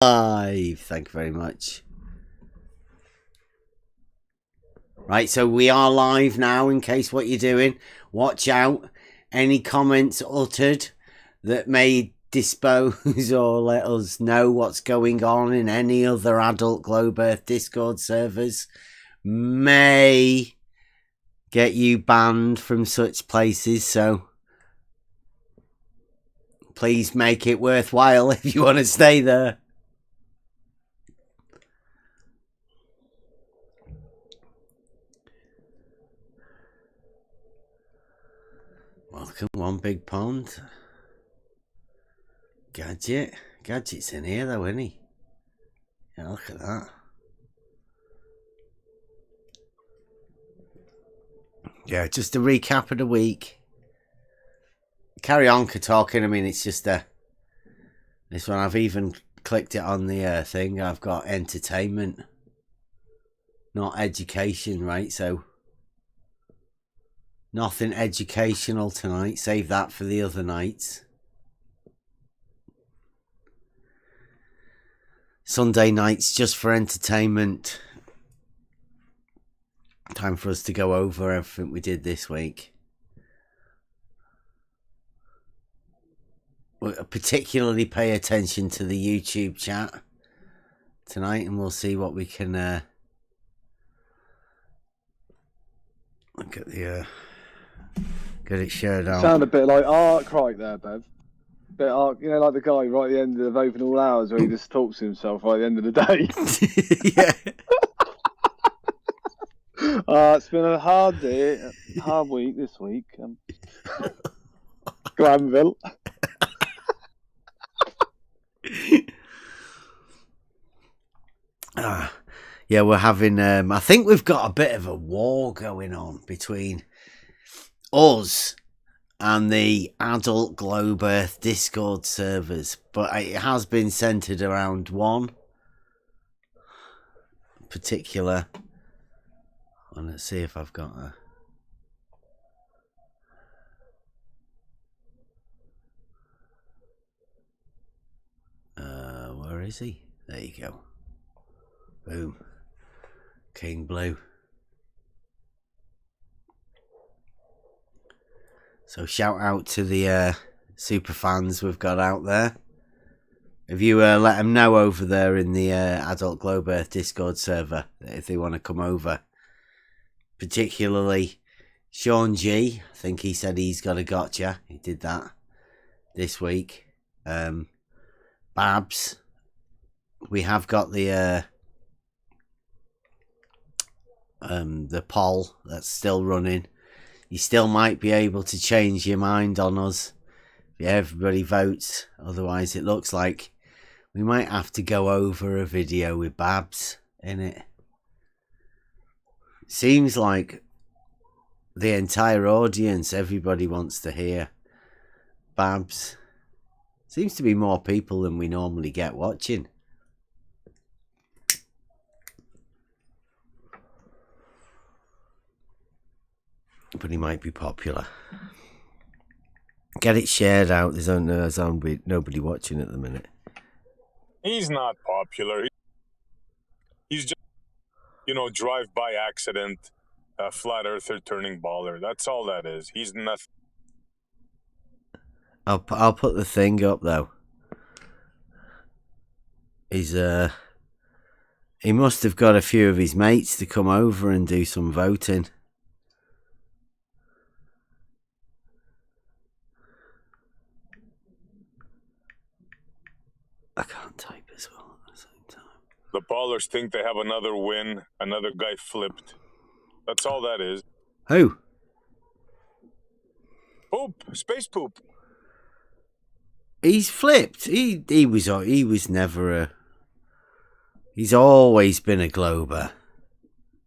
Thank you very much. Right, so we are live now, in case what you're doing. Watch out. Any comments uttered that may dispose or let us know what's going on in any other adult Globe Earth Discord servers may get you banned from such places, so please make it worthwhile if you want to stay there. Welcome, One Big Pond. Gadget's in here though, isn't he? Yeah, look at that. Yeah, just a recap of the week. Carry on talking. I mean, it's just this one. I've even clicked it on the thing. I've got entertainment, not education, right? So nothing educational tonight. Save that for the other nights. Sunday nights just for entertainment. Time for us to go over everything we did this week. We'll particularly pay attention to the YouTube chat tonight, and we'll see what we can look at the get it shared out. Sound a bit like Ark right there, Bev. Bit Ark, you know, like the guy right at the end of Open All Hours where he just talks to himself right at the end of the day. Yeah. It's been a hard day, hard week this week. Granville. Yeah, we're having I think we've got a bit of a war going on between us and the adult Globe Earth Discord servers, but it has been centered around one particular one. Let's see if I've got where is he? There you go. Boom. King Blue. So shout out to the super fans we've got out there. If you let them know over there in the Adult Globe Earth Discord server if they want to come over. Particularly Sean G. I think he said he's got a gotcha. He did that this week. Babs. We have got the poll that's still running. You still might be able to change your mind on us if everybody votes. Otherwise, it looks like we might have to go over a video with Babs in it. Seems like the entire audience, everybody wants to hear Babs. Seems to be more people than we normally get watching. But he might be popular. Get it shared out. There's nobody watching at the minute. He's not popular. He's just, drive-by accident, flat earther turning baller. That's all that is. He's nothing. I'll put the thing up though. He's he must have got a few of his mates to come over and do some voting. I can't type as well at the same time. The ballers think they have another win. Another guy flipped. That's all that is. Who? Poop. Space poop. He's flipped. He was never a. He's always been a Glober,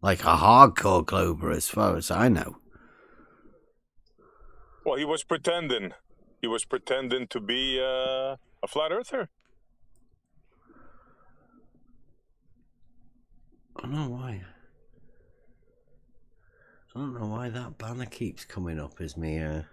like a hardcore Glober, as far as I know. Well, he was pretending. He was pretending to be a flat earther. I don't know why. I don't know why that banner keeps coming up as me.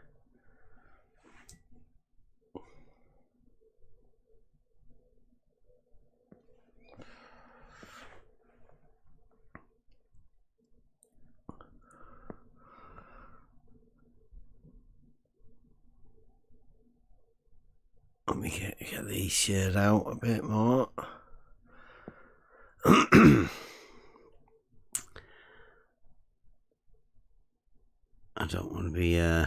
Get these shared out a bit more. I don't want to be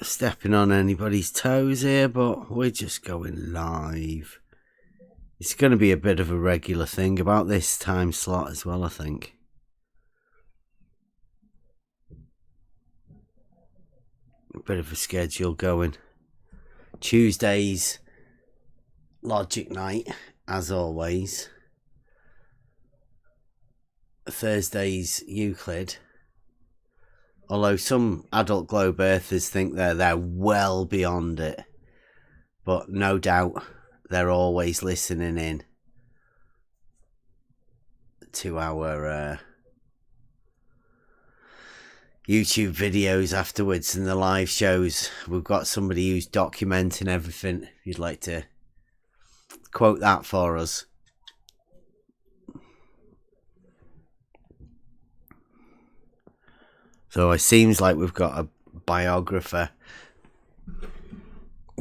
stepping on anybody's toes here, but we're just going live. It's going to be a bit of a regular thing about this time slot as well, I think. A bit of a schedule going. Tuesdays, Logic Night, as always. Thursdays, Euclid. Although some adult globe earthers think they're well beyond it. But no doubt they're always listening in to our YouTube videos afterwards and the live shows. We've got somebody who's documenting everything. If you'd like to quote that for us. So it seems like we've got a biographer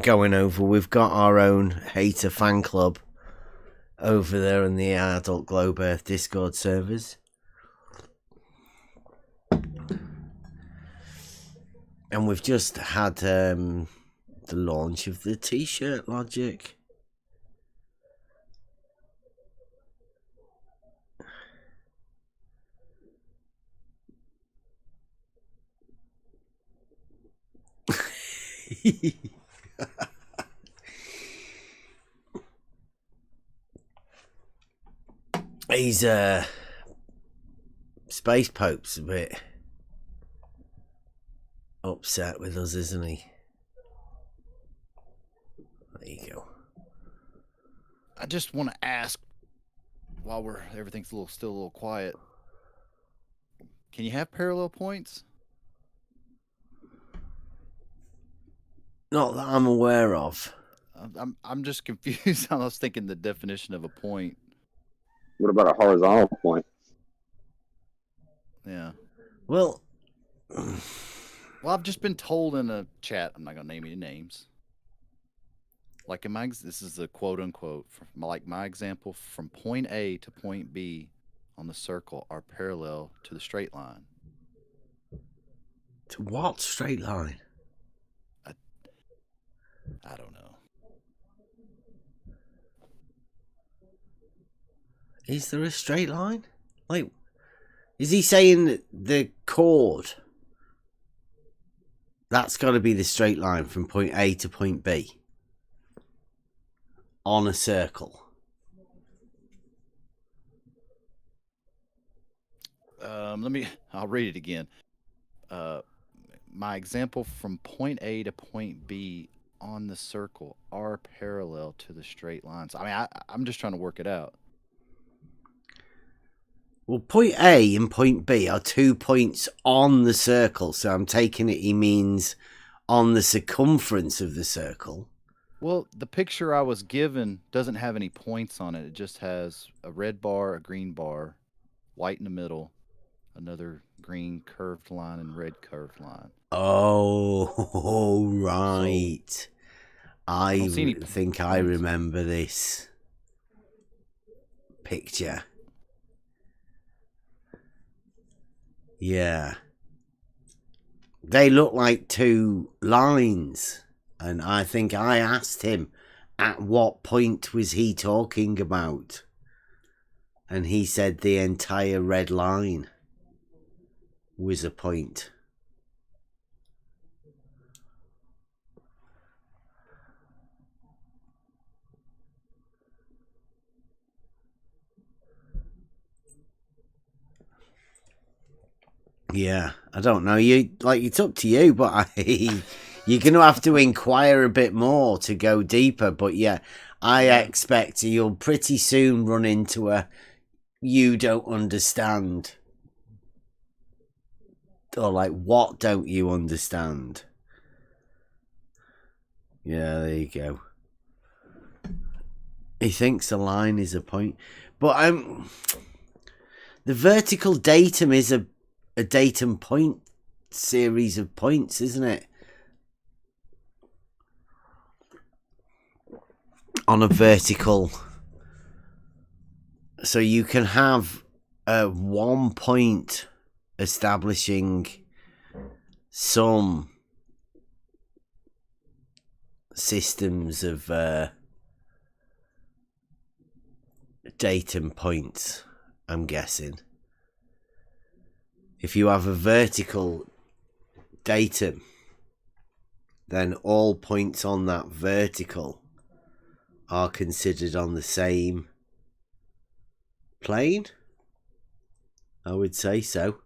going over. We've got our own hater fan club over there in the Adult Globe Earth Discord servers. And we've just had the launch of the t-shirt Logic. He's Space Pope's a bit upset with us, isn't he? There you go. I just want to ask, while everything's still a little quiet, can you have parallel points? Not that I'm aware of. I'm just confused. I was thinking the definition of a point. What about a horizontal point? Yeah. Well, I've just been told in a chat. I'm not gonna name any names. Like this is a quote unquote. Like my example, from point A to point B on the circle are parallel to the straight line. To what straight line? I don't know. Is there a straight line? Like, is he saying that the chord, that's got to be the straight line from point A to point B on a circle? I'll read it again. My example, from point A to point B on the circle are parallel to the straight lines. I mean, I'm just trying to work it out. Well, point A and point B are 2 points on the circle, so I'm taking it he means on the circumference of the circle. Well, the picture I was given doesn't have any points on it. It just has a red bar, a green bar, white in the middle, another green curved line, and red curved line. Oh, right. So, I think I remember this picture. Yeah. They look like two lines. And I think I asked him, at what point was he talking about? And he said the entire red line was a point. Yeah, I don't know. It's up to you, but you're going to have to inquire a bit more to go deeper. But yeah, I expect you'll pretty soon run into a you don't understand. Or like, what don't you understand? Yeah, there you go. He thinks a line is a point. But the vertical datum is a datum point series of points, isn't it? on a vertical. So you can have 1 point establishing some systems of datum points, I'm guessing. If you have a vertical datum, then all points on that vertical are considered on the same plane. I would say so.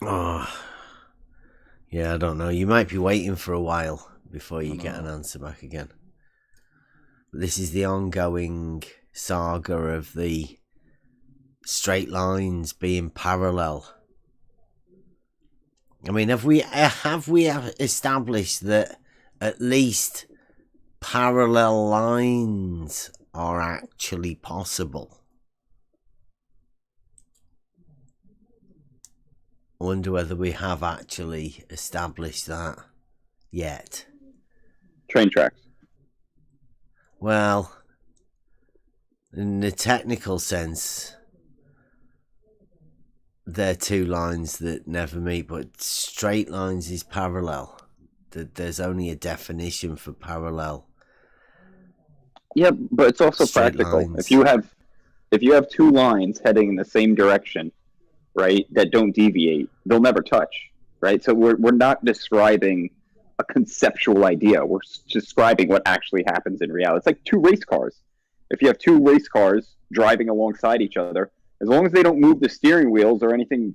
Oh, yeah, I don't know. You might be waiting for a while before you get an answer back again. This is the ongoing saga of the straight lines being parallel. I mean, have we established that at least parallel lines are actually possible? I wonder whether we have actually established that yet. Train tracks. Well, in the technical sense, they're two lines that never meet, but straight lines is parallel. There's only a definition for parallel. Yeah, but it's also Straight practical. lines. If you have two lines heading in the same direction, right, that don't deviate, they'll never touch, right? So we're not describing a conceptual idea. We're describing what actually happens in reality. It's like two race cars. If you have two race cars driving alongside each other, as long as they don't move the steering wheels or anything,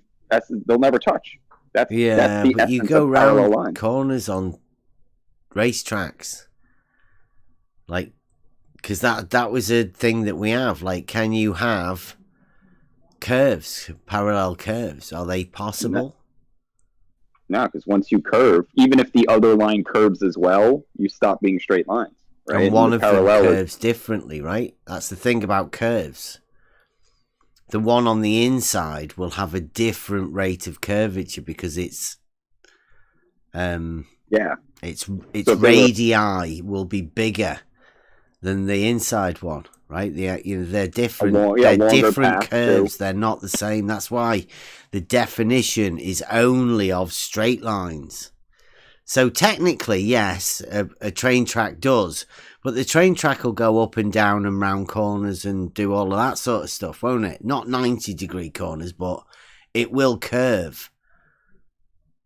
they'll never touch. That's the but you essence go of parallel round lines. corners on racetracks, like, because that was a thing that we have. Like, can you have curves, parallel curves? Are they possible? No, because once you curve, even if the other line curves as well, you stop being straight lines. Right? And one of them parallel curves differently, right? That's the thing about curves. The one on the inside will have a different rate of curvature because it's its So radii will be bigger than the inside one, right? They're different. They're different curves. They're not the same. That's why the definition is only of straight lines. So technically, yes, a train track does, but the train track will go up and down and round corners and do all of that sort of stuff, won't it? Not 90-degree corners, but it will curve.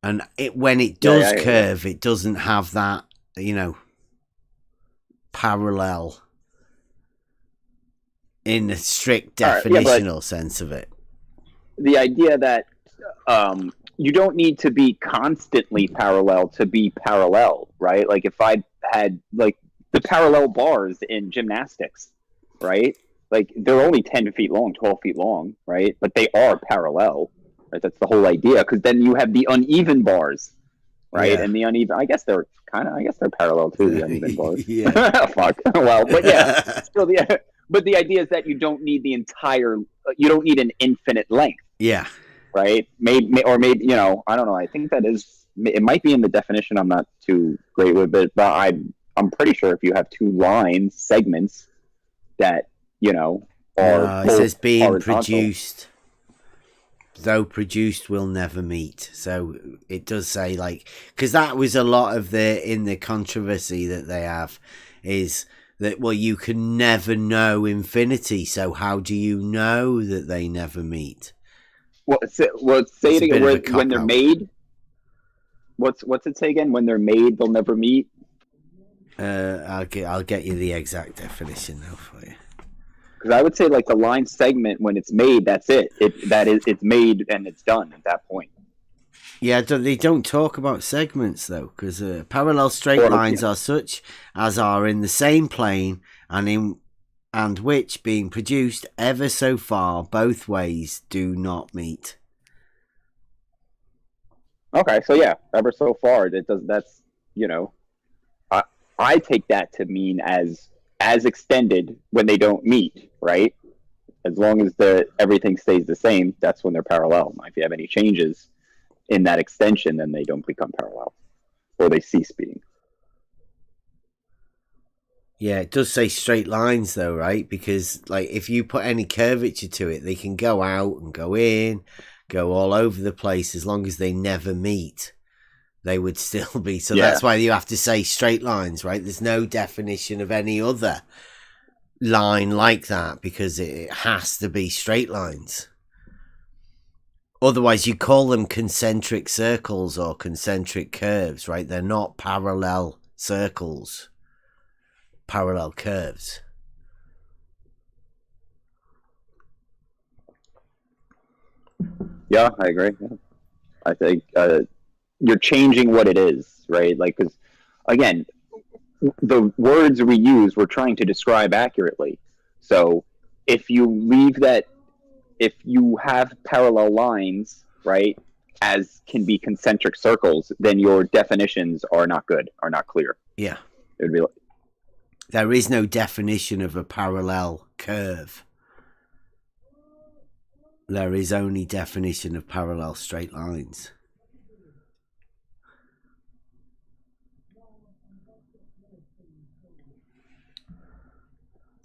And when it does curve, it doesn't have that, parallel in the strict definitional sense of it. The idea that you don't need to be constantly parallel to be parallel, right? Like if I had like the parallel bars in gymnastics, right? Like they're only 10 feet long, 12 feet long, right? But they are parallel, right? That's the whole idea. Because then you have the uneven bars, right? Yeah. And the uneven, I guess they're parallel too, the uneven bars. Yeah. Fuck. Well, but yeah, still but the idea is that you don't need you don't need an infinite length. Yeah. Right? Maybe, I don't know. I think it might be in the definition. I'm not too great with it, but I'm pretty sure if you have two segments that, are it says being horizontal. Produced, though produced will never meet. So it does say because that was a lot of in the controversy that they have is that, well, you can never know infinity. So how do you know that they never meet? Well, say it again. When they're made, what's it say again? When they're made, they'll never meet. I'll get you the exact definition now for you. Because I would say the line segment when it's made, that's it. It's made and it's done at that point. Yeah, they don't talk about segments though, because parallel straight lines are such as are in the same plane and which, being produced ever so far both ways, do not meet. Okay, so yeah, ever so far, it does. That's I take that to mean as as extended when they don't meet, right? As long as everything stays the same, that's when they're parallel. If you have any changes in that extension, then they don't become parallel, or they cease being. Yeah, it does say straight lines though, right? Because like if you put any curvature to it, they can go out and go in, go all over the place as long as they never meet. They would still be. So that's why you have to say straight lines, right? There's no definition of any other line like that because it has to be straight lines. Otherwise, you call them concentric circles or concentric curves, right? They're not parallel circles, parallel curves. Yeah, I agree. Yeah. I think you're changing what it is, right? Like, because again, the words we use, we're trying to describe accurately. So if you leave that, if you have parallel lines, right, as can be concentric circles, then your definitions are not good, are not clear. Yeah. It would be like, there is no definition of a parallel curve. There is only definition of parallel straight lines.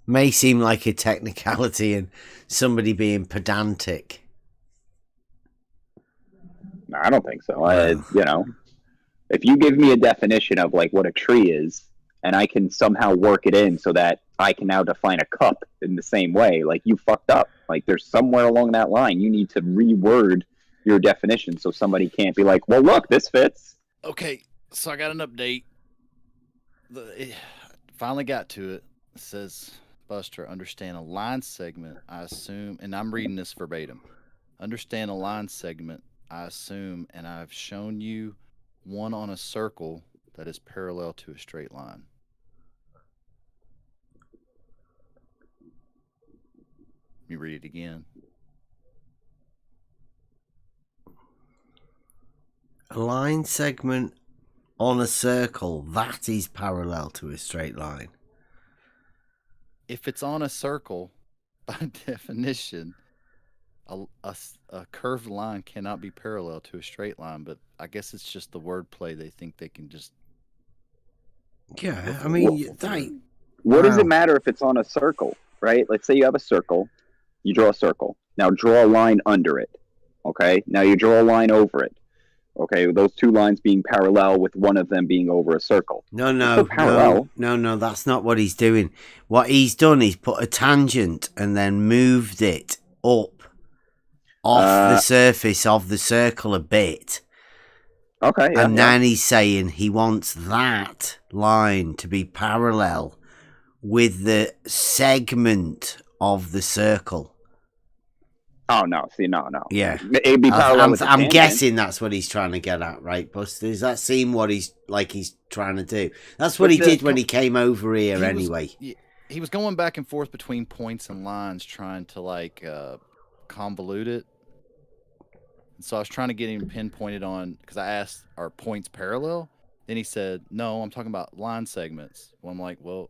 May seem like a technicality and somebody being pedantic. no, I don't think so. If you give me a definition of like what a tree is, and I can somehow work it in so that I can now define a cup in the same way, like you fucked up. Like there's somewhere along that line you need to reword your definition so somebody can't be like, well, look, this fits. Okay, so I got an update. Finally got to it. It says, Buster, understand a line segment, I assume, and I'm reading this verbatim. Understand a line segment, I assume, and I've shown you one on a circle that is parallel to a straight line. Let me read it again. A line segment on a circle, that is parallel to a straight line. If it's on a circle, by definition, a curved line cannot be parallel to a straight line, but I guess it's just the wordplay. They think they can just... Yeah, I mean, what does it matter if it's on a circle, right? Let's say you have a circle, you draw a circle. Now draw a line under it, okay? Now you draw a line over it, okay? Those two lines being parallel with one of them being over a circle. No, that's not what he's doing. What he's done is put a tangent and then moved it up off the surface of the circle a bit. Okay, yeah, and then he's saying he wants that line to be parallel with the segment of the circle. Oh, no. See, no. Yeah. It'd be parallel with the I'm tangent. guessing that's what he's trying to get at, right, Buster? Does that seem what he's trying to do? That's what he did when he came over here anyway. He was going back and forth between points and lines trying to, convolute it. So I was trying to get him pinpointed on, because I asked, are points parallel? Then he said, no, I'm talking about line segments. Well, I'm like, well,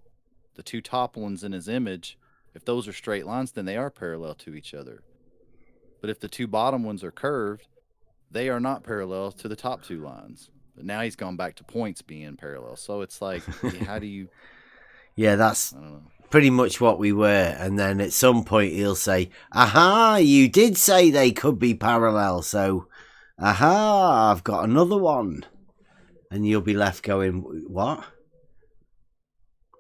the two top ones in his image, if those are straight lines, then they are parallel to each other. But if the two bottom ones are curved, they are not parallel to the top two lines. But now he's gone back to points being parallel. So it's like, how do you... Yeah, that's pretty much what we were. And then at some point he'll say, aha, you did say they could be parallel. So, aha, I've got another one. And you'll be left going, what?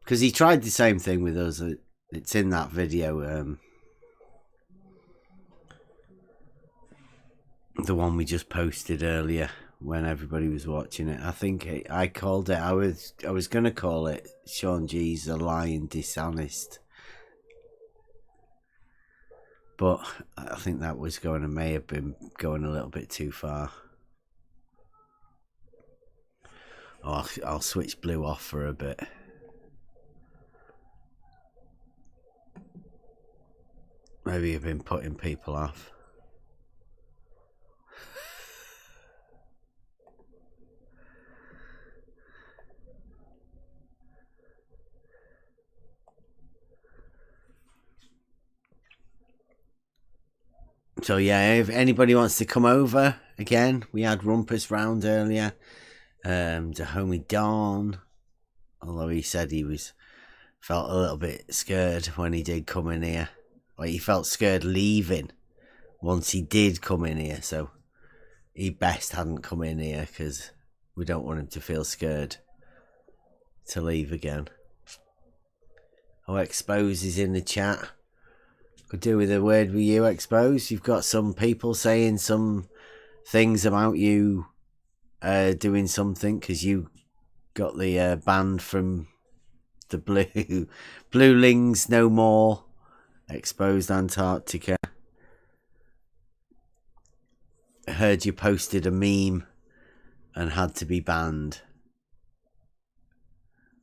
Because he tried the same thing with us. It's in that video. The one we just posted earlier when everybody was watching it. I think I called it, I was going to call it Sean G's a lying dishonest. But I think that was may have been going a little bit too far. Oh, I'll switch blue off for a bit. Maybe you've been putting people off. So yeah, if anybody wants to come over again, we had Rumpus round earlier. The homie Dawn, although he said he felt a little bit scared when he did come in here. Like he felt scared leaving once he did come in here, so he best hadn't come in here because we don't want him to feel scared to leave again. Oh, Expose is in the chat. Could do with a word with you, Expose. You've got some people saying some things about you doing something because you got the band from the Bluelings No More. Exposed Antarctica. I heard you posted a meme and had to be banned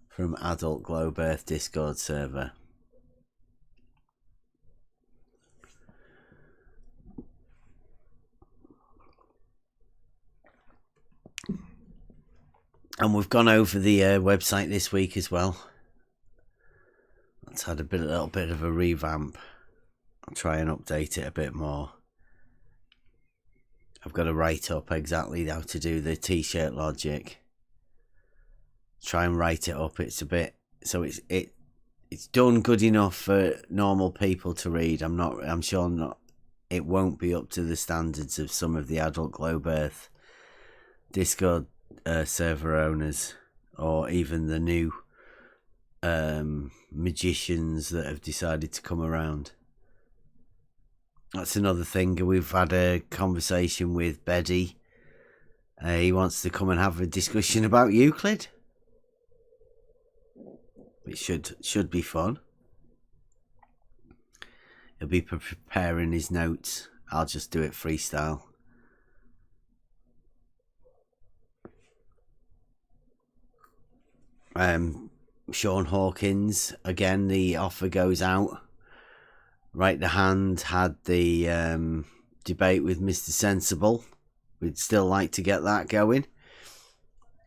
from Adult Globe Earth Discord server. And we've gone over the website this week as well. It's had a little bit of a revamp. I'll try and update it a bit more. I've got to write up exactly how to do the t-shirt logic. Try and write it up. It's a bit so it's done good enough for normal people to read. I'm sure not. It won't be up to the standards of some of the Adult Globe Earth Discord server owners, or even the new magicians that have decided to come around. That's another thing. We've had a conversation with Beddy. He wants to come and have a discussion about Euclid. It should be fun. He'll be preparing his notes. I'll just do it freestyle. Sean Hawkins, again, the offer goes out. Right the Hand had the debate with Mr. Sensible. We'd still like to get that going.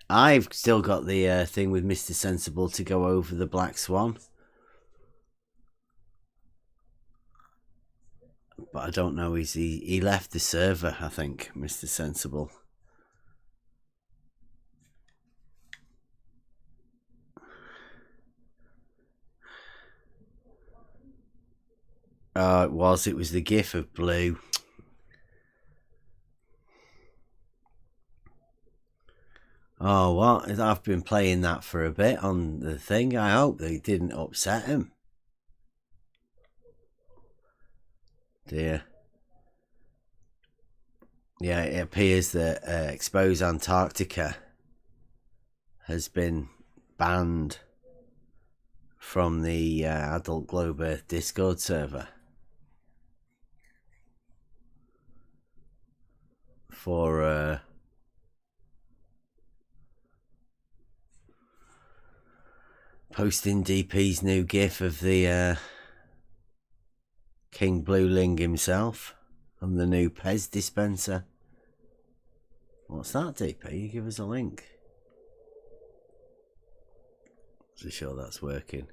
I've still got the thing with Mr. Sensible to go over the Black Swan. But I don't know, he left the server, I think, Mr. Sensible. Oh, it was the gif of Blue. Oh, what? I've been playing that for a bit on the thing. I hope they didn't upset him. Dear. Yeah, it appears that Expose Antarctica has been banned from the Adult Globe Earth Discord server for posting DP's new gif of the King Blueling himself and the new Pez dispenser. What's that, DP? You give us a link. So sure that's working.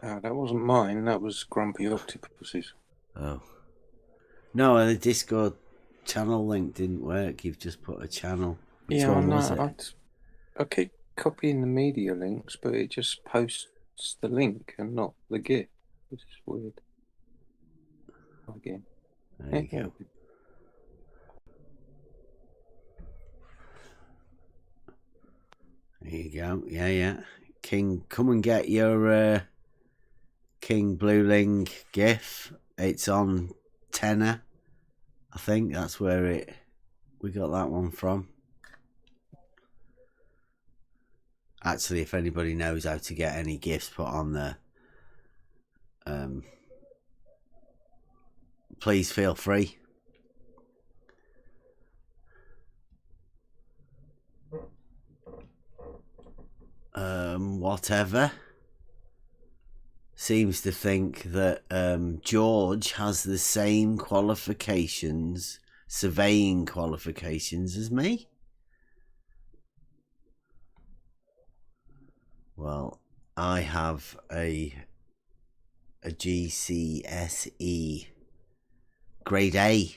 That wasn't mine. That was Grumpy Octopus's. Oh. No, the Discord channel link didn't work. You've just put a channel. Which one was it? I keep copying the media links, but it just posts the link and not the GIF, which is weird. Again. There you go. There you go. Yeah. King, come and get your King Blueling GIF. It's on Tenor. I think that's where we got that one from. Actually, if anybody knows how to get any GIFs put on there, please feel free. Whatever. Seems to think that George has the same qualifications, surveying qualifications as me. Well, I have a a GCSE grade A,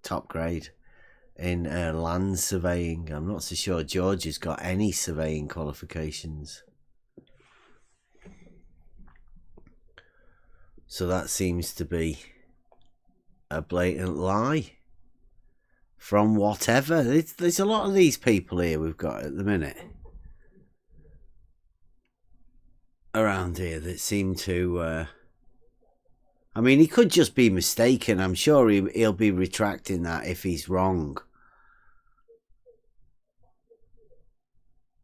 top grade in land surveying. I'm not so sure George has got any surveying qualifications. So that seems to be a blatant lie from whatever. There's a lot of these people here we've got at the minute around here that seem to I mean, he could just be mistaken. I'm sure he'll be retracting that if he's wrong.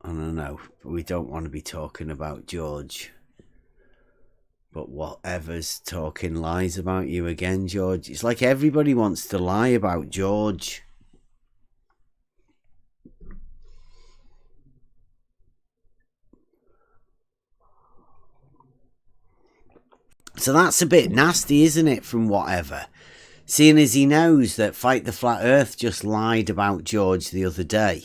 I don't know. We don't want to be talking about George. But whatever's talking lies about you again, George. It's like everybody wants to lie about George. So that's a bit nasty, isn't it, from whatever? Seeing as he knows that Fight the Flat Earth just lied about George the other day.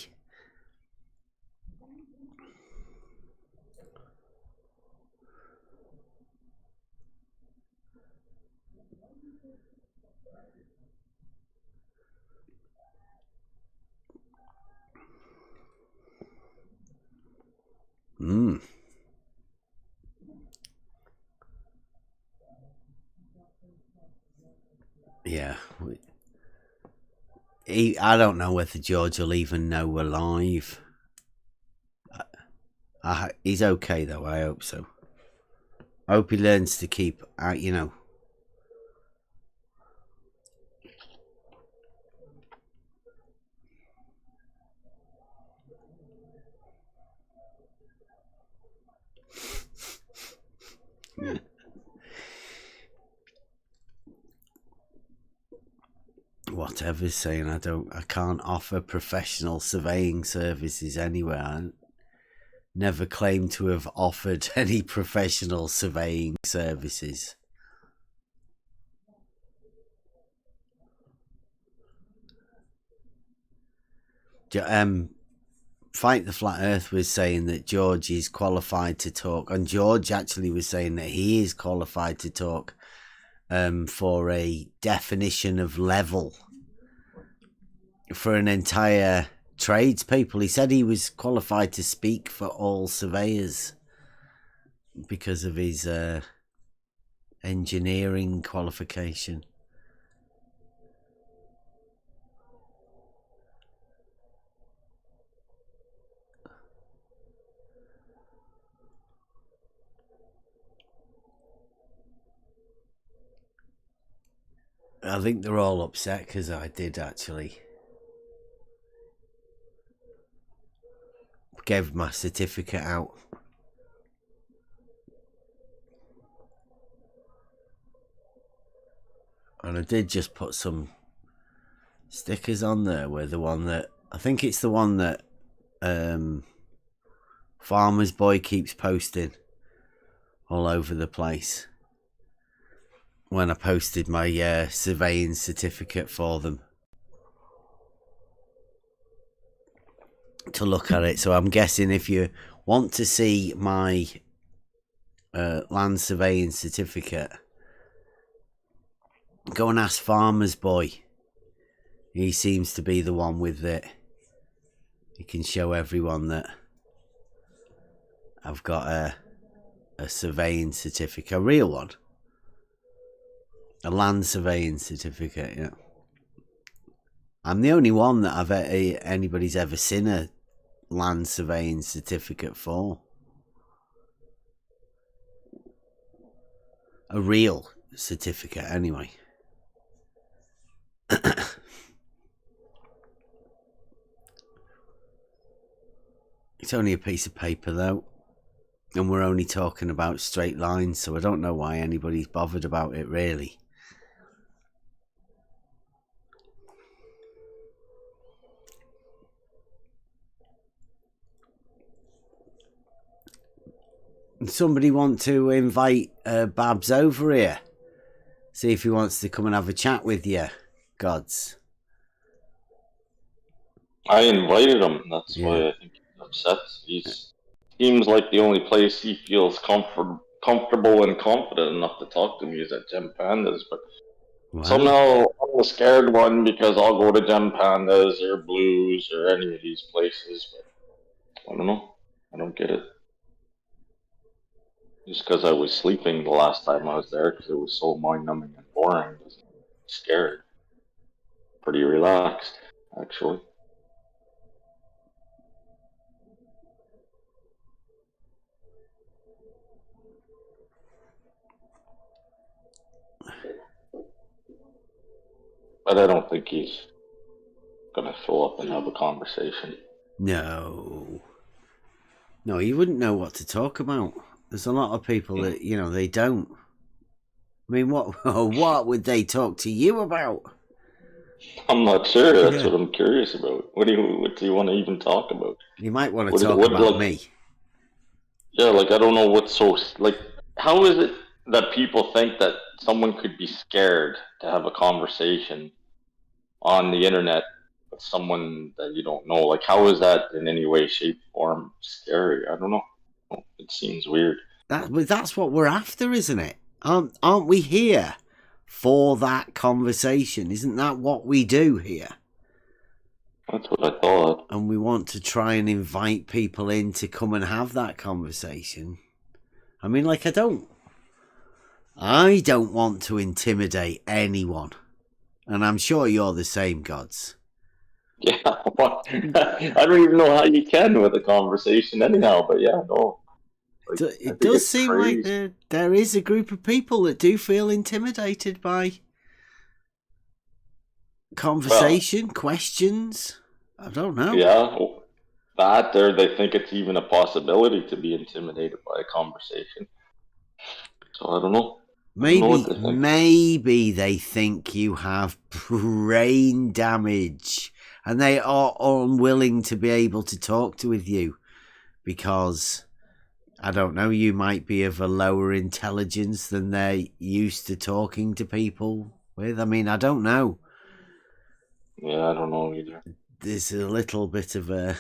Yeah. I don't know whether George will even know we're live. He's okay, though. I hope so. I hope he learns to keep, you know. Whatever's saying, I can't offer professional surveying services anywhere. I never claimed to have offered any professional surveying services. Fight the Flat Earth was saying that George is qualified to talk, and George actually was saying that he is qualified to talk for a definition of level for an entire tradespeople. He said he was qualified to speak for all surveyors because of his engineering qualification. I think they're all upset because I did actually gave my certificate out. And I did just put some stickers on there with the one that, I think it's the one that Farmer's Boy keeps posting all over the place. When I posted my surveying certificate for them to look at it. So I'm guessing if you want to see my land surveying certificate, go and ask Farmer's Boy. He seems to be the one with it. He can show everyone that I've got a surveying certificate, a real one. A land surveying certificate, yeah. I'm the only one that anybody's ever seen a land surveying certificate for. A real certificate, anyway. It's only a piece of paper, though. And we're only talking about straight lines, so I don't know why anybody's bothered about it, really. Somebody want to invite Babs over here? See if he wants to come and have a chat with you, gods. I invited him. That's why I think he's upset. He seems like the only place he feels comfortable and confident enough to talk to me is at Gem Pandas, but Wow. somehow I'm the scared one because I'll go to Gem Pandas or Blues or any of these places, but I don't know. I don't get it. Just because I was sleeping the last time I was there because it was so mind-numbing and boring. I was scared. Pretty relaxed, actually. But I don't think he's gonna show up and have a conversation. No, you wouldn't know what to talk about. There's a lot of people that, you know, they don't. I mean, what would they talk to you about? I'm not sure. That's what I'm curious about. What do you want to even talk about? You might want to talk about me. Yeah, like I don't know what's so like. How is it that people think that someone could be scared to have a conversation on the internet with someone that you don't know? Like, how is that in any way, shape, form scary? I don't know. It seems weird. That's what we're after, isn't it? Aren't we here for that conversation? Isn't that what we do here? That's what I thought. And we want to try and invite people in to come and have that conversation. I mean, like, I don't want to intimidate anyone. And I'm sure you're the same, Gods. Yeah, I don't even know how you can with a conversation anyhow, but yeah, no. Like, it does seem crazy. Like there is a group of people that do feel intimidated by conversation, questions. I don't know. Yeah, that or they think it's even a possibility to be intimidated by a conversation. So I don't know. Maybe they think you have brain damage and they are unwilling to be able to talk with you because, I don't know, you might be of a lower intelligence than they're used to talking to people with. I mean, I don't know. Yeah, I don't know either. There's a little bit of a...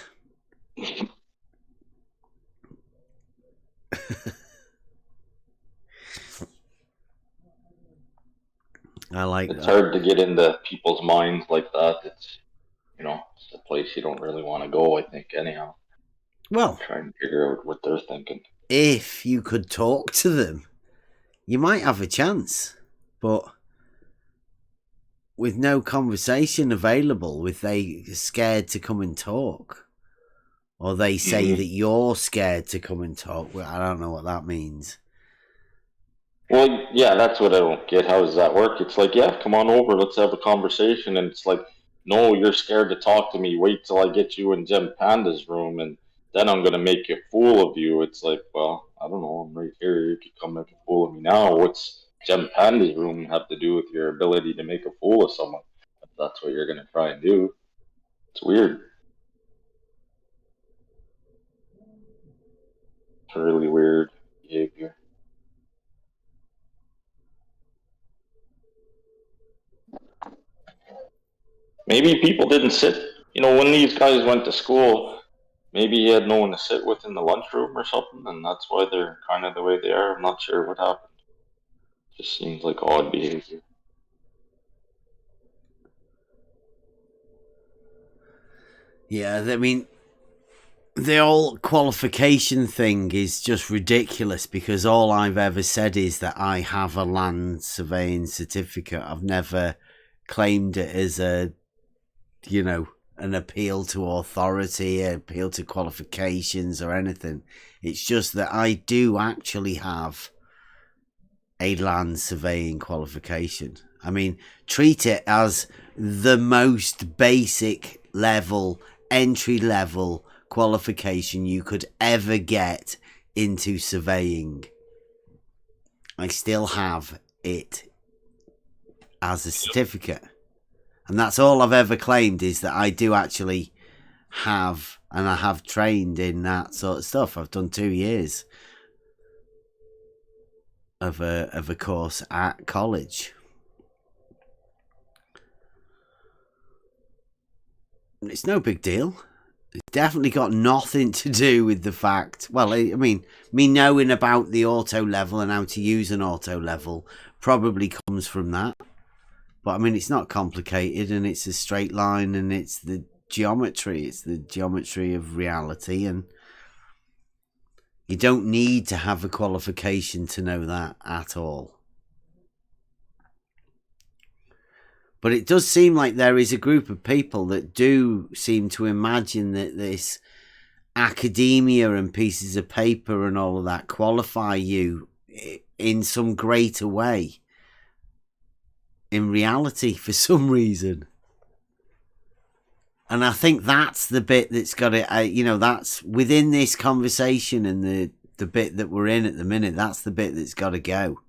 I like it's hard to get into people's minds like that. It's, you know, it's a place you don't really want to go, I think, anyhow. Well, try and figure out what they're thinking. If you could talk to them, you might have a chance. But with no conversation available, with they scared to come and talk, or they say that you're scared to come and talk, well, I don't know what that means. Well, yeah, that's what I don't get. How does that work? It's like, yeah, come on over, let's have a conversation. And it's like, no, you're scared to talk to me. Wait till I get you in Gem Panda's room, and then I'm going to make a fool of you. It's like, well, I don't know. I'm right here. You could come make a fool of me now. What's Gem Panda's room have to do with your ability to make a fool of someone? If that's what you're going to try and do. It's weird. It's really weird behavior. Maybe people didn't sit, you know, when these guys went to school, maybe he had no one to sit with in the lunchroom or something, and that's why they're kind of the way they are. I'm not sure what happened. Just seems like odd behavior. Yeah, I mean, the whole qualification thing is just ridiculous because all I've ever said is that I have a land surveying certificate. I've never claimed it as a, you know, an appeal to authority, an appeal to qualifications or anything. It's just that I do actually have a land surveying qualification. I mean, treat it as the most basic level, entry level qualification you could ever get into surveying. I still have it as a certificate. And that's all I've ever claimed, is that I do actually have, and I have trained in that sort of stuff. I've done 2 years of a course at college. It's no big deal. It's definitely got nothing to do with the fact. Well, I mean, me knowing about the auto level and how to use an auto level probably comes from that. But I mean, it's not complicated, and it's a straight line, and it's the geometry. It's the geometry of reality, and you don't need to have a qualification to know that at all. But it does seem like there is a group of people that do seem to imagine that this academia and pieces of paper and all of that qualify you in some greater way in reality for some reason. And I think that's the bit that's got to, that's within this conversation and the bit that we're in at the minute, that's the bit that's got to go.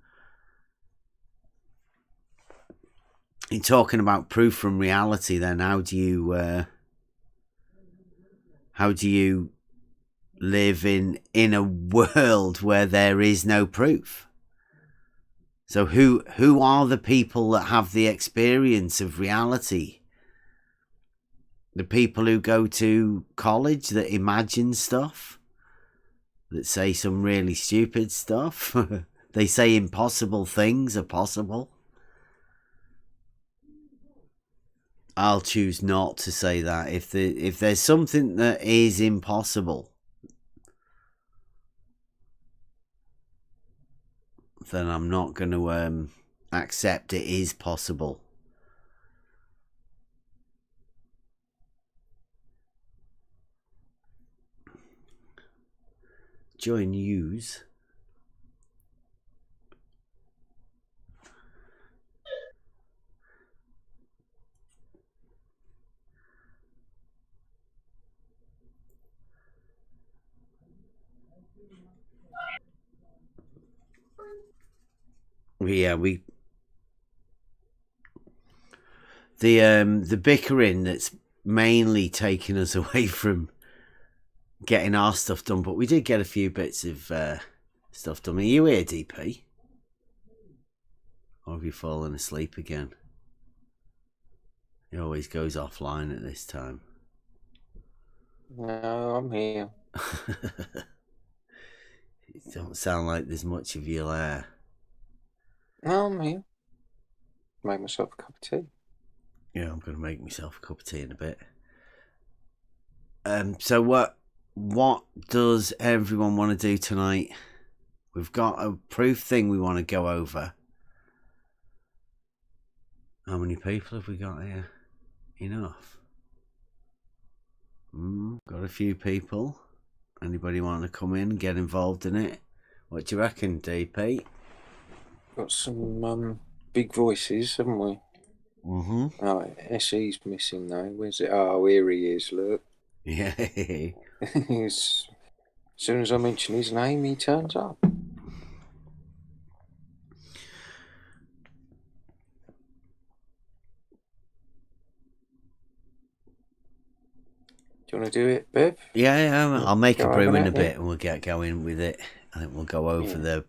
In talking about proof from reality, then how do you live in a world where there is no proof? So who are the people that have the experience of reality? The people who go to college that imagine stuff, that say some really stupid stuff. They say impossible things are possible. I'll choose not to say that. If there's something that is impossible, then I'm not going to accept it is possible. Join use. Yeah, the bickering that's mainly taking us away from getting our stuff done, but we did get a few bits of stuff done. Are you here, DP? Or have you fallen asleep again? He always goes offline at this time. No, I'm here. You don't sound like there's much of you there. No, I'm here. Make myself a cup of tea. Yeah, I'm going to make myself a cup of tea in a bit. So what does everyone want to do tonight? We've got a proof thing we want to go over. How many people have we got here? Enough. Got a few people. Anybody want to come in and get involved in it? What do you reckon, DP? Got some big voices, haven't we? Mm-hmm. Oh, SE's missing though. Where's it? Oh, here he is, look. Yeah. As soon as I mention his name, he turns up. Do you want to do it, Bev? Yeah, I'll make a brew in a bit yeah. and we'll get going with it. I think we'll go over the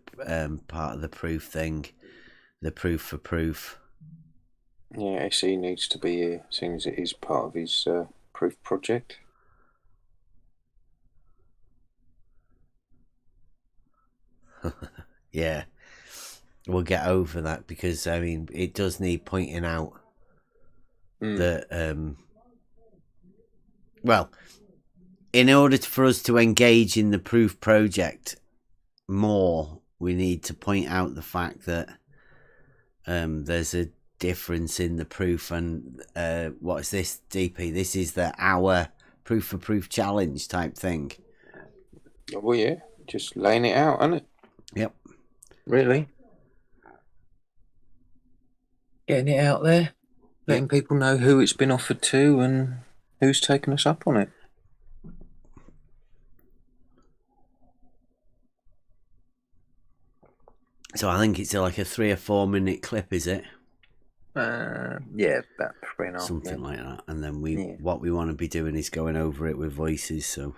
part of the proof thing, the proof for proof. Yeah, SE needs to be here, seeing as it is part of his proof project. Yeah, we'll get over that because, I mean, it does need pointing out that, well, in order for us to engage in the proof project more, we need to point out the fact that there's a difference in the proof and what is this, DP? This is the our proof for proof challenge type thing. Oh yeah, just laying it out, isn't it? Yep. Really? Getting it out there, letting people know who it's been offered to and who's taken us up on it. So I think it's like a 3 or 4 minute clip, is it? Yeah, about 3.5. Something like that. And then what we want to be doing is going over it with voices. So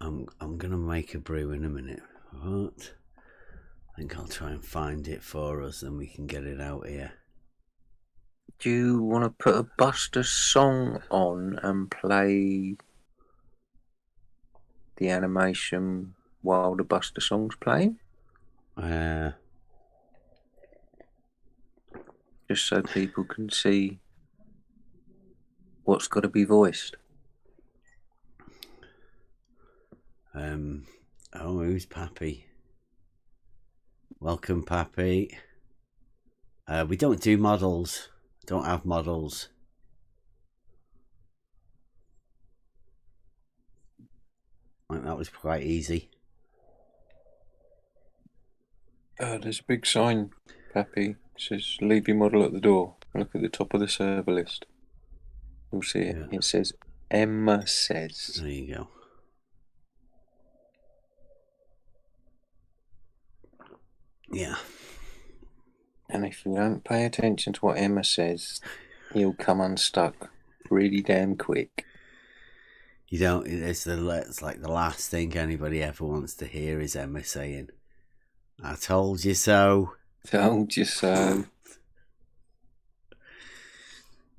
I'm gonna make a brew in a minute. What? I think I'll try and find it for us, and we can get it out here. Do you want to put a Buster song on and play the animation while the Buster song's playing? Just so people can see what's got to be voiced. Oh, who's Pappy? Welcome, Pappy. We don't do models. Don't have models. I think that was quite easy. There's a big sign, Pappy. It says, leave your model at the door. Look at the top of the server list. You'll see it. Yeah. It says, Emma says. There you go. Yeah. And if you don't pay attention to what Emma says, you'll come unstuck really damn quick. You don't. It's like the last thing anybody ever wants to hear is Emma saying, "I told you so." Told you so.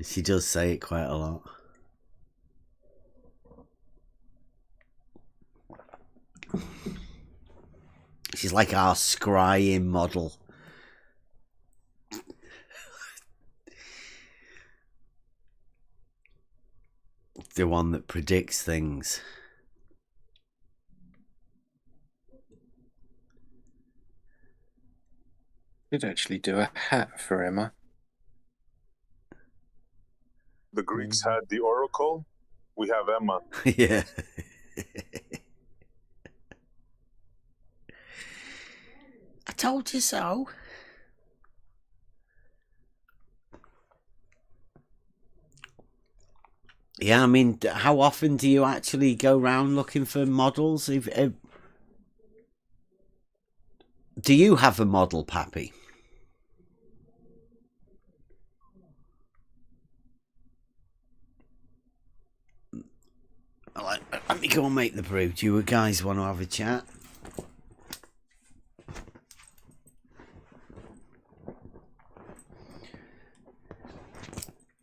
She does say it quite a lot. She's like our scrying model. The one that predicts things. Could actually do a hat for Emma. The Greeks had the oracle. We have Emma. Yeah. I told you so. Yeah, I mean, how often do you actually go around looking for models? Do you have a model, Pappy? Let me go and make the brew. Do you guys want to have a chat?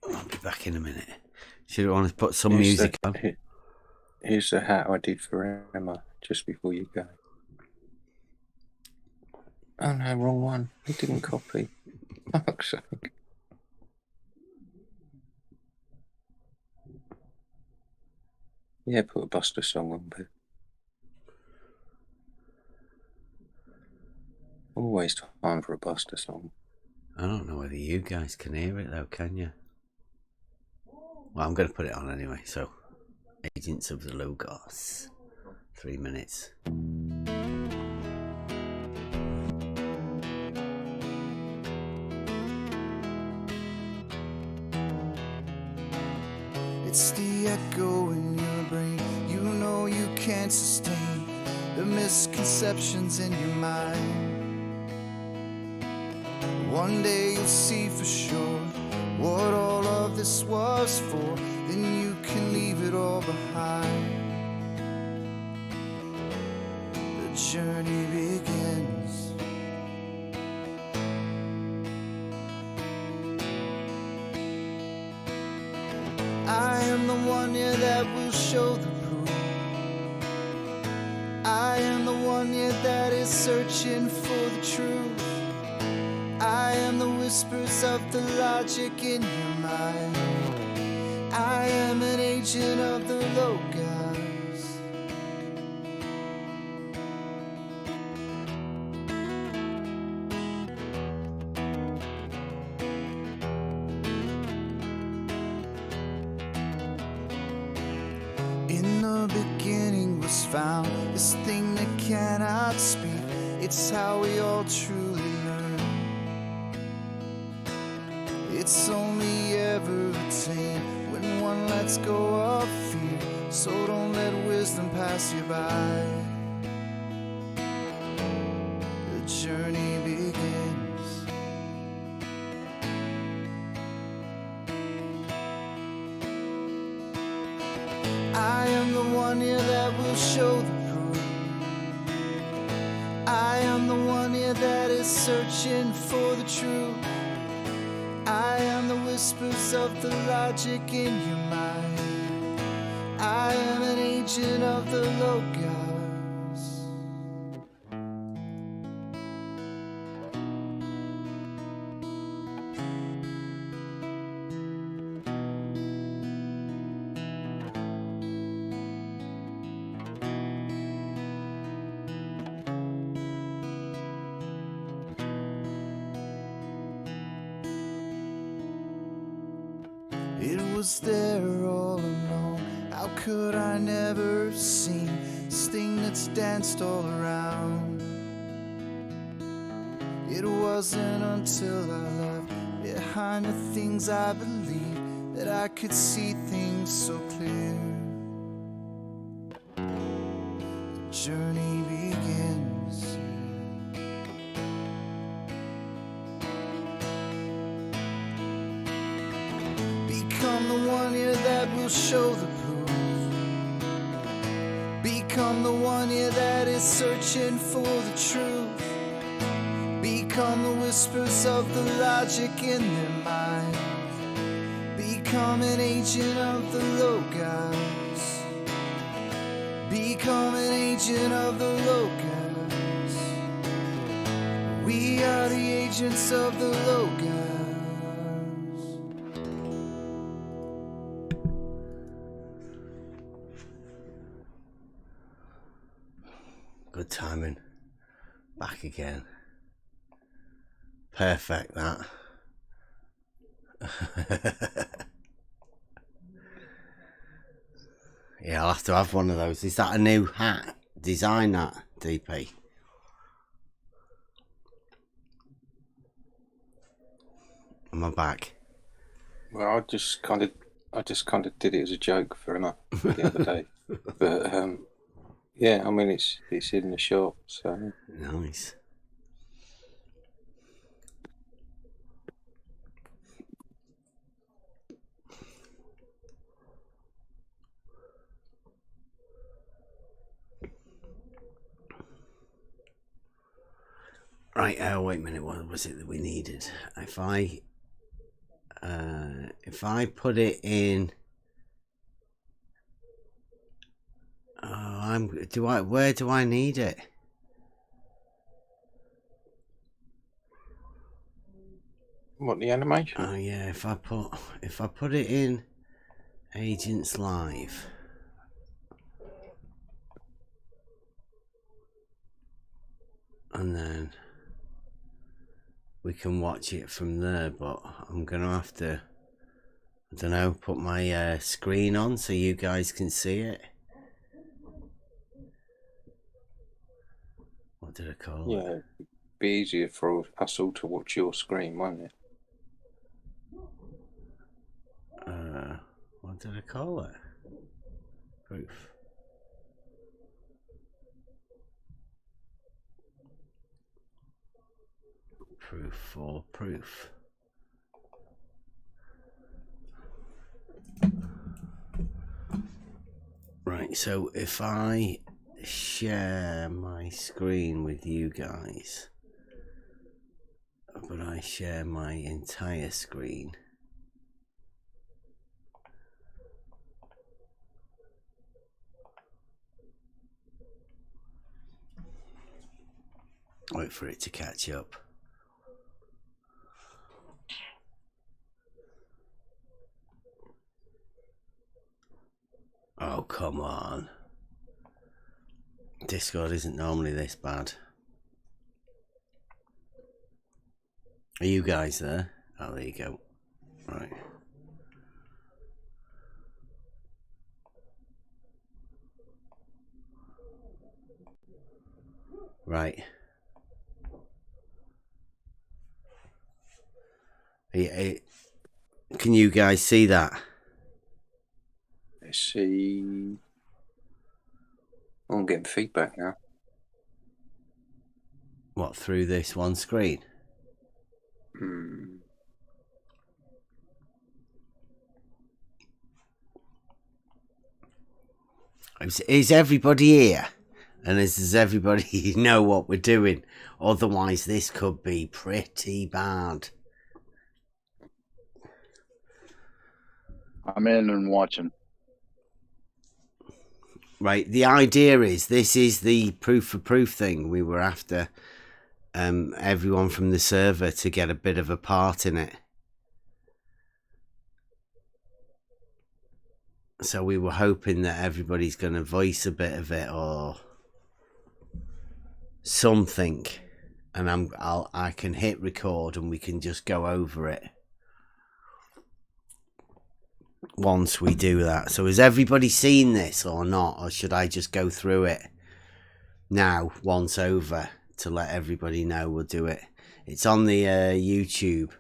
I'll be back in a minute. Should I want to put some music on? Here's the hat I did for Emma just before you go. Oh no, wrong one. He didn't copy. Fuck's sake. Yeah, put a Buster song on, but always time for a Buster song. I don't know whether you guys can hear it though, can you? Well, I'm going to put it on anyway, so Agents of the Logos. 3 minutes. It's the echo in your brain. You know you can't sustain the misconceptions in your mind. One day you'll see for sure what all of this was for. Then you can leave it all behind. The journey begins. I am the one, yeah, that will show the proof. I am the one, yeah, that is searching for the truth. I am the whispers of the logic in your mind. I am an agent of the Logos. In the beginning was found this thing that cannot speak. It's how we all truly learn. It's only ever attained when one lets go of fear. So don't let wisdom pass you by. The journey begins. I am the one, yeah, that will show the proof. I am the one, yeah, that is searching for the truth. I am the whispers of the logic in your mind. I am an agent of the Logos. It was there all along. How could I never have seen this thing that's danced all around? It wasn't until I left behind the things I believed that I could see things so clear. The journey begins. Become the one here that will show the proof. Become the one here that is searching for the truth. Become the whispers of the logic in their minds. Become an agent of the Logos. Become an agent of the Logos. We are the agents of the Logos. Good timing. Back again. Perfect, that. Yeah, I'll have to have one of those. Is that a new hat? Design that, DP. Am I back? Well, I just kind of did it as a joke for enough the other day. But yeah, I mean it's in the shop, so Nice. Right, wait a minute, what was it that we needed? If I put it in, where do I need it? what, the animation? Oh yeah, if I put it in Agents Live. And then we can watch it from there, but I'm gonna have to, I don't know, put my screen on so you guys can see it. What did I call it? Yeah, it'd be easier for us all to watch your screen, won't it? What did I call it? Proof. Proof for proof. Right, so if I share my screen with you guys, but I share my entire screen, wait for it to catch up. Oh, come on. Discord isn't normally this bad. Are you guys there? Oh, there you go. Right. Right. Can you guys see that? Let's see. I'm getting feedback now. What, through this one screen? Is everybody here? And does everybody know what we're doing? Otherwise, this could be pretty bad. I'm in and watching. Right, the idea is this is the proof for proof thing. We were after everyone from the server to get a bit of a part in it. So we were hoping that everybody's going to voice a bit of it or something, and I can hit record and we can just go over it once we do that. So has everybody seen this or not, or should I just go through it now once over to let everybody know we'll do it? It's on the YouTube,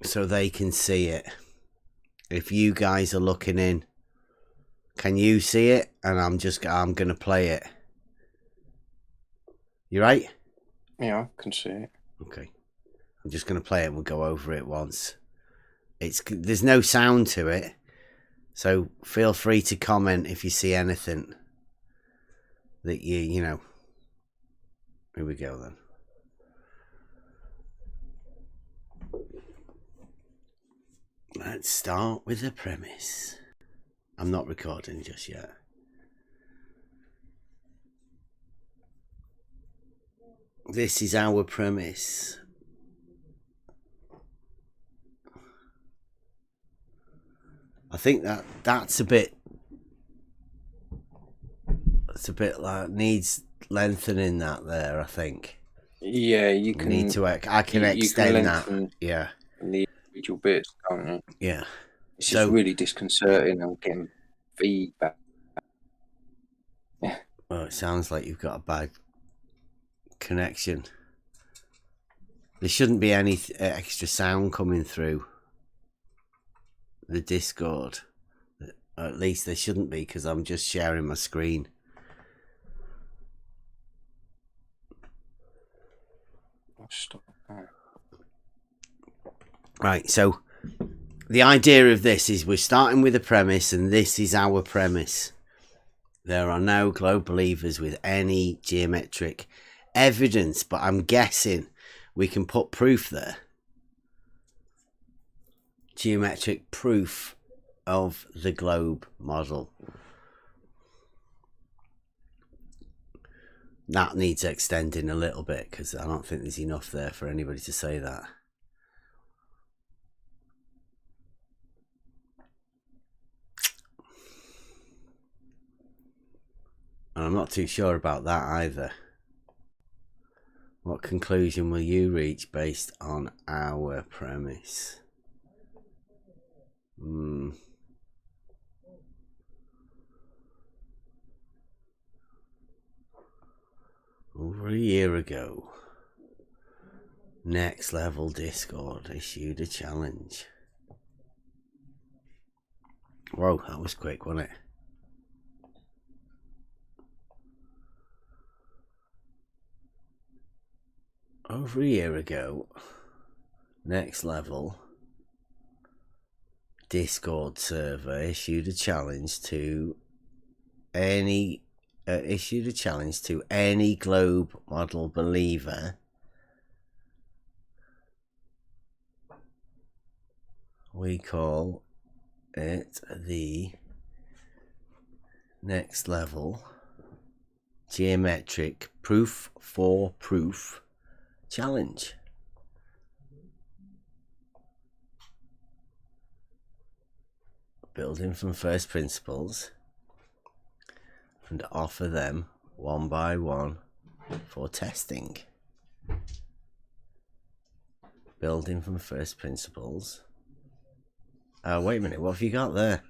so they can see it. If you guys are looking in, can you see it? And I'm gonna play it. You right? Yeah, I can see it. Okay. I'm just gonna play it and we'll go over it once. There's no sound to it, so feel free to comment if you see anything that you know. Here we go then. Let's start with the premise. I'm not recording just yet. This is our premise. I think that's a bit like needs lengthening that there, I think. Yeah, you can need to. I can extend that. Yeah. The individual bits, can't you? Yeah. It's just really disconcerting. I'm getting feedback. Yeah. Well, it sounds like you've got a bad connection. There shouldn't be any extra sound coming through the Discord. At least there shouldn't be, because I'm just sharing my screen. Stop. Right, so the idea of this is we're starting with a premise, and this is our premise. There are no globe believers with any geometric evidence, but I'm guessing we can put proof there. Geometric proof of the globe model. That needs extending a little bit, because I don't think there's enough there for anybody to say that. And I'm not too sure about that either. What conclusion will you reach based on our premise? Over a year ago, Next Level Discord issued a challenge. Whoa, that was quick, wasn't it? Over a year ago, Next Level Discord server issued a challenge to any globe model believer we call it the Next Level Geometric Proof for Proof Challenge. Building from first principles and offer them one by one for testing. Building from first principles. Wait a minute, what have you got there?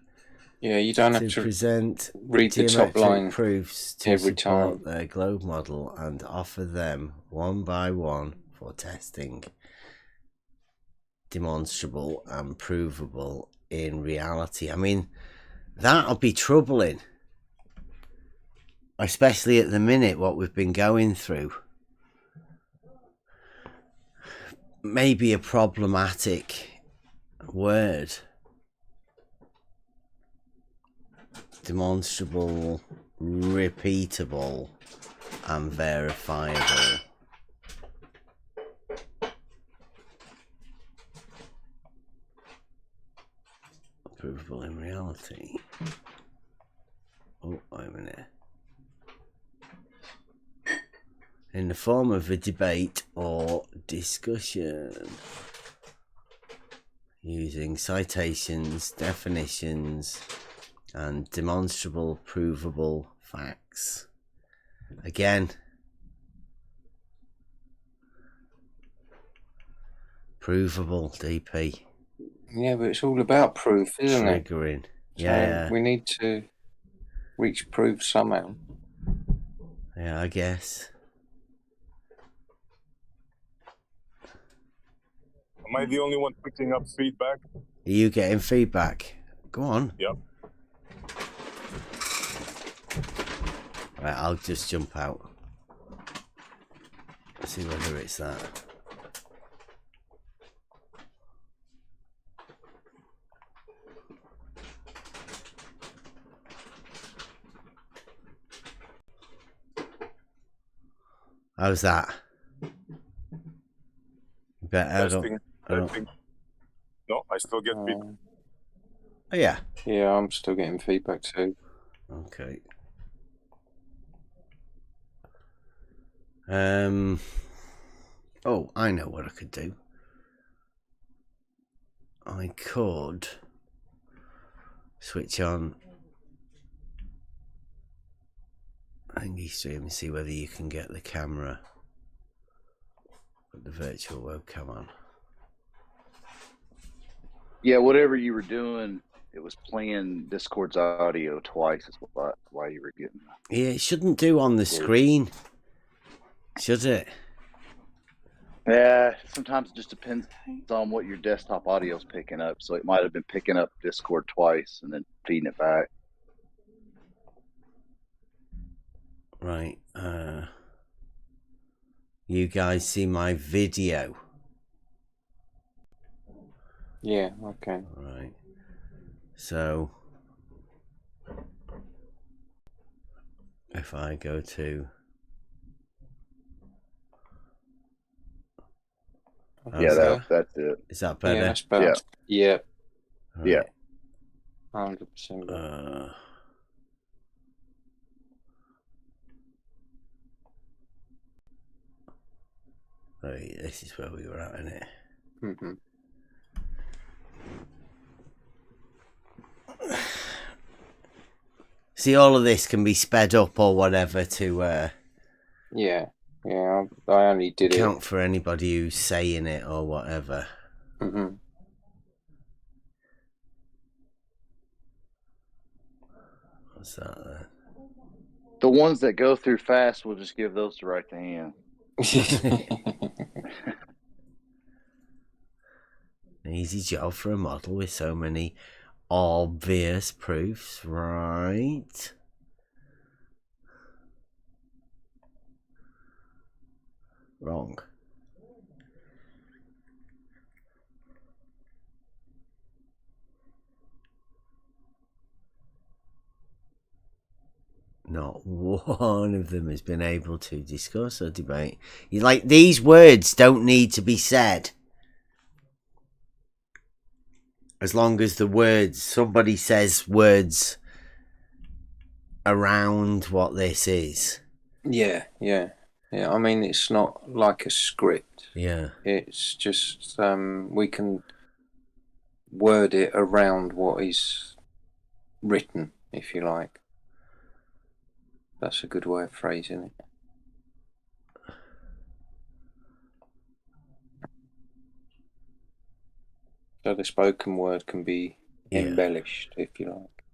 Yeah, you don't have to present read the top line proofs to every support time. Their globe model and offer them one by one for testing. Demonstrable and provable in reality. I mean, that'll be troubling. Especially at the minute, what we've been going through. Maybe a problematic word. Demonstrable, repeatable, and verifiable. provable in reality. Oh, wait a minute. In the form of a debate or discussion, using citations, definitions, and demonstrable, provable facts. Again, provable, DP. Yeah, but it's all about proof, isn't it? Triggering. So Yeah. we need to reach proof somehow. Yeah, I guess. Am I the only one picking up feedback? Are you getting feedback? Go on. Yep. Right, I'll just jump out. See whether it's that. How's that? Testing. No, I still get feedback. Oh, yeah. Yeah, I'm still getting feedback too. Okay. Oh, I know what I could do. I could switch on Thingy Stream and see whether you can get the camera, put the virtual webcam on. Yeah, whatever you were doing, it was playing Discord's audio twice. Is why you were getting. Yeah, it shouldn't do on the screen, should it? Yeah, sometimes it just depends on what your desktop audio is picking up. So it might have been picking up Discord twice and then feeding it back. Right. You guys see my video? Yeah, okay. Right. So if I go to Yeah, that's it. Is that better? Yeah, that's better. Yeah. Right. Yeah. 100%. Right, this is where we were at, isn't it? Mm-hmm. See, all of this can be sped up or whatever to Yeah, I only did count for anybody who's saying it or whatever. Mm-hmm. What's that then? The ones that go through fast, we'll just give those to right to hand. An easy job for a model with so many obvious proofs, right? Wrong. Not one of them has been able to discuss or debate. You like, these words don't need to be said. As long as the words, somebody says words around what this is. Yeah. I mean, it's not like a script. Yeah. It's just we can word it around what is written, if you like. That's a good way of phrasing it. So the spoken word can be embellished, if you like.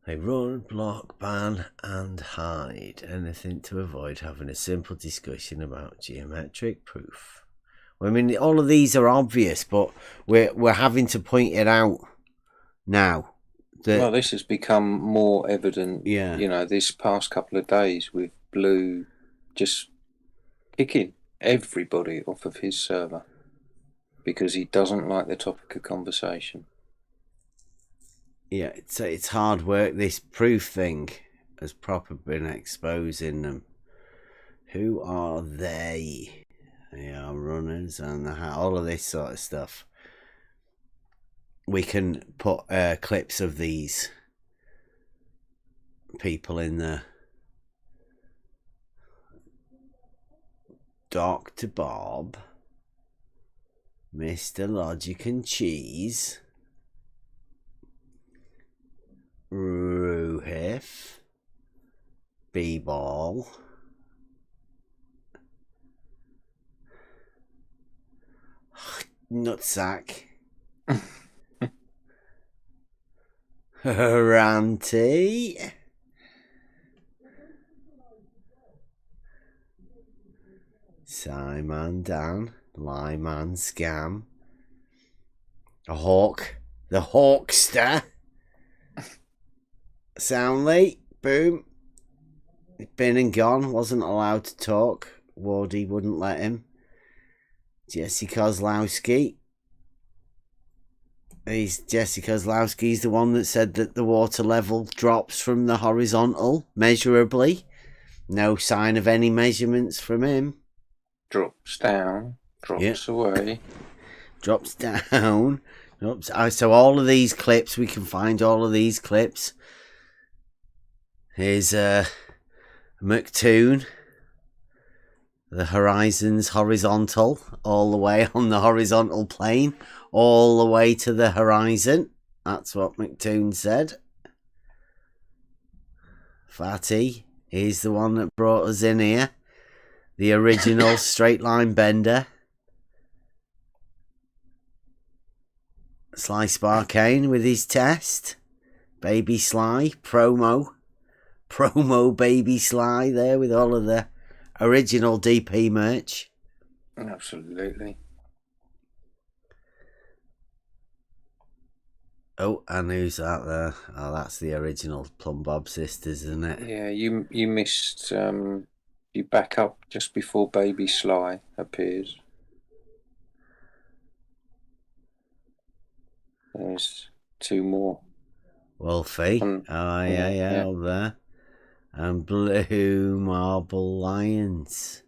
They run, block, ban, and hide. Anything to avoid having a simple discussion about geometric proof. I mean, all of these are obvious, but we're having to point it out now. Well, this has become more evident. Yeah. You know, this past couple of days with Blue just kicking everybody off of his server because he doesn't like the topic of conversation. Yeah, it's hard work. This proof thing has proper been exposing them. Who are they? They are runners and all of this sort of stuff. we can put clips of these people in the Dr. Bob, Mr. Logic and Cheese, Ruhif, B-Ball, Nutsack, Ranty, Simon Dan, Lyman Scam, a Hawk, the Hawkster, Soundly, boom, been and gone, wasn't allowed to talk, Wardy wouldn't let him, Jesse Kozlowski. Jesse Kozlowski's the one that said that the water level drops from the horizontal measurably. No sign of any measurements from him. Drops down, drops away. Drops down. Drops. So all of these clips, we can find all of these clips. Here's McToon. The horizon's horizontal, all the way on the horizontal plane, all the way to the horizon. That's what McToon said. Fatty is the one that brought us in here. The original straight line bender. Sly Sparkane with his test. Baby Sly, promo Baby Sly there with all of the original DP merch. Absolutely. Oh, and who's that there? Oh, that's the original Plum Bob Sisters, isn't it? Yeah, you missed. You back up just before Baby Sly appears. There's two more. Wolfie. Yeah, up there. And Blue Marble Lions.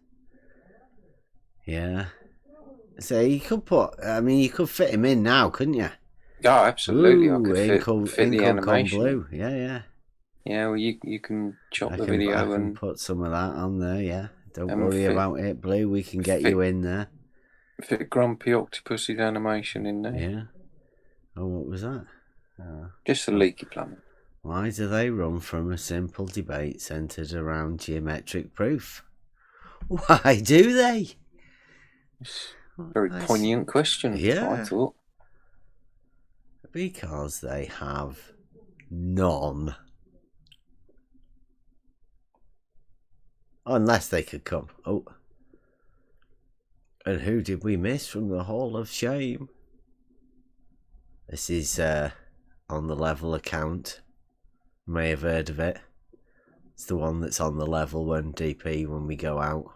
Yeah. So you could you could fit him in now, couldn't you? Oh, absolutely. Ooh, I could fit the animation. Blue. Yeah. Yeah, well, you can chop the I video can and put some of that on there, yeah. Don't and worry fit- about it, Blue. We can get fit- you in there. fit Grumpy Octopus's animation in there. Yeah. Oh, what was that? Just a leaky plumber. Why do they run from a simple debate centred around geometric proof? Why do they? Very poignant question, Yeah. I thought. Because they have none. Unless they could come. Oh. And who did we miss from the Hall of Shame? This is on the level account. You may have heard of it. It's the one that's on the level when we go out.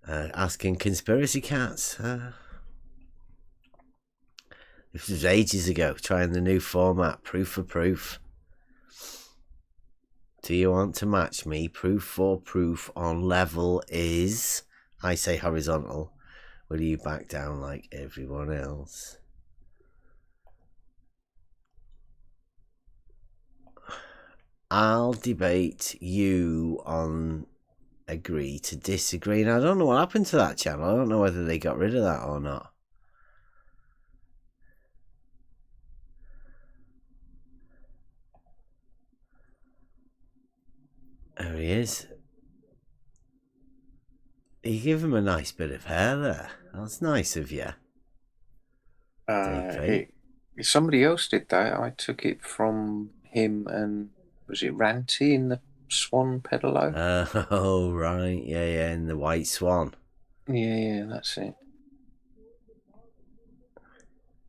Asking conspiracy cats. This was ages ago, trying the new format, proof for proof. Do you want to match me? Proof for proof on level is, I say horizontal. Will you back down like everyone else? I'll debate you on agree to disagree. And I don't know what happened to that channel. I don't know whether they got rid of that or not. There he is. You give him a nice bit of hair there. That's nice of you. Somebody else did that. I took it from him and was it Ranty in the Swan Pedalo? Oh, right. Yeah, in the White Swan. Yeah, that's it.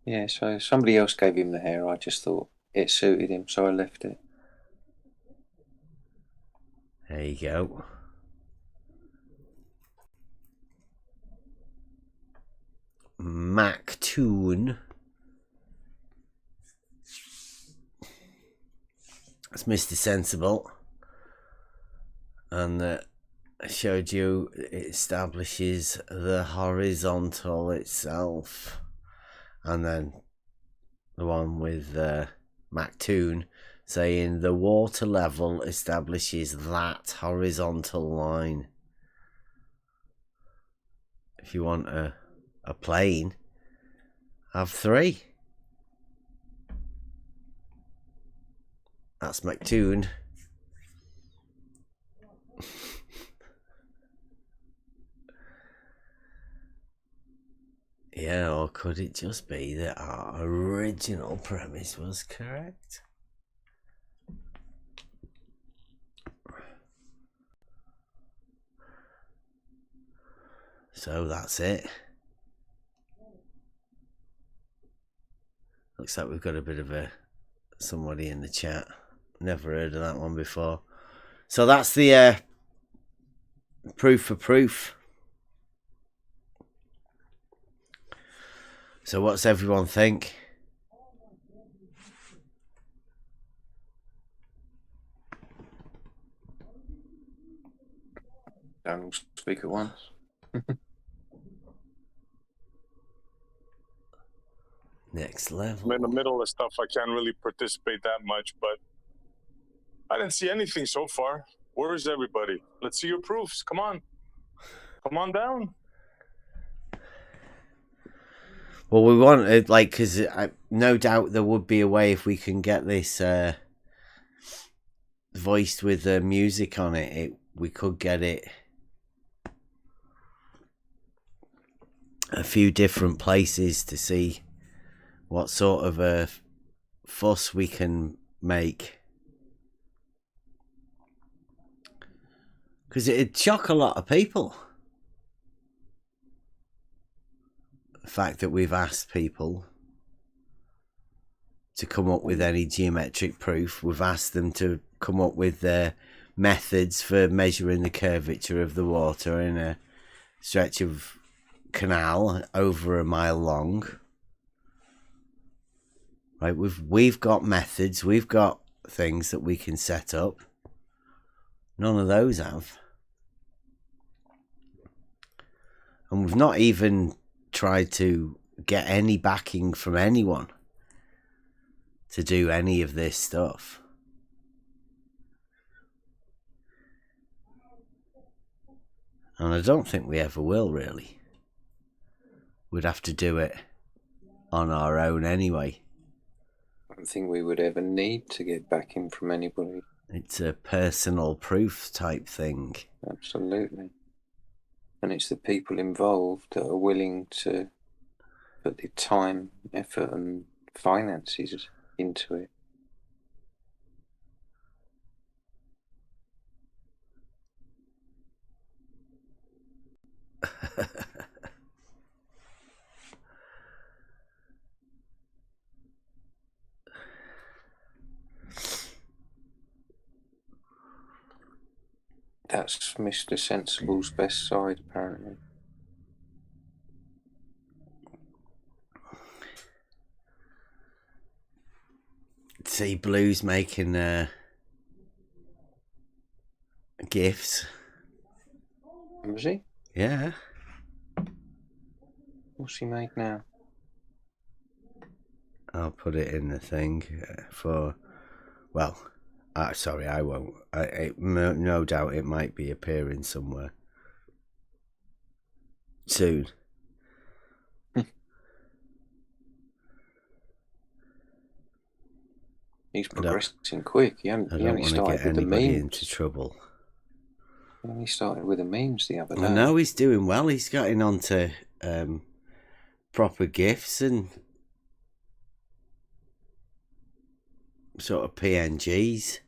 Yeah, so somebody else gave him the hair. I just thought it suited him, so I left it. There you go. MacToon. That's Mr. Sensible. And I showed you it establishes the horizontal itself. And then the one with MacToon saying the water level establishes that horizontal line. If you want a plane, have 3. That's MacToon. Yeah, or could it just be that our original premise was correct? So that's it. Looks like we've got a bit of somebody in the chat. Never heard of that one before. So that's the proof for proof. So what's everyone think? Don't all speak at once. Next I'm level. in the middle of stuff. I can't really participate that much, but I didn't see anything so far. Where is everybody? Let's see your proofs. Come on. Come on down. Well, we want it, like, because no doubt there would be a way if we can get this voiced with music on it. We could get it a few different places to see what sort of a fuss we can make. Because it'd shock a lot of people. The fact that we've asked people to come up with any geometric proof. We've asked them to come up with their methods for measuring the curvature of the water in a stretch of canal over a mile long. Right, we've got methods, we've got things that we can set up. None of those have. And we've not even tried to get any backing from anyone to do any of this stuff. And I don't think we ever will, really. We'd have to do it on our own anyway. I don't think we would ever need to get backing from anybody. It's a personal proof type thing. Absolutely. And it's the people involved that are willing to put the time, effort and finances into it. That's Mr. Sensible's best side, apparently. See Blue's making gifts. Was he? Yeah. What's he make now? I'll put it in the thing for, well, sorry, I won't. No doubt it might be appearing somewhere soon. He's progressing quick. He only started with the memes. Into trouble. He only started with the memes the other day. I know he's doing well. He's getting onto proper gifts and sort of PNGs.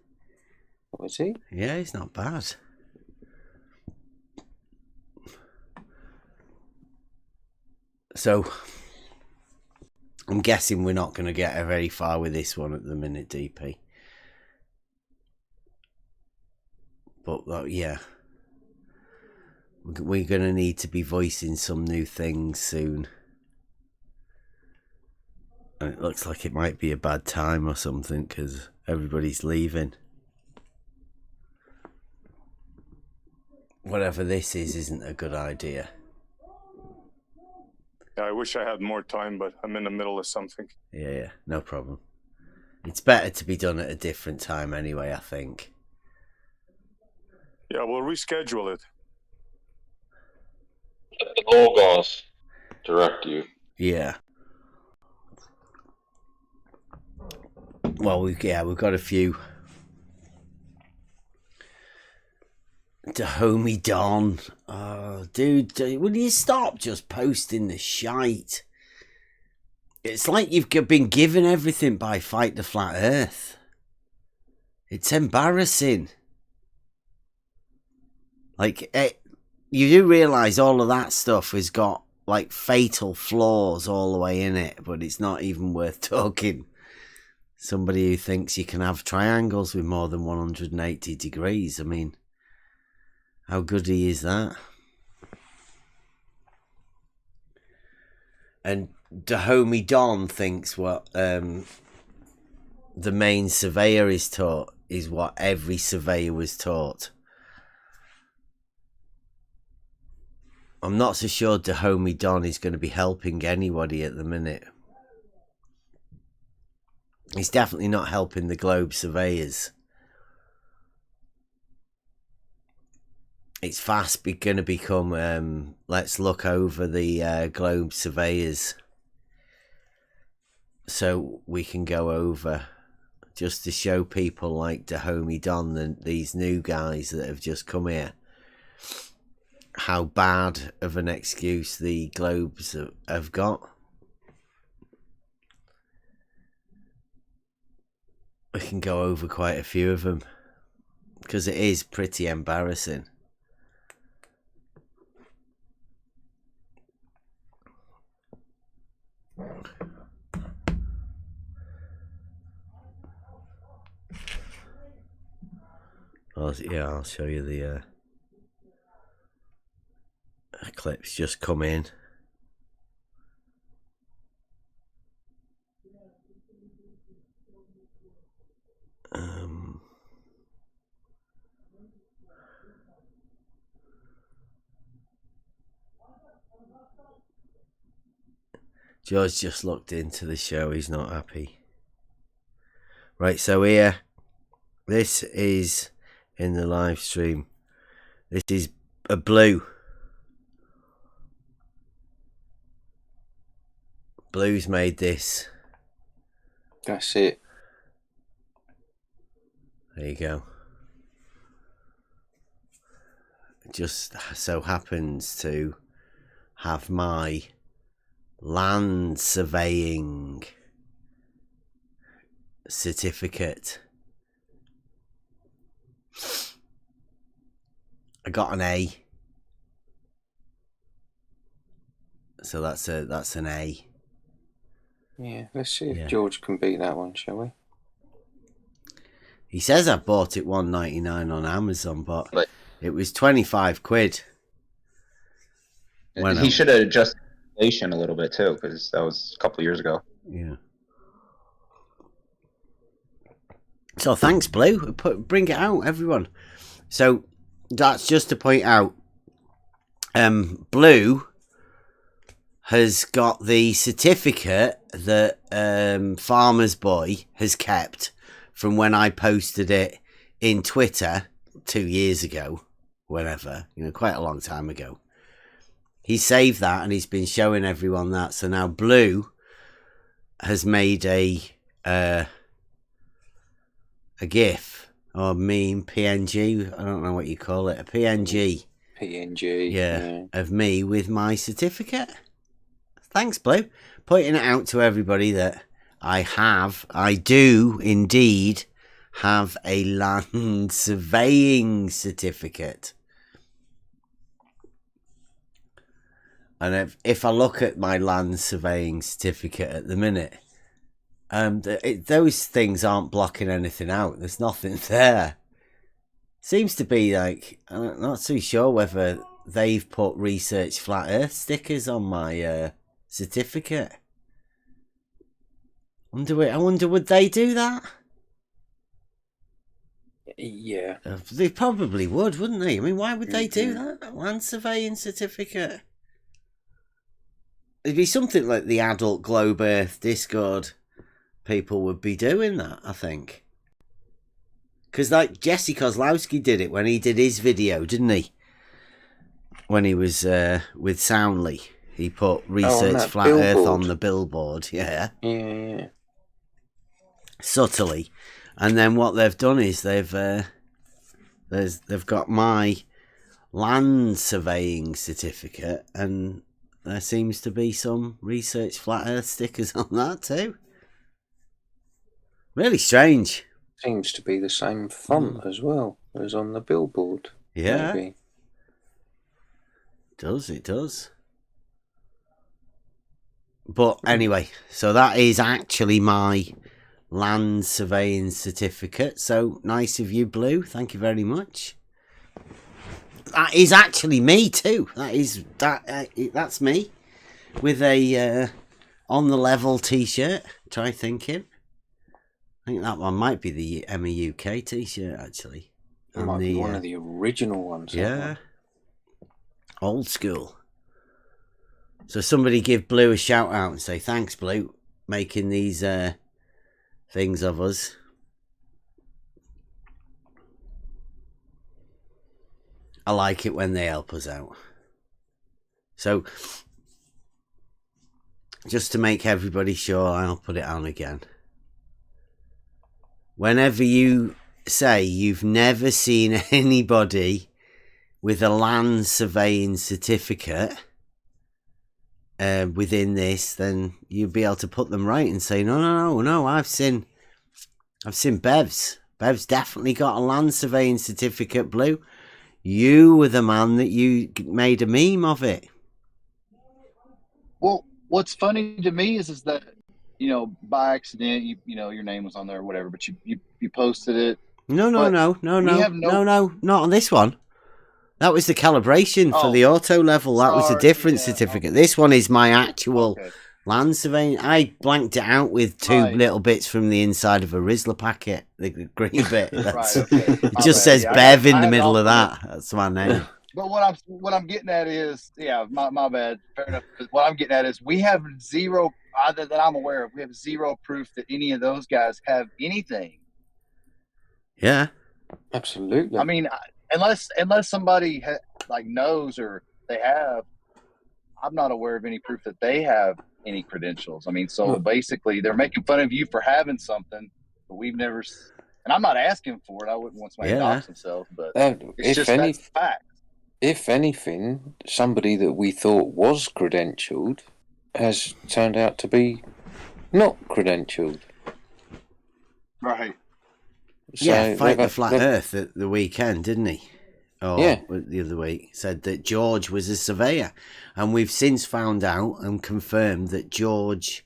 What is he? Yeah, he's not bad. So I'm guessing we're not going to get very far with this one at the minute, DP. But yeah, we're going to need to be voicing some new things soon. And it looks like it might be a bad time or something because everybody's leaving. Whatever this is isn't a good idea. Yeah, I wish I had more time, but I'm in the middle of something. Yeah, no problem. It's better to be done at a different time anyway, I think. Yeah, we'll reschedule it. Let the Logos direct you. Yeah. Well, we've got a few. Homie Don. Oh, dude, will you stop just posting the shite? It's like you've been given everything by Fight the Flat Earth. It's embarrassing. Like, you do realise all of that stuff has got, like, fatal flaws all the way in it, but it's not even worth talking. Somebody who thinks you can have triangles with more than 180 degrees. I mean, how goody is that? And the homie Don thinks what the main surveyor is taught is what every surveyor was taught. I'm not so sure the homie Don is going to be helping anybody at the minute. He's definitely not helping the globe surveyors. It's fast going to become, let's look over the globe surveyors so we can go over, just to show people like the homie Don and these new guys that have just come here how bad of an excuse the globes have got. We can go over quite a few of them because it is pretty embarrassing. I'll show you the clips just come in. George just looked into the show. He's not happy. Right, so here, this is in the live stream. This is a blue. Blue's made this. That's it. There you go. It just so happens to have my land surveying certificate. I got an A. So that's an A. Yeah, let's see if George can beat that one, shall we? He says I bought it $1.99 on Amazon, but it was 25 quid. He should have adjusted inflation a little bit too, because that was a couple of years ago. Yeah. So thanks, Blue. Bring it out, everyone. So that's just to point out, Blue has got the certificate that Farmer's Boy has kept from when I posted it in Twitter 2 years ago, whenever, quite a long time ago. He saved that and he's been showing everyone that. So now Blue has made a GIF or meme, PNG. I don't know what you call it. A PNG. PNG. Yeah, of me with my certificate. Thanks, Blue. Pointing it out to everybody that I do indeed have a land surveying certificate. And if I look at my land surveying certificate at the minute, those things aren't blocking anything out. There's nothing there. Seems to be like, I'm not too sure whether they've put Research Flat Earth stickers on my certificate. I wonder would they do that? Yeah. They probably would, wouldn't they? I mean, why would they do that? Land surveying certificate. It'd be something like the adult Globe Earth Discord people would be doing that, I think. Because like Jesse Kozlowski did it when he did his video, didn't he? When he was with Soundly. He put Research Flat billboard. Earth on the billboard, yeah. Yeah. Subtly. And then what they've done is they've got my land surveying certificate, and there seems to be some Research Flat Earth stickers on that too. Really strange. Seems to be the same font as well as on the billboard. Yeah. Maybe. It does. But anyway, so that is actually my land surveying certificate. So nice of you, Blue. Thank you very much. That is actually me too. That's me with a on the level t-shirt. Try thinking. I think that one might be the Emmy UK t-shirt actually. It might be one of the original ones. Yeah. Old school. So somebody give Blue a shout out and say thanks, Blue, making these things of us. I like it when they help us out. So, just to make everybody sure, I'll put it on again. Whenever you say you've never seen anybody with a land surveying certificate within this, then you'll be able to put them right and say, no, I've seen Bev's. Bev's definitely got a land surveying certificate, Blue. You were the man that you made a meme of it. Well, what's funny to me is that, by accident, your name was on there or whatever, but you posted it. No, not on this one. That was the calibration for the auto level. That was a different certificate. This one is my actual land surveying. I blanked it out with two little bits from the inside of a Rizzler packet. The green bit. It just says Bev in the middle of that. That's my name. But what I'm getting at is, my bad. Fair enough. What I'm getting at is we have zero, that I'm aware of, we have zero proof that any of those guys have anything. Yeah. Absolutely. I mean, unless somebody knows or they have, I'm not aware of any proof that they have any credentials. I mean, so basically they're making fun of you for having something, but we've never. And I'm not asking for it. I wouldn't want somebody to dox themselves, but that's fact. If anything, somebody that we thought was credentialed has turned out to be not credentialed. Right. So Fight the Flat Earth at the weekend, didn't he? The other week. Said that George was a surveyor. And we've since found out and confirmed that George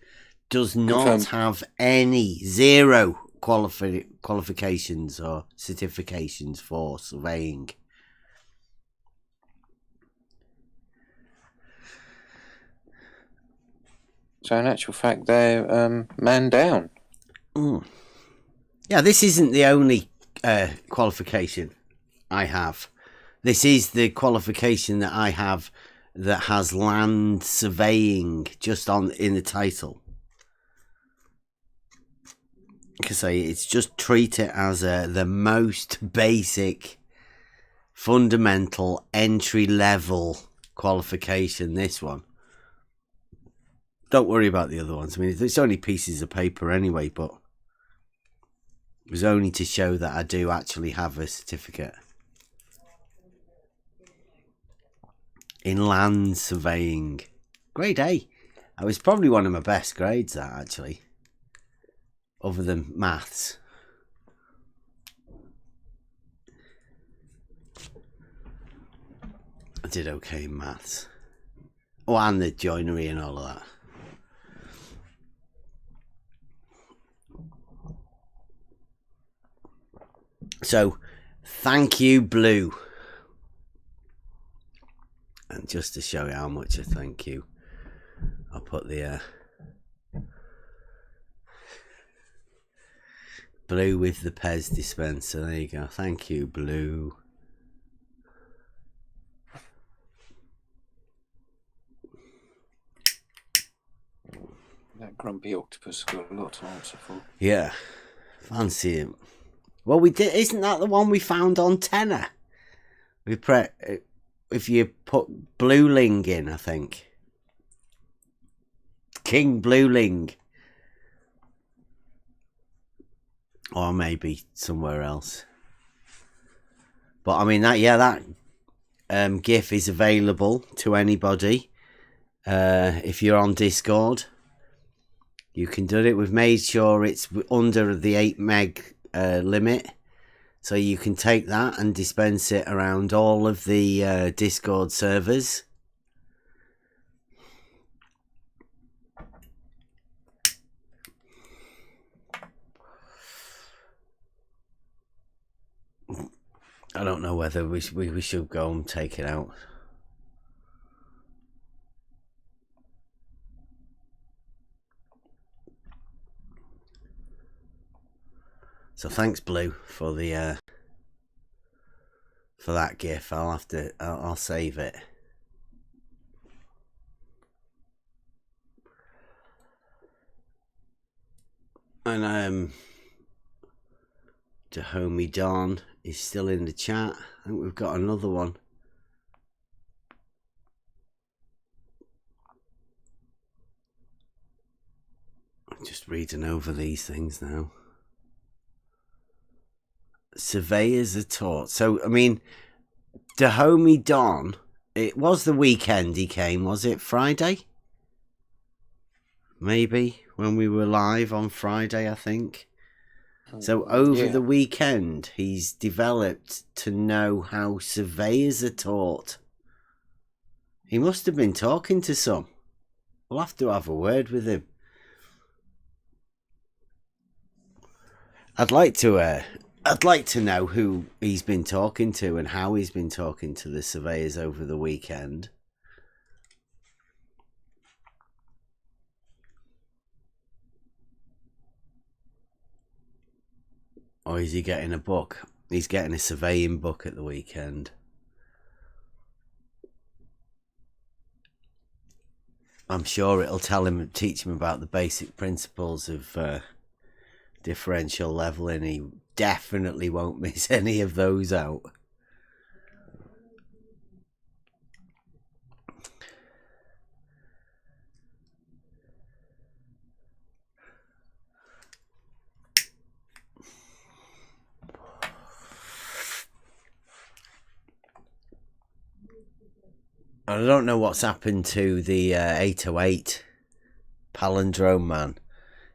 does not have zero qualifications or certifications for surveying. So in actual fact, they're man down. Yeah, this isn't the only qualification I have. This is the qualification that I have that has land surveying just in the title. Because it's just treat it as the most basic, fundamental, entry-level qualification, this one. Don't worry about the other ones. I mean, it's only pieces of paper anyway, but it was only to show that I do actually have a certificate in land surveying. Grade A. That was probably one of my best grades, that actually, other than maths. I did okay in maths. Oh, and the joinery and all of that. So, thank you, Blue. And just to show you how much I thank you, I'll put the Blue with the Pez dispenser. There you go. Thank you, Blue. That grumpy octopus got a lot to answer for. Yeah, fancy him. Well, we did. Isn't that the one we found on Tenor? If you put Blueling in, I think King Blueling, or maybe somewhere else. But I mean that GIF is available to anybody. If you're on Discord, you can do it. We've made sure it's under the 8 meg limit, so you can take that and dispense it around all of the Discord servers. I don't know whether we should go and take it out. So thanks, Blue, for the for that GIF. I'll save it. And Dahomey Don is still in the chat. I think we've got another one. I'm just reading over these things now. Surveyors are taught. So, I mean, Dahomey Don, it was the weekend he came, was it? Friday? Maybe, when we were live on Friday, I think. So over the weekend, he's developed to know how surveyors are taught. He must have been talking to some. We'll have to have a word with him. I'd like to know who he's been talking to and how he's been talking to the surveyors over the weekend. Or is he getting a book? He's getting a surveying book at the weekend. I'm sure it'll teach him about the basic principles of differential leveling. He definitely won't miss any of those out. I don't know what's happened to the 808 palindrome man.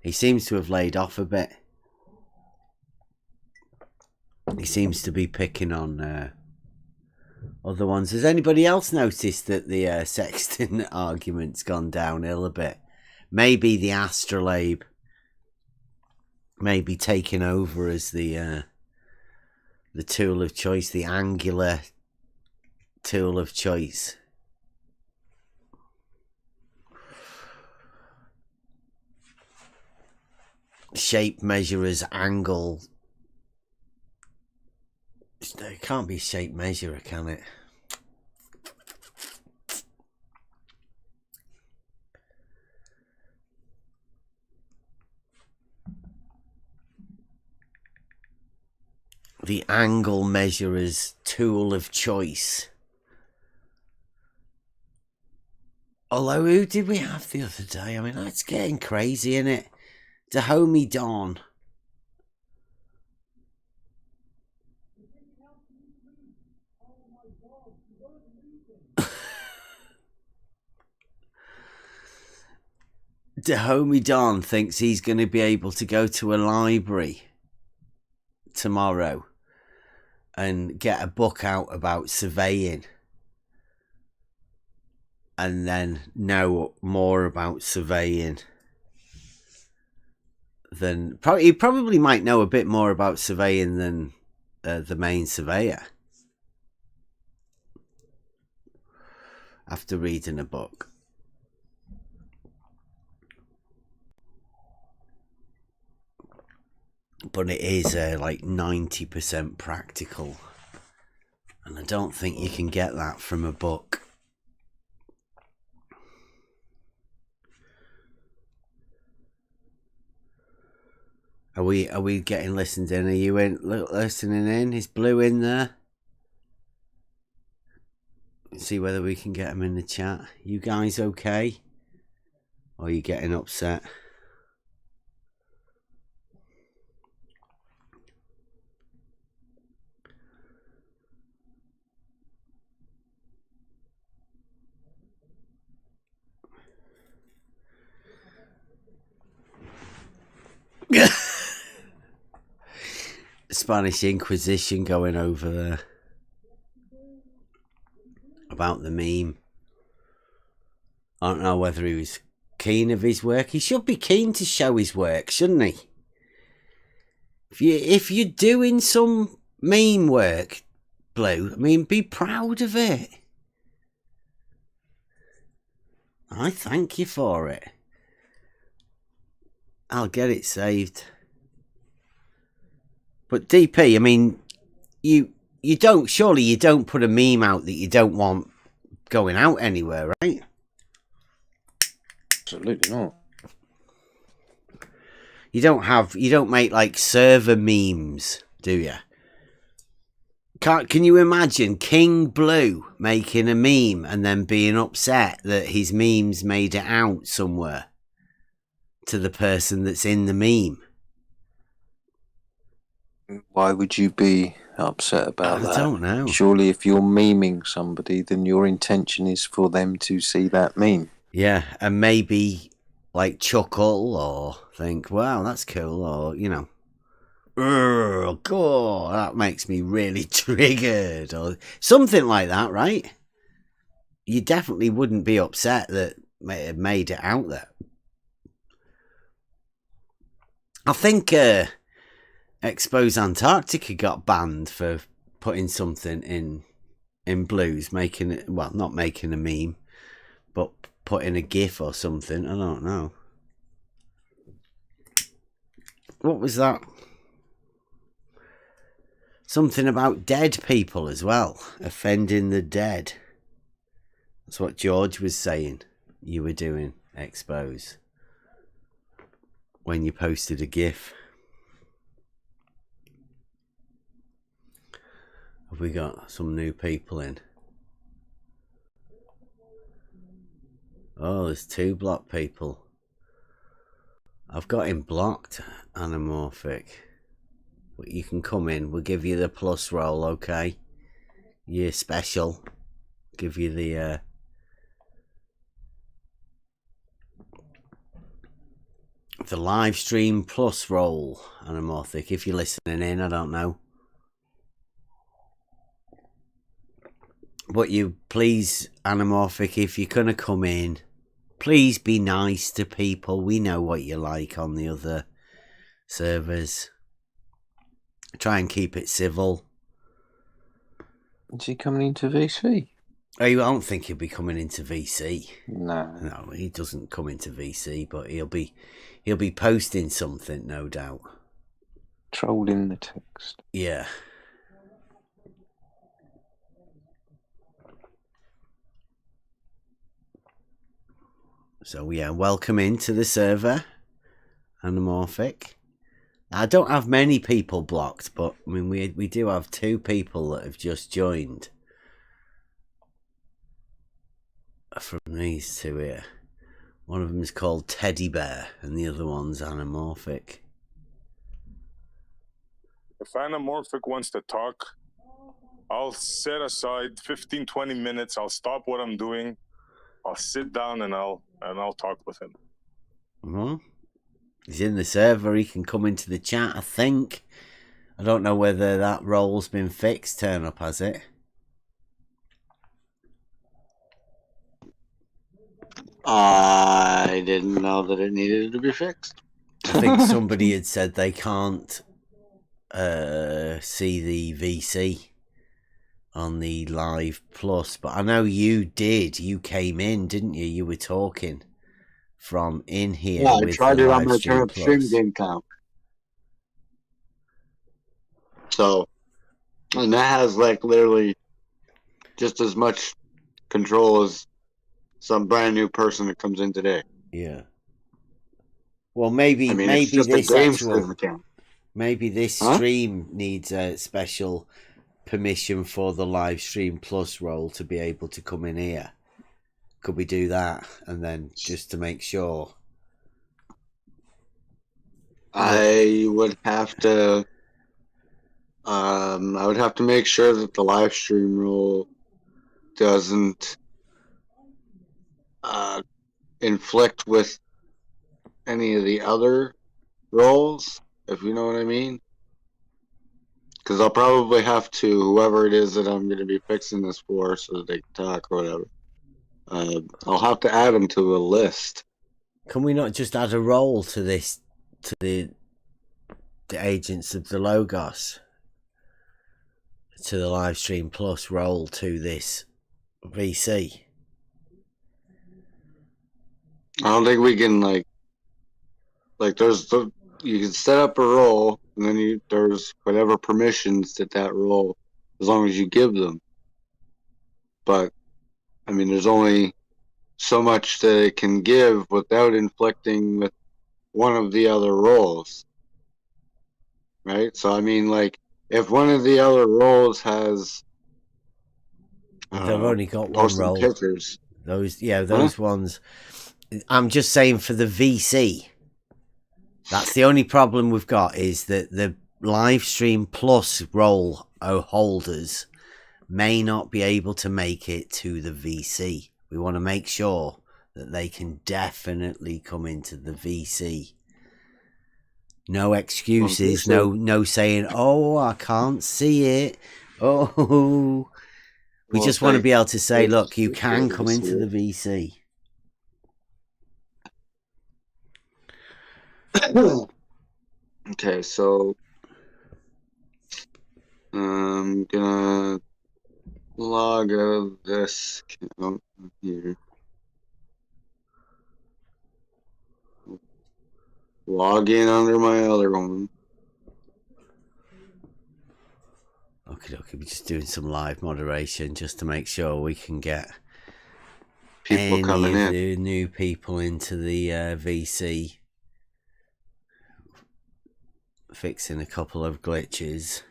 He seems to have laid off a bit. He seems to be picking on other ones. Has anybody else noticed that the sexton argument's gone downhill a bit? Maybe the astrolabe may be taking over as the tool of choice, the angular tool of choice. Shape measurer's angle. It can't be shape measurer, can it? The angle measurer's tool of choice. Although, who did we have the other day? I mean, that's getting crazy, isn't it? Dahomey Don. Dahomey Don thinks he's going to be able to go to a library tomorrow and get a book out about surveying and then know more about surveying than he probably might know a bit more about surveying than the main surveyor after reading a book. But it is like 90% practical, and I don't think you can get that from a book. Are we getting listened in? Are you listening in? Is Blue in there? Let's see whether we can get him in the chat. You guys okay? Or are you getting upset? Spanish Inquisition going over there about the meme. I don't know whether he was keen of his work. He should be keen to show his work, shouldn't he? If you're doing some meme work, Blue, I mean, be proud of it. I thank you for it. I'll get it saved. But DP, I mean, you don't put a meme out that you don't want going out anywhere, right? Absolutely not. You don't make like server memes, do you? Can you imagine King Blue making a meme and then being upset that his memes made it out somewhere to the person that's in the meme? Why would you be upset about that? I don't know. Surely if you're memeing somebody, then your intention is for them to see that meme. Yeah, and maybe like chuckle or think, wow, that's cool, or, you know, oh, God, that makes me really triggered, or something like that, right? You definitely wouldn't be upset that it made it out there. I think Expose Antarctica got banned for putting something in Blues, making it, well, not making a meme, but putting a GIF or something. I don't know. What was that? Something about dead people as well, offending the dead. That's what George was saying you were doing, Expose, when you posted a GIF. Have we got some new people in? Oh, there's 2 blocked people. I've got him blocked, Anamorphic. But you can come in. We'll give you the plus roll, okay? You're special. Give you the live stream plus roll, Anamorphic. If you're listening in, I don't know. But you, please, Anamorphic, if you're going to come in, please be nice to people. We know what you like on the other servers. Try and keep it civil. Is he coming into VC? I don't think he'll be coming into VC. No, he doesn't come into VC, but he'll be posting something, no doubt. Trolling the text. Yeah. So yeah, welcome into the server, Anamorphic. I don't have many people blocked, but I mean we do have 2 people that have just joined from these 2 here. One of them is called Teddy Bear, and the other one's Anamorphic. If Anamorphic wants to talk, I'll set aside 15-20 minutes. I'll stop what I'm doing. I'll sit down and I'll talk with him. Mm-hmm. He's in the server. He can come into the chat, I think. I don't know whether that role's been fixed. Turn up, has it? I didn't know that it needed to be fixed. I think somebody had said they can't see the VC on the live plus, but I know you did. You came in, didn't you? You were talking from in here. Yeah, I with tried the it on live my stream Turnip plus. Stream game count. So, and that has like literally just as much control as some brand new person that comes in today. Yeah. Well, maybe I mean, maybe it's just this a game actual stream account. Maybe this stream needs a special permission for the live stream plus role to be able to come in here. Could we do that? And then just to make sure. I would have to make sure that the live stream rule doesn't inflict with any of the other roles, if you know what I mean. Because I'll probably have to, whoever it is that I'm going to be fixing this for, so that they can talk or whatever, I'll have to add them to a list. Can we not just add a role to this, to the agents of the Logos, to the live stream plus role to this VC? I don't think we can like there's you can set up a role and then there's whatever permissions that role, as long as you give them. But I mean, there's only so much that it can give without inflicting with one of the other roles, right? So I mean, like, if one of the other roles has, They've only got one role. Pictures. Those ones. I'm just saying for the VC. That's the only problem we've got, is that the live stream plus role holders may not be able to make it to the VC. We want to make sure that they can definitely come into the VC. No excuses, no saying, oh, I can't see it. Oh, we just want to be able to say, look, you can come into the VC. Okay, so I'm gonna log out of this account here. Log in under my other one. Okay, we're just doing some live moderation just to make sure we can get people coming in. The new people into the VC. Fixing a couple of glitches.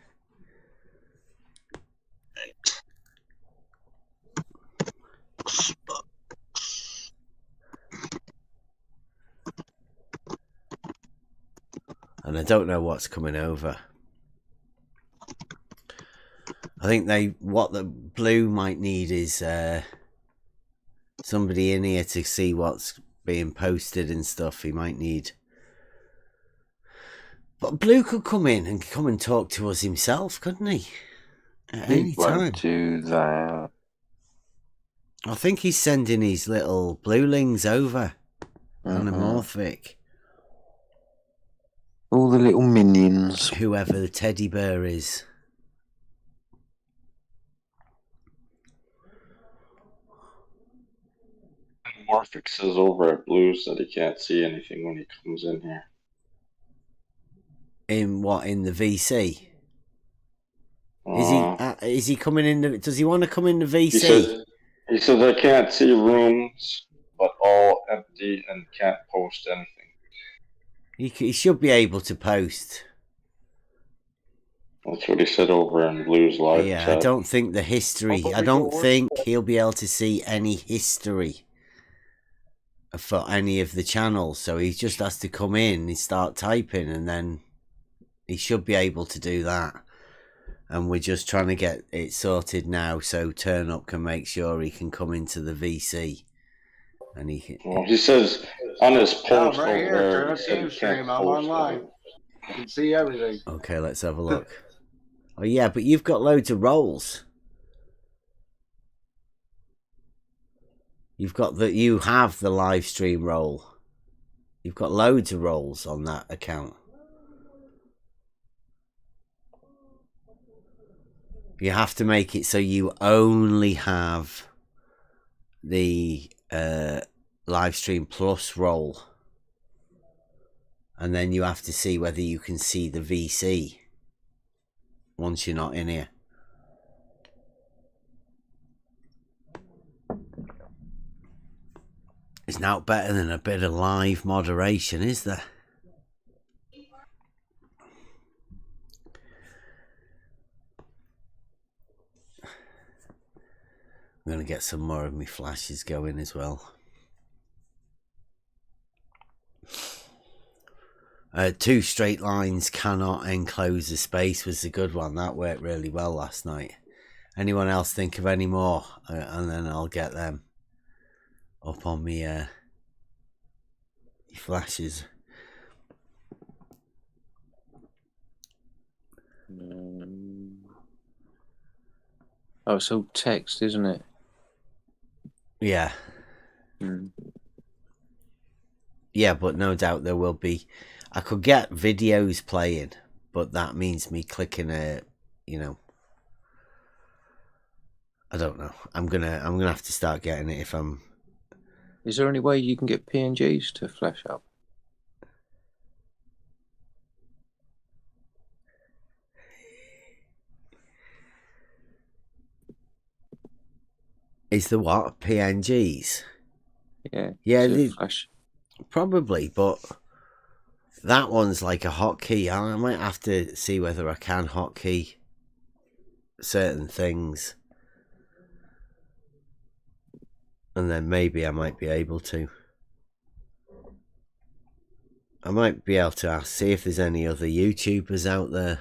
And I don't know what's coming over. I think what the blue might need is somebody in here to see what's being posted and stuff. He might need. But Blue could come in and talk to us himself, couldn't he? At any time. Do that. I think he's sending his little bluelings over. Anamorphic. All the little minions. Whoever the teddy bear is. Anamorphic says over at Blues that he can't see anything when he comes in here. In what? In the VC? Is he coming in? Does he want to come in the VC? He says I can't see rooms, but all empty and can't post anything. He should be able to post. That's what he said over in Blues live Yeah, chat. I don't think the history. I don't think he'll be able to see any history for any of the channels. So he just has to come in and start typing, and then he should be able to do that. And we're just trying to get it sorted now so Turn Up can make sure he can come into the VC. And he can... Well, he says on his post right here, over Turn there, Up he said Game he Stream. can't I'm post online. anything. You can see everything. Okay, let's have a look. Oh yeah, but you've got loads of roles. You have the live stream role. You've got loads of roles on that account. You have to make it so you only have the live stream plus role. And then you have to see whether you can see the VC once you're not in here. It's not better than a bit of live moderation, is there? I'm going to get some more of my flashes going as well. 2 straight lines cannot enclose a space was a good one. That worked really well last night. Anyone else think of any more? And then I'll get them up on me flashes. Oh, it's all text, isn't it? Yeah. Yeah, but no doubt there will be. I could get videos playing, but that means me clicking a, you know. I don't know. I'm gonna have to start getting it if I'm. Is there any way you can get PNGs to flash up? Is the what? PNGs? Yeah. Yeah, flash. Probably, but that one's like a hotkey. I might have to see whether I can hotkey certain things. And then maybe I might be able to. I might be able to see if there's any other YouTubers out there.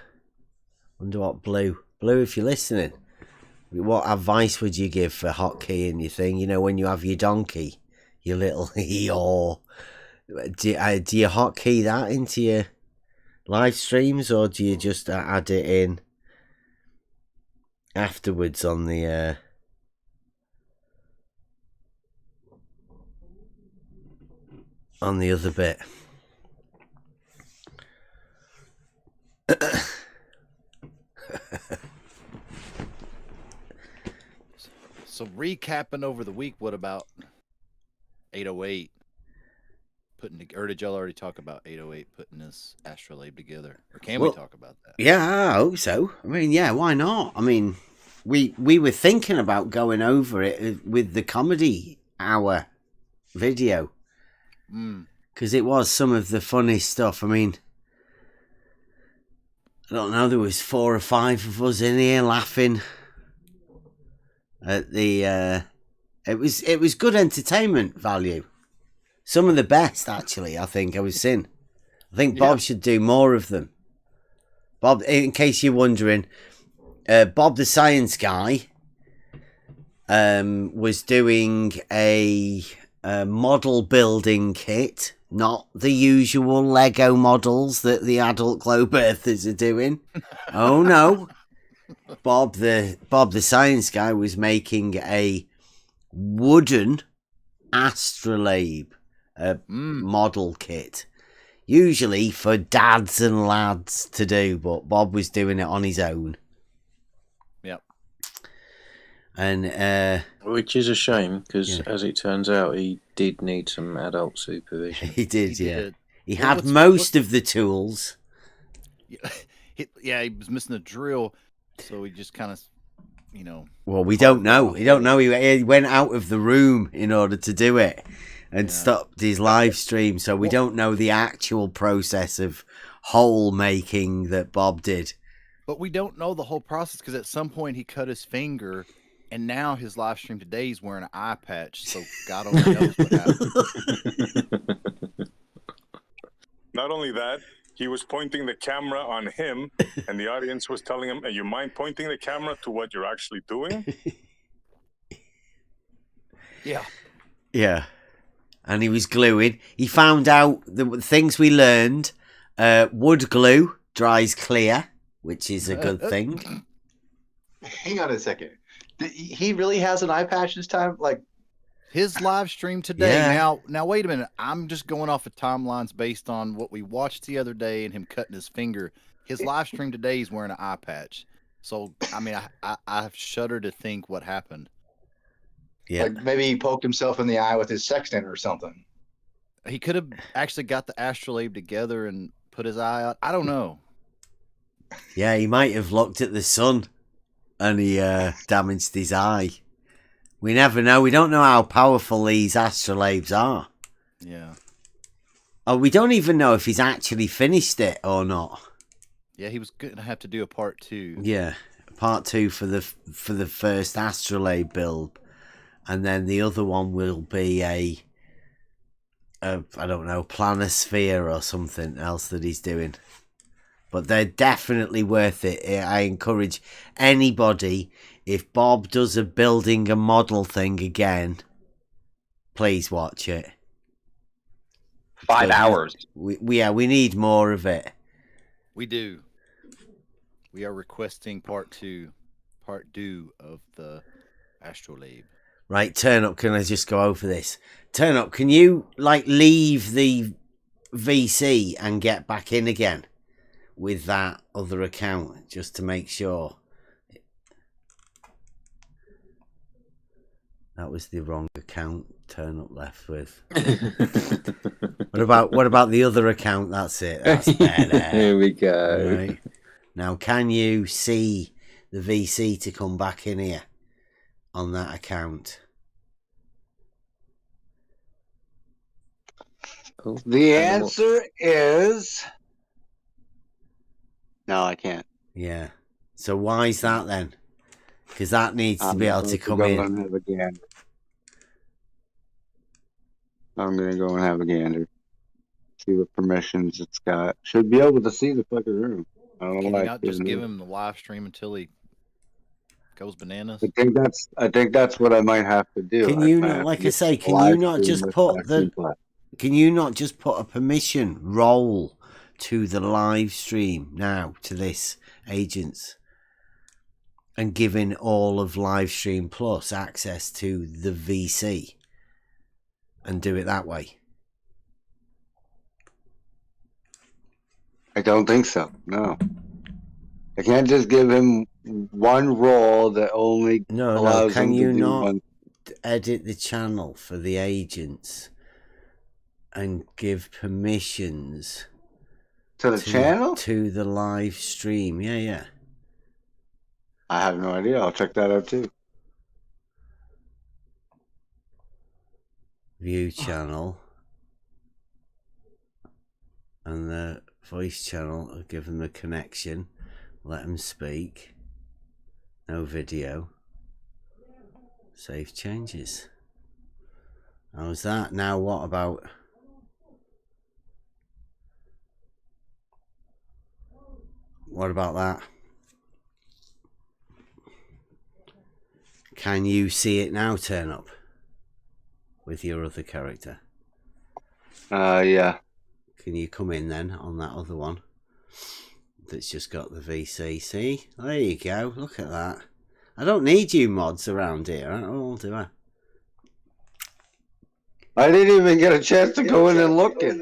Wonder what Blue, if you're listening, what advice would you give for hotkeying your thing? You know, when you have your donkey, your little or do you hotkey that into your live streams, or do you just add it in afterwards on the other bit? So recapping over the week, what about 808? Or did y'all already talk about 808 putting this astrolabe together? Or can we talk about that? Yeah, I hope so. I mean, yeah, why not? I mean, we were thinking about going over it with the comedy hour video. Because it was some of the funny stuff. I mean, I don't know, there was 4 or 5 of us in here laughing at the it was good entertainment value. Some of the best, actually, I think I was seeing. I think Bob should do more of them. Bob, in case you're wondering, Bob the Science Guy was doing a model building kit, not the usual Lego models that the adult globe earthers are doing. Oh no. Bob the Science Guy was making a wooden astrolabe model kit, usually for dads and lads to do, but Bob was doing it on his own. Yep. And which is a shame, because as it turns out, he did need some adult supervision. He did. He had most of the tools. He was missing a drill, so he just kind of, Well, we don't know. We don't know. He went out of the room in order to do it and stopped his live stream, so we don't know the actual process of hole making that Bob did. But we don't know the whole process, because at some point he cut his finger, and now his live stream today he's wearing an eye patch, so God only knows what happened. Not only that, he was pointing the camera on him, and the audience was telling him, you mind pointing the camera to what you're actually doing? Yeah. And he was gluing. He found out the things we learned. Wood glue dries clear, which is a good thing. Hang on a second. He really has an eye patch this time? Like, his live stream today. Now wait a minute. I'm just going off of timelines based on what we watched the other day and him cutting his finger. His live stream today he's wearing an eye patch. So I mean, I shudder to think what happened. Yeah, like maybe he poked himself in the eye with his sextant or something. He could have actually got the astrolabe together and put his eye out. I don't know. Yeah, he might have looked at the sun and he damaged his eye. We never know. We don't know how powerful these astrolabes are. Yeah. Oh, we don't even know if he's actually finished it or not. Yeah, he was going to have to do a part 2. Yeah, part 2 for the first astrolabe build. and then the other one will be a I don't know, planosphere or something else that he's doing. But they're definitely worth it. I encourage anybody, if Bob does a building a model thing again, please watch it. 5 hours. We need more of it. We do. We are requesting part two of the astrolabe. Right, Turn Up, can I just go over this? Turn Up, can you leave the VC and get back in again with that other account just to make sure? That was the wrong account Turn Up left with. What about the other account? That's it. That's better. Here we go. Right. Now, can you see the VC to come back in here on that account? The answer is no, I can't. Yeah. So why is that then? Because that needs to be able to come in. I'm going to go and have a gander. See what permissions it's got. Should be able to see the fucking room. I don't know Can why. you not just give him the live stream until he goes bananas? I think that's what I might have to do. Can you not, like I say, can you not just put a permission role to the live stream now to this agents and giving all of live stream plus access to the VC and do it that way? I don't think so. No. I can't just give him one role that only allows can him you to do not one. edit the channel for the agents and give permissions To the channel? to the live stream? Yeah. I have no idea. I'll check that out too. View channel and the voice channel. I'll give them the connection, let them speak, no video, save changes. How's that? Now what about that? Can you see it now? Turn Up with your other character. Yeah. Can you come in then on that other one that's just got the VC? See? There you go. Look at that. I don't need you mods around here at all, do I? I didn't even get a chance to go in and look it.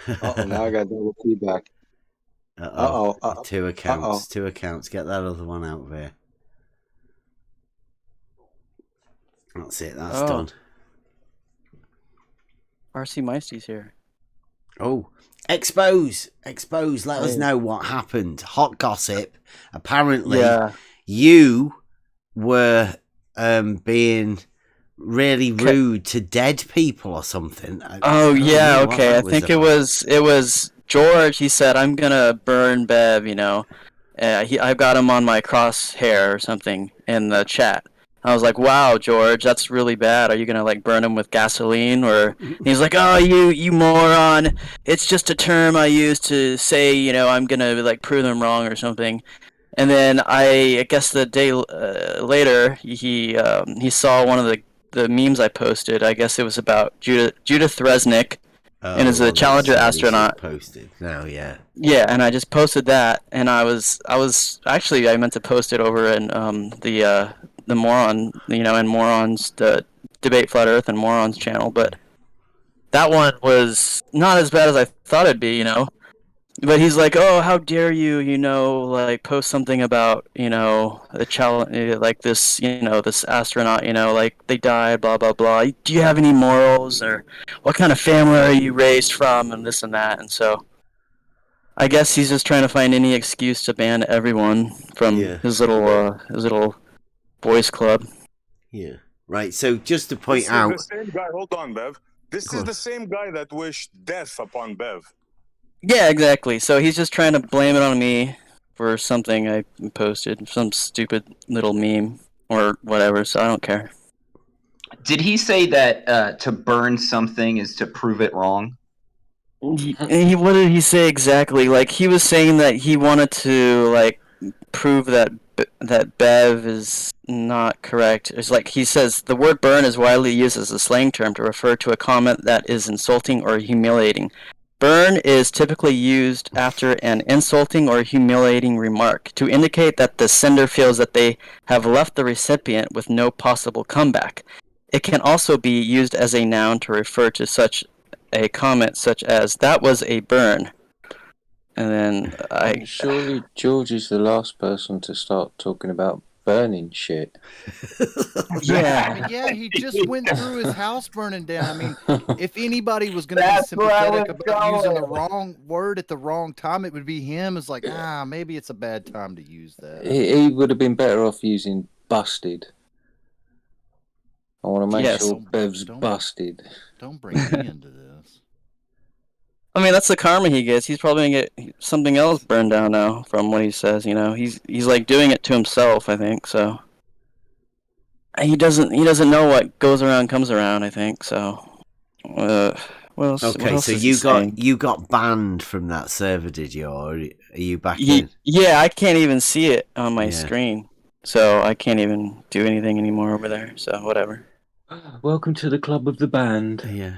Now I got double feedback. Two accounts. Get that other one out there. That's it. That's done. RC Meisty's here. Oh, expose. Let us know what happened. Hot gossip. Apparently, you were being really rude to dead people or something. Okay. I think it was George. He said, "I'm gonna burn Bev." I've got him on my crosshair or something in the chat. I was like, "Wow, George, that's really bad. Are you gonna burn him with gasoline?" Or he's like, "Oh, you moron! It's just a term I use to say, I'm gonna prove them wrong or something." And then I guess the day later, he saw one of the memes I posted. I guess it was about Judith Resnick, and is a Challenger astronaut. Posted now, yeah. Yeah, and I just posted that, and I meant to post it over in the moron, and morons, the Debate Flat Earth and Morons channel, but that one was not as bad as I thought it'd be, But he's like, "Oh, how dare you, post something about, the challenge, this astronaut, they died, blah blah blah. Do you have any morals, or what kind of family are you raised from, and this and that?" And so, I guess he's just trying to find any excuse to ban everyone from his little boys club. Yeah. Right. So just to point out, the same guy. Hold on, Bev. This is the same guy that wished death upon Bev. Yeah, exactly. So he's just trying to blame it on me for something I posted, some stupid little meme. or whatever. So I don't care. Did he say that to burn something is to prove it wrong? What did he say exactly? Like, he was saying that he wanted to like prove that Bev is not correct. It's like he says the word burn is widely used as a slang term to refer to a comment that is insulting or humiliating. Burn is typically used after an insulting or humiliating remark to indicate that the sender feels that they have left the recipient with no possible comeback. It can also be used as a noun to refer to such a comment such as, "That was a burn." And then surely George is the last person to start talking about burning shit. Yeah, he just went through his house burning down. I mean, if anybody was going to be sympathetic about using the wrong word at the wrong time, it would be him. It's like, maybe it's a bad time to use that. He would have been better off using busted. I want to make sure Bev's busted. Don't bring me into this. I mean, that's the karma he gets. He's probably gonna get something else burned down now from what he says. You know, he's like doing it to himself. I think so. He doesn't know what goes around comes around. I think so. What else? Okay, so you got banned from that server, did you? Or are you back in? Yeah, I can't even see it on my screen, so I can't even do anything anymore over there. So whatever. Welcome to the club of the band. Yeah.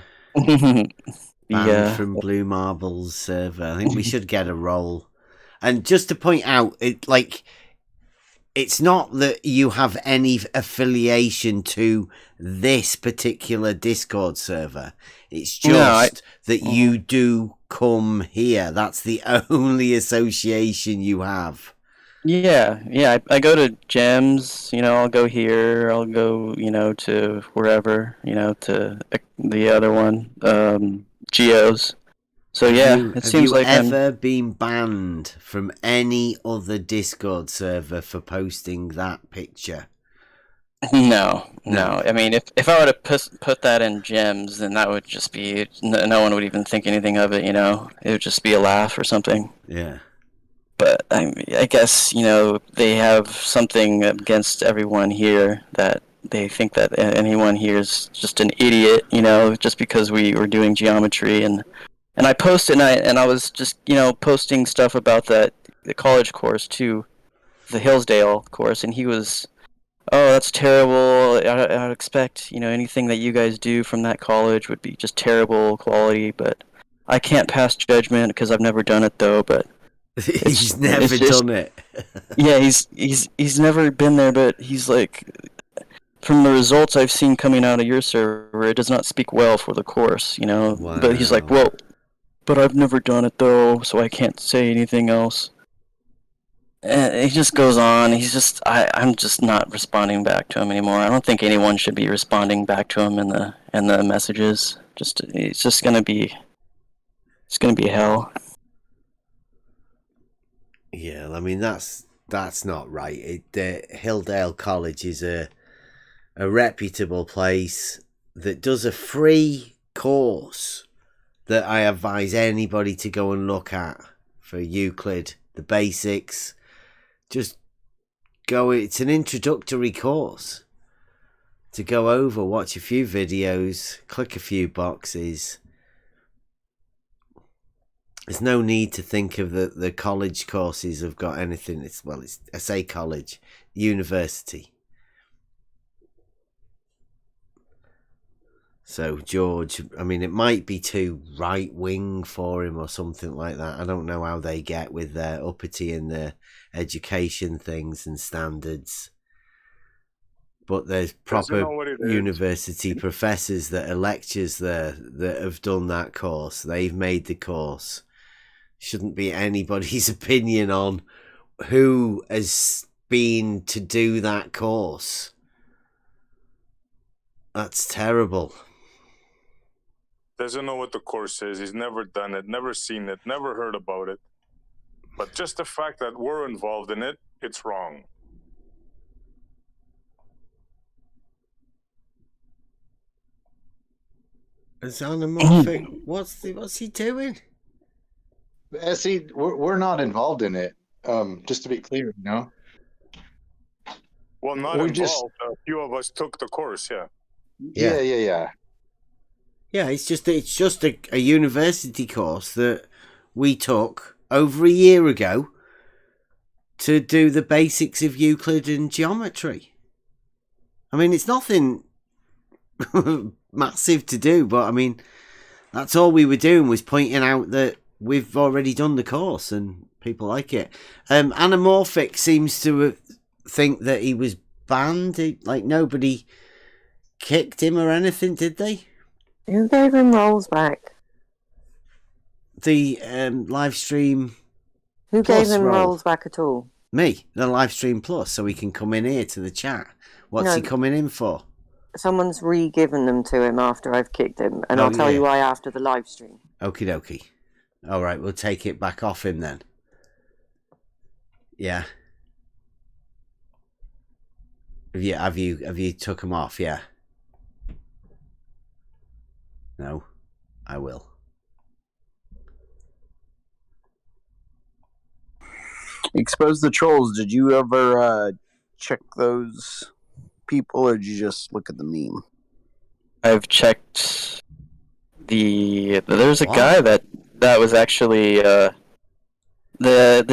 Banned from Blue Marble's server. I think we should get a role. And just to point out, it's not that you have any affiliation to this particular Discord server. It's just that you do come here. That's the only association you have. Yeah. I go to Gems, I'll go here, I'll go, to wherever, to the other one, Geos. So it seems like have you ever been banned from any other Discord server for posting that picture? No. I mean, if I were to put that in Gems, then that would just be, no one would even think anything of it, It would just be a laugh or something. Yeah. But I guess, they have something against everyone here that they think that anyone here is just an idiot, just because we were doing geometry. And I posted, and I was just, posting stuff about the college course too, the Hillsdale course, and he was, "Oh, that's terrible. I'd expect, anything that you guys do from that college would be just terrible quality, but I can't pass judgment because I've never done it though, but he's never done it." Yeah, he's never been there, but he's like, from the results I've seen coming out of your server, it does not speak well for the course, Wow. But he's like, "Well, but I've never done it though, so I can't say anything else." And he just goes on. I'm just not responding back to him anymore. I don't think anyone should be responding back to him in the messages. It's gonna be hell. Yeah, I mean that's not right. Hillsdale College is a reputable place that does a free course that I advise anybody to go and look at for Euclid, the basics. Just go. It's an introductory course to go over, watch a few videos, click a few boxes. There's no need to think of the college courses have got anything. I say college, university. So George, I mean, it might be too right wing for him or something like that. I don't know how they get with their uppity and their education things and standards. But there's proper university professors that are lectures there that have done that course. They've made the course. Shouldn't be anybody's opinion on who has been to do that course. That's terrible. Doesn't know what the course is. He's never done it, never seen it, never heard about it. But just the fact that we're involved in it, it's wrong. Xenomorphic, what's he doing? See, we're not involved in it. Just to be clear, Well, not Or involved. just- A few of us took the course. Yeah. Yeah. Yeah, it's just a university course that we took over a year ago to do the basics of Euclid and geometry. I mean, it's nothing massive to do, but I mean, that's all we were doing was pointing out that we've already done the course and people like it. Anamorphic seems to think that he was banned. Like, nobody kicked him or anything, did they? Who gave him rolls back? The live stream. Who Plus gave him roll. rolls back at all? Me, the live stream plus, so he can come in here to the chat. What's he coming in for? Someone's re-given them to him after I've kicked him, and I'll tell you why after the live stream. Okie dokie. All right, we'll take it back off him then. Yeah. Have you took him off? Yeah. No, I will. Expose the trolls. Did you ever check those people, or did you just look at the meme? I've checked there's a guy that was actually the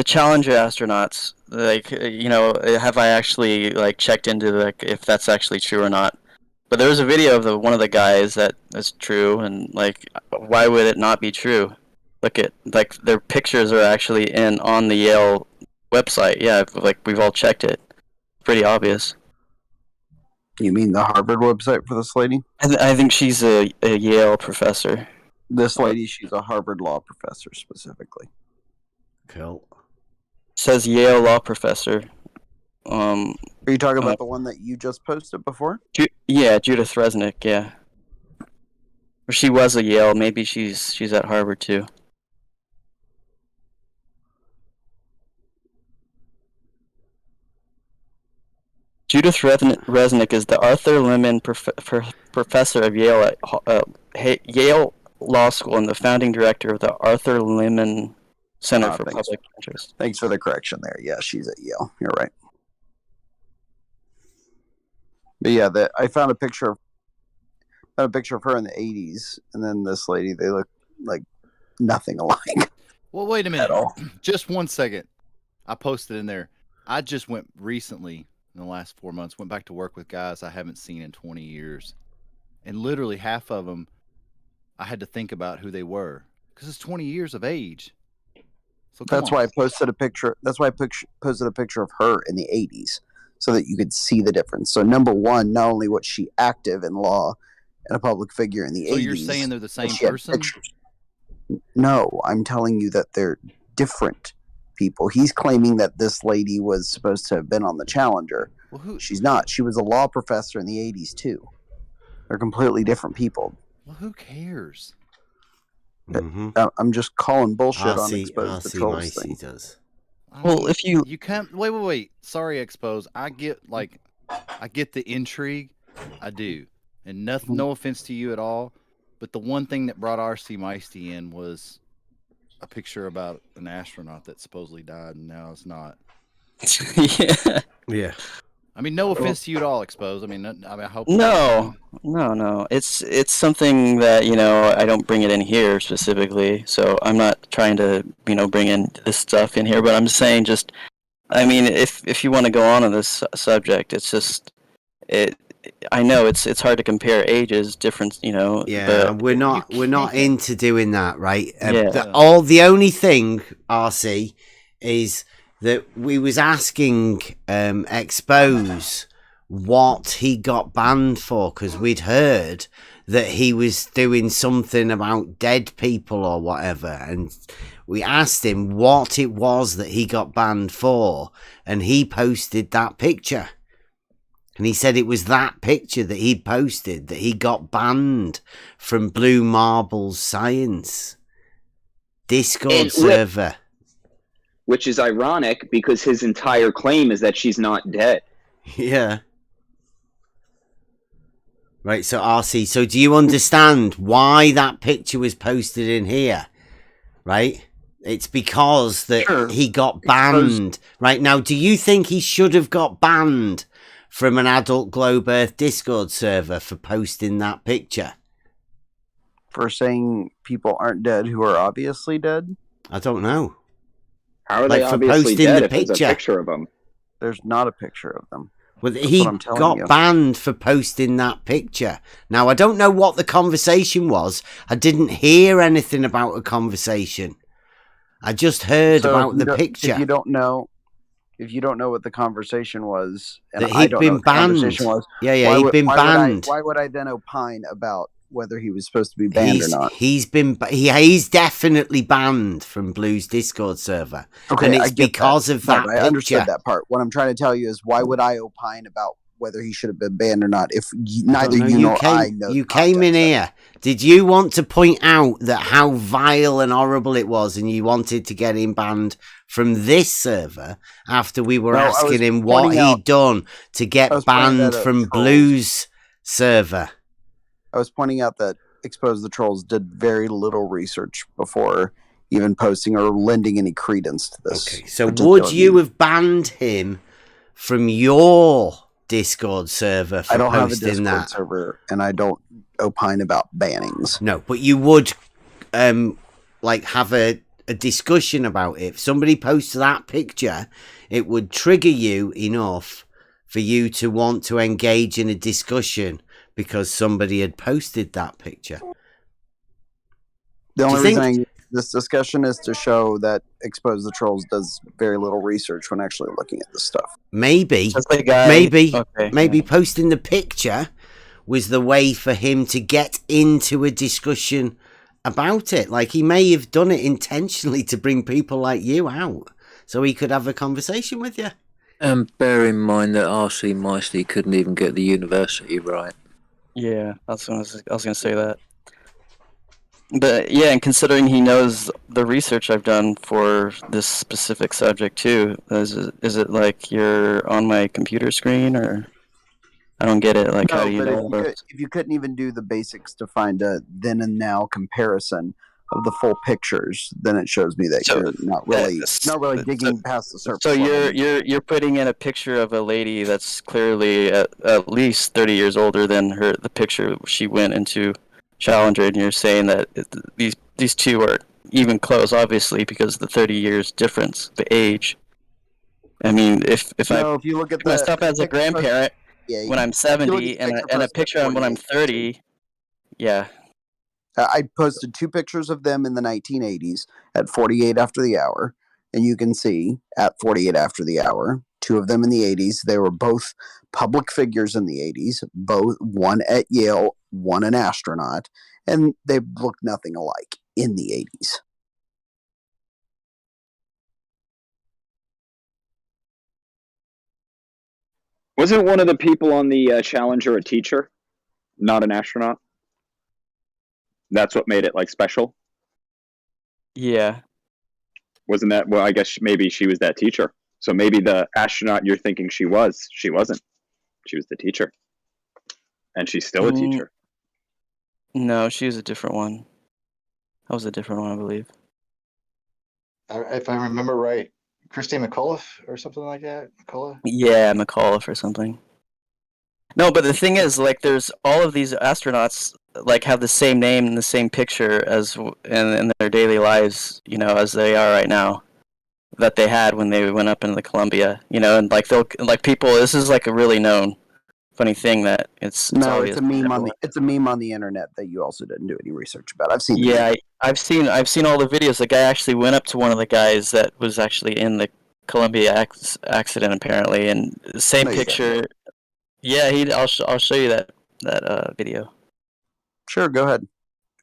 Challenger astronauts. Like, you know, have I actually like checked into like if that's actually true or not? But there was a video of one of the guys that is true, and like, why would it not be true? Look at like their pictures are actually on the Yale website. Yeah, like we've all checked it. Pretty obvious. You mean the Harvard website for this lady? I think she's a Yale professor. This lady, she's a Harvard law professor specifically. Cool. Says Yale law professor. Are you talking about the one that you just posted before? Yeah, Judith Resnick. Yeah. Or she was a Yale. Maybe she's at Harvard too. Judith Resnick is the Arthur Lemon Professor of Yale at Yale Law School and the founding director of the Arthur Lemon Center for Public Interest. Thanks for the correction there. Yeah, she's at Yale. You're right. But yeah, I found a picture of her in the 80s, and then this lady. They look like nothing alike. Well, wait a minute. Just 1 second. I posted in there. I just went recently, in the last 4 months, went back to work with guys I haven't seen in 20 years. And literally half of them, I had to think about who they were. Because it's 20 years of age. So That's why I posted a picture. That's why I posted a picture of her in the 80s, so that you could see the difference. So number one, not only was she active in law and a public figure in the 80s. So you're saying they're the same person? No, I'm telling you that they're different people. He's claiming that this lady was supposed to have been on the Challenger. Well, she's not. She was a law professor in the 80s too. They're completely different people. Well, who cares? I'm just calling bullshit on Expose the Trolls thing. Does. Well, if you can't wait. Sorry, Expose. I get the intrigue. I do, and no offense to you at all, but the one thing that brought RC Meisty in was a picture about an astronaut that supposedly died, and now it's not. Yeah. I mean, no offense to you at all, Expose. I mean, I hope. No. It's something that, you know, I don't bring it in here specifically, so I'm not trying to, you know, bring in this stuff in here. But I'm saying, just, I mean, if you want to go on this subject, it's just I know it's hard to compare ages, different, you know. Yeah, we're not into doing that, right? Yeah. The only thing, RC, is that we was asking Expose what he got banned for, because we'd heard that he was doing something about dead people or whatever, and we asked him what it was that he got banned for, and he posted that picture. And he said it was that picture that he posted that he got banned from Blue Marble's Science Discord server. Which is ironic because his entire claim is that she's not dead. Yeah. Right, so RC, so do you understand why that picture was posted in here? Right? It's because that he got banned. Right, now, do you think he should have got banned from an adult Globe Earth Discord server for posting that picture? For saying people aren't dead who are obviously dead? I don't know. How are Like, they for obviously posting dead the if there's a picture. picture of them? There's not a picture of them. Well, That's he what I'm telling got you. banned for posting that picture. Now, I don't know what the conversation was. I didn't hear anything about a conversation. I just heard So about the picture. If you don't know what the conversation was, and That I he'd don't been know what the banned. conversation was, Yeah, why he'd would- been why would I- banned. Why would I then opine about whether he was supposed to be banned or not? He's definitely banned from Blue's Discord server. Okay, and I it's get because of that I understood picture. that part. What I'm trying to tell you is, why would I opine about whether he should have been banned or not if neither Don't know. you nor I know? You came in here. Did you want to point out that how vile and horrible it was, and you wanted to get him banned from this server after we were No, I was asking him what pointing out- he'd done to I get was pointing banned that out from trolls. Blue's server? I was pointing out that Expose the Trolls did very little research before even posting or lending any credence to this. Okay, so particular would you meme. have banned him from your Discord server for I don't have a posting Discord that? server, and I don't opine about bannings. No, but you would like have a discussion about it. If somebody posts that picture, it would trigger you enough for you to want to engage in a discussion because somebody had posted that picture. The Do you only reason think- this discussion is to show that Expose the Trolls does very little research when actually looking at this stuff. Maybe posting the picture was the way for him to get into a discussion about it. Like, he may have done it intentionally to bring people like you out so he could have a conversation with you. And bear in mind that R.C. Meisty couldn't even get the university right. Yeah, I was gonna say that. But yeah, and considering he knows the research I've done for this specific subject too, is it like you're on my computer screen, or I don't get it? Like, how do you know? If you couldn't even do the basics to find a then and now comparison of the full pictures, then it shows me that you're not really digging past the surface. So level. you're putting in a picture of a lady that's clearly at least 30 years older than the picture she went into Challenger, and you're saying that these two are even close, obviously, because of the 30 years difference, the age. I mean, if you look at myself as a grandparent when I'm 70 and a picture when I'm 30, yeah. I posted 2 pictures of them in the 1980s at 48 after the hour, and you can see at 48 after the hour, 2 of them in the 80s. They were both public figures in the 80s, both one at Yale, one an astronaut, and they look nothing alike in the 80s. Wasn't one of the people on the Challenger a teacher, not an astronaut? That's what made it like special. Yeah. Wasn't that? Well, I guess maybe she was that teacher. So maybe the astronaut you're thinking she wasn't. She was the teacher, and she's still a teacher. No, she was a different one. That was a different one, I believe. If I remember right, Christine McAuliffe or something like that. McAuliffe. Yeah, McAuliffe or something. No, but the thing is, like, there's all of these astronauts like have the same name and the same picture as in their daily lives, you know, as they are right now, that they had when they went up into the Columbia, you know, and like people. This is like a really known funny thing that it's a obvious. meme on the internet that you also didn't do any research about. I've seen. Yeah, I've seen all the videos. The guy actually went up to one of the guys that was actually in the Columbia accident apparently, and same picture. Yeah, I'll show you that video. Sure, go ahead.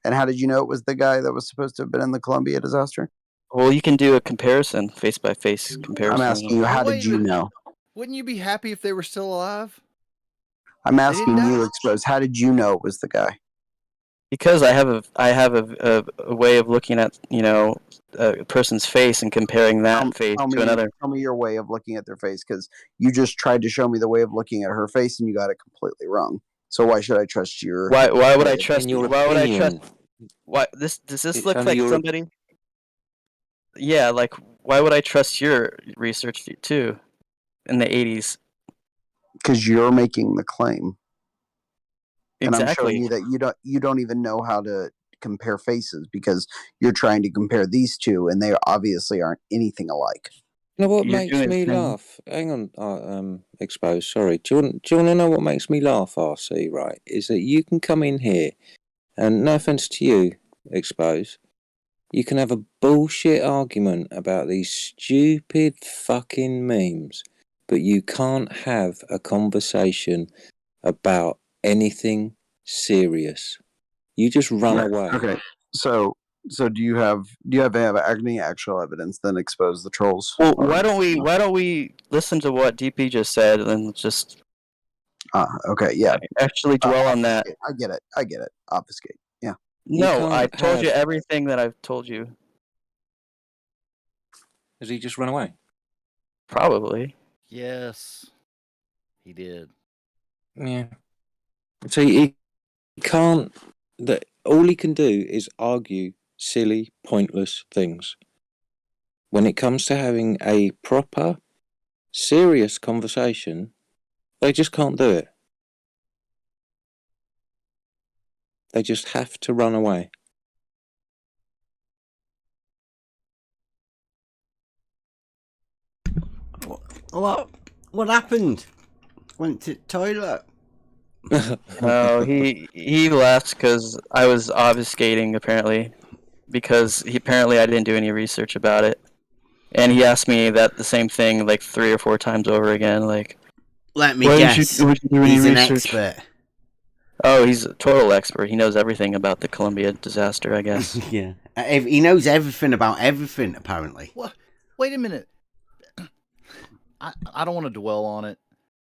And how did you know it was the guy that was supposed to have been in the Columbia disaster? Well, you can do a comparison, face by face comparison. I'm asking you, how did you know? Wouldn't you be happy if they were still alive? I'm asking you, Expose. How did you know it was the guy? Because I have a way of looking at, you know, a person's face and comparing that face to another. Tell me your way of looking at their face, because you just tried to show me the way of looking at her face and you got it completely wrong. So why should I trust your? Why would I trust you? Why would I trust? Why does this look like somebody? Yeah, like why would I trust your research too? In the 80s. because you're making the claim, and I'm Exactly. showing you that you don't even know how to compare faces because you're trying to compare these two, and they obviously aren't anything alike. You know what You're makes doing me the same. laugh? Hang on, Exposed, sorry. Do you want to know what makes me laugh, RC, right? Is that you can come in here, and no offence to you, Exposed, you can have a bullshit argument about these stupid fucking memes, but you can't have a conversation about anything serious. You just run away. Okay, so do you have any actual evidence? Then expose the trolls. Well, why don't we listen to what DP just said and just okay, yeah, actually dwell on that? I get it. Obfuscate. Yeah. No, I told you everything that I've told you. Has he just run away? Probably. Yes, he did. Yeah. So he can't. All he can do is argue silly, pointless things. When it comes to having a proper, serious conversation, they just can't do it. They just have to run away. What happened? Went to the toilet. No, he left because I was obfuscating apparently, because apparently I didn't do any research about it, and he asked me that the same thing like 3 or 4 times over again. Like, let me why guess. would you do any He's an research? expert. Oh, he's a total expert. He knows everything about the Columbia disaster, I guess. Yeah, he knows everything about everything apparently. What? Wait a minute. I don't want to dwell on it,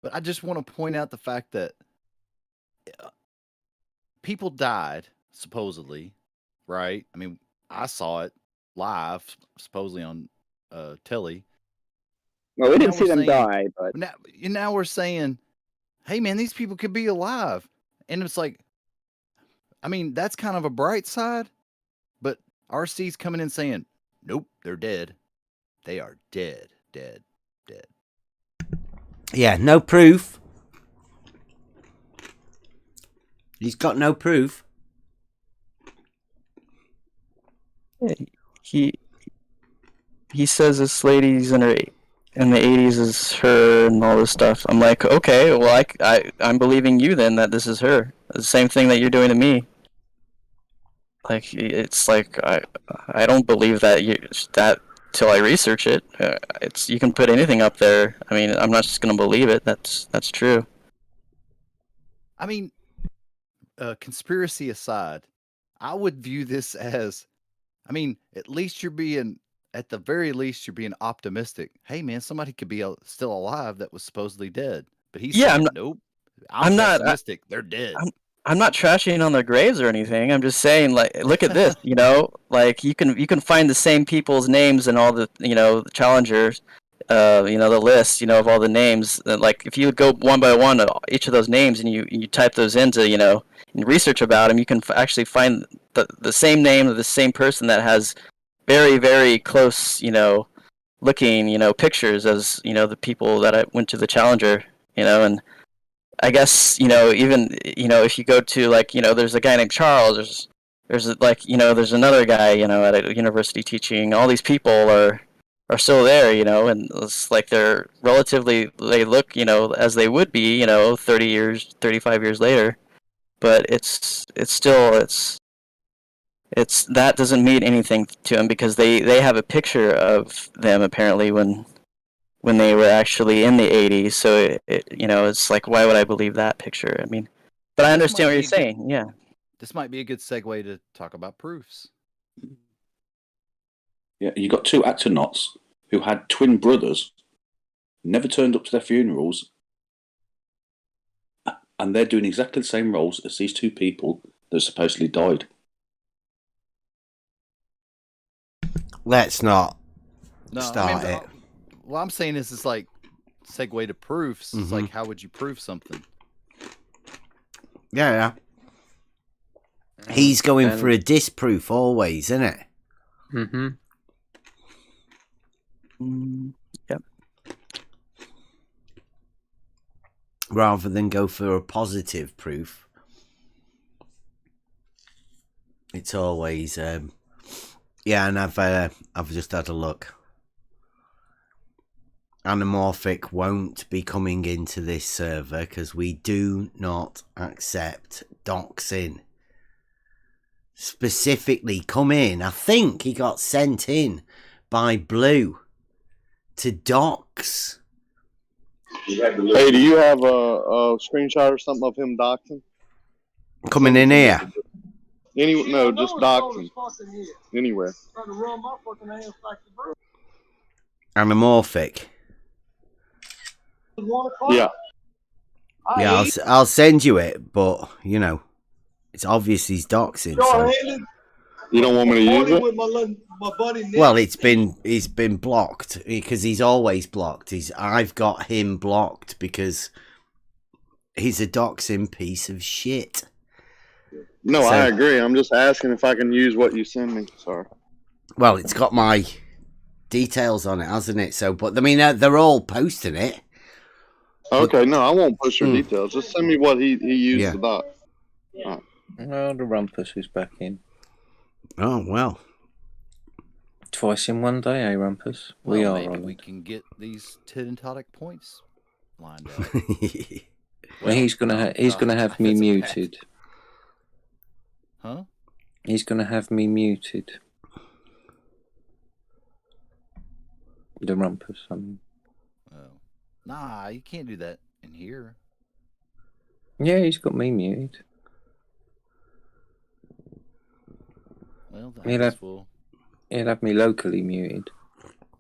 but I just want to point out the fact that people died, supposedly, right? I mean, I saw it live, supposedly on telly. Well, we didn't see them die, but now we're saying, hey, man, these people could be alive. And it's like, I mean, that's kind of a bright side, but RC's coming in saying, nope, they're dead. They are dead. Yeah, no proof. He's got no proof. He says this lady's in the 80s is her and all this stuff. I'm like, okay, well, I'm believing you then that this is her. The same thing that you're doing to me. Like, it's like I don't believe that till I research it. You can put anything up there. I mean, I'm not just gonna believe it. That's true. I mean, conspiracy aside, I would view this as, I mean, at the very least, you're being optimistic. Hey, man, somebody could be still alive that was supposedly dead. But he's saying, nope, I'm pessimistic. They're dead. I'm not trashing on their graves or anything. I'm just saying, like, look at this, like you can find the same people's names in all the, the challengers, the list, of all the names. Like, if you would go one by one, each of those names, and you type those into, and research about them, you can actually find the same name of the same person that has very, very close, looking, pictures as, the people that I went to the challenger, and I guess, even, if you go to, like, there's a guy named Charles, there's like, there's another guy, at a university teaching. All these people are still there, and it's like they look, as they would be, 30 years, 35 years later. But it's that doesn't mean anything to them, because they have a picture of them apparently when they were actually in the 80s. So it's like, why would I believe that picture? I mean, but I understand what you're saying. Yeah. This might be a good segue to talk about proofs. Yeah, you got 2 astronauts who had twin brothers, never turned up to their funerals, and they're doing exactly the same roles as these 2 people that supposedly died. Let's not start it. What I'm saying is, it's like segue to proofs. It's like, how would you prove something? Yeah. He's going for a disproof always, isn't it? Mm-hmm. Yep. rather than go for a positive proof. It's always yeah, and I've just had a look. Anamorphic won't be coming into this server because we do not accept doxing. Specifically come in, I think he got sent in by Blue to dox. Hey, do you have a screenshot or something of him doxing? Coming in here. No, just doxing. Anywhere. Anamorphic. Yeah. Yeah, I'll send you it, but you know, it's obvious he's doxing. So. You don't want me to use it? Well, it's been blocked because he's always blocked. I've got him blocked because he's a doxing piece of shit. No, I agree. I'm just asking if I can use what you send me. Sorry. Well, it's got my details on it, hasn't it? So, but I mean, they're all posting it. Okay, no, I won't push your details. Just send me what he used about. Oh, the rumpus is back in. Oh, well. Twice in one day, eh, rumpus? Well, maybe we can get these tentonic points lined up. Well, he's gonna have me muted. Huh? He's gonna have me muted. The rumpus, I mean. Oh. Nah, you can't do that in here. Yeah, he's got me muted. Well, he'll have me locally muted.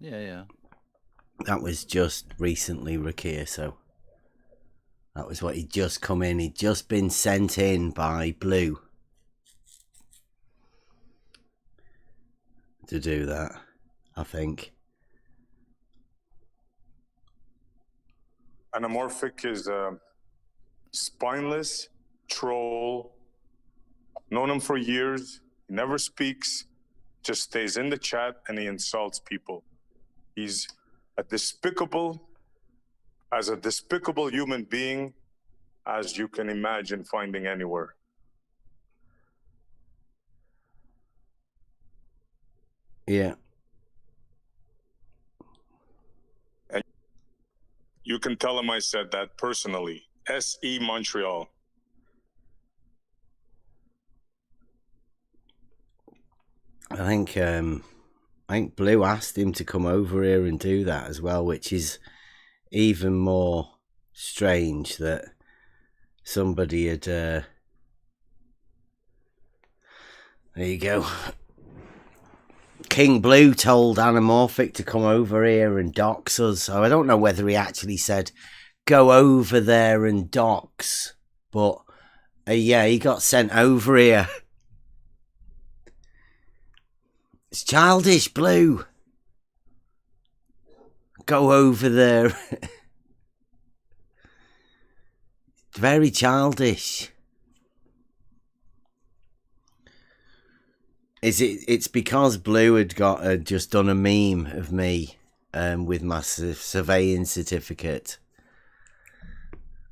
Yeah. That was just recently, Rakir, so that was what he'd just come in. He'd just been sent in by Blue to do that, I think. Anamorphic is a spineless troll. Known him for years. He never speaks. Just stays in the chat and he insults people. He's a despicable human being as you can imagine finding anywhere. Yeah. And you can tell him I said that personally. SE Montreal. I think Blue asked him to come over here and do that as well, which is even more strange that somebody had. There you go. King Blue told Anamorphic to come over here and dox us. So I don't know whether he actually said go over there and dox, but yeah, he got sent over here. It's childish, Blue. Go over there. Very childish. It's because Blue had just done a meme of me with my surveying certificate,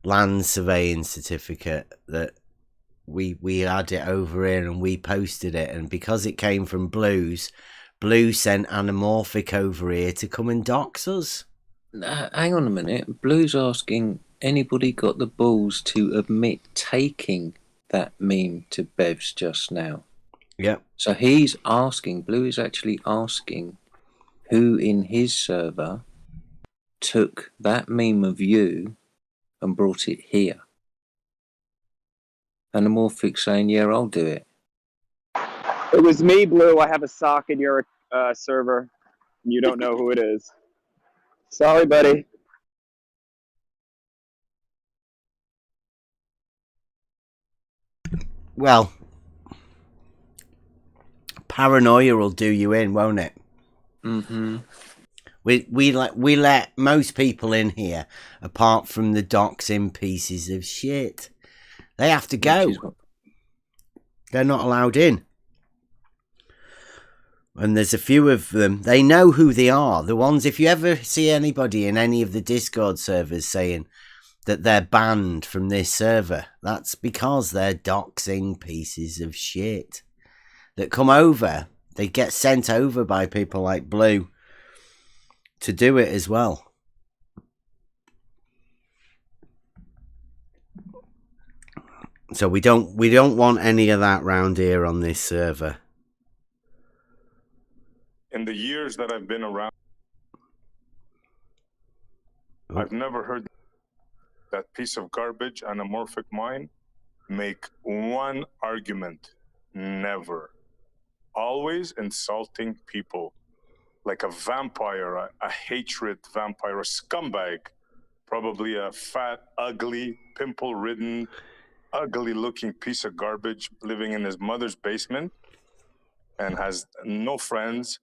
land surveying certificate, that we had it over here and we posted it, and because it came from Blue sent Anamorphic over here to come and dox us. Hang on a minute. Blue's asking, anybody got the balls to admit taking that meme to Bev's just now? Yep. So Blue is actually asking who in his server took that meme of you and brought it here. Anamorphic saying, yeah, I'll do it. It was me, Blue. I have a sock in your server. You don't know who it is. Sorry, buddy. Well, paranoia will do you in, won't it? Mm-hmm. We let most people in here, apart from the doxing pieces of shit. They have to go. They're not allowed in. And there's a few of them. They know who they are. The ones, if you ever see anybody in any of the Discord servers saying that they're banned from this server. That's because they're doxing pieces of shit that come over. They get sent over by people like Blue to do it as well. So we don't want any of that round here on this server. In the years that I've been around, I've never heard that piece of garbage, anamorphic mind, make one argument. Never. Always insulting people like a vampire, a hatred vampire, a scumbag, probably a fat, ugly, pimple-ridden, ugly-looking piece of garbage living in his mother's basement and has no friends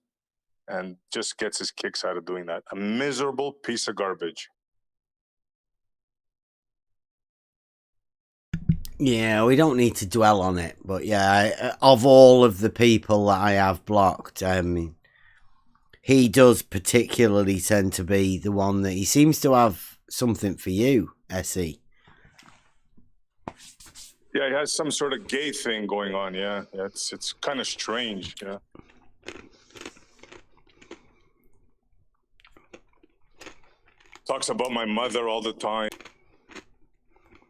and just gets his kicks out of doing that. A miserable piece of garbage. Yeah, we don't need to dwell on it, but yeah, of all of the people that I have blocked, he does particularly tend to be the one that he seems to have something for you, SE. Yeah, he has some sort of gay thing going on. Yeah, it's kind of strange. Yeah. Talks about my mother all the time,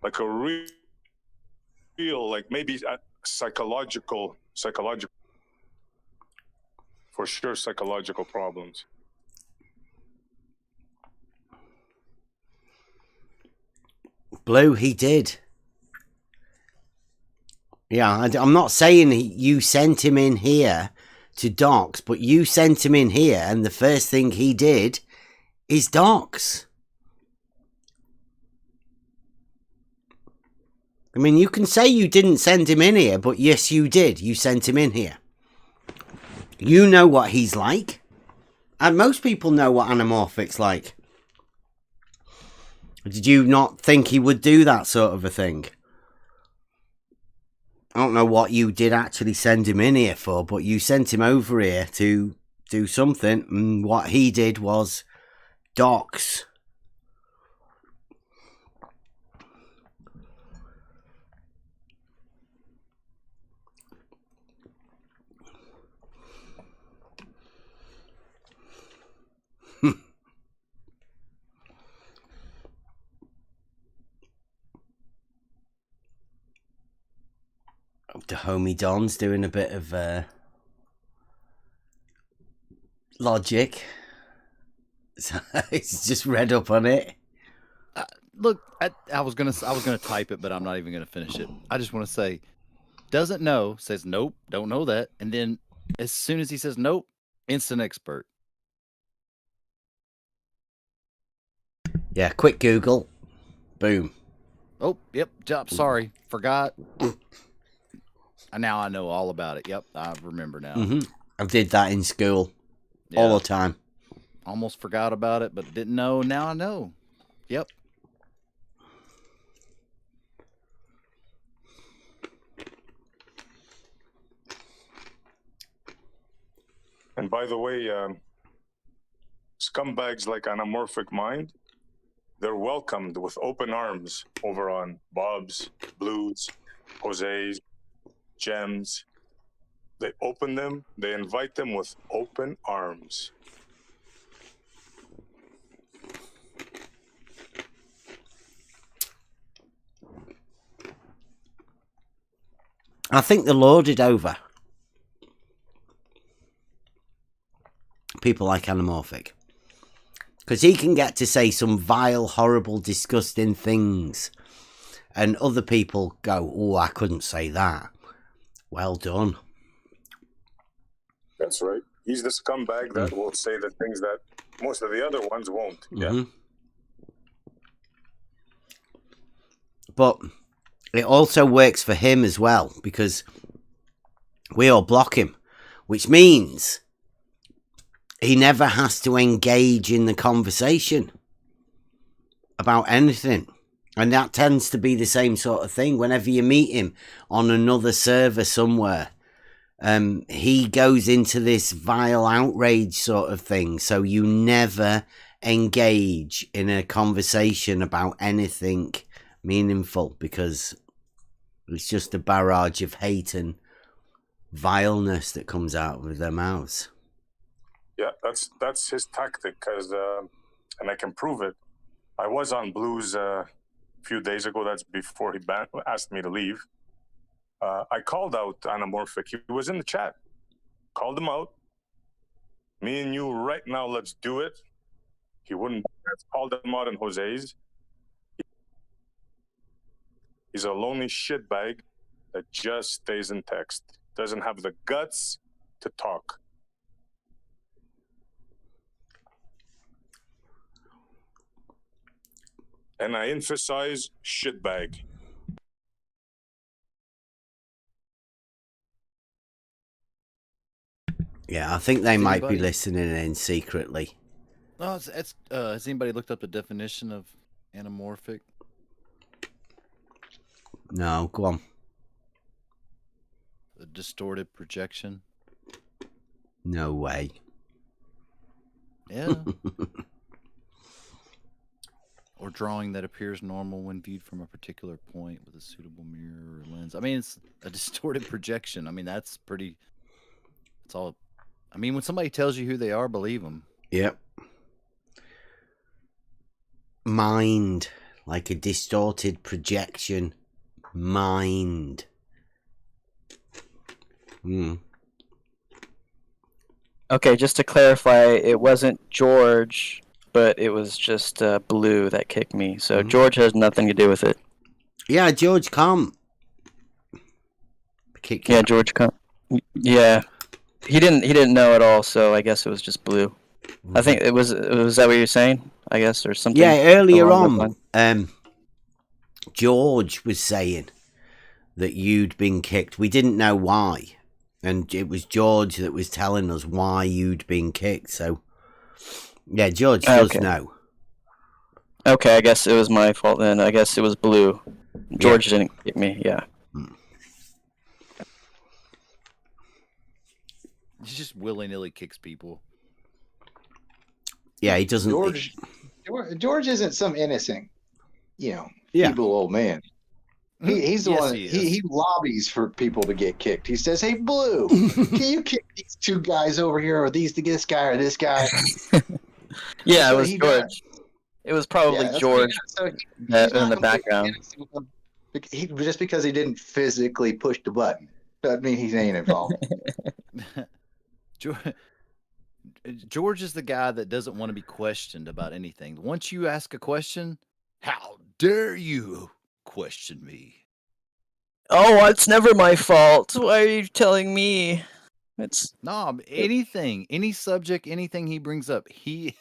like a real, like maybe psychological, for sure, psychological problems. Blue, he did. Yeah, I'm not saying you sent him in here to dox, but you sent him in here, and the first thing he did is dox. I mean, you can say you didn't send him in here, but yes, you did. You sent him in here. You know what he's like. And most people know what anamorphic's like. Did you not think he would do that sort of a thing? I don't know what you did actually send him in here for, but you sent him over here to do something. And what he did was dox. The homie Don's doing a bit of logic. So he's just read up on it. Look, I was gonna type it, but I'm not even gonna finish it. I just want to say, doesn't know, says nope, don't know that, and then as soon as he says nope, instant expert. Yeah, quick Google, boom. Oh, yep, sorry, forgot. Now I know all about it. Yep, I remember now. I did that in school all the time. Almost forgot about it, but didn't know. Now I know. Yep. And by the way, scumbags like Anamorphic Mind, they're welcomed with open arms over on Bob's, Blues, Jose's, Gems. They open them, they invite them with open arms. I think they're loaded over people like Anamorphic, because he can get to say some vile, horrible, disgusting things, and other people go, "Oh, I couldn't say that." Well done. That's right. He's the scumbag that will say the things that most of the other ones won't. Yeah. But it also works for him as well, because we all block him, which means he never has to engage in the conversation about anything. And that tends to be the same sort of thing. Whenever you meet him on another server somewhere, he goes into this vile outrage sort of thing. So you never, engage in a conversation about anything meaningful, because it's just a barrage of hate and vileness that comes out of their mouths. Yeah, that's his tactic, and I can prove it. I was on Blues a few days ago. That's before he asked me to leave. I called out Anamorphic. He was in the chat. Called him out. Me and you right now, let's do it. He wouldn't. Called him out in Jose's. He's a lonely shitbag that just stays in text. Doesn't have the guts to talk. And I emphasize shitbag. Yeah, I think they Has might be anybody- listening in secretly. No, has anybody looked up the definition of anamorphic? No, go on. A distorted projection. No way. Yeah. Or drawing that appears normal when viewed from a particular point with a suitable mirror or lens. I mean, it's a distorted projection. I mean, that's pretty. It's all. I mean, when somebody tells you who they are, believe them. Yep. Mind, like a distorted projection. Mind. Okay, just to clarify, it wasn't George, but it was just Blue that kicked me. So George has nothing to do with it. Yeah, George can't kick you. Yeah, George can't. Yeah, he didn't know at all. So I guess it was just Blue. I think it was that what you're saying? I guess, or something. Yeah, earlier along those on, lines. George was saying that you'd been kicked. We didn't know why. And it was George that was telling us why you'd been kicked. So, yeah, George does know. Okay, I guess it was my fault then. I guess it was Blue. George didn't kick me, yeah. He just willy-nilly kicks people. Yeah, he doesn't. George isn't some innocent, feeble old man. He's the one. He lobbies for people to get kicked. He says, "Hey, Blue, can you kick these two guys over here, or this guy, or this guy?" Yeah, it was he George. does. It was probably George He's in not the background. Just because he didn't physically push the button doesn't mean he ain't involved. George is the guy that doesn't want to be questioned about anything. Once you ask a question, how dare you question me? Oh, it's never my fault. Why are you telling me? It's anything, any subject, anything he brings up, he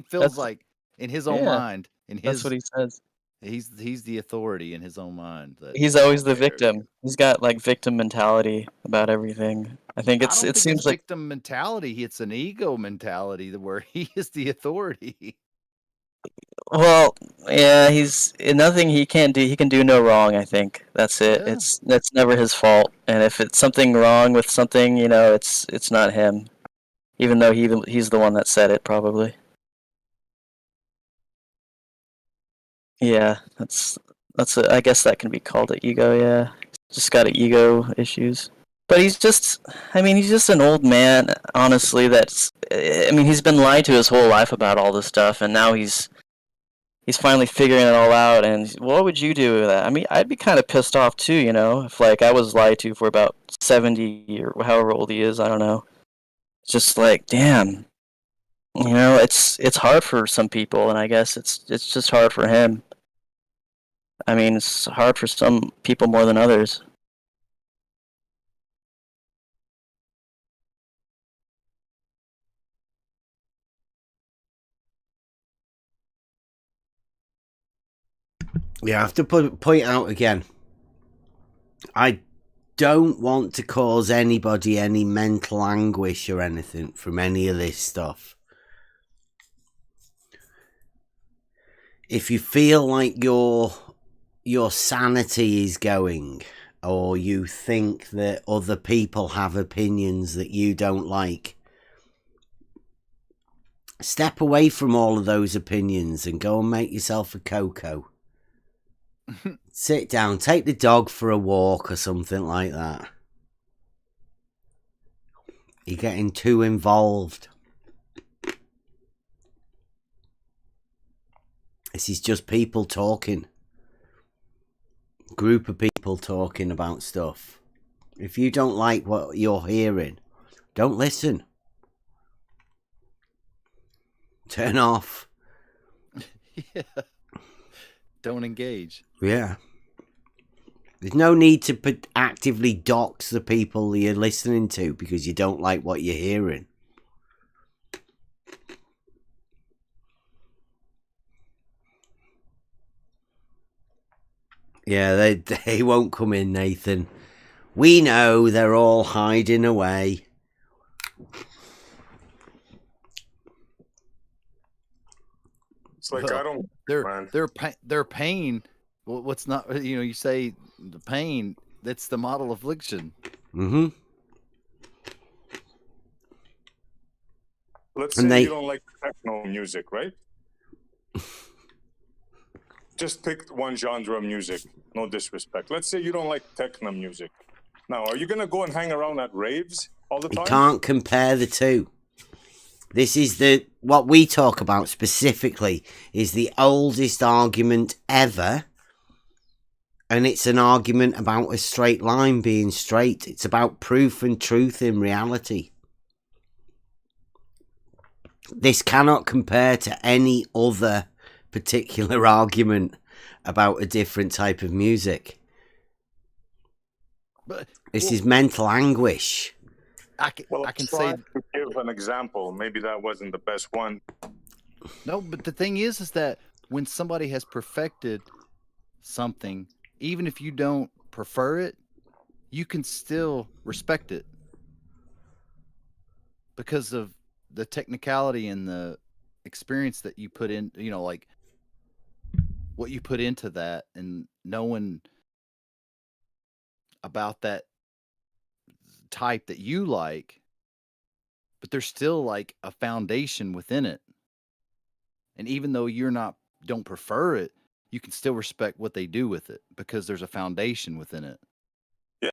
feels like in his own mind. That's what he says. He's the authority in his own mind. He's always the victim. He's got like victim mentality about everything. I think it seems like victim mentality. It's an ego mentality where he is the authority. Well, yeah, he's nothing he can't do. He can do no wrong. I think that's it. Yeah. That's never his fault. And if it's something wrong with something, it's not him. Even though he's the one that said it, probably. Yeah, I guess that can be called an ego. Yeah, just got ego issues. But he's just an old man. Honestly, he's been lied to his whole life about all this stuff, and now he's finally figuring it all out. And what would you do with that? I mean, I'd be kind of pissed off too, if like I was lied to for about 70 or however old he is. I don't know. It's just like, damn. It's hard for some people, and I guess it's just hard for him. I mean, it's hard for some people more than others. Yeah, I have to point out again. I don't want to cause anybody any mental anguish or anything from any of this stuff. If you feel like your sanity is going, or you think that other people have opinions that you don't like, Step away from all of those opinions and go and make yourself a cocoa. Sit down, take the dog for a walk or something like that. You're getting too involved. This is just people talking. Group of people talking about stuff. If you don't like what you're hearing, don't listen. Turn off. Yeah. Don't engage. Yeah. There's no need to actively dox the people you're listening to because you don't like what you're hearing. Yeah, they won't come in, Nathan. We know they're all hiding away. It's like, I don't. Their pain. What's not? You say the pain. That's the model affliction. Mm-hmm. Let's say you don't like techno music, right? Just pick one genre of music. No disrespect. Let's say you don't like techno music. Now, are you going to go and hang around at raves all the time? You can't compare the two. This is what we talk about specifically is the oldest argument ever. And it's an argument about a straight line being straight. It's about proof and truth in reality. This cannot compare to any other particular argument about a different type of music. This is mental anguish. I can say to give an example. Maybe that wasn't the best one. No, but the thing is that when somebody has perfected something, even if you don't prefer it, you can still respect it because of the technicality and the experience that you put in, like what you put into that and knowing about that type that you like, but there's still like a foundation within it. And even though don't prefer it, you can still respect what they do with it because there's a foundation within it. Yeah.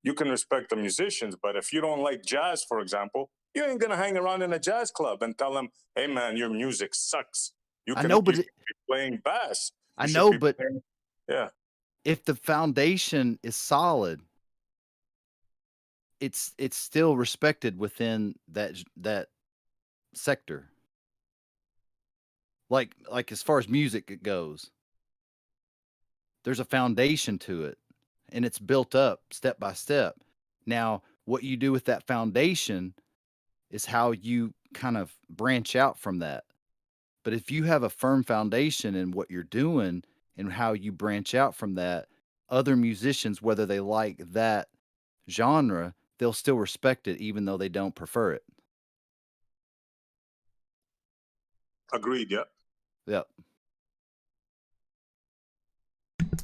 You can respect the musicians, but if you don't like jazz, for example, you ain't going to hang around in a jazz club and tell them, hey, man, your music sucks. I know, but be playing bass. I know, but yeah. If the foundation is solid, it's still respected within that sector. Like as far as music goes, there's a foundation to it, and it's built up step by step. Now, what you do with that foundation is how you kind of branch out from that. But if you have a firm foundation in what you're doing and how you branch out from that, other musicians, whether they like that genre, they'll still respect it even though they don't prefer it. Agreed, yeah. Yep.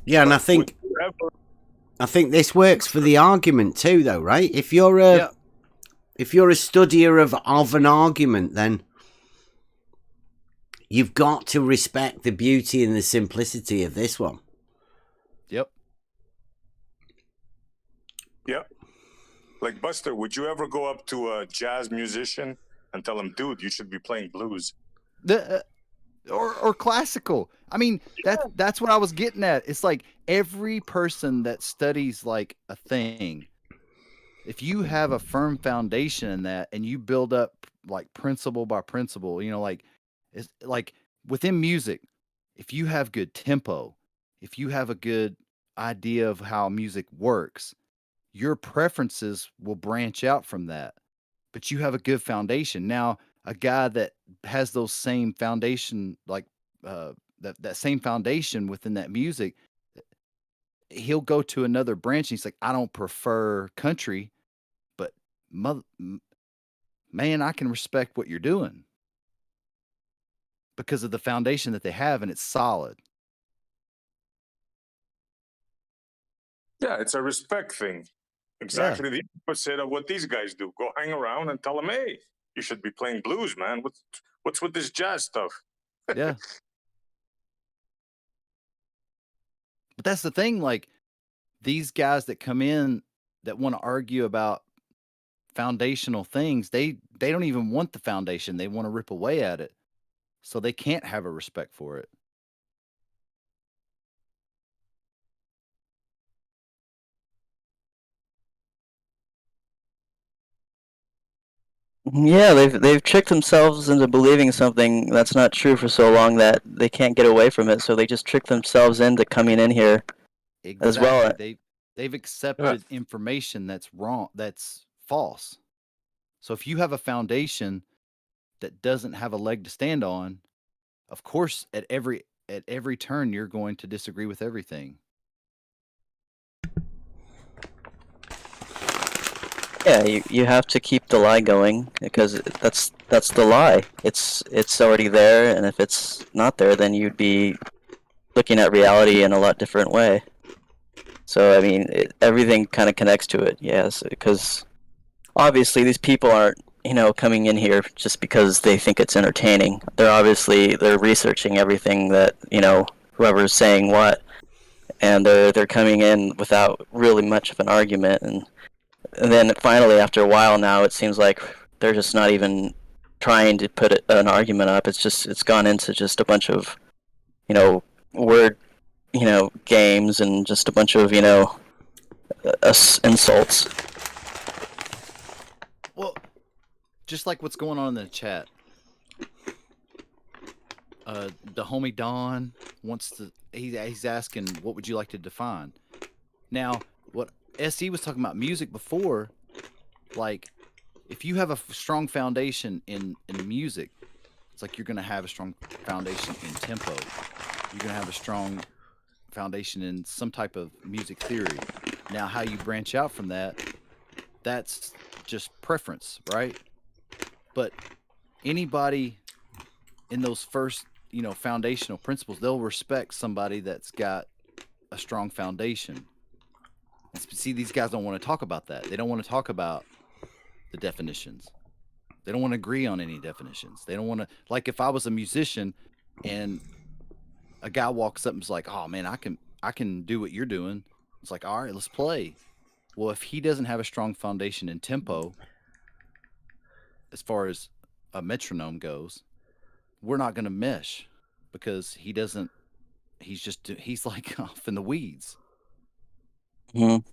Yeah, and I think this works for the argument too, though, right? If you're a studier of an argument, then you've got to respect the beauty and the simplicity of this one. Yep. Yep. Like, Buster, would you ever go up to a jazz musician and tell him, dude, you should be playing blues? Or classical. I mean, that's what I was getting at. It's like every person that studies like a thing, if you have a firm foundation in that and you build up like principle by principle, it's like within music, if you have good tempo, if you have a good idea of how music works, your preferences will branch out from that. But you have a good foundation. Now, a guy that has those same foundation, like that same foundation within that music, he'll go to another branch and he's like, I don't prefer country, but man, I can respect what you're doing because of the foundation that they have, and it's solid. Yeah, it's a respect thing. Exactly the opposite of what these guys do. Go hang around and tell them, hey, you should be playing blues, man. What's with this jazz stuff? Yeah. But that's the thing, like these guys that come in that want to argue about foundational things, they don't even want the foundation. They want to rip away at it. So they can't have a respect for it. Yeah, they've tricked themselves into believing something that's not true for so long that they can't get away from it. So they just trick themselves into coming in here as well. They've accepted information that's wrong, that's false. So if you have a foundation that doesn't have a leg to stand on, of course at every turn you're going to disagree with everything. Yeah, you have to keep the lie going because that's the lie. It's already there, and if it's not there, then you'd be looking at reality in a lot different way. So I mean, everything kind of connects to it. Yes, because obviously these people aren't coming in here just because they think it's entertaining. They're researching everything that whoever's saying what, and they're coming in without really much of an argument and then finally, after a while now, it seems like they're just not even trying to put an argument up. It's gone into just a bunch of, word, games and just a bunch of, insults. Well, just like what's going on in the chat. The homie Don wants to. He's asking, what would you like to define? Now, what SE was talking about music before, like if you have a strong foundation in music, it's like you're going to have a strong foundation in tempo. You're going to have a strong foundation in some type of music theory. Now, how you branch out from that, that's just preference, right? But anybody in those first, foundational principles, they'll respect somebody that's got a strong foundation. See, these guys don't want to talk about that. They don't want to talk about the definitions. They don't want to agree on any definitions. They don't want to, like if I was a musician and a guy walks up and is like, oh man, I can do what you're doing. It's like, all right, let's play. Well, if he doesn't have a strong foundation in tempo, as far as a metronome goes, we're not going to mesh because he's like off in the weeds. Mm-hmm.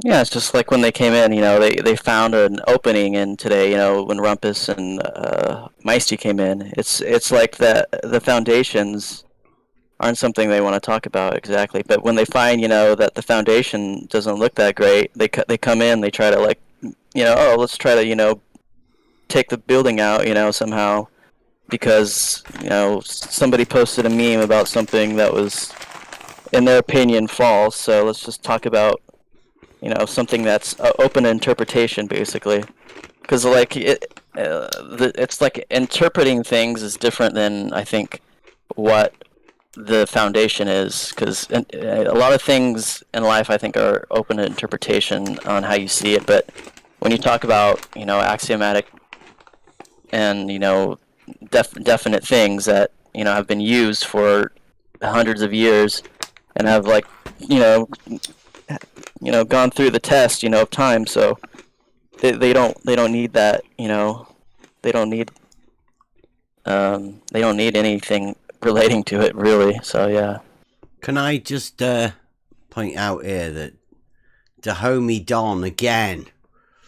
Yeah, it's just like when they came in, they found an opening in today, when Rumpus and Meisty came in. It's like the foundations aren't something they want to talk about exactly, but when they find, that the foundation doesn't look that great, they come in, they try to let's try to, take the building out, somehow, because, somebody posted a meme about something that was, in their opinion, false, so let's just talk about, something that's open to interpretation, basically. Because, it's like interpreting things is different than, I think, what the foundation is. Because a lot of things in life, I think, are open to interpretation on how you see it. But when you talk about, axiomatic and, definite things that, have been used for hundreds of years and have, gone through the test, of time, so they don't need that, they don't need anything relating to it, really, so yeah. Can I just point out here that the homie Don again,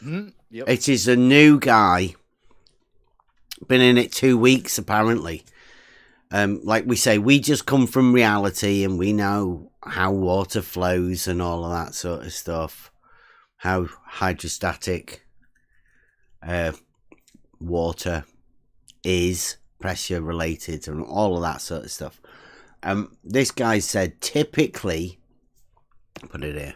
Yep. It is a new guy, been in it 2 weeks apparently. Like we say, we just come from reality and we know how water flows and all of that sort of stuff, how hydrostatic water is, pressure related and all of that sort of stuff. This guy said typically, put it here,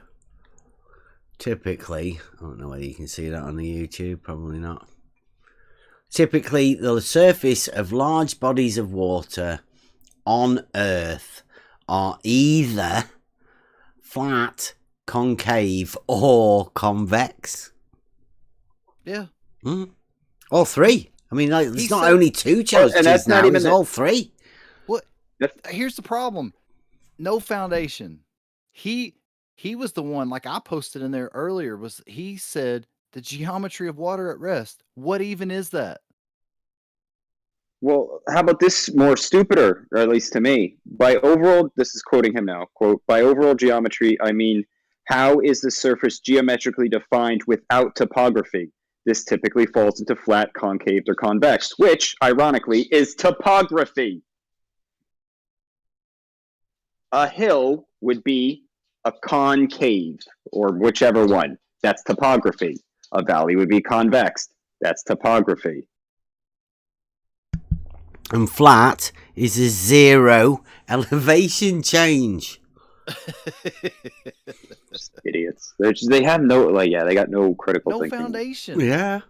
typically, I don't know whether you can see that on the YouTube, probably not. Typically, the surface of large bodies of water on Earth are either flat, concave, or convex. Yeah. Mm. All three. I mean, like, there's not said- only two challenges that's now, not even there's the- all three. What? Here's the problem. No foundation. He was the one, like I posted in there earlier, he said the geometry of water at rest. What even is that? Well, how about this more stupider, or at least to me? By overall, this is quoting him now, quote, by overall geometry, I mean, how is the surface geometrically defined without topography? This typically falls into flat, concave, or convex, which, ironically, is topography. A hill would be a concave, or whichever one. That's topography. A valley would be convex. That's topography. And flat is a 0 elevation change. Idiots. They have no, like, yeah, they got no critical No thinking. foundation. Yeah.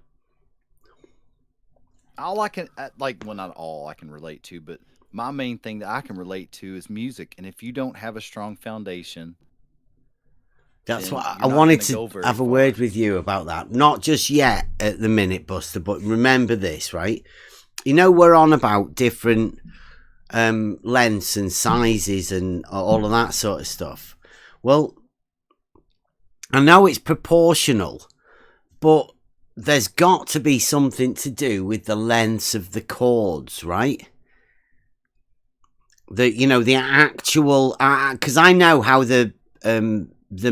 All I can, like, well, not all I can relate to, but my main thing that I can relate to is music. And if you don't have a strong foundation, that's then what you're I not wanted gonna go to very have a far. word with you about that. Not just yet at the minute, Buster, but remember this, right? You know, we're on about different lengths and sizes and all of that sort of stuff. Well, I know it's proportional, but there's got to be something to do with the lengths of the chords, right? The actual, because I know how the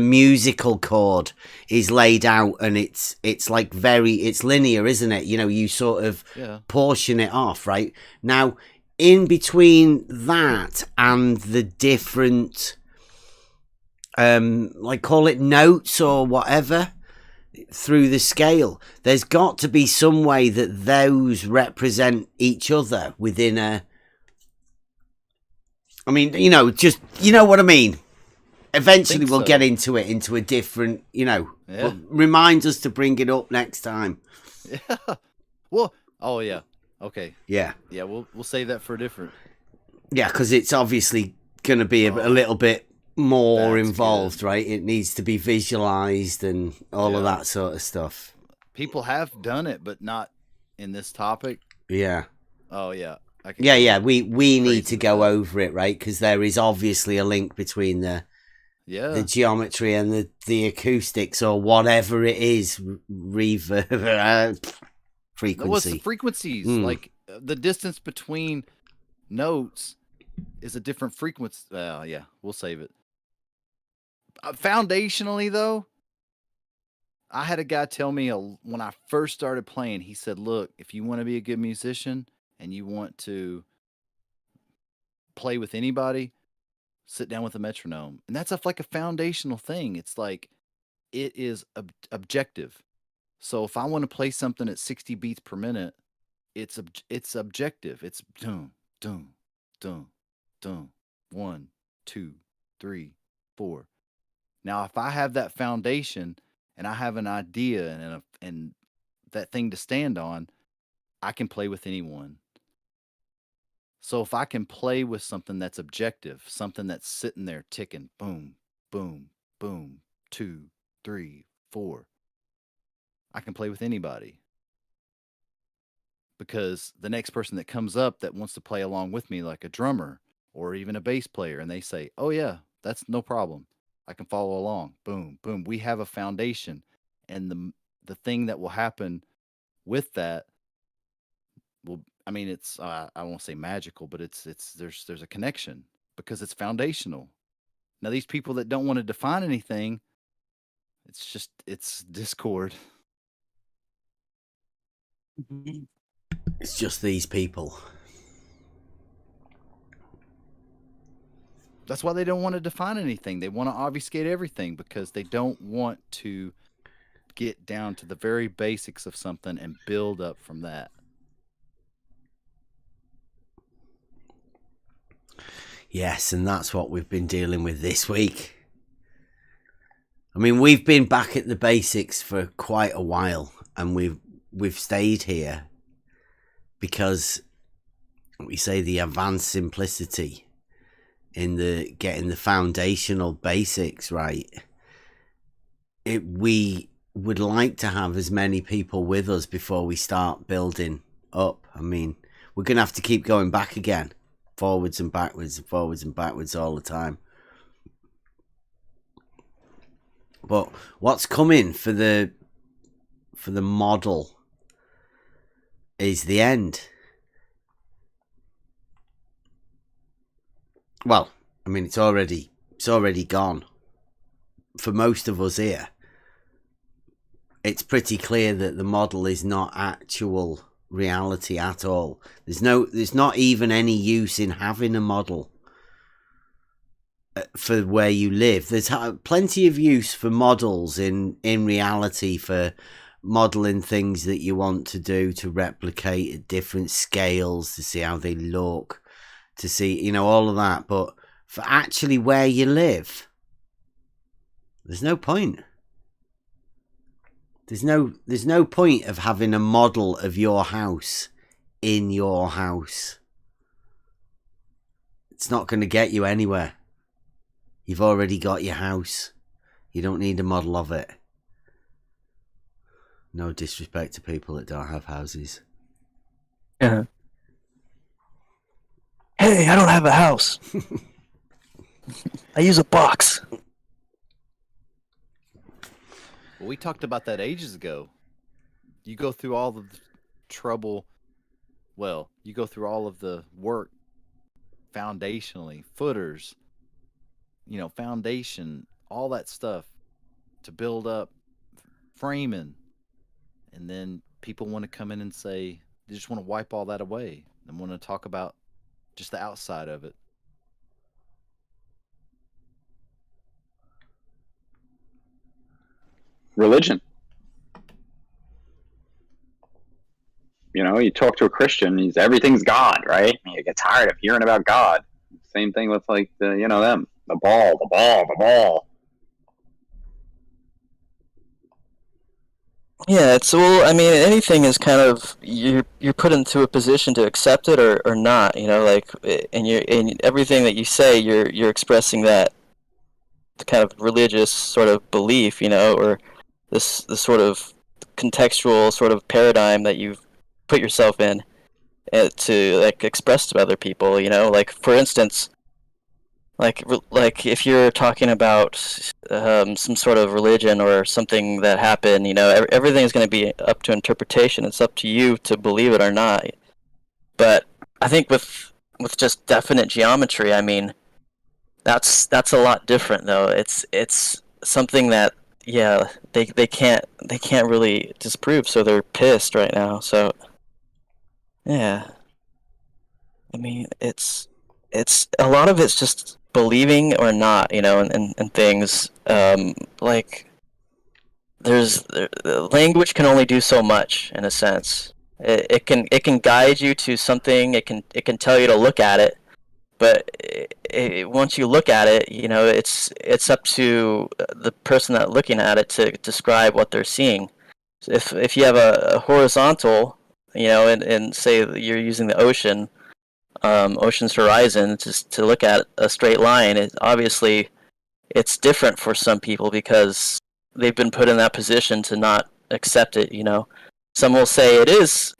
musical chord is laid out, and it's like it's linear, isn't it? You know, you sort of portion it off, right? Now, in between that and the different, like, call it notes or whatever, through the scale, there's got to be some way that those represent each other within a, I mean, you know, just, you know what I mean? Eventually we'll get into a different, you know, but remind us to bring it up next time. Yeah. Well, oh yeah. Okay. Yeah. Yeah, we'll save that for a different. Yeah, because it's obviously going to be a little bit more involved, right? It needs to be visualized and all of that sort of stuff. People have done it, but not in this topic. Yeah. Oh yeah. Yeah. We need to go over it, right? Because there is obviously a link between the geometry and the acoustics or whatever it is, reverb, frequency. What's the frequencies? Like the distance between notes is a different frequency. Yeah, we'll save it. Foundationally, though, I had a guy tell me when I first started playing, he said, look, if you want to be a good musician and you want to play with anybody, sit down with a metronome. And that's like a foundational thing. It's like, it is objective. So if I want to play something at 60 beats per minute, it's objective. It's dum, dum, dum, dum, 1, 2, 3, 4. Now, if I have that foundation and I have an idea and that thing to stand on, I can play with anyone. So if I can play with something that's objective, something that's sitting there ticking, boom, boom, boom, 2, 3, 4, I can play with anybody. Because the next person that comes up that wants to play along with me, like a drummer or even a bass player, and they say, oh yeah, that's no problem, I can follow along. Boom, boom. We have a foundation, and the thing that will happen with that will, I mean, it's I won't say magical, but there's a connection because it's foundational. Now these people that don't want to define anything, it's discord. It's just these people. That's why they don't want to define anything. They want to obfuscate everything because they don't want to get down to the very basics of something and build up from that. Yes, and that's what we've been dealing with this week. I mean, we've been back at the basics for quite a while, and we've stayed here because we say the advanced simplicity in the getting the foundational basics right. We would like to have as many people with us before we start building up. I mean, we're going to have to keep going back again, forwards and backwards and forwards and backwards all the time. But what's coming for the model is the end. Well, I mean, it's already gone. For most of us here, it's pretty clear that the model is not actual reality at all. There's not even any use in having a model for where you live. There's plenty of use for models in reality, for modeling things that you want to do, to replicate at different scales, to see how they look, to see, all of that. But for actually where you live, there's no point. There's no point of having a model of your house in your house. It's not going to get you anywhere. You've already got your house. You don't need a model of it. No disrespect to people that don't have houses. Yeah. Hey, I don't have a house. I use a box. Well, we talked about that ages ago. You go through all of the trouble. Well, you go through all of the work foundationally, footers, foundation, all that stuff to build up framing. And then people want to come in and say, they just want to wipe all that away and want to talk about just the outside of it. Religion. You talk to a Christian, everything's God, right? You get tired of hearing about God. Same thing with them, the ball. Yeah, anything is kind of, you're put into a position to accept it or not, and everything that you say, you're expressing that kind of religious sort of belief, or this sort of contextual sort of paradigm that you've put yourself in to express to other people, for instance, if you're talking about some sort of religion or something that happened, everything is going to be up to interpretation. It's up to you to believe it or not. But I think with just definite geometry, that's a lot different though. It's something that they can't really disprove, so they're pissed right now. So yeah, it's a lot of it's just believing or not, and things language can only do so much in a sense. It can guide you to something. It can tell you to look at it, but once you look at it, it's up to the person that looking at it to describe what they're seeing. So if you have a horizontal, and say you're using the ocean's horizon to look at a straight line, it's different for some people because they've been put in that position to not accept it. Some will say it is,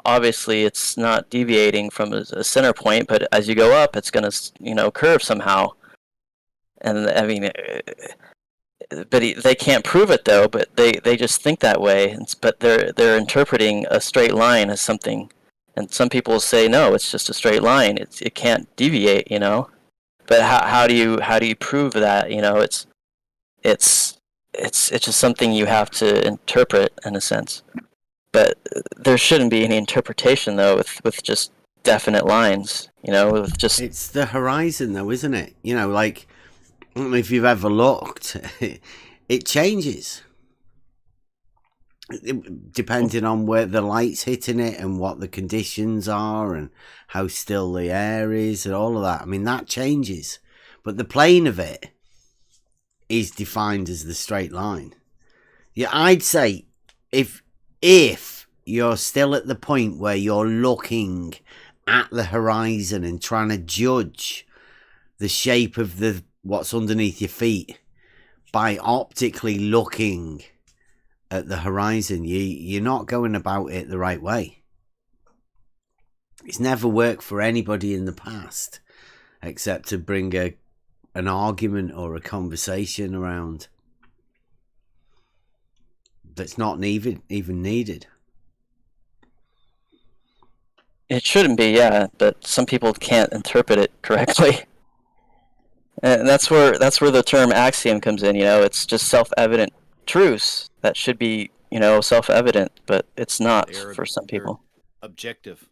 obviously it's not deviating from a center point, but as you go up, it's going to, curve somehow. And but they can't prove it though, but they just think that way. But they're interpreting a straight line as something. And some people say, no, it's just a straight line. It can't deviate, But how do you prove that? It's just something you have to interpret in a sense. But there shouldn't be any interpretation though with just definite lines. With just it's the horizon though, isn't it? I don't know if you've ever looked, it changes. Depending on where the light's hitting it and what the conditions are and how still the air is and all of that. That changes. But the plane of it is defined as the straight line. Yeah, I'd say if you're still at the point where you're looking at the horizon and trying to judge the shape of what's underneath your feet by optically looking at the horizon, you're not going about it the right way. It's never worked for anybody in the past, except to bring an argument or a conversation around that's not even needed. It shouldn't be, yeah, but some people can't interpret it correctly. And that's where the term axiom comes in, it's just self-evident truths that should be, self-evident, but it's not for some people. Objective.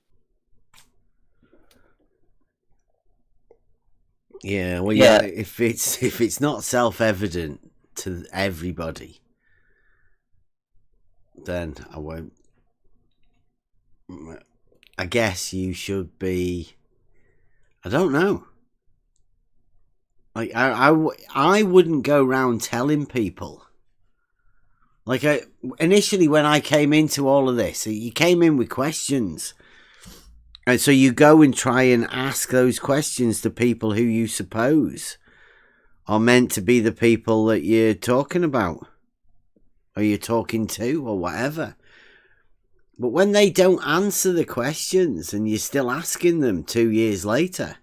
Yeah, well, yeah. If it's not self-evident to everybody, then I won't. I guess you should be. I don't know. Like I wouldn't go around telling people. Like initially when I came into all of this, you came in with questions. And so you go and try and ask those questions to people who you suppose are meant to be the people that you're talking about. Or you're talking to or whatever. But when they don't answer the questions and you're still asking them 2 years later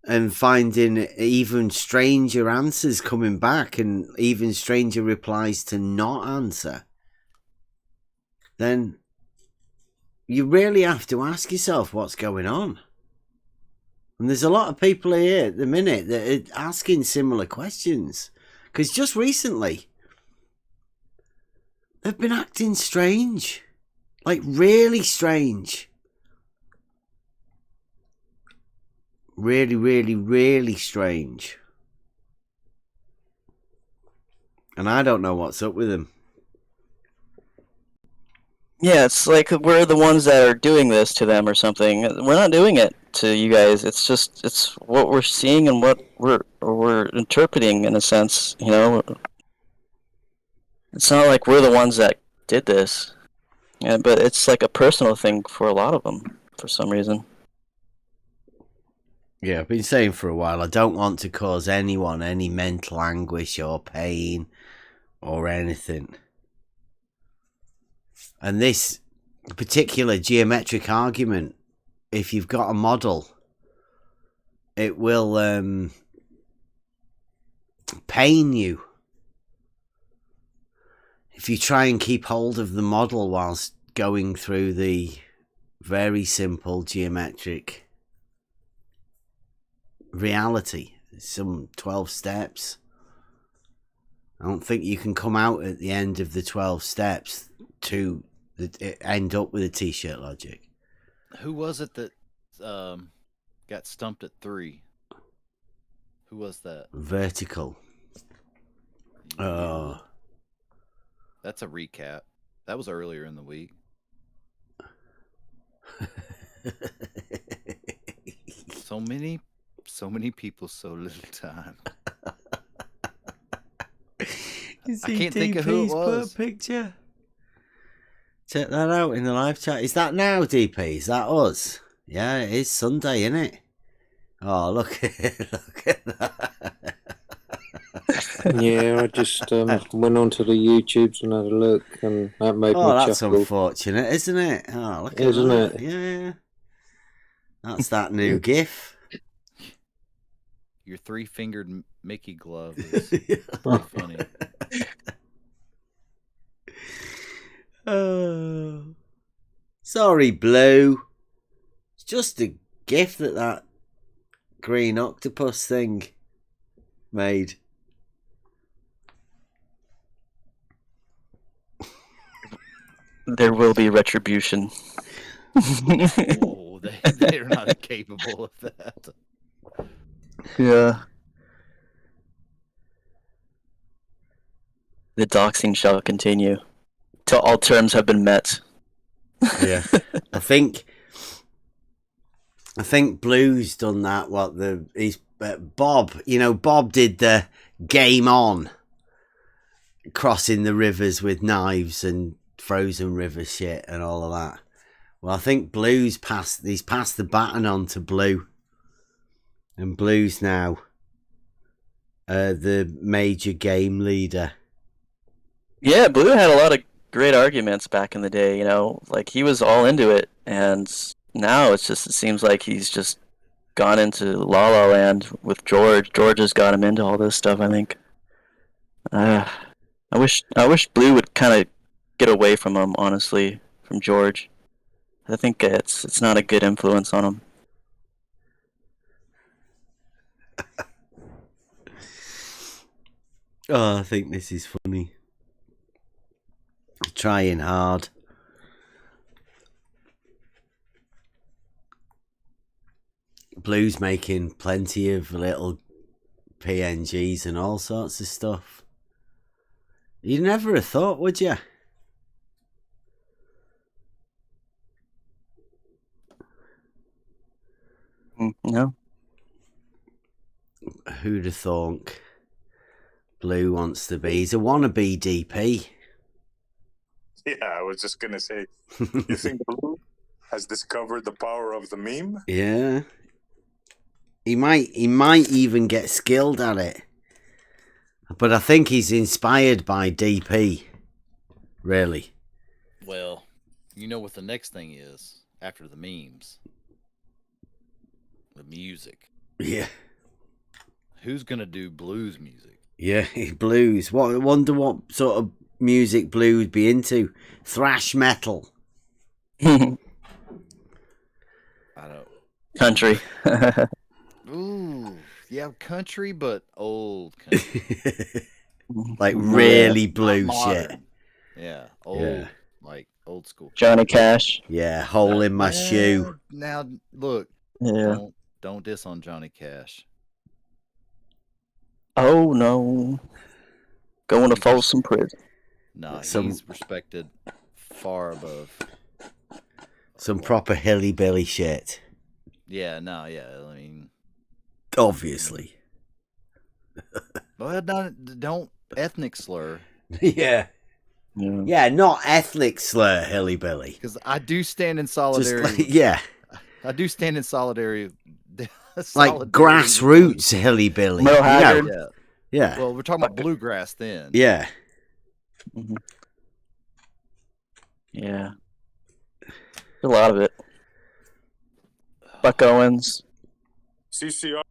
and finding even stranger answers coming back and even stranger replies to not answer, then you really have to ask yourself what's going on. And there's a lot of people here at the minute that are asking similar questions. Because just recently, they've been acting strange. Like, really strange. Really, really, really strange. And I don't know what's up with them. Yeah, it's like we're the ones that are doing this to them or something. We're not doing it to you guys. It's what we're seeing and what we're interpreting in a sense, It's not like we're the ones that did this. Yeah, but it's like a personal thing for a lot of them for some reason. Yeah, I've been saying for a while, I don't want to cause anyone any mental anguish or pain or anything. And this particular geometric argument, if you've got a model, it will pain you. If you try and keep hold of the model whilst going through the very simple geometric reality, some 12 steps, I don't think you can come out at the end of the 12 steps to end up with a t-shirt logic. Who was it that got stumped at 3? Who was that? Vertical. Oh. That's a recap. That was earlier in the week. So many people, so little time. I can't think of who it was. Put a picture. Check that out in the live chat. Is that now, DP? Is that us? Yeah, it is Sunday, isn't it? Oh, look at it. Look at that. Yeah, I just went onto the YouTubes and had a look, and that made me chuckle. Oh, that's unfortunate, isn't it? Oh, look at Isn't that. it? Yeah. That's that new GIF. Your 3-fingered Mickey glove is pretty funny. Oh, sorry, Blue. It's just a GIF that green octopus thing made. There will be retribution. Oh, they're not capable of that. Yeah. The doxing shall continue till all terms have been met. Yeah. I think Blue's done that. Bob, Bob did the game on, crossing the rivers with knives and frozen river shit and all of that. Well, I think Blue's passed the baton on to Blue. And Blue's now the major game leader. Yeah, Blue had a lot of great arguments back in the day, you know, like he was all into it, and now it seems like he's just gone into La La Land with George. George has got him into all this stuff, I think. I wish Blue would kind of get away from him, honestly, from George. I think it's not a good influence on him. Oh, I think this is funny. Trying hard. Blue's making plenty of little PNGs and all sorts of stuff. You'd never have thought, would you? No. Who'd have thought Blue wants to be? He's a wannabe DP. Yeah, I was just gonna say, you think Blue has discovered the power of the meme? Yeah. He might even get skilled at it. But I think he's inspired by DP. Really. Well, you know what the next thing is after the memes? The music. Yeah. Who's gonna do blues music? Yeah, blues. I wonder what sort of music Blue would be into. Thrash metal. I don't. Country. Ooh, yeah, country, but old country. Like really blue shit. Yeah, old, Yeah. like old school. Johnny Cash. Yeah, hole in my shoe. Now look, Yeah. don't diss on Johnny Cash. Oh no. Going to Folsom Prison. No, Some- he's respected far above. Some proper hilly-billy shit. Yeah, no, yeah. I mean, Obviously. well, don't ethnic slur. Yeah. Yeah, not ethnic slur, hilly-billy. Because I do stand in Just solidarity. like, yeah. I do stand in solidarity. Like grassroots hilly-billy. Merle You know? Haggard. Yeah. Yeah. Well, we're talking about bluegrass then. Yeah. Yeah. A lot of it. Buck Owens. CCR.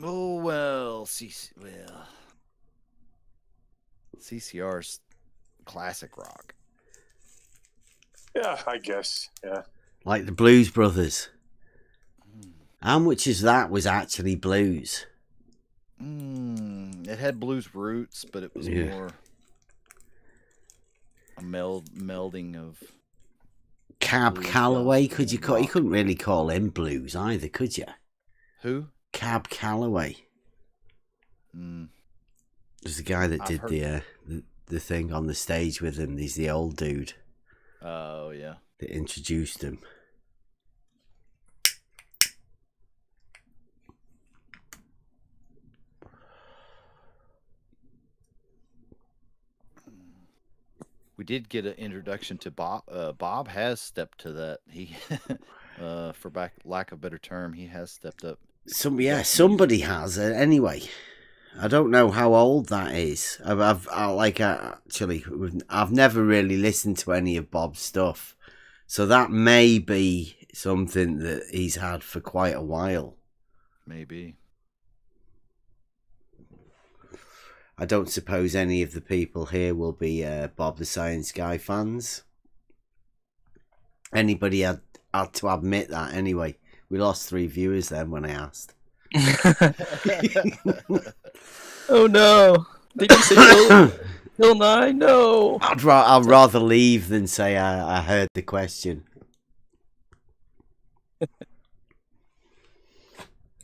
Oh well, CCR's classic rock. Yeah, I guess. Yeah. Like the Blues Brothers. How much of that was actually blues? It had blues roots, but it was more a melding of Cab blues, Calloway, gospel, you couldn't really call him blues either, could you? Who? Cab Calloway. There's the guy that did the thing on the stage with him. He's the old dude. Oh yeah. That introduced him. We did get an introduction to Bob. Bob has stepped to that. He, for lack of a better term, he has stepped up. Somebody has it anyway. I don't know how old that is. I've never really listened to any of Bob's stuff, so that may be something that he's had for quite a while. Maybe. I don't suppose any of the people here will be Bob the Science Guy fans. Anybody had to admit that anyway. We lost 3 viewers then when I asked. Oh no! Did you say Bill Nye? No. I'd rather leave than say I heard the question.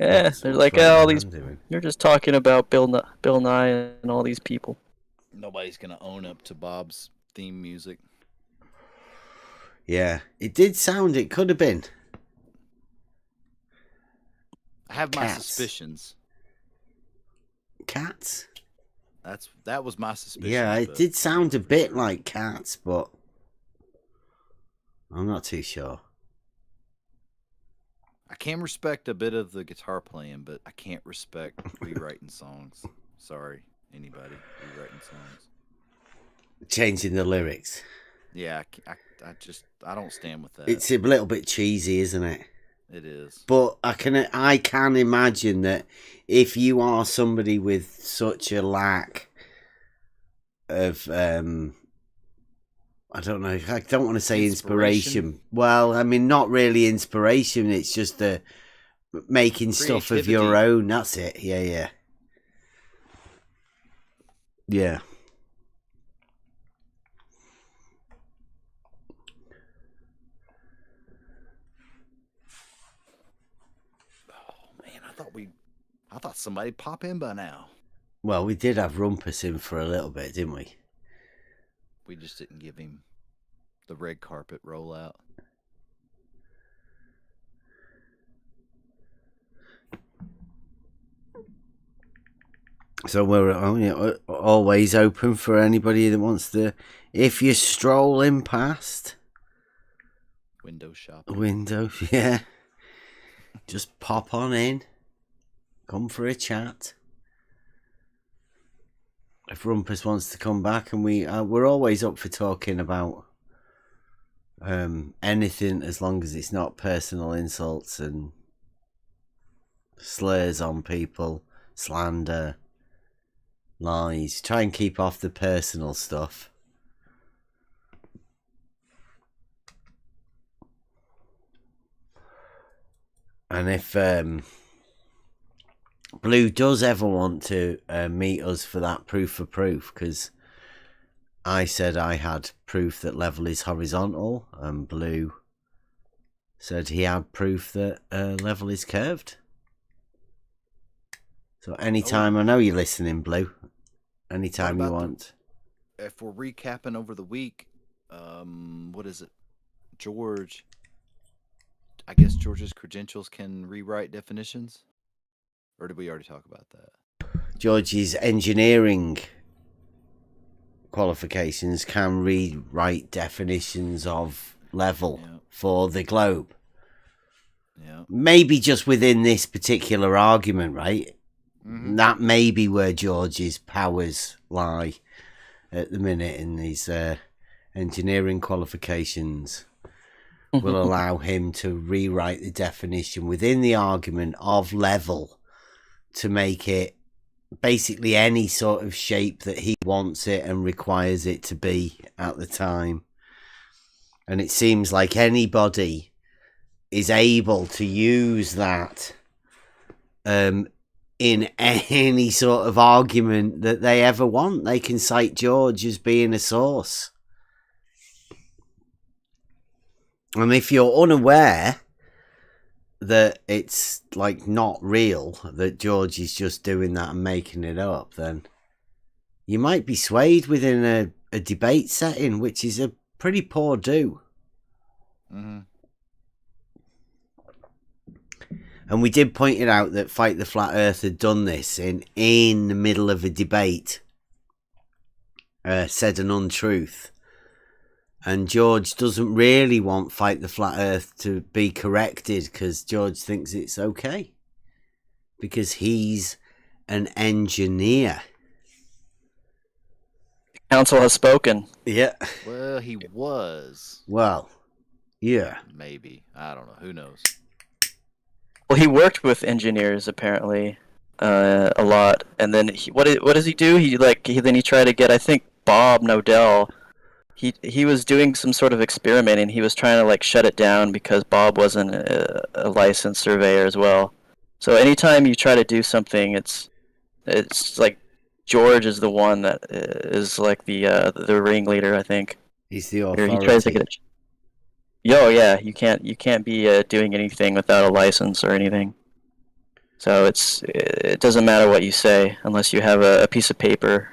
Yeah, they're like, all these. You're just talking about Bill Nye and all these people. Nobody's gonna own up to Bob's theme music. Yeah, it did sound. It could have been. I have my suspicions. Cats? That was my suspicion. Yeah, it did sound a bit like Cats, but I'm not too sure. I can respect a bit of the guitar playing, but I can't respect rewriting songs. Sorry, anybody rewriting songs. Changing the lyrics. Yeah, I don't stand with that. It's a little bit cheesy, isn't it? It is. But I can imagine that if you are somebody with such a lack of I don't know, I don't want to say inspiration. Well, I mean, not really inspiration. It's just the making stuff of your own. That's it. Yeah. I thought somebody'd pop in by now. Well, we did have Rumpus in for a little bit, didn't we? We just didn't give him the red carpet rollout. So we're always open for anybody that wants to. If you're strolling past window shop, yeah, just pop on in, come for a chat. If Rumpus wants to come back, and we're always up for talking about anything as long as it's not personal insults and slurs on people, slander, lies. Try and keep off the personal stuff. And if Blue does ever want to meet us for that proof of proof, because I said I had proof that level is horizontal, and Blue said he had proof that level is curved. So anytime, I know you're listening, Blue. Anytime you want. If we're recapping over the week, what is it? George. I guess George's credentials can rewrite definitions? Or did we already talk about that? George's engineering qualifications can rewrite definitions of level for the globe. Yeah. Maybe just within this particular argument, right? Mm-hmm. That may be where George's powers lie at the minute in his engineering qualifications. Will allow him to rewrite the definition within the argument of level to make it basically any sort of shape that he wants it and requires it to be at the time. And it seems like anybody is able to use that in any sort of argument that they ever want. They can cite George as being a source. And if you're unaware that it's like not real, that George is just doing that and making it up, then you might be swayed within a debate setting, which is a pretty poor do. Mm-hmm. And we did point it out that Fight the Flat Earth had done this in the middle of a debate, said an untruth. And George doesn't really want Fight the Flat Earth to be corrected because George thinks it's okay. Because he's an engineer. Council has spoken. Yeah. Well, he was. Well, yeah. Maybe. I don't know. Who knows? Well, he worked with engineers apparently a lot, and then what does he do? He tried to get, I think, Bob Nodell. He was doing some sort of experimenting. He was trying to shut it down because Bob wasn't a licensed surveyor as well. So anytime you try to do something, it's like George is the one that is like the ringleader. I think he's the authority. He tries to get it. Yeah, you can't be doing anything without a license or anything. So it doesn't matter what you say unless you have a piece of paper.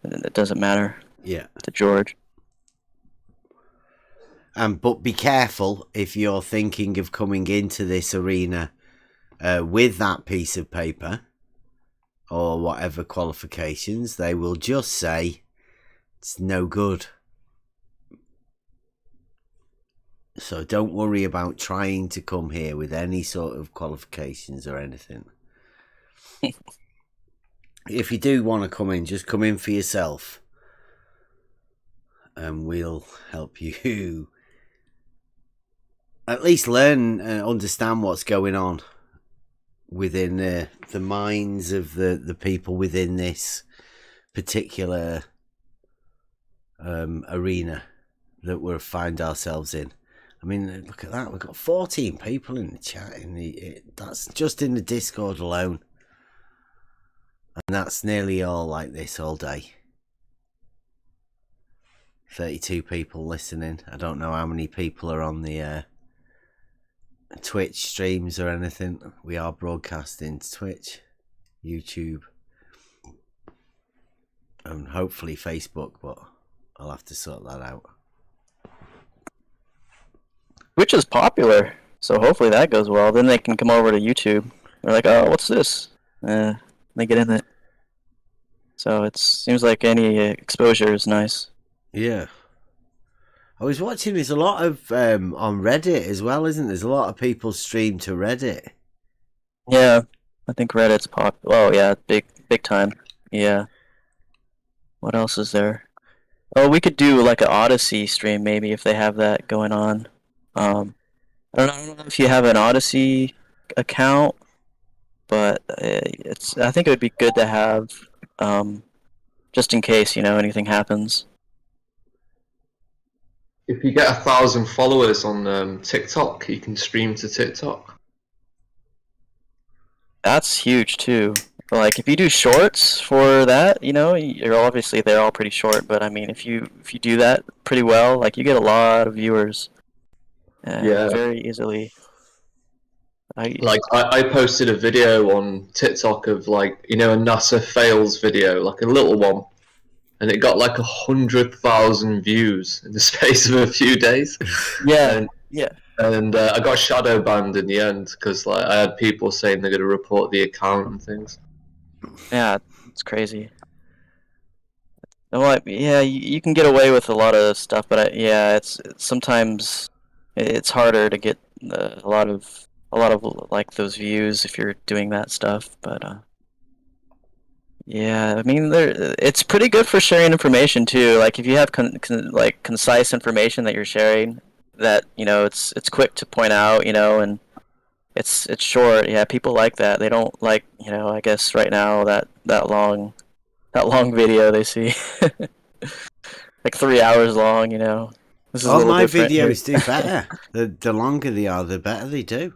It doesn't matter. Yeah. To George. But be careful if you're thinking of coming into this arena with that piece of paper or whatever qualifications. They will just say it's no good. So don't worry about trying to come here with any sort of qualifications or anything. If you do want to come in, just come in for yourself. And we'll help you at least learn and understand what's going on within the minds of the people within this particular arena that we find ourselves in. I mean, look at that. We've got 14 people in the chat. That's just in the Discord alone. And that's nearly all like this all day. 32 people listening. I don't know how many people are on the Twitch streams or anything. We are broadcasting to Twitch, YouTube, and hopefully Facebook, but I'll have to sort that out. Twitch is popular, so hopefully that goes well. Then they can come over to YouTube. They're like, oh, what's this? They get in it. So it seems like any exposure is nice. Yeah. I was watching, there's a lot of on Reddit as well, isn't there? There's a lot of people stream to Reddit. Yeah, I think Reddit's popular. Oh yeah, big time. Yeah. What else is there? Oh, we could do like an Odyssey stream maybe if they have that going on. I don't know if you have an Odyssey account, but I think it would be good to have, just in case, anything happens. If you get 1,000 followers on TikTok, you can stream to TikTok. That's huge too. Like if you do shorts for that, you're obviously they're all pretty short, but I mean if you do that pretty well, like you get a lot of viewers. Yeah. Very easily. I posted a video on TikTok of a NASA fails video, like a little one, and it got like 100,000 views in the space of a few days. Yeah, and I got shadow banned in the end because I had people saying they're going to report the account and things. Yeah, it's crazy. Well, yeah, you can get away with a lot of stuff, but it's sometimes it's harder to get a lot of like those views if you're doing that stuff. But yeah, I mean, it's pretty good for sharing information too. Like if you have concise information that you're sharing, that it's quick to point out, and it's short. Yeah, people like that. They don't like I guess right now that long video they see like 3 hours long. This is all my different. videos do better. The longer they are, the better they do.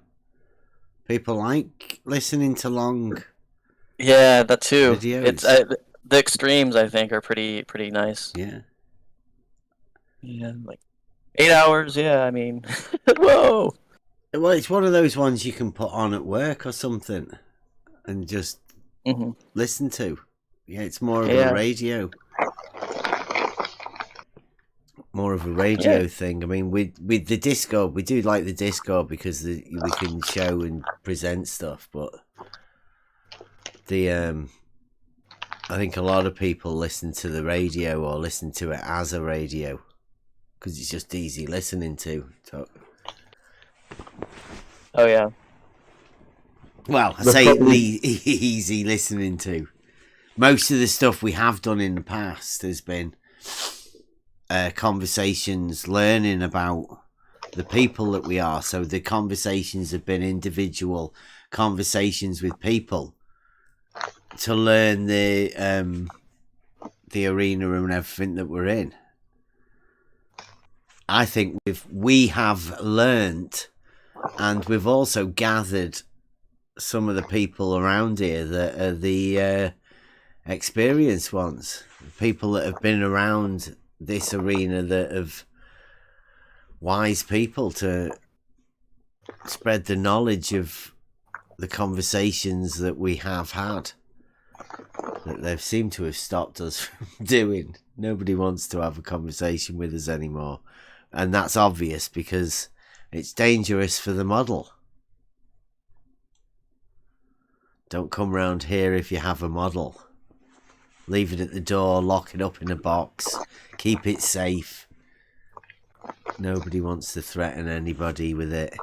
People like listening to long. Yeah, that too. Videos. It's the extremes I think are pretty nice. Yeah. Yeah, like 8 hours. Yeah, I mean, whoa. Well, it's one of those ones you can put on at work or something, and just listen to. Yeah, it's more of a radio. More of a radio thing. I mean, with the Discord, we do like the Discord because we can show and present stuff. But I think a lot of people listen to the radio or listen to it as a radio because it's just easy listening to. Oh yeah. Well, I say easy listening to. Most of the stuff we have done in the past has been conversations, learning about the people that we are. So the conversations have been individual conversations with people to learn the arena and everything that we're in. I think we have learnt, and we've also gathered some of the people around here that are the experienced ones, people that have been around this arena, that have wise people to spread the knowledge of the conversations that we have had, that they've seemed to have stopped us from doing. Nobody wants to have a conversation with us anymore, and that's obvious because it's dangerous for the model. Don't come round here if you have a model. Leave it at the door, lock it up in a box, keep it safe. Nobody wants to threaten anybody with it.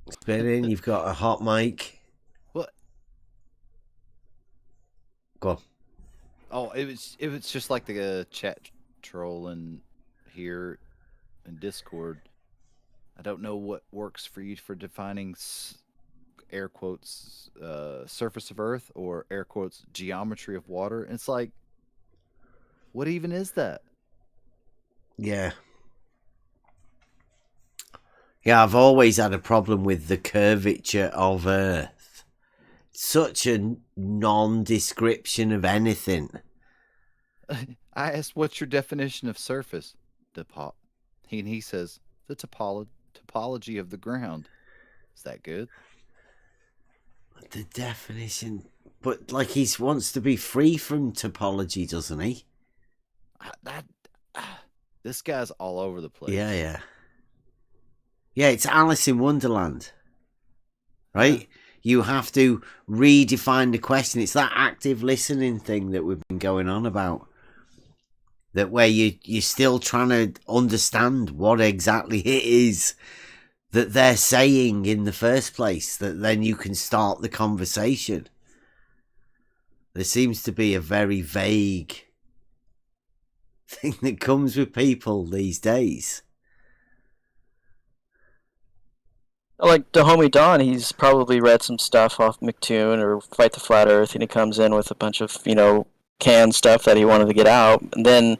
Spinning, you've got a hot mic. What? Go on. Oh, it was just like the chat troll in here in Discord. I don't know what works for you for defining air quotes surface of Earth or air quotes geometry of water. And it's like, what even is that? Yeah. Yeah, I've always had a problem with the curvature of Earth. Such a non-description of anything. I asked, what's your definition of surface? He says, the topology of the ground. Is that good? The definition... But, like, he wants to be free from topology, doesn't he? This guy's all over the place. Yeah, yeah. Yeah, it's Alice in Wonderland. Right? Yeah. You have to redefine the question. It's that active listening thing that we've been going on about. That where you're still trying to understand what exactly it is that they're saying in the first place, that then you can start the conversation. There seems to be a very vague thing that comes with people these days. Like the homie Don, he's probably read some stuff off McToon or Fight the Flat Earth, and he comes in with a bunch of, canned stuff that he wanted to get out. And then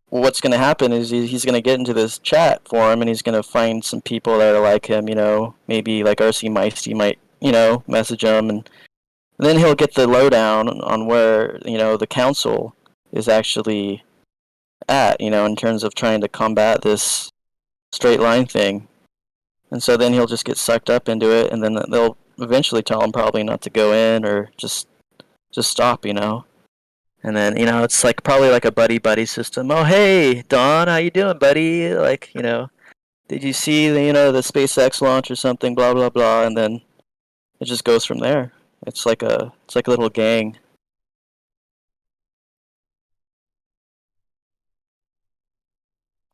what's going to happen is he's going to get into this chat forum, and he's going to find some people that are like him, maybe like R.C. Meisty might, message him, and then he'll get the lowdown on where, the council is actually at, in terms of trying to combat this straight line thing. And so then he'll just get sucked up into it, and then they'll eventually tell him probably not to go in or just stop, And then, it's like probably like a buddy system. Oh, hey, Don, how you doing, buddy? Like, did you see the SpaceX launch or something, blah, blah, blah. And then it just goes from there. It's like a little gang.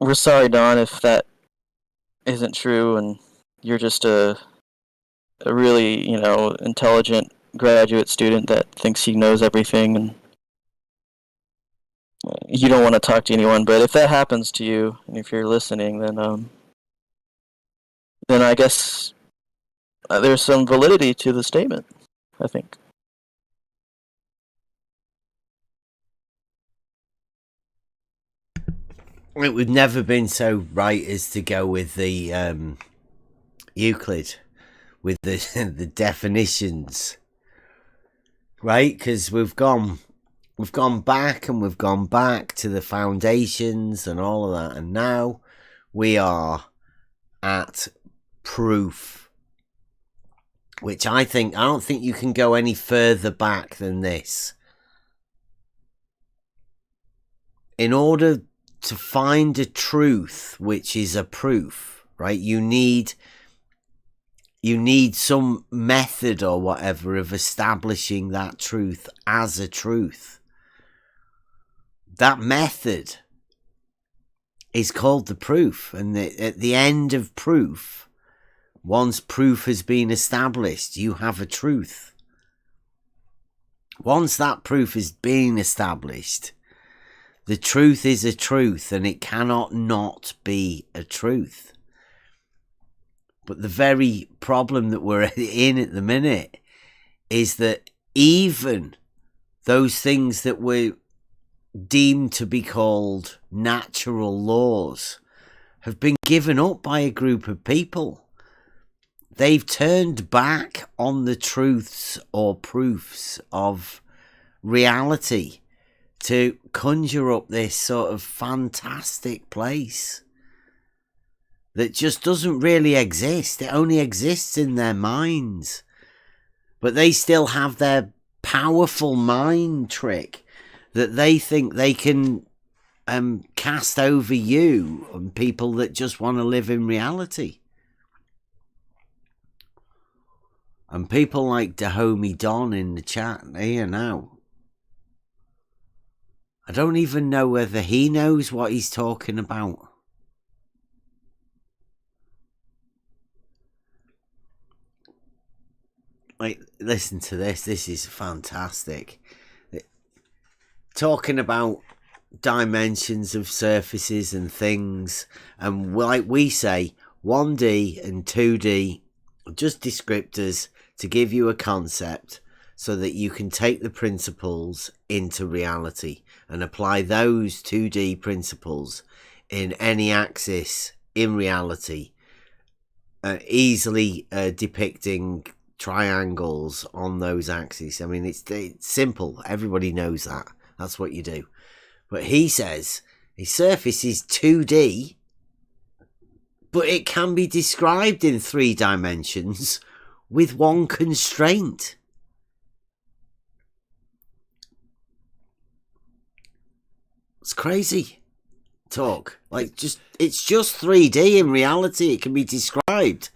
We're sorry, Don, if that isn't true and you're just a really, intelligent graduate student that thinks he knows everything and you don't want to talk to anyone. But if that happens to you, and if you're listening, then I guess there's some validity to the statement, I think. It would never been so right as to go with the Euclid, with the definitions, right? Because we've gone back and we've gone back to the foundations and all of that, and now we are at proof, which I don't think you can go any further back than this. In order to find a truth which is a proof, right, you need some method or whatever of establishing that truth as a truth. That method is called the proof, and at the end of proof, once proof has been established, you have a truth. Once that proof has been established, the truth is a truth, and it cannot not be a truth. But the very problem that we're in at the minute is that even those things that were deemed to be called natural laws have been given up by a group of people. They've turned back on the truths or proofs of reality to conjure up this sort of fantastic place that just doesn't really exist. It only exists in their minds. But they still have their powerful mind trick that they think they can cast over you and people that just want to live in reality. And people like the homie Don in the chat here now. I don't even know whether he knows what he's talking about. Like, listen to this. This is fantastic. Talking about dimensions of surfaces and things, and like we say, 1D and 2D are just descriptors to give you a concept so that you can take the principles into reality and apply those 2D principles in any axis in reality, easily depicting triangles on those axes. I mean, it's simple. Everybody knows that. That's what you do. But he says a surface is 2D, but it can be described in 3 dimensions with one constraint. It's crazy talk. Like, it's just 3D in reality. It can be described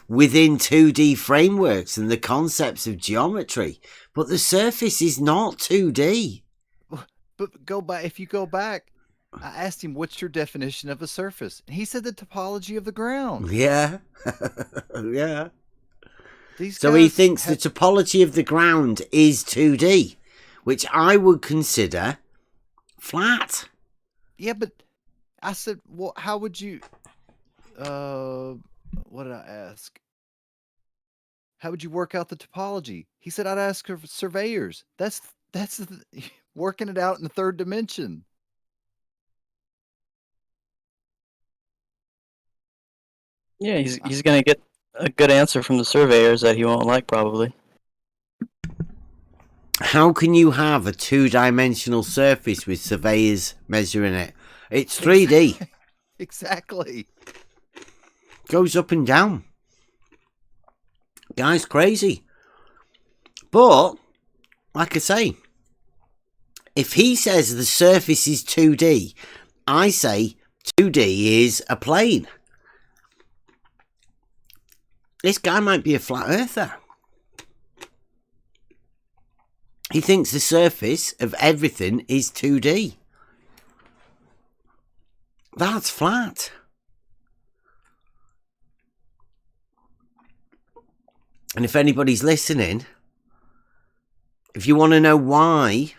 within 2D frameworks and the concepts of geometry, but the surface is not 2D. But go back. If you go back, I asked him, "What's your definition of a surface?" And he said the topology of the ground. Yeah, yeah. So he thinks the topology of the ground is 2D, which I would consider flat. Yeah, but I said, well, how would you? What did I ask? How would you work out the topology? He said, I'd ask surveyors. That's working it out in the 3rd dimension. Yeah, he's gonna get a good answer from the surveyors that he won't like, probably. How can you have a 2-dimensional surface with surveyors measuring it? It's 3D. Exactly. Goes up and down. Guy's crazy. But, like I say, if he says the surface is 2D, I say 2D is a plane. This guy might be a flat earther. He thinks the surface of everything is 2D. That's flat. And if anybody's listening, if you want to know why,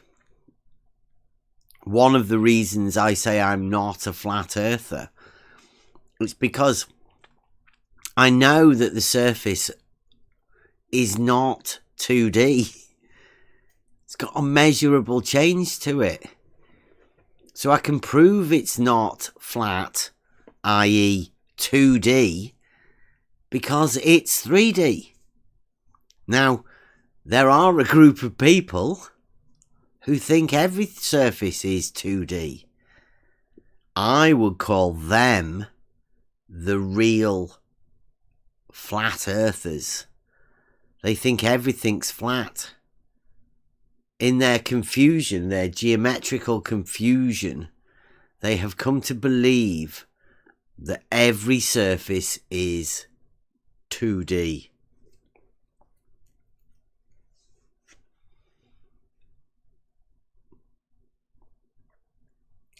one of the reasons I say I'm not a flat earther, it's because I know that the surface is not 2D. It's got a measurable change to it. So I can prove it's not flat, i.e. 2D, because it's 3D. Now, there are a group of people who think every surface is 2D. I would call them the real flat earthers. They think everything's flat. In their confusion, their geometrical confusion, they have come to believe that every surface is 2D.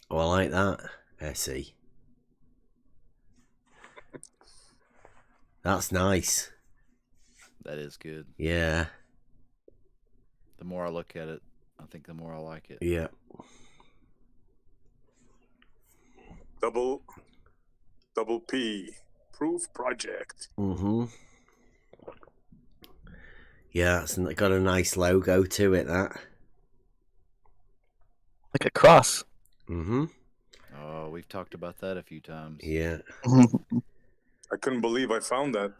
Oh, I like that, Essie. That's nice. That is good. Yeah. The more I look at it, I think the more I like it. Yeah. Double P. Proof project. Mm-hmm. Yeah, it's got a nice logo to it, that. Like a cross. Mm-hmm. Oh, we've talked about that a few times. Yeah. I couldn't believe I found that.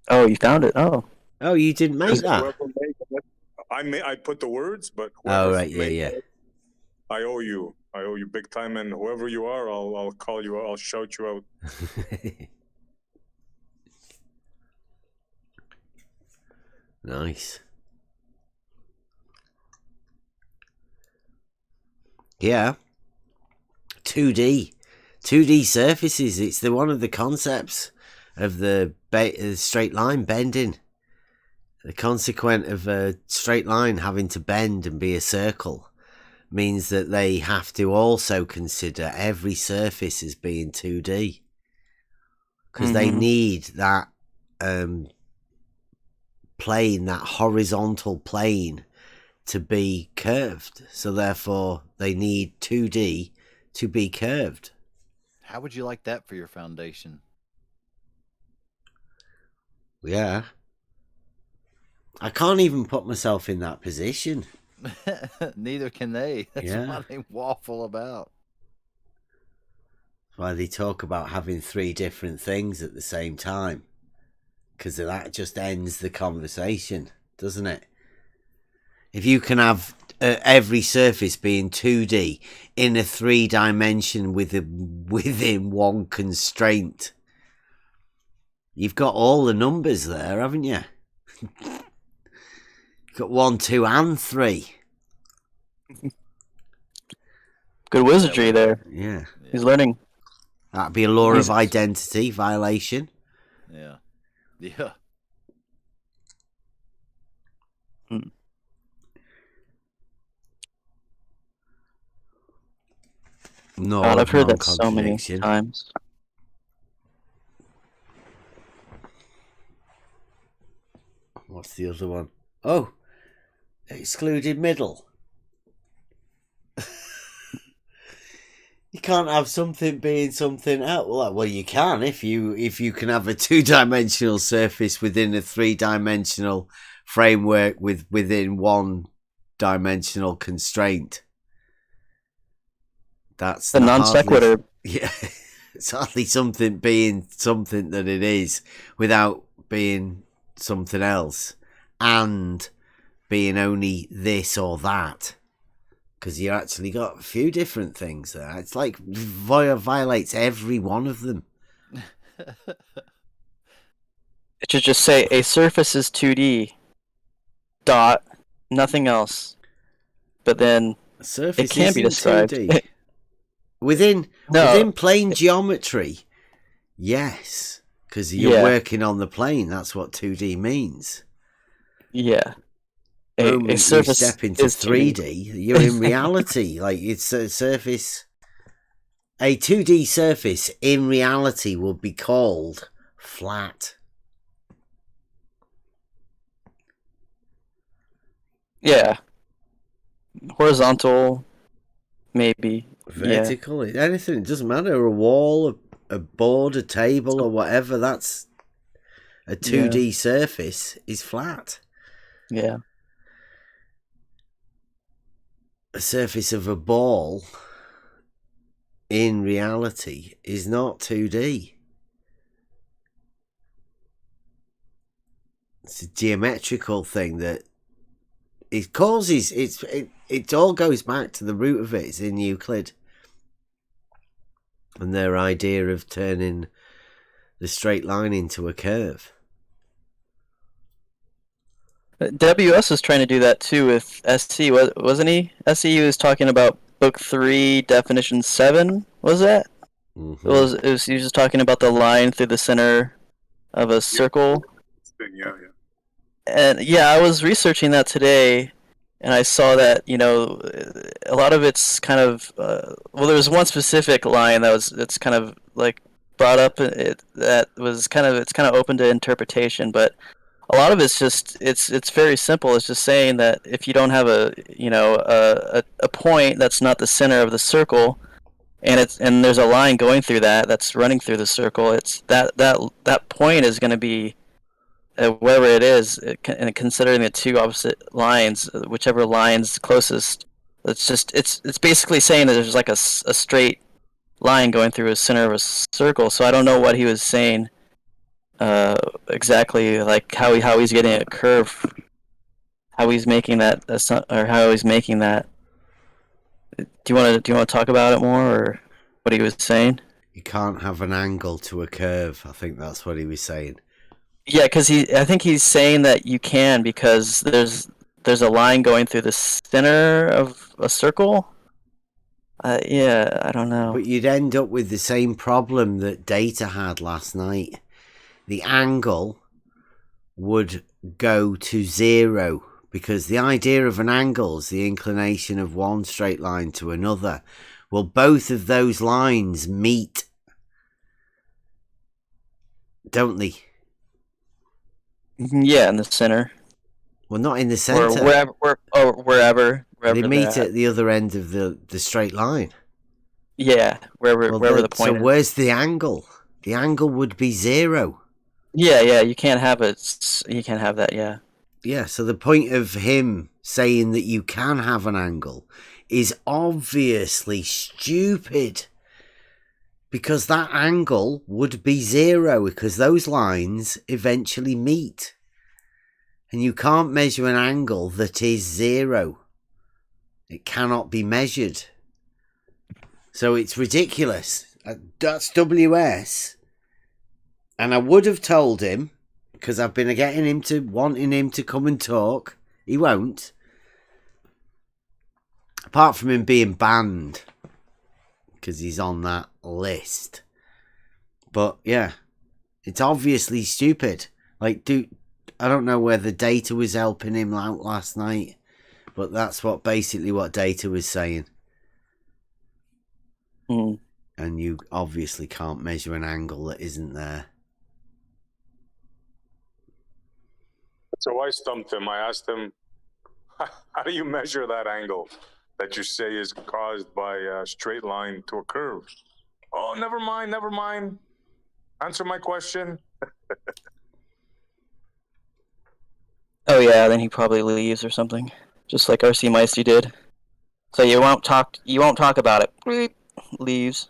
Oh, you found it? Oh. Oh, you didn't make that? I put the words, but oh, right, yeah. I owe you big time, and whoever you are, I'll call you. I'll shout you out. Nice. Yeah. 2D surfaces. It's one of the concepts of the straight line bending. The consequence of a straight line having to bend and be a circle means that they have to also consider every surface as being 2D. Because they need that plane, that horizontal plane, to be curved. So therefore, they need 2D to be curved. How would you like that for your foundation? Yeah. I can't even put myself in that position. Neither can they. That's why they waffle about. Why they talk about having 3 different things at the same time. Because that just ends the conversation, doesn't it? If you can have every surface being 2D in a 3-dimension within one constraint, you've got all the numbers there, haven't you? You've got 1, 2, and 3. Good wizardry there. Yeah. He's learning. That'd be a law of identity violation. Yeah. Yeah. No, God, I've heard that so many times. What's the other one? Oh, excluded middle. You can't have something being something else. Well, you can if you can have a 2-dimensional surface within a 3-dimensional framework within 1-dimensional constraint. That's the non sequitur. Yeah, it's hardly something being something that it is without being something else and being only this or that. Because you actually got a few different things there. It's like violates every one of them. It should just say a surface is 2D. Dot. Nothing else. But then a surface it can be described 2D. Within plane geometry, yes. Because you're working on the plane. That's what 2D means. Yeah. A surface you step into 3D, you're in reality. Like it's a surface. A 2D surface in reality will be called flat. Yeah. Horizontal, maybe. Vertical, anything. It doesn't matter. A wall, a board, a table, or whatever. That's a 2D surface is flat. Yeah. A surface of a ball in reality is not 2D. It's a geometrical thing that it causes. It all goes back to the root of it. It's in Euclid and their idea of turning the straight line into a curve. WS was trying to do that too with SC, wasn't he? SC was talking about book 3, definition 7. Was that? Mm-hmm. He was just talking about the line through the center of a circle. Yeah. And I was researching that today, and I saw that a lot of it's kind of there was one specific line that's kind of like brought up that was kind of open to interpretation, but a lot of it's just it's very simple. It's just saying that if you don't have a point that's not the center of the circle, and there's a line going through that's running through the circle, it's that point is going to be wherever it is, and considering the two opposite lines, whichever line's closest. It's basically saying that there's like a straight line going through a center of a circle. So I don't know what he was saying. Exactly, like how he's getting a curve, how he's making that, or how he's making that. Do you want to talk about it more, or what he was saying? You can't have an angle to a curve. I think that's what he was saying. Yeah, because I think he's saying that you can, because there's a line going through the center of a circle. I don't know. But you'd end up with the same problem that Data had last night. The angle would go to zero, because the idea of an angle is the inclination of one straight line to another. Well, both of those lines meet, don't they? Yeah, in the center. Well, not in the center. Or wherever They meet they're at the other end of the straight line. Yeah, wherever the point so is. where's the angle? The angle would be zero. Yeah, you can't have it. You can't have that, yeah. Yeah, so the point of him saying that you can have an angle is obviously stupid. Because that angle would be zero, because those lines eventually meet. And you can't measure an angle that is zero. It cannot be measured. So it's ridiculous. That's WS. And I would have told him, because I've been wanting him to come and talk. He won't. Apart from him being banned, because he's on that list. But yeah, it's obviously stupid. Like, I don't know whether Data was helping him out last night, but that's basically what Data was saying. And you obviously can't measure an angle that isn't there. So I stumped him. I asked him, how do you measure that angle that you say is caused by a straight line to a curve? Oh, never mind. Answer my question. Oh yeah, then he probably leaves or something, just like RC Meisty did. So you won't talk about it. Bleep. Leaves.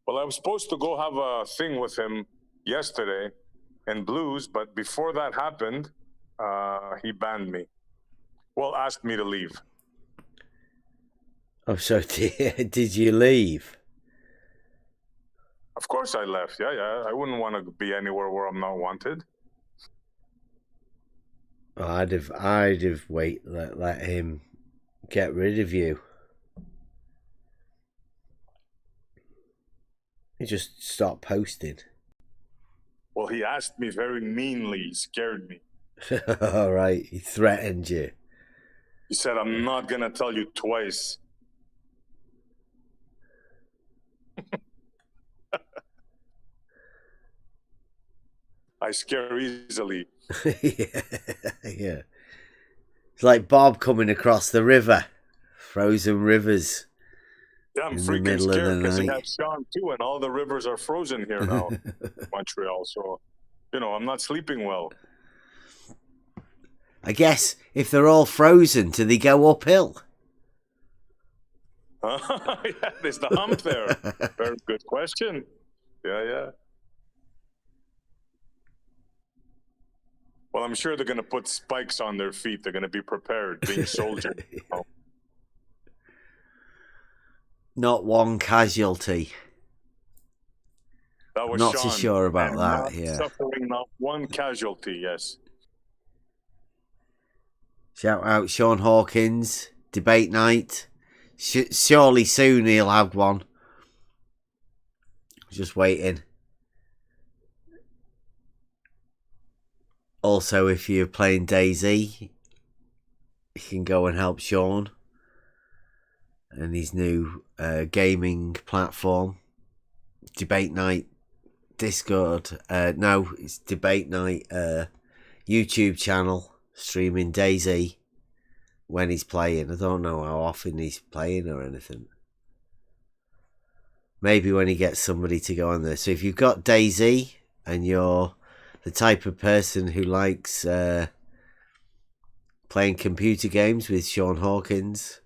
Well, I was supposed to go have a thing with him yesterday in Blues, but before that happened, he banned me. Well, asked me to leave. Oh, so did you leave? Of course I left. Yeah. I wouldn't want to be anywhere where I'm not wanted. Well, I'd have let him get rid of you. He just stopped posting. Well, he asked me very meanly. He scared me. All right, he threatened you. He said, I'm not going to tell you twice. I scare easily. Yeah. It's like Bob coming across the river. Frozen rivers. Yeah, I'm in freaking the middle scared of the because he night. has Sean too, and all the rivers are frozen here now, Montreal. So, I'm not sleeping well. I guess if they're all frozen, do they go uphill? Yeah, there's the hump there. Very good question. Yeah. Well, I'm sure they're going to put spikes on their feet. They're going to be prepared, being soldiers. Not one casualty. That was Not Sean, too sure about and that. not Yeah. suffering not one casualty. Yes. Shout out Sean Hawkins. Debate night. Surely soon he'll have one. Just waiting. Also, if you're playing DayZ, you can go and help Sean and his new gaming platform. Debate night Discord. No, it's debate night YouTube channel streaming DayZ when he's playing. I don't know how often he's playing or anything. Maybe when he gets somebody to go on there. So if you've got DayZ and you're the type of person who likes playing computer games with Sean Hawkins,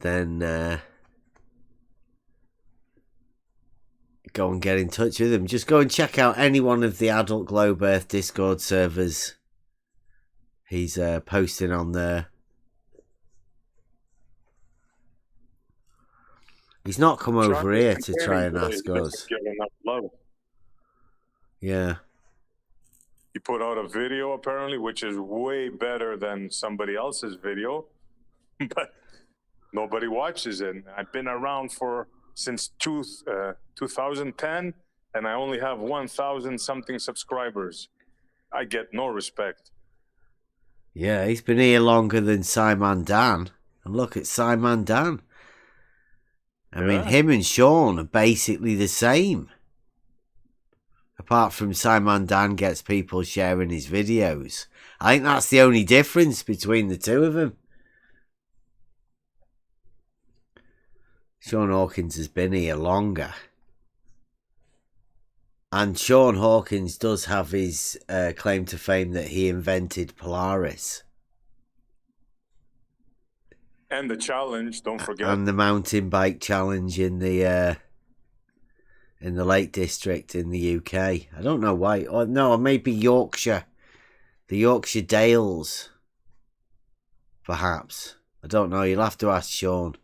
then go and get in touch with him. Just go and check out any one of the Adult Globe Earth Discord servers. He's posting on there. He's not come over here to try and ask us. Yeah. He put out a video apparently, which is way better than somebody else's video, but nobody watches it. I've been around since 2010, and I only have 1,000 something subscribers. I get no respect. Yeah, he's been here longer than Simon Dan. And look at Simon Dan. I mean, him and Sean are basically the same. Apart from Simon Dan gets people sharing his videos. I think that's the only difference between the two of them. Sean Hawkins has been here longer. And Sean Hawkins does have his claim to fame that he invented Polaris. And the challenge, don't forget. And the mountain bike challenge in the Lake District in the UK. I don't know why. Or no, maybe Yorkshire. The Yorkshire Dales. Perhaps. I don't know. You'll have to ask Sean.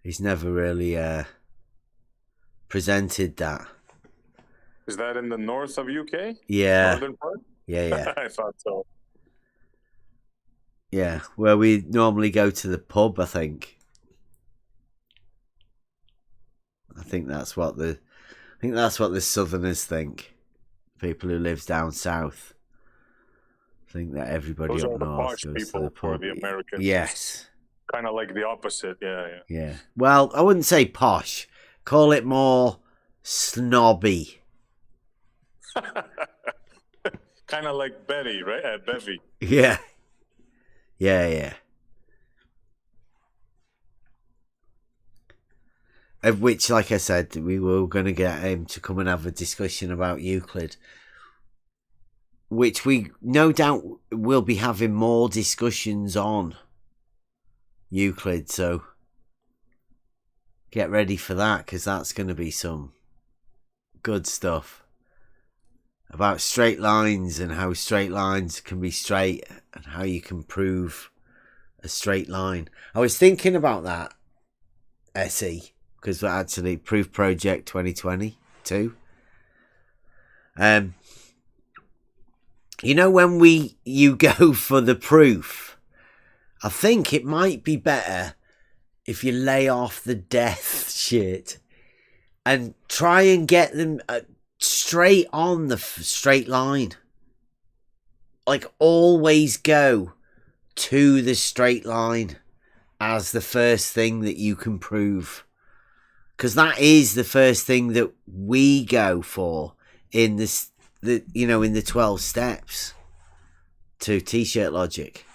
He's never really presented that. Is that in the north of UK? Yeah. Northern part? Yeah. I thought so. Yeah, where we normally go to the pub, I think. I think that's what the Southerners think. People who live down south think that everybody Those up are the north posh goes people to the for pub. the Americans. Yes. Kind of like the opposite. Yeah. Well, I wouldn't say posh. Call it more snobby. Kind of like Betty, right? Bevy. Yeah. Yeah. Of which, like I said, we were going to get him to come and have a discussion about Euclid. Which we no doubt will be having more discussions on Euclid. So get ready for that, because that's going to be some good stuff. About straight lines and how straight lines can be straight and how you can prove a straight line. I was thinking about that, SE, because we're actually Proof Project 2022. You know, when you go for the proof, I think it might be better if you lay off the death shit and try and get them straight on the straight line. Like, always go to the straight line as the first thing that you can prove, because that is the first thing that we go for in in the 12 steps to T-shirt logic.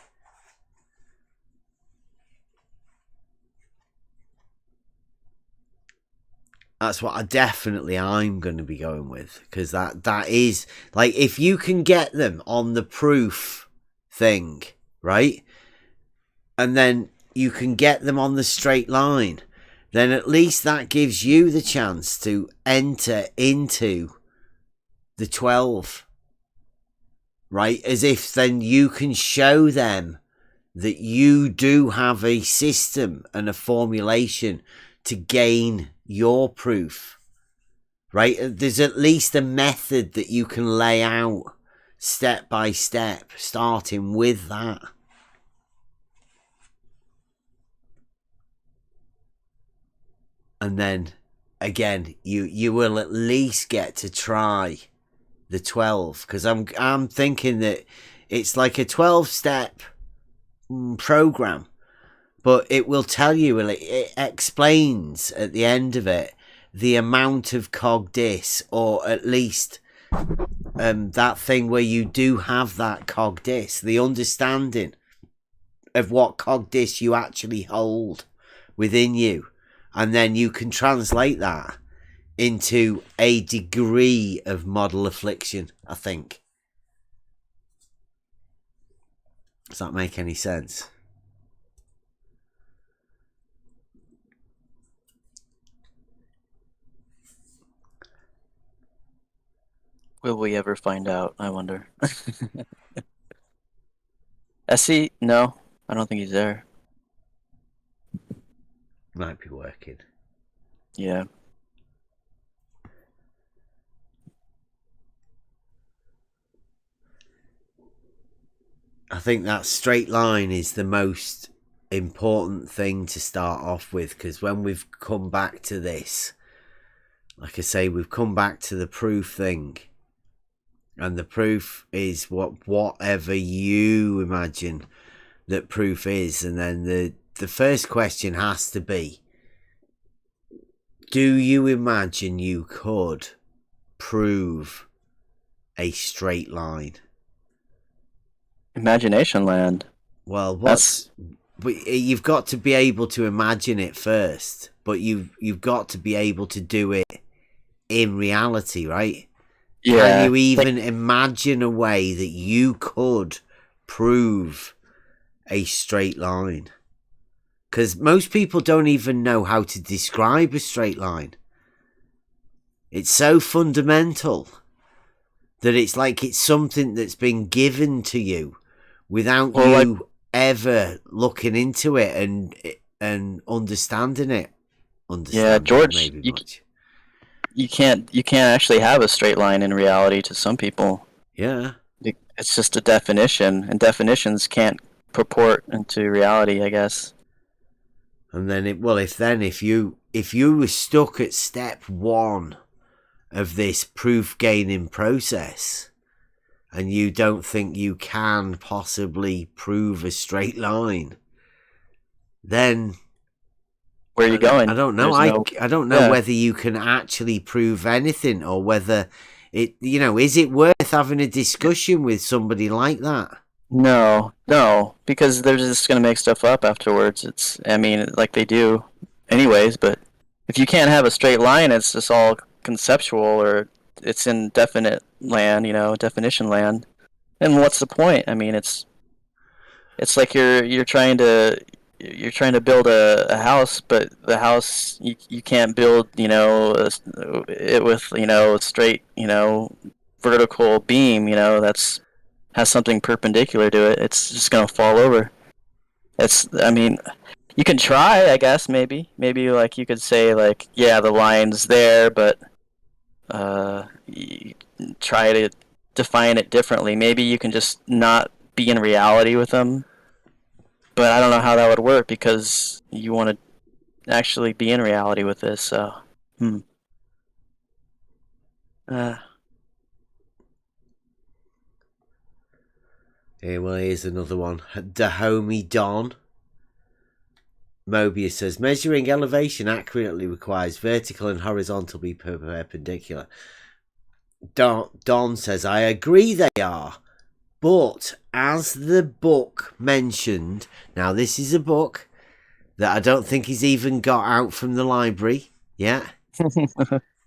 That's what I'm going to be going with, because that is, like, if you can get them on the proof thing, right? And then you can get them on the straight line, then at least that gives you the chance to enter into the 12, right? As if then you can show them that you do have a system and a formulation to gain your proof, right? There's at least a method that you can lay out step by step, starting with that. And then again, you will at least get to try the 12, because I'm thinking that it's like a 12-step program. But it will tell you, it explains at the end of it the amount of cog dis, or at least that thing where you do have that cog dis, the understanding of what cog dis you actually hold within you. And then you can translate that into a degree of model affliction, I think. Does that make any sense? Will we ever find out? I wonder. SC? No, I don't think he's there. Might be working. Yeah. I think that straight line is the most important thing to start off with, because when we've come back to this, like I say, we've come back to the proof thing, and the proof is whatever you imagine that proof is. And then the first question has to be, do you imagine you could prove a straight line? Imagination land. Well, but you've got to be able to imagine it first, but you've got to be able to do it in reality, right? Yeah. Can you even imagine a way that you could prove a straight line? Because most people don't even know how to describe a straight line. It's so fundamental that it's like it's something that's been given to you without you ever looking into it and understanding it. Yeah, George, you can't actually have a straight line in reality to some people. Yeah. It's just a definition, and definitions can't purport into reality, I guess. And then if you were stuck at step 1 of this proof gaining process, and you don't think you can possibly prove a straight line, then where are you going? I don't know. I don't know whether you can actually prove anything, or whether it, is it worth having a discussion with somebody like that? No, because they're just going to make stuff up afterwards. Like they do anyways, but if you can't have a straight line, it's just all conceptual, or it's in definite land, definition land. And what's the point? I mean, it's like you're trying to build a house, but the house you can't build, it with a straight, vertical beam, that's has something perpendicular to it. It's just gonna fall over. You can try, I guess. Maybe like you could say like, yeah, the line's there, but you try to define it differently. Maybe you can just not be in reality with them. But I don't know how that would work, because you want to actually be in reality with this. So, Here's another one. Dahomey Don. Mobius says, measuring elevation accurately requires vertical and horizontal be perpendicular. Don says, I agree they are. But as the book mentioned, now this is a book that I don't think he's even got out from the library yet.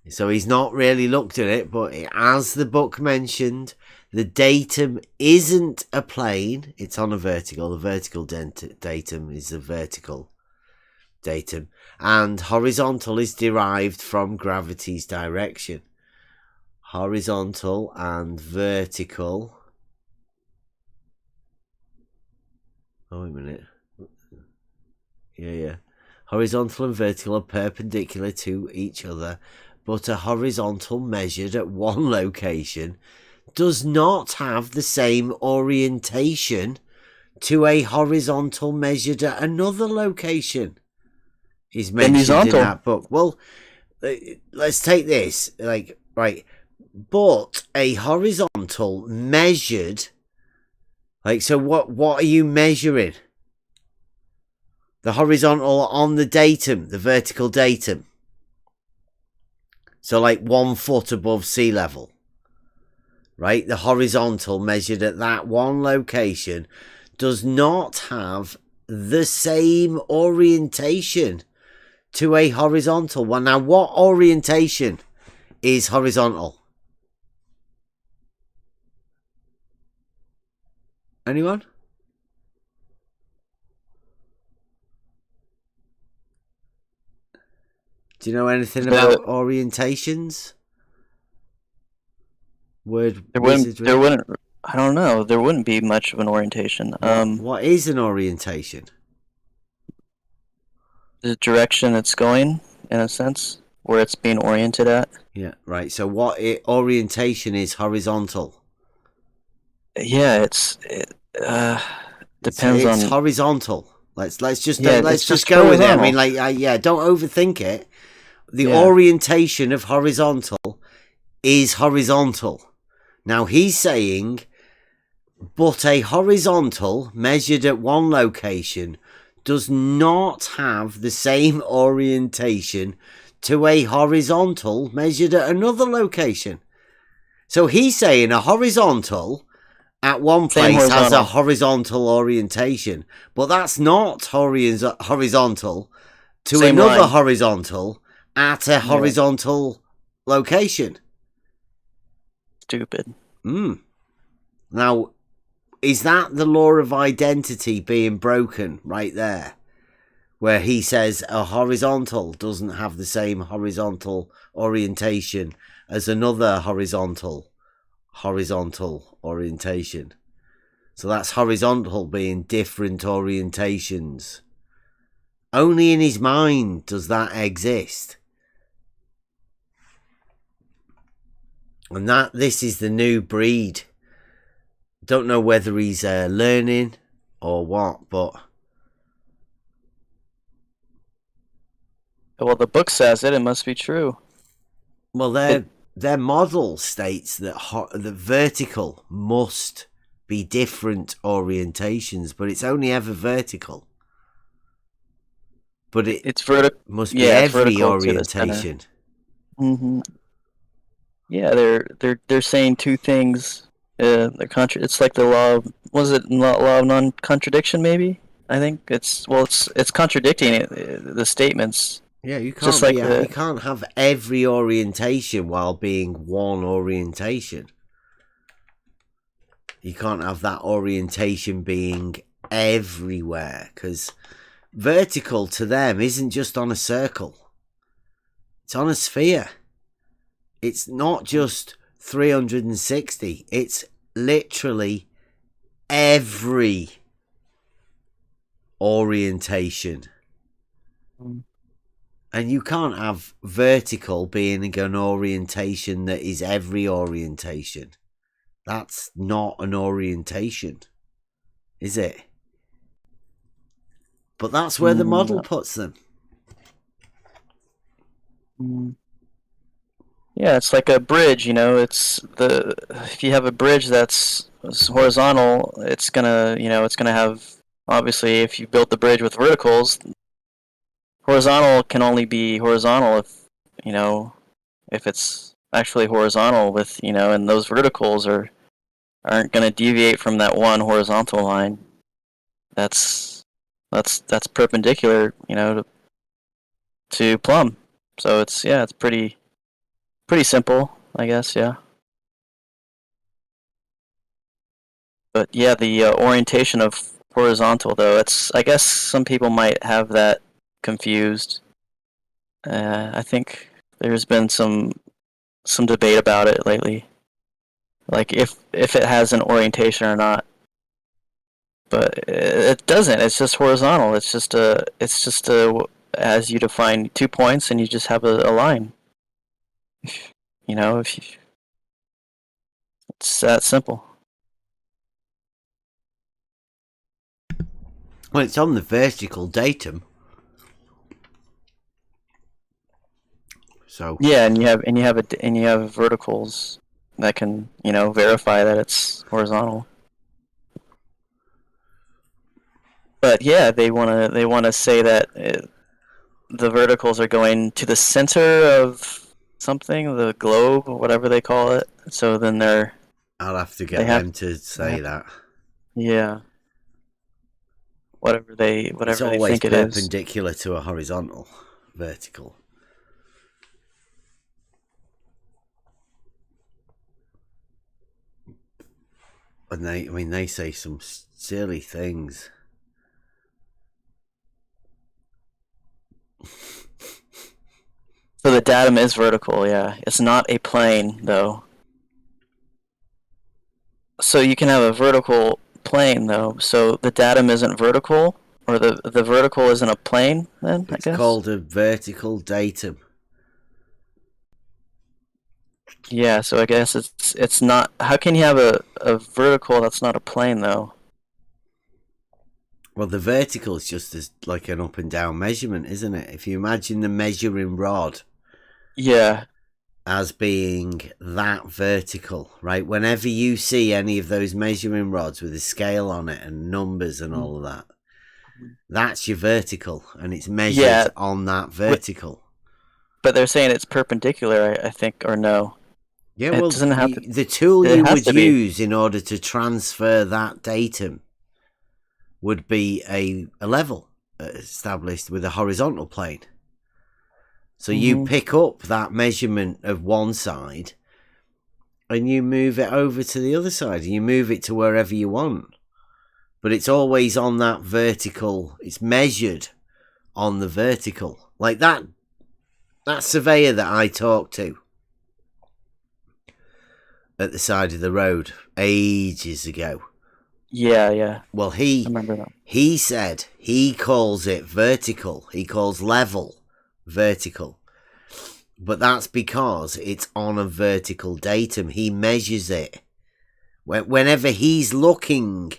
So he's not really looked at it, but as the book mentioned, the datum isn't a plane, it's on a vertical. The vertical datum is a vertical datum. And horizontal is derived from gravity's direction. Horizontal and vertical. Oh, wait a minute. Yeah. Horizontal and vertical are perpendicular to each other, but a horizontal measured at one location does not have the same orientation to a horizontal measured at another location. Is mentioned in that book. Well, let's take this. But a horizontal measured... so what are you measuring? The horizontal on the datum, the vertical datum. So 1 foot above sea level. Right? The horizontal measured at that one location does not have the same orientation to a horizontal one. Now, what orientation is horizontal? Anyone? Do you know anything about orientations? There wouldn't. I don't know. There wouldn't be much of an orientation. What is an orientation? The direction it's going, in a sense, where it's being oriented at. Yeah, right. So orientation is horizontal. Yeah, Depends it's on horizontal. Let's just it's just go with it. I mean, horizontal. don't overthink it. The Yeah. orientation of horizontal is horizontal. Now he's saying, but a horizontal measured at one location does not have the same orientation to a horizontal measured at another location. So he's saying a horizontal at one place has a horizontal orientation, but that's not horizontal to Same another line. horizontal at a horizontal location. Stupid. Now, is that the law of identity being broken right there? Where he says a horizontal doesn't have the same horizontal orientation as another horizontal orientation. So that's horizontal being different orientations. Only in his mind does that exist. And this is the new breed. Don't know whether he's learning or what, but... Well, the book says it must be true. Well, their model states that the vertical must be different orientations, but it's only ever vertical. But it's vertical. Must be every orientation. Yeah, they're saying two things. It's like the law of, law of non-contradiction, maybe? I think it's contradicting the statements. Yeah, you can't just like you can't have every orientation while being one orientation. You can't have that orientation being everywhere, because vertical to them isn't just on a circle. It's on a sphere. It's not just 360. It's literally every orientation. And you can't have vertical being an orientation that is every orientation. That's not an orientation, is it? But that's where the model puts them. Yeah, it's like a bridge, if you have a bridge that's horizontal, it's gonna have, obviously, if you built the bridge with verticals, horizontal can only be horizontal if it's actually horizontal with, and those verticals aren't going to deviate from that one horizontal line. That's perpendicular, to plumb. So it's pretty simple, I guess, yeah. But yeah, the orientation of horizontal, though, I guess some people might have that confused. I think there's been some debate about it lately, like if it has an orientation or not. But it doesn't. It's just horizontal. It's just as you define 2 points and you just have a line. It's that simple. Well, it's on the vertical datum. So yeah, and you have verticals that can verify that it's horizontal. But yeah, they wanna say that the verticals are going to the center of something, the globe or whatever they call it. So then I'll have to get them to say that. Yeah. Whatever they think it is. It's always perpendicular to a horizontal, vertical. And they say some silly things. So the datum is vertical, yeah. It's not a plane, though. So you can have a vertical plane, though. So the datum isn't vertical, or the vertical isn't a plane, then, I guess? It's called a vertical datum. Yeah, so I guess it's not... How can you have a vertical that's not a plane, though? Well, the vertical is just as like an up and down measurement, isn't it? If you imagine the measuring rod, Yeah, as being that vertical, right? Whenever you see any of those measuring rods with a scale on it and numbers and all of that, that's your vertical, and it's measured on that vertical. But they're saying it's perpendicular, I think, or no? Yeah, it well, doesn't have the tool it you has would to be. use in order to transfer that datum would be a level established with a horizontal plane. So you pick up that measurement of one side and you move it over to the other side, and you move it to wherever you want. But it's always on that vertical. It's measured on the vertical. Like that surveyor that I talked to at the side of the road ages ago. Yeah. Well, I remember that. he said he calls it vertical. He calls level vertical. But that's because it's on a vertical datum. He measures it. Whenever he's looking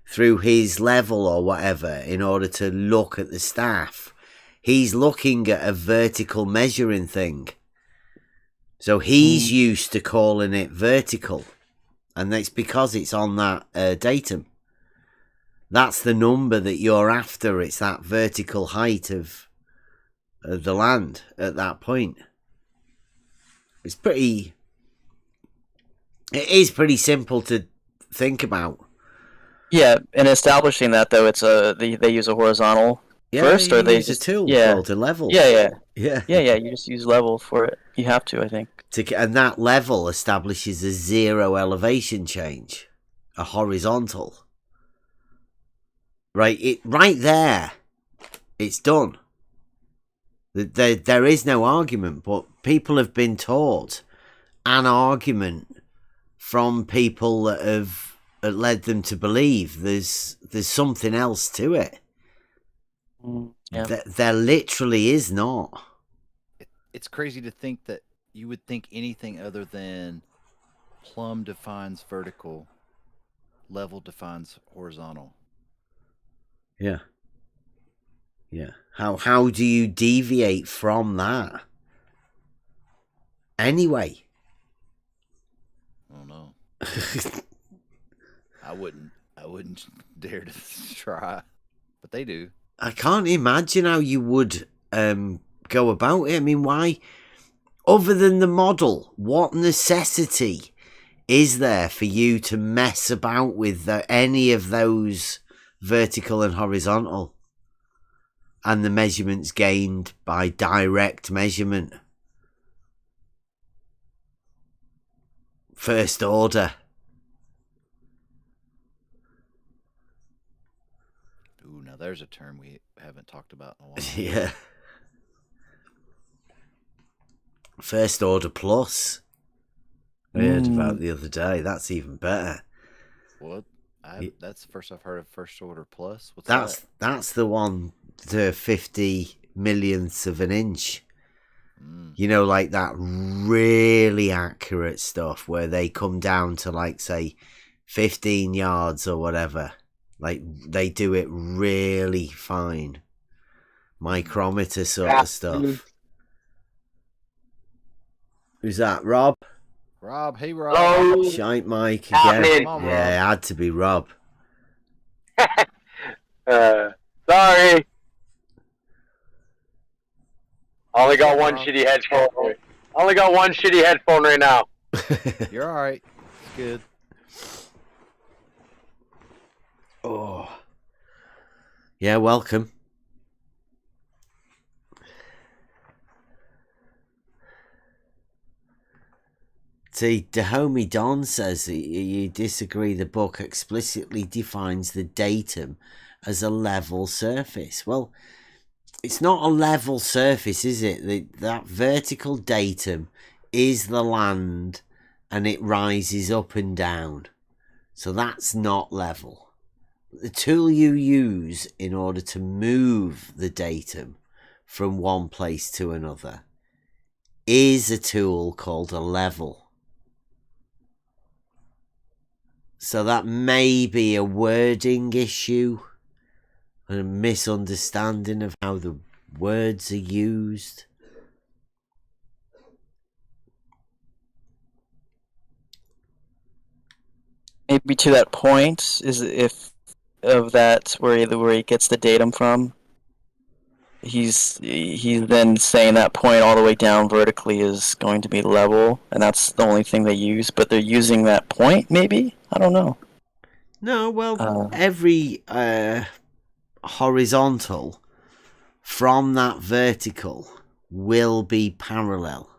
through his level or whatever in order to look at the staff, he's looking at a vertical measuring thing. So he's used to calling it vertical. And that's because it's on that datum. That's the number that you're after. It's that vertical height of the land at that point. It is pretty simple to think about. Yeah, in establishing that though, it's they use a horizontal first, or they use just a tool called a level. Yeah. You just use level for it. You have to, I think. And that level establishes a zero elevation change, a horizontal. Right there, it's done. There is no argument, but people have been taught an argument from people that have led them to believe there's something else to it. There literally is not. It's crazy to think that you would think anything other than plumb defines vertical, level defines horizontal. Yeah. How do you deviate from that? Anyway. I don't know. I wouldn't dare to try, but they do. I can't imagine how you would go about it. I mean, why? Other than the model, what necessity is there for you to mess about with any of those vertical and horizontal and the measurements gained by direct measurement? First order. Ooh, now there's a term we haven't talked about in a while. Yeah. First order plus. I heard about the other day. That's even better. What? That's the first I've heard of first order plus. What's that's that? That's the one to 50 millionths of an inch. You know, like that really accurate stuff where they come down to, like, say, 15 yards or whatever. Like, they do it really fine. Micrometer sort of stuff. Who's that, Rob? Rob, hey Rob. Hello. Shite Mike again. Rob. Yeah, it had to be Rob. Sorry. I only got one shitty headphone. I only got one shitty headphone right now. You're all right. It's good. Oh. Yeah, welcome. See, Dahomey Don says you disagree. The book explicitly defines the datum as a level surface. Well, it's not a level surface, is it? That vertical datum is the land and it rises up and down. So that's not level. The tool you use in order to move the datum from one place to another is a tool called a level. So that may be a wording issue, a misunderstanding of how the words are used. Maybe to that point is if of that where he gets the datum from. He's then saying that point all the way down vertically is going to be level, and that's the only thing they use. But they're using that point, maybe? I don't know. No, well, every horizontal from that vertical will be parallel.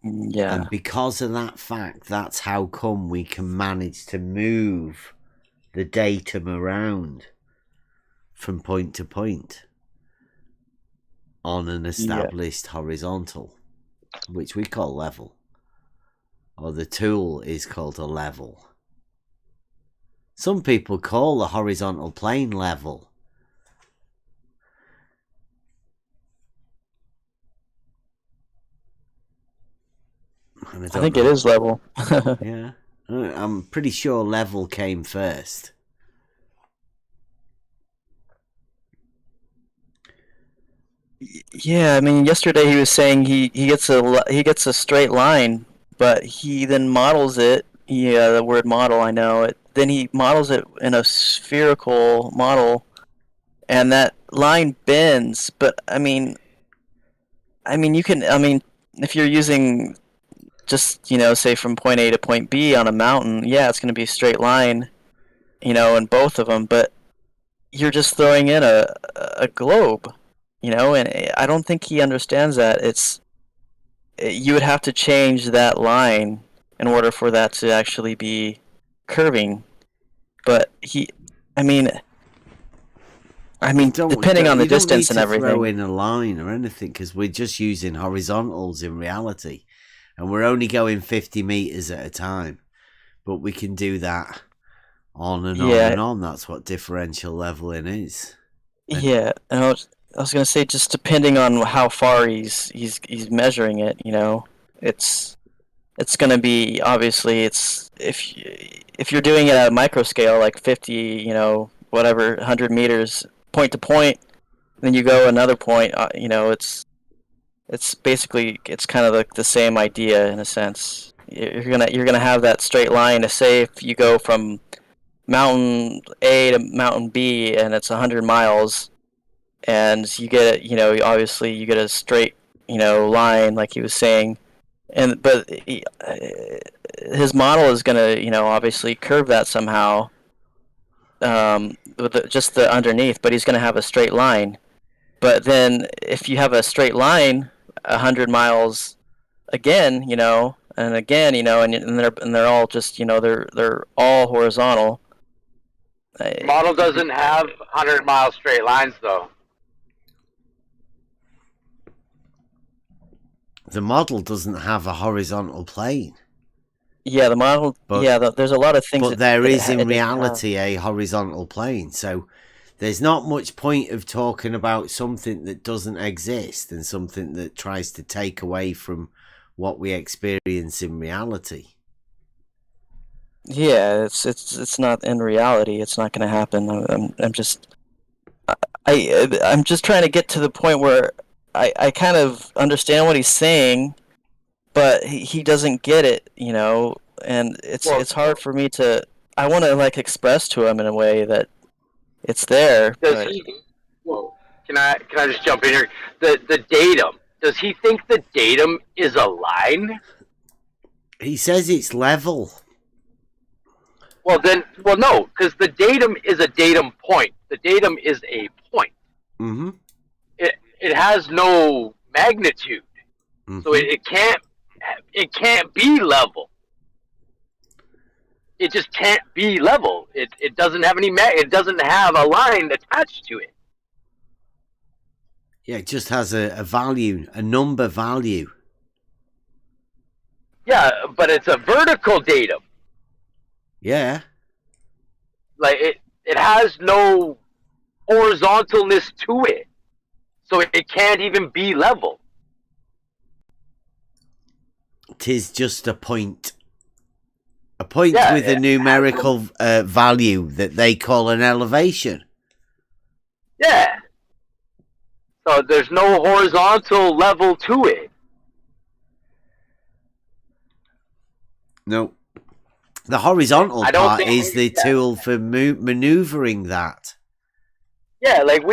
Yeah. And because of that fact, that's how come we can manage to move the datum around from point to point on an established horizontal, which we call level. Or the tool is called a level. Some people call the horizontal plane level. I think it is level. Yeah. I'm pretty sure level came first. Yeah, I mean, yesterday he was saying he gets a straight line, but he then models it. Yeah, the word model, I know it. Then he models it in a spherical model, and that line bends. But I mean, you can. I mean, if you're using just say from point A to point B on a mountain, yeah, it's going to be a straight line, in both of them. But you're just throwing in a globe. And I don't think he understands that. You would have to change that line in order for that to actually be curving. But depending on the distance and everything. You don't need to throw in a line or anything because we're just using horizontals in reality. And we're only going 50 meters at a time. But we can do that on and on and on. That's what differential leveling is. Yeah, and I was gonna say, just depending on how far he's measuring it, it's gonna be, obviously, it's if you're doing it at a micro scale, like 50, whatever, 100 meters point to point, then you go another point, it's basically, it's kind of the same idea in a sense. You're gonna have that straight line to say if you go from mountain A to mountain B and it's 100 miles. And you get, obviously you get a straight, line, like he was saying, but his model is gonna, obviously curve that somehow, with just the underneath. But he's gonna have a straight line. But then if you have a straight line, 100 miles, again, and again, and they're all just, they're all horizontal. Model doesn't have 100-mile straight lines, though. The model doesn't have a horizontal plane. Yeah, the model. There's a lot of things. But there is in reality a horizontal plane. So there's not much point of talking about something that doesn't exist and something that tries to take away from what we experience in reality. Yeah, it's not in reality. It's not going to happen. I'm just trying to get to the point where I kind of understand what he's saying, but he doesn't get it, and it's hard for me to. I want to express to him in a way that it's there. Does he? Well, can I just jump in here? The datum. Does he think the datum is a line? He says it's level. Well no, because the datum is a datum point. The datum is a point. Mm-hmm. It has no magnitude, so it can't be level. It just can't be level. It doesn't have any it doesn't have a line attached to it. Yeah, it just has a value, a number value. Yeah, but it's a vertical datum. Yeah. Like it has no horizontalness to it. So it can't even be level. Tis just a point. A point with a numerical value that they call an elevation. Yeah. So there's no horizontal level to it. No. The horizontal I don't part think is the yeah. tool for maneuvering that. Yeah, like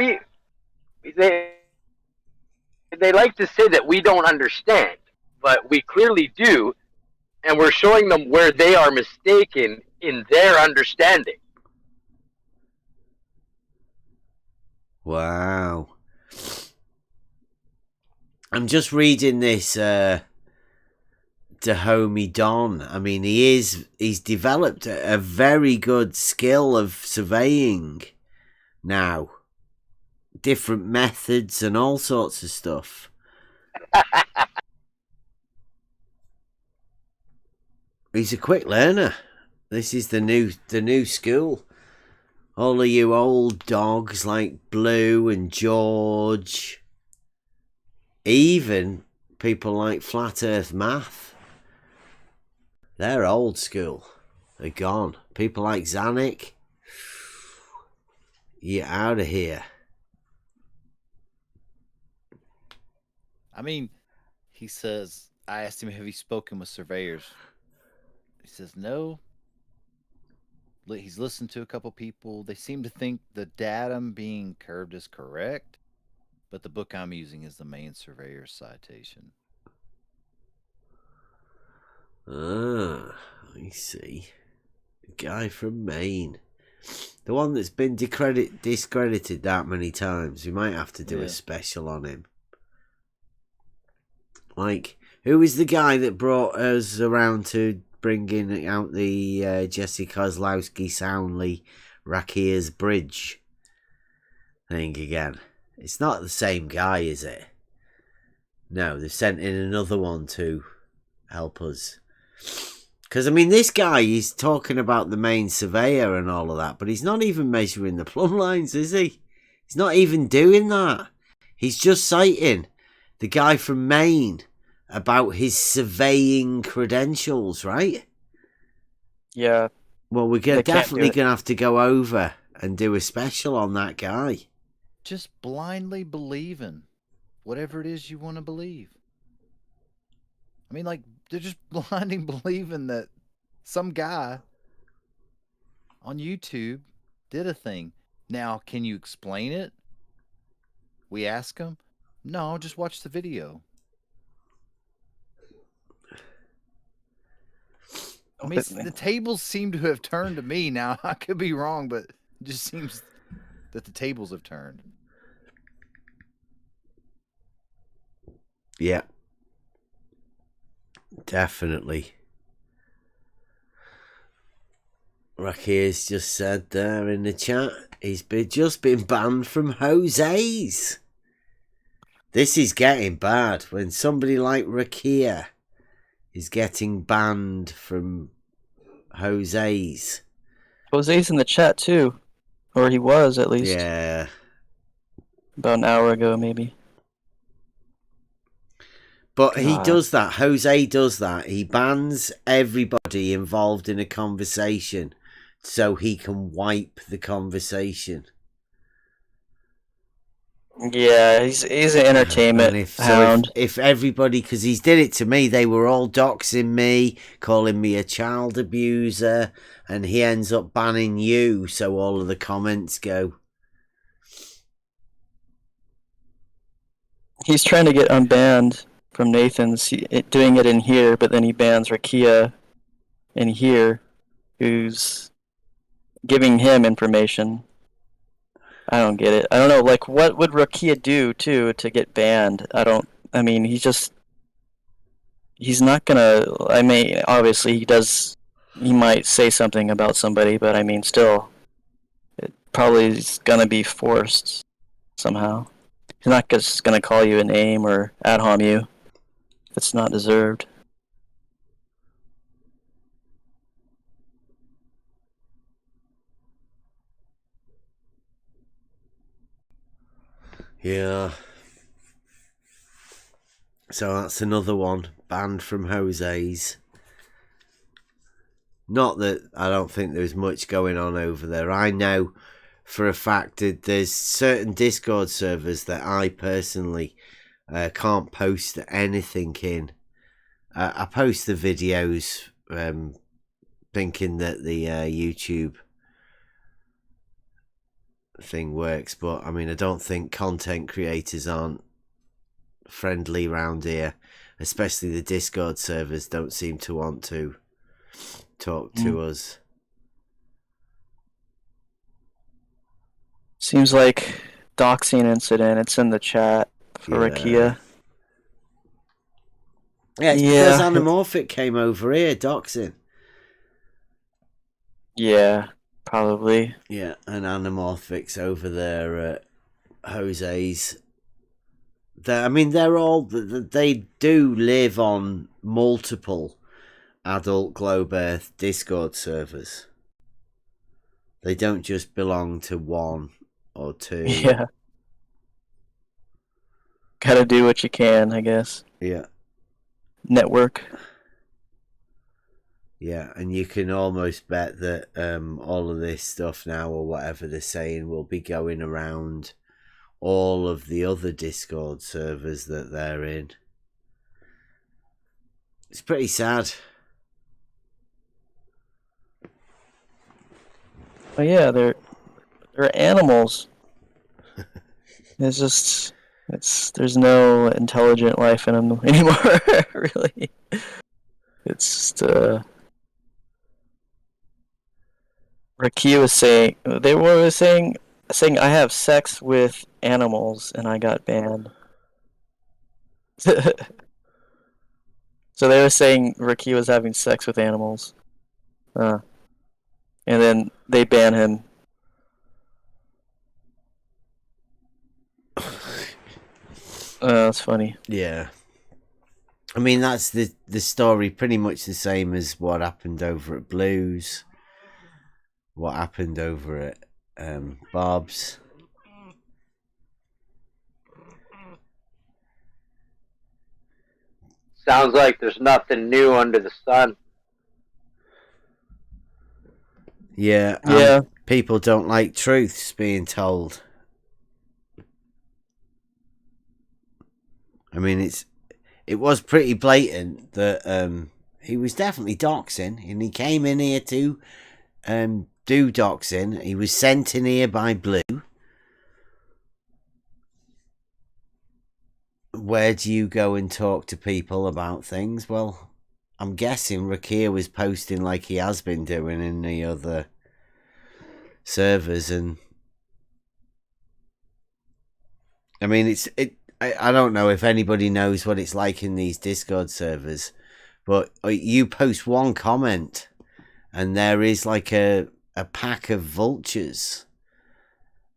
they like to say that we don't understand, but we clearly do, and we're showing them where they are mistaken in their understanding. Wow. I'm just reading this Dahomey Don. I mean, he's developed a very good skill of surveying now. Different methods and all sorts of stuff. He's a quick learner. This is the new school. All of you old dogs like Blue and George. Even people like Flat Earth Math. They're old school. They're gone. People like Zanuck. You're out of here. I mean, he says, I asked him, have you spoken with surveyors? He says, no. He's listened to a couple people. They seem to think the datum being curved is correct, but the book I'm using is the main surveyor's citation. Ah, I see. The guy from Maine. The one that's been discredited that many times. We might have to do a special on him. Like, who is the guy that brought us around to bringing out the Jesse Kozlowski Soundly Rakier's Bridge thing again? It's not the same guy, is it? No, they've sent in another one to help us. Because, I mean, this guy, he's talking about the main surveyor and all of that, but he's not even measuring the plumb lines, is he? He's not even doing that. He's just citing the guy from Maine about his surveying credentials, right? Yeah. Well, we're definitely going to have to go over and do a special on that guy. Just blindly believing whatever it is you want to believe. I mean, like, they're just blindly believing that some guy on YouTube did a thing. Now, can you explain it? We ask him. No, just watch the video. I mean, the tables seem to have turned to me now. I could be wrong, but it just seems that the tables have turned. Yeah. Definitely. Rakir's just said there in the chat, he's just been banned from Jose's. This is getting bad when somebody like Rakir is getting banned from Jose's. Jose's in the chat too. Or he was, at least. Yeah. About an hour ago, maybe. But he does that. Jose does that. He bans everybody involved in a conversation so he can wipe the conversation. Yeah, he's an entertainment hound. So if everybody, because he's did it to me, they were all doxing me, calling me a child abuser, and he ends up banning you, so all of the comments go. He's trying to get unbanned from Nathan's, doing it in here, but then he bans Rakia in here, who's giving him information. I don't get it. I don't know, like, what would Rakia do, too, to get banned? I mean, he's not gonna, I mean, obviously he might say something about somebody, but I mean, still, it probably is gonna be forced somehow. He's not just gonna call you a name or ad hom you. It's not deserved. Yeah. So that's another one banned from Jose's. Not that I don't think there's much going on over there. I know for a fact that there's certain Discord servers that I personally can't post anything in. I post the videos thinking that the YouTube thing works, but I mean, I don't think content creators aren't friendly around here, especially the Discord servers don't seem to want to talk to us. Seems like doxing incident. It's in the chat for Rakia. Yeah, it's because Anamorphic came over here, doxing. Yeah, probably. Yeah, and Anamorphic's over there at Jose's. They do live on multiple adult Globe Earth Discord servers. They don't just belong to one or two. Yeah. Gotta do what you can, I guess. Yeah. Network. Yeah, and you can almost bet that all of this stuff now, or whatever they're saying, will be going around all of the other Discord servers that they're in. It's pretty sad. Oh yeah, they're animals. There's no intelligent life in them anymore, really. It's just Rakia was saying saying I have sex with animals and I got banned. So they were saying Rakia was having sex with animals. And then they ban him. That's funny. Yeah. I mean, that's the story, pretty much the same as what happened over at Blues. What happened over at Bob's. Sounds like there's nothing new under the sun. Yeah. People don't like truths being told. I mean, it was pretty blatant that he was definitely doxing, and he came in here to do doxing. He was sent in here by Blue. Where do you go and talk to people about things? Well, I'm guessing Rakia was posting like he has been doing in the other servers, and I mean, I don't know if anybody knows what it's like in these Discord servers, but you post one comment and there is like a pack of vultures,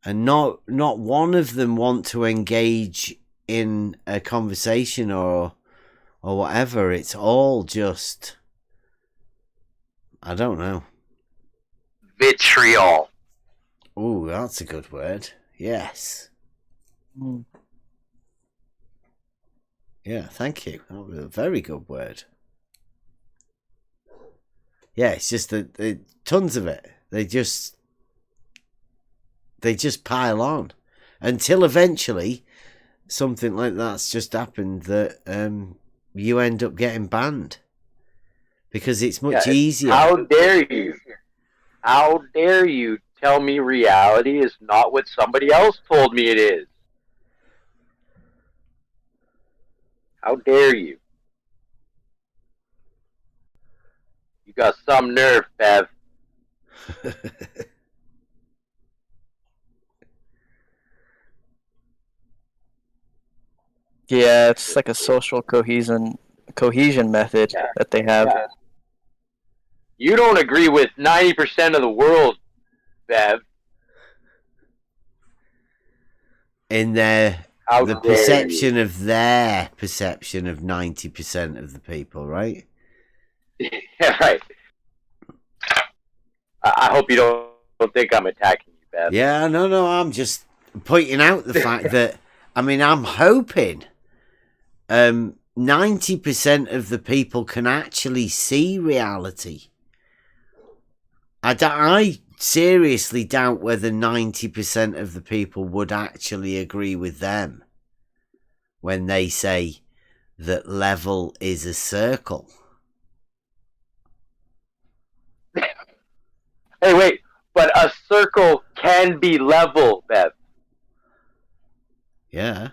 and not one of them want to engage in a conversation or whatever. It's all just, I don't know. Vitriol. Ooh, that's a good word. Yes. Yeah, thank you. That was a very good word. Yeah, it's just that tons of it. They just pile on until eventually something like that's just happened that you end up getting banned because it's much easier. How dare you? How dare you tell me reality is not what somebody else told me it is? How dare you? You got some nerve, Bev. Yeah, it's like a social cohesion method that they have. Yeah. You don't agree with 90% of the world, Bev. In the perception of their perception of 90% of the people, right? Yeah, right. I hope you don't think I'm attacking you, Bev. Yeah, no, I'm just pointing out the fact that, I mean, I'm hoping 90% of the people can actually see reality. I seriously doubt whether 90% of the people would actually agree with them when they say that level is a circle. Hey, wait, but a circle can be level, Bev. Yeah.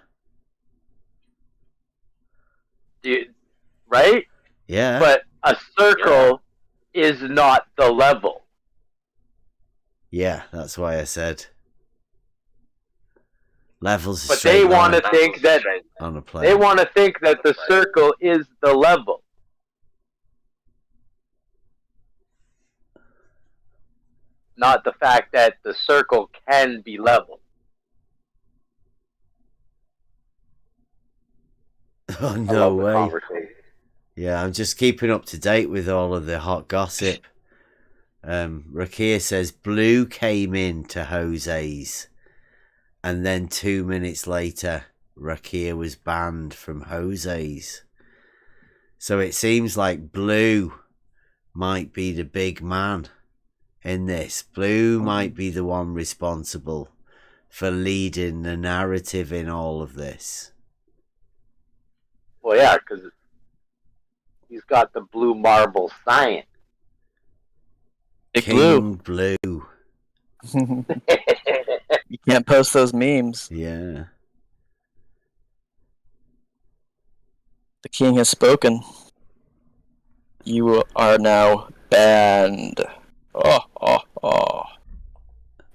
Right? Yeah. But a circle is not the level. Yeah, that's why I said levels. But they want to think that on a plane. They want to think that the circle is the level. Not the fact that the circle can be level. Oh, no way. Conversation. Yeah, I'm just keeping up to date with all of the hot gossip. Rakir says Blue came in to Jose's, and then 2 minutes later, Rakir was banned from Jose's. So it seems like Blue might be the big man in this. Blue might be the one responsible for leading the narrative in all of this. Well, yeah, because he's got the blue marble science. King Blue. You can't post those memes. Yeah. The king has spoken. You are now banned. Oh.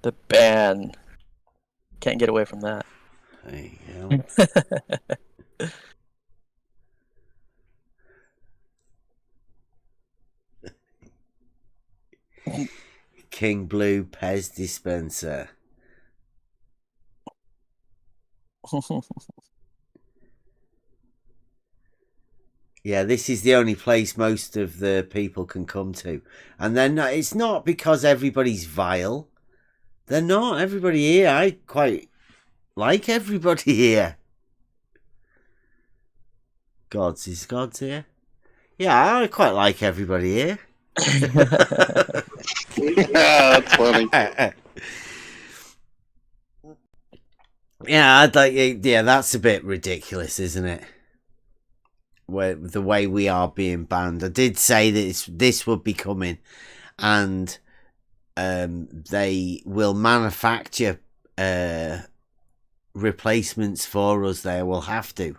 The ban. Can't get away from that. There you go. King Blue Pez dispenser. Yeah, this is the only place most of the people can come to. And then it's not because everybody's vile. They're not. Everybody here, I quite like everybody here. Is God's here? Yeah, I quite like everybody here. That's funny. Yeah, that's a bit ridiculous, isn't it? The way we are being banned. I did say that this would be coming, and they will manufacture replacements for us. They will have to.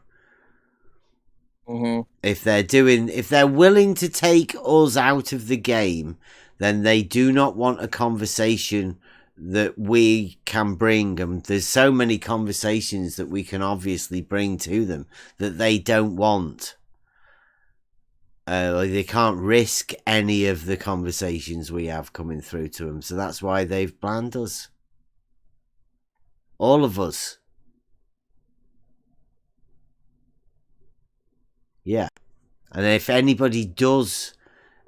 Mm-hmm. If they're willing to take us out of the game, then they do not want a conversation that we can bring. And there's so many conversations that we can obviously bring to them that they don't want. They can't risk any of the conversations we have coming through to them. So that's why they've banned us. All of us. Yeah. And if anybody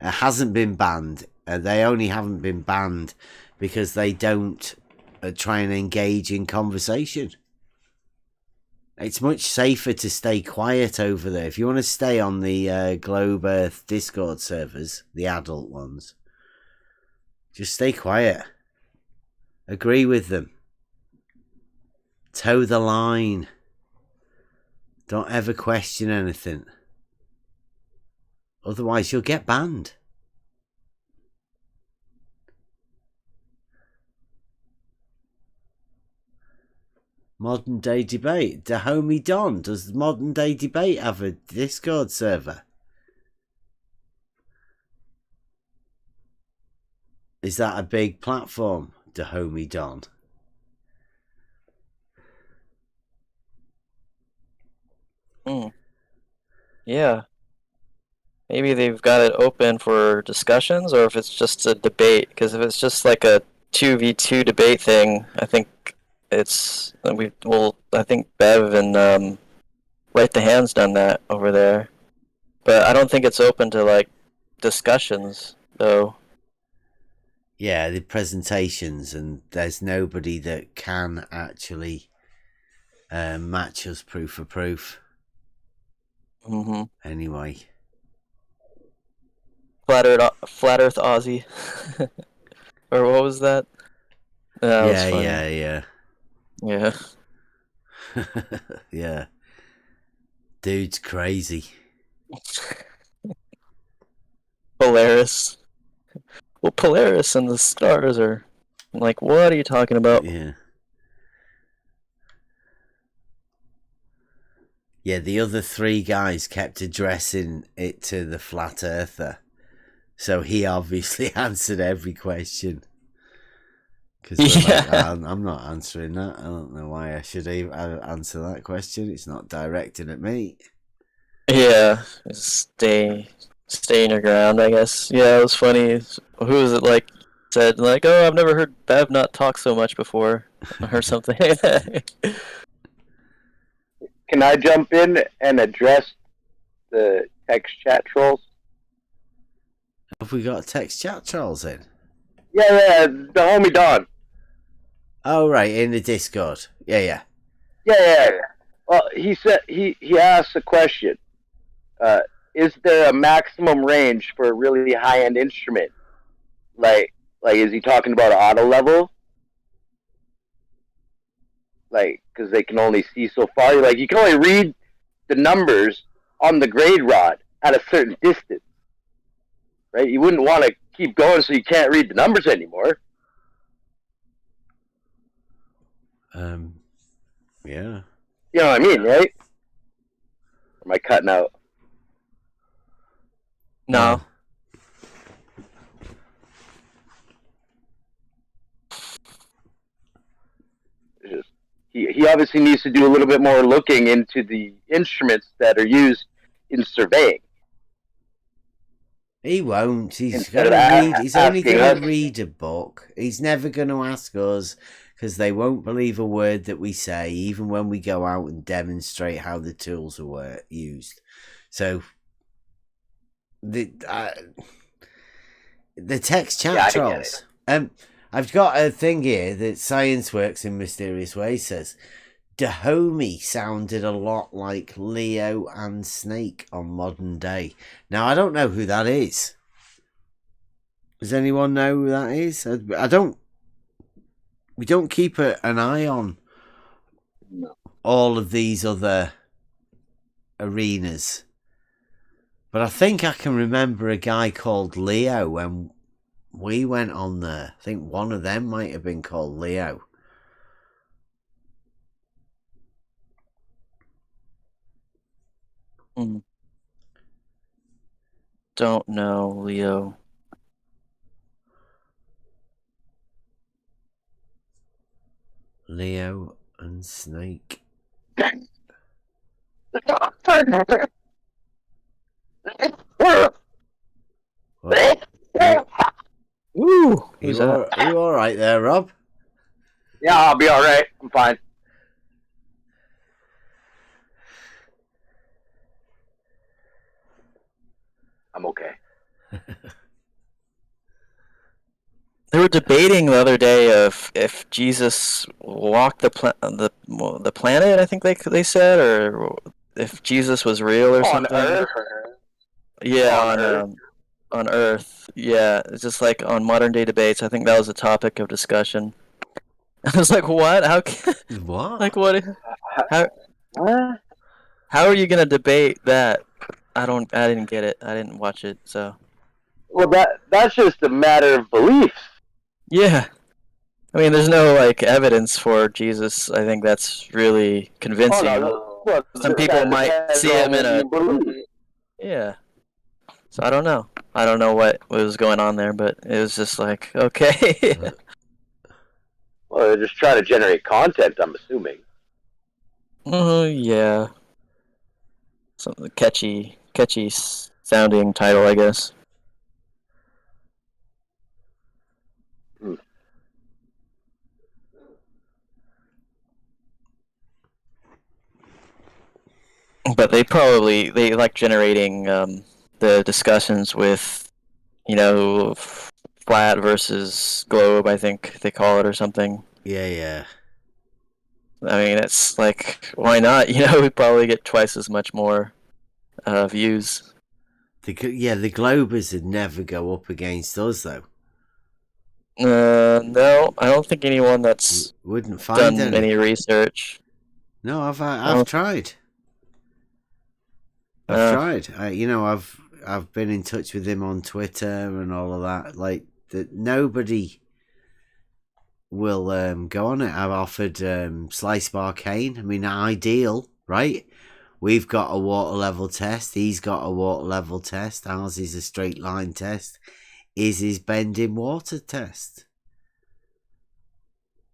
hasn't been banned, they only haven't been banned because they don't try and engage in conversation. It's much safer to stay quiet over there. If you want to stay on the Globe Earth Discord servers, the adult ones, just stay quiet. Agree with them. Toe the line. Don't ever question anything. Otherwise, you'll get banned. Modern Day Debate. The homie Don. Does Modern Day Debate have a Discord server? Is that a big platform? The homie Don. Yeah. Maybe they've got it open for discussions, or if it's just a debate. Because if it's just like a 2v2 debate thing, I think I think Bev and Right the Hand's done that over there. But I don't think it's open to like discussions though. Yeah, the presentations, and there's nobody that can actually match us proof for proof. Mm-hmm. Anyway. Flat Earth Aussie. or what was that? That was funny. yeah. Yeah. Dude's crazy. Polaris. Well, Polaris and the stars are like, what are you talking about? Yeah. Yeah, the other three guys kept addressing it to the flat earther. So he obviously answered every question. Because I'm not answering that. I don't know why I should even answer that question. It's not directed at me. Yeah, stay your ground, I guess. Yeah, it was funny. Who was it like said like, oh, I've never heard Bev not talk so much before or something. Can I jump in and address the text chat trolls? Have we got text chat trolls in? Yeah, the homie Don. Oh, right, in the Discord. Yeah. Well, he said he asked a question. Is there a maximum range for a really high-end instrument? Like, is he talking about auto level? Like, because they can only see so far. Like, you can only read the numbers on the grade rod at a certain distance, right? You wouldn't want to keep going so you can't read the numbers anymore. Yeah. You know what I mean, right? Or am I cutting out? No. He obviously needs to do a little bit more looking into the instruments that are used in surveying. He won't. He's Instead going of to read. He's only asking going us. to read a book. He's never going to ask us because they won't believe a word that we say, even when we go out and demonstrate how the tools are used. So the text chat trolls. I've got a thing here that science works in mysterious ways. Says Dahomey sounded a lot like Leo and Snake on Modern Day. Now I don't know who that is. Does anyone know who that is? I don't. We don't keep an eye on all of these other arenas. But I think I can remember a guy called Leo when we went on there. I think one of them might have been called Leo. Don't know, Leo. Leo and Snake. Woo! You all right there, Rob? Yeah, I'll be all right. I'm fine. I'm okay. They were debating the other day of if Jesus walked the planet. I think they said, or if Jesus was real or something. On Earth. Yeah, on Earth. Yeah, it's just like on modern day debates. I think that was a topic of discussion. I was like, "What? How? What? Like what? How are you gonna debate that?" I didn't get it. I didn't watch it. So. Well, that's just a matter of belief. Yeah. I mean, there's no like evidence for Jesus. I think that's really convincing. Oh, no. Some people might see him in a. Yeah. So I don't know. I don't know what was going on there, but it was just like, okay. Well, they're just trying to generate content, I'm assuming. Yeah. Some catchy sounding title, I guess. But they like generating the discussions with, flat versus globe, I think they call it, or something. Yeah. I mean, it's like, why not? We probably get twice as much more views. The Globers would never go up against us, though. No, I don't think anyone that's wouldn't find done any research. No, I've tried. I've tried. I've been in touch with him on Twitter and all of that. Like that, nobody will go on it. I've offered Slice Bar Cane. I mean, ideal, right? We've got a water level test. He's got a water level test. Ours is a straight line test. Is his bending water test?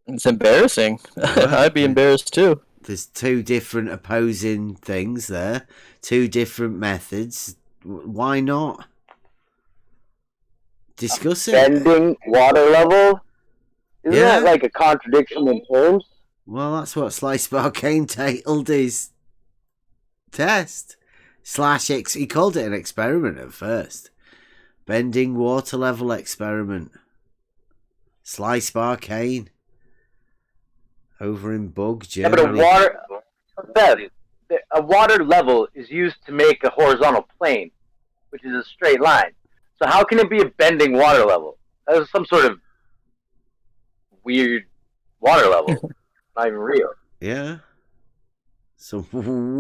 It's embarrassing. I'd be embarrassed too. There's two different opposing things there. Two different methods. Why not? Discuss it. Bending water level? Isn't that like a contradiction in terms? Well, that's what Slice Bar Cane titled his test. He called it an experiment at first. Bending water level experiment. Slice Bar Cane. Over in Bug, Germany. Yeah, but a water level is used to make a horizontal plane, which is a straight line. So how can it be a bending water level? That is some sort of weird water level. Not even real. Yeah. Some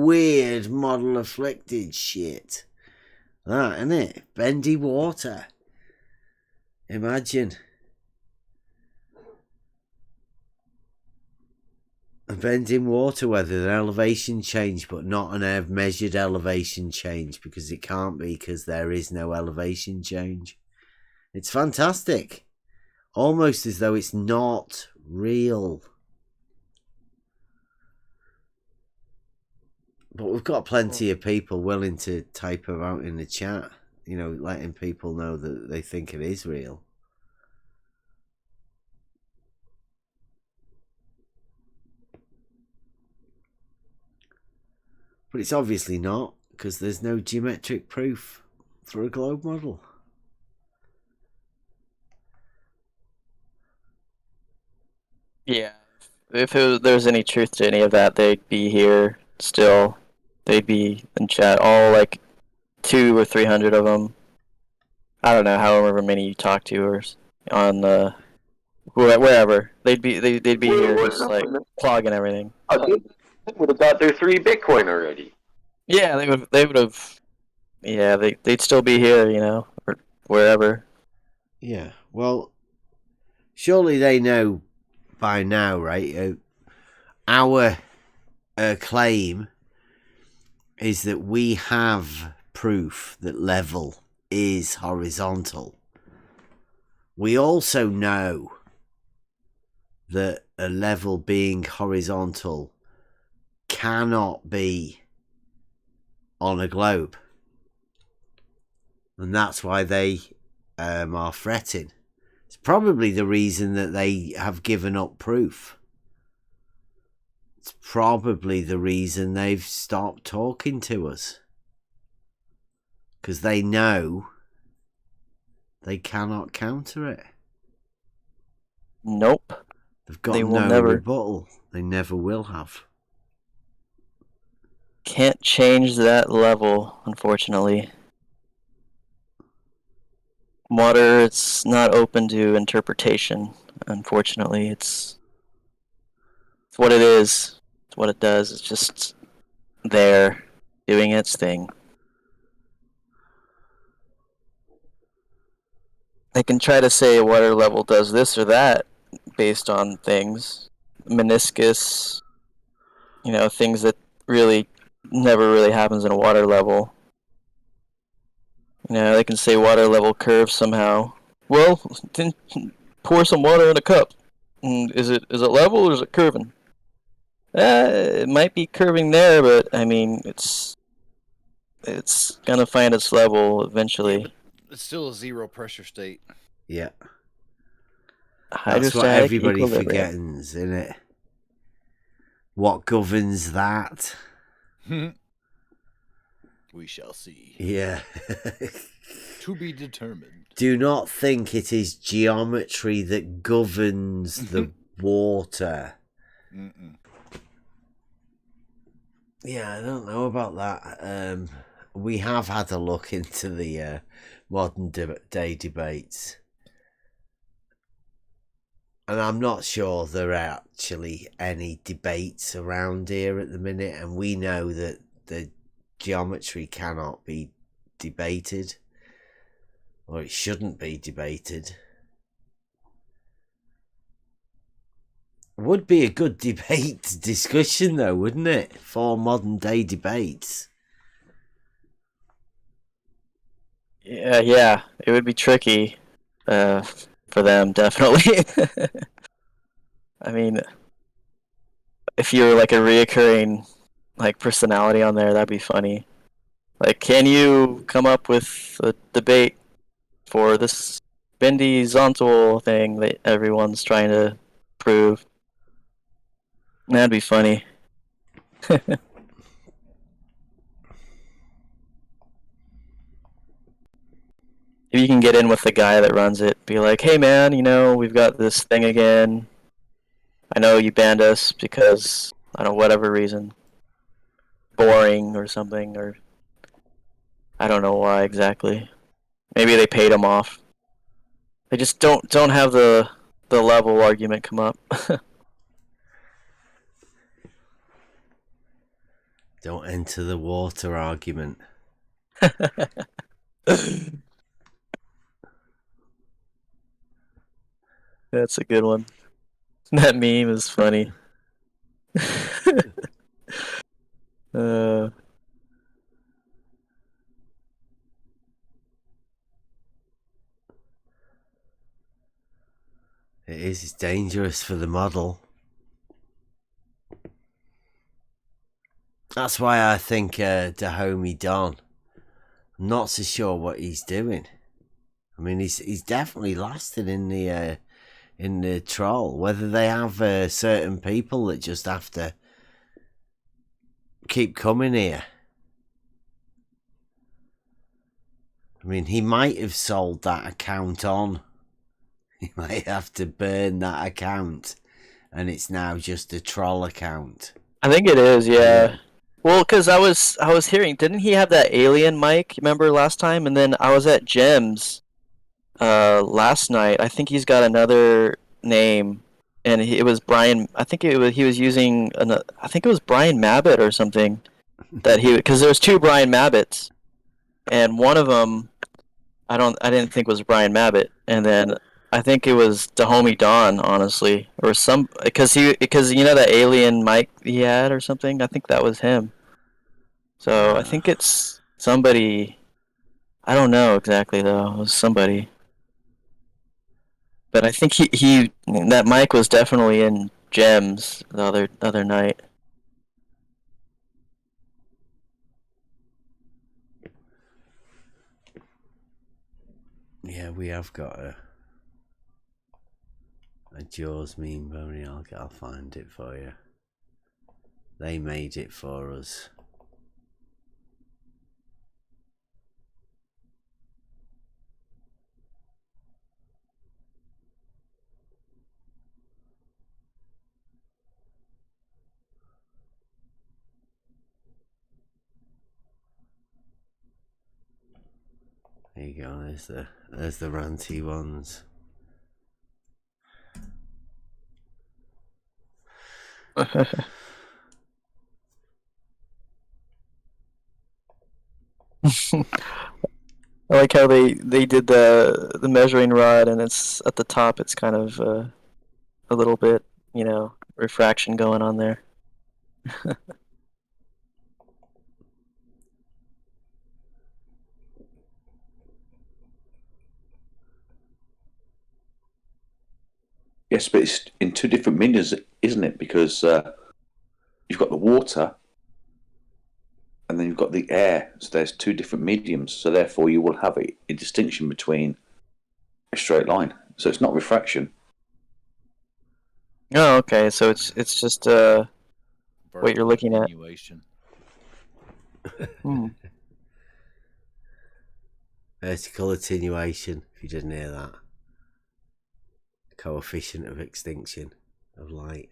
weird model afflicted shit. That, isn't it? Bendy water. Imagine. A bending water weather, an elevation change, but not an measured elevation change, because it can't be, because there is no elevation change. It's fantastic. Almost as though it's not real. But we've got plenty of people willing to type them out in the chat, letting people know that they think it is real. But it's obviously not, because there's no geometric proof for a globe model. Yeah, if there's any truth to any of that, they'd be here still. They'd be in chat, all like 200 or 300 of them. I don't know, however many you talk to, or on wherever. They'd be here, just like clogging everything. They would have got their 3 Bitcoin already. Yeah, they would have. Yeah, they'd still be here, or wherever. Yeah, well, surely they know by now, right? Our claim is that we have proof that level is horizontal. We also know that a level being horizontal cannot be on a globe, and that's why they are fretting. It's probably the reason that they have given up proof. It's probably the reason they've stopped talking to us, because they know they cannot counter it. Nope. They've got no rebuttal. They never will have. Can't change that level, unfortunately. Water, it's not open to interpretation, unfortunately. It's what it is. It's what it does. It's just there, doing its thing. They can try to say a water level does this or that based on things. Meniscus, things that really never really happens in a water level. They can say water level curves somehow. Well, then pour some water in a cup. Is it level or is it curving? It might be curving there, but I mean, it's gonna find its level eventually. It's still a zero pressure state. Yeah. That's what everybody forgets, isn't it? What governs that? We shall see. Yeah. To be determined. Do not think it is geometry that governs the water. Mm-mm. Yeah, I don't know about that. We have had a look into the modern day debates. And I'm not sure there are actually any debates around here at the minute, and we know that the geometry cannot be debated, or it shouldn't be debated. Would be a good debate discussion though, wouldn't it? For modern day debates. Yeah, it would be tricky for them, definitely. I mean, if you're like a reoccurring like personality on there, that'd be funny. Like, can you come up with a debate for this bendy zontal thing that everyone's trying to prove? That'd be funny. If you can get in with the guy that runs it, be like, hey man, we've got this thing again. I know you banned us because, I don't know, whatever reason. Boring or something, or I don't know why exactly. Maybe they paid him off. They just don't have the level argument come up. Don't enter the water argument. That's a good one. That meme is funny. It's dangerous for the model. That's why I think Dahomey Don. I'm not so sure what he's doing. I mean, he's definitely lasted in the troll. Whether they have certain people that just have to keep coming here. I mean, he might have sold that account on. He might have to burn that account, and it's now just a troll account. I think it is, yeah. Well, because I was hearing, didn't he have that alien mic? Remember last time? And then I was at Gems last night. I think he's got another name, and it was Brian. I think he was using I think it was Brian Mabbott or something. Because there's two Brian Mabbotts, and one of them I didn't think was Brian Mabbott, and then I think it was Dahomey Don, honestly, or because that alien mic he had or something. I think that was him. So I think it's somebody. I don't know exactly though. It was somebody. But I think he that mic was definitely in Gems the other night. Yeah, we have got a Jaws meme, Bonnie. I'll find it for you. They made it for us. There you go. There's the ranty ones. I like how they did the measuring rod, and it's at the top. It's kind of a little bit, refraction going on there. Yes, but it's in two different mediums, isn't it? Because you've got the water, and then you've got the air. So there's two different mediums. So therefore, you will have a distinction between a straight line. So it's not refraction. Oh, okay. So it's just what you're looking at. Vertical attenuation. If you didn't hear that. Coefficient of extinction of light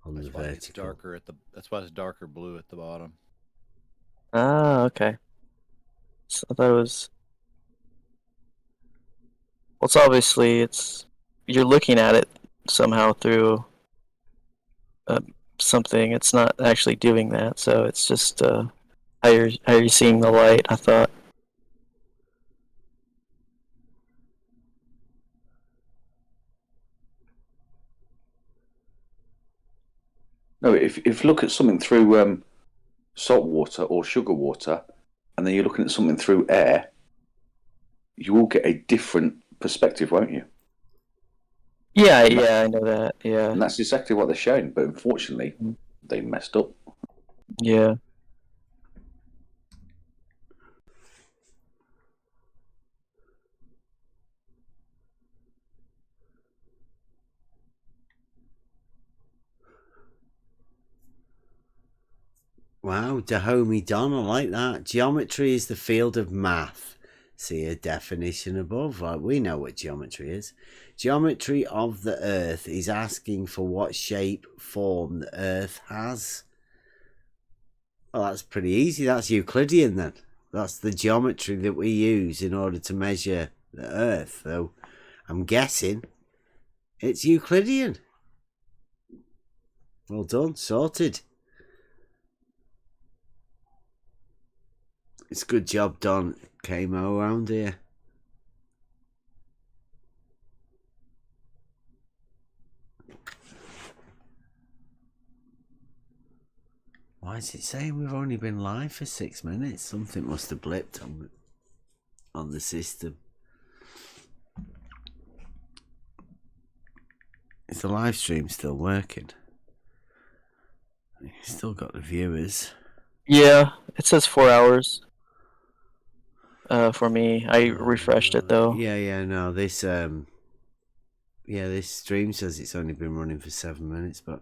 on the vertical. It's darker that's why it's darker blue at the bottom. Ah, okay. So I thought it was. Well, it's obviously you're looking at it somehow through something. It's not actually doing that, so it's just how you're seeing the light, I thought. No, if you look at something through salt water or sugar water, and then you're looking at something through air, you will get a different perspective, won't you? Yeah, I know that. Yeah, and that's exactly what they're showing. But unfortunately, they messed up. Yeah. Wow, Dahomey Don, I like that. Geometry is the field of math. See a definition above. We know what geometry is. Geometry of the Earth is asking for what shape, form the Earth has. Well, that's pretty easy. That's Euclidean then. That's the geometry that we use in order to measure the Earth. So I'm guessing it's Euclidean. Well done, sorted. It's a good job done, Kamo, around here. Why is it saying we've only been live for 6 minutes? Something must have blipped on the system. Is the live stream still working? Still got the viewers. Yeah, it says 4 hours. For me, I refreshed it though. Yeah, no, this this stream says it's only been running for 7 minutes, but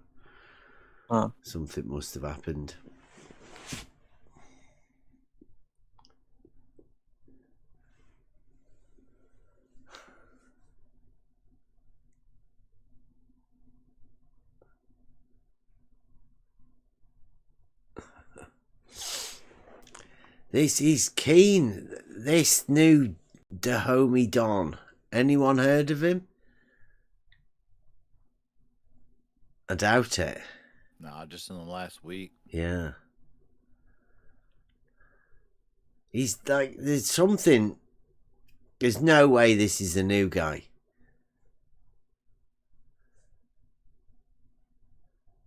something must have happened. This is keen. This new Dahomey Don. Anyone heard of him? I doubt it. Nah, just in the last week. Yeah. He's like, there's something. There's no way this is a new guy.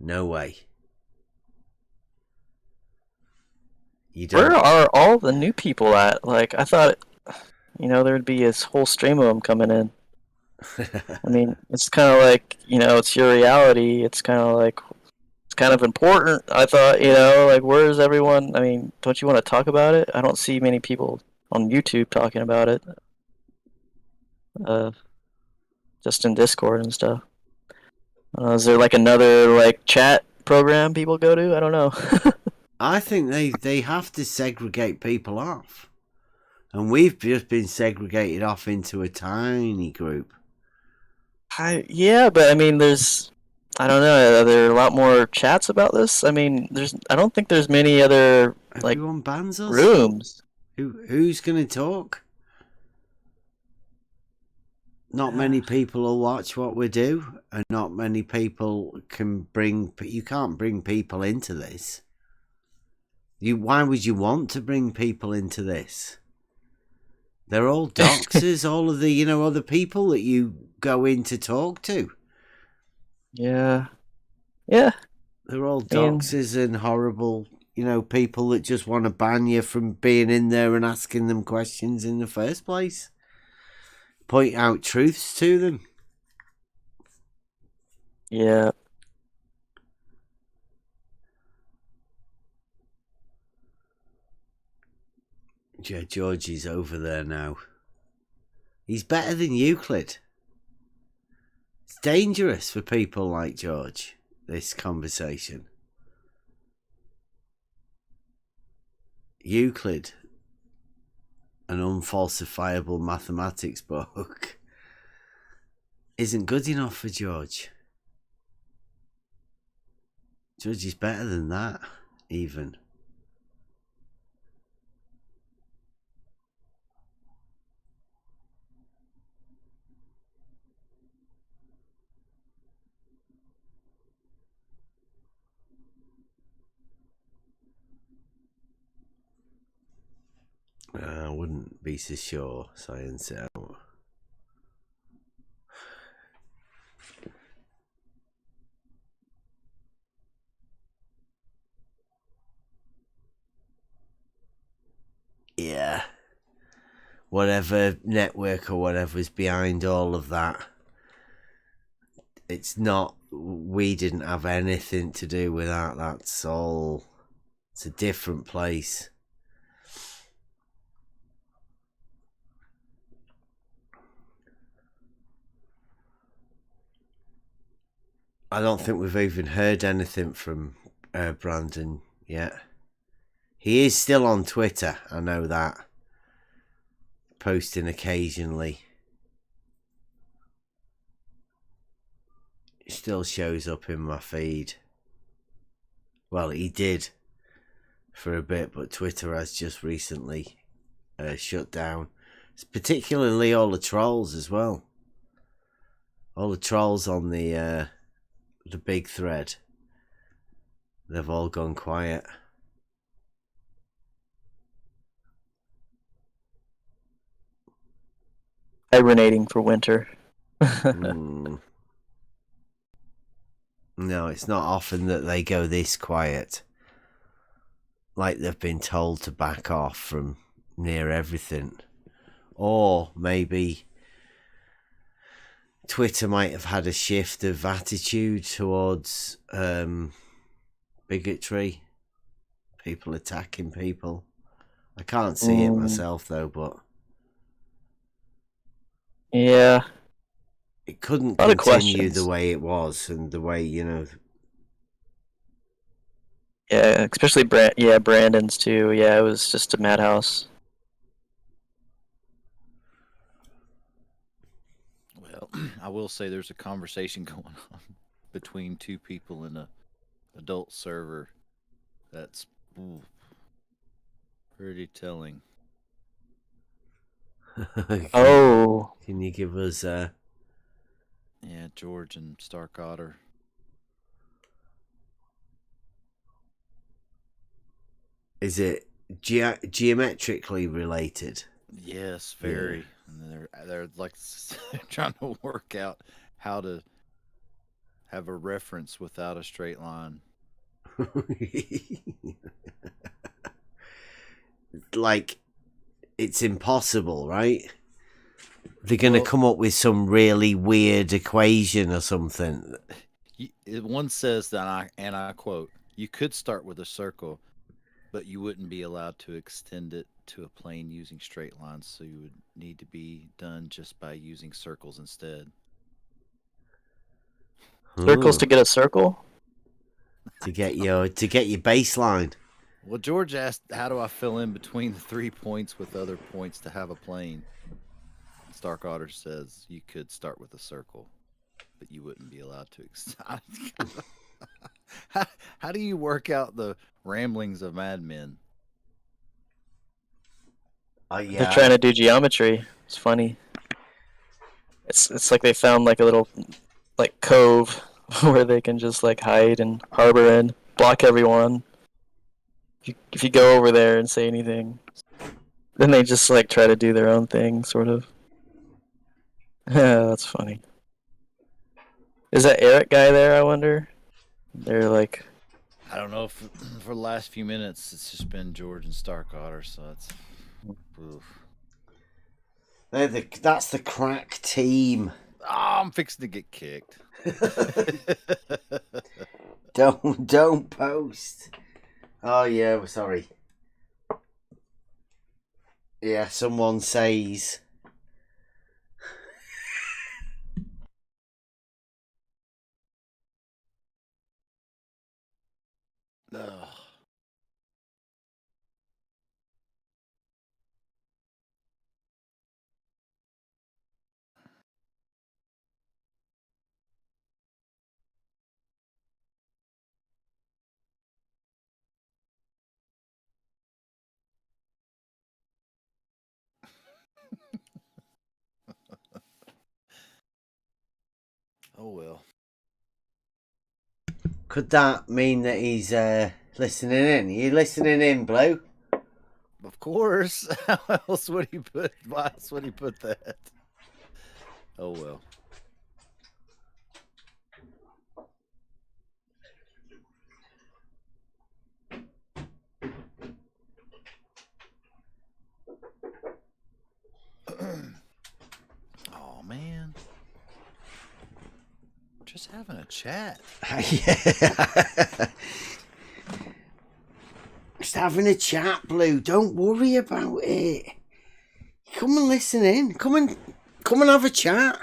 No way. Where are all the new people at? Like, I thought, there'd be this whole stream of them coming in. I mean, it's kind of like, it's your reality. It's kind of like, it's kind of important. I thought, like, where's everyone? I mean, don't you want to talk about it? I don't see many people on YouTube talking about it. Just in Discord and stuff. Is there like another like chat program people go to? I don't know. I think they have to segregate people off. And we've just been segregated off into a tiny group. Yeah, but I mean, I don't know, are there a lot more chats about this? I mean, I don't think there's many other, like, everyone bans us? Rooms. Who's going to talk? Not many people will watch what we do, and not many people can you can't bring people into this. Why would you want to bring people into this? They're all doxers, all of the, other people that you go in to talk to. Yeah. Yeah. They're all doxers and horrible, people that just want to ban you from being in there and asking them questions in the first place. Point out truths to them. Yeah. Yeah, George is over there now. He's better than Euclid. It's dangerous for people like George, this conversation. Euclid, an unfalsifiable mathematics book, isn't good enough for George. George is better than that, even. couldn't be so sure. Science it out. Yeah. Whatever network or whatever's behind all of that, it's not, we didn't have anything to do with that. That's all, it's a different place. I don't think we've even heard anything from Brandon yet. He is still on Twitter, I know that. Posting occasionally. He still shows up in my feed. Well, he did for a bit, but Twitter has just recently shut down. It's particularly all the trolls as well. All the trolls on the big thread. They've all gone quiet. Hibernating for winter. No, it's not often that they go this quiet. Like they've been told to back off from near everything. Or maybe Twitter might have had a shift of attitude towards bigotry. People attacking people. I can't see it myself though, but yeah, it couldn't continue the way it was and the way, you know. Yeah, especially Brandon's too. Yeah, it was just a madhouse. Well, I will say there's a conversation going on between two people in a adult server that's pretty telling. Oh. Can you give us Yeah, George and Stark Otter. Is it geometrically related? Yes, very. Yeah. And they're like trying to work out how to have a reference without a straight line. Like, it's impossible, right? They're going to come up with some really weird equation or something. One says that, and I quote, "You could start with a circle, but you wouldn't be allowed to extend it to a plane using straight lines, so you would need to be done just by using circles instead." Circles to get a circle? To get your baseline. Well, George asked, how do I fill in between the 3 points with other points to have a plane? Stark Otter says you could start with a circle, but you wouldn't be allowed to extend. How do you work out the ramblings of madmen? Yeah. They're trying to do geometry. It's funny. It's like they found like a little like cove where they can just like hide and harbor in, block everyone. If you go over there and say anything, then they just like try to do their own thing, sort of. Yeah, that's funny. Is that Eric guy there, I wonder? They're like... I don't know. For the last few minutes, it's just been George and Stark Otter, so it's... Oof. That's the crack team. Oh, I'm fixing to get kicked. Don't post. Oh, yeah, we're sorry. Yeah, someone says... Ugh. Oh, well. Could that mean that he's listening in? Are you listening in, Blue? Of course. How else would he put? Why else would he put that? Oh well. Oh man. Just having a chat. Yeah. Just having a chat, Blue. Don't worry about it. Come and listen in. Come and have a chat.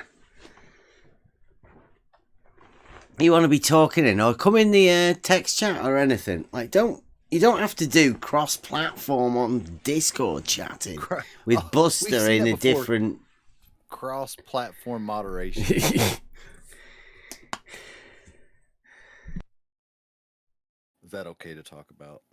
You want to be talking in, or come in the text chat or anything. Like, you don't have to do cross-platform on Discord chatting with Buster in a different cross-platform moderation. Is that okay to talk about?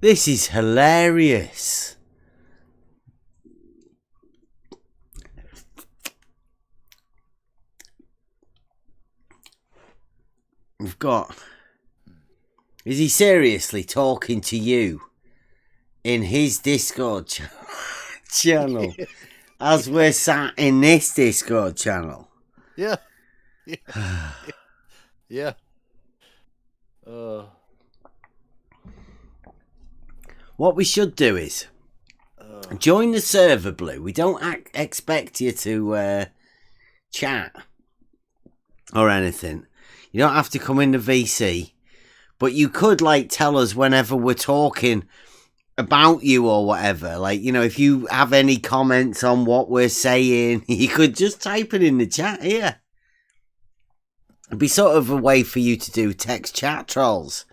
This is hilarious. We've got... Is he seriously talking to you in his Discord channel as we're sat in this Discord channel? Yeah. Yeah. What we should do is join the server, Blue. We don't expect you to chat or anything. You don't have to come in the VC, but you could like tell us whenever we're talking about you or whatever. Like, you know, if you have any comments on what we're saying, you could just type it in the chat here. It'd be sort of a way for you to do text chat trolls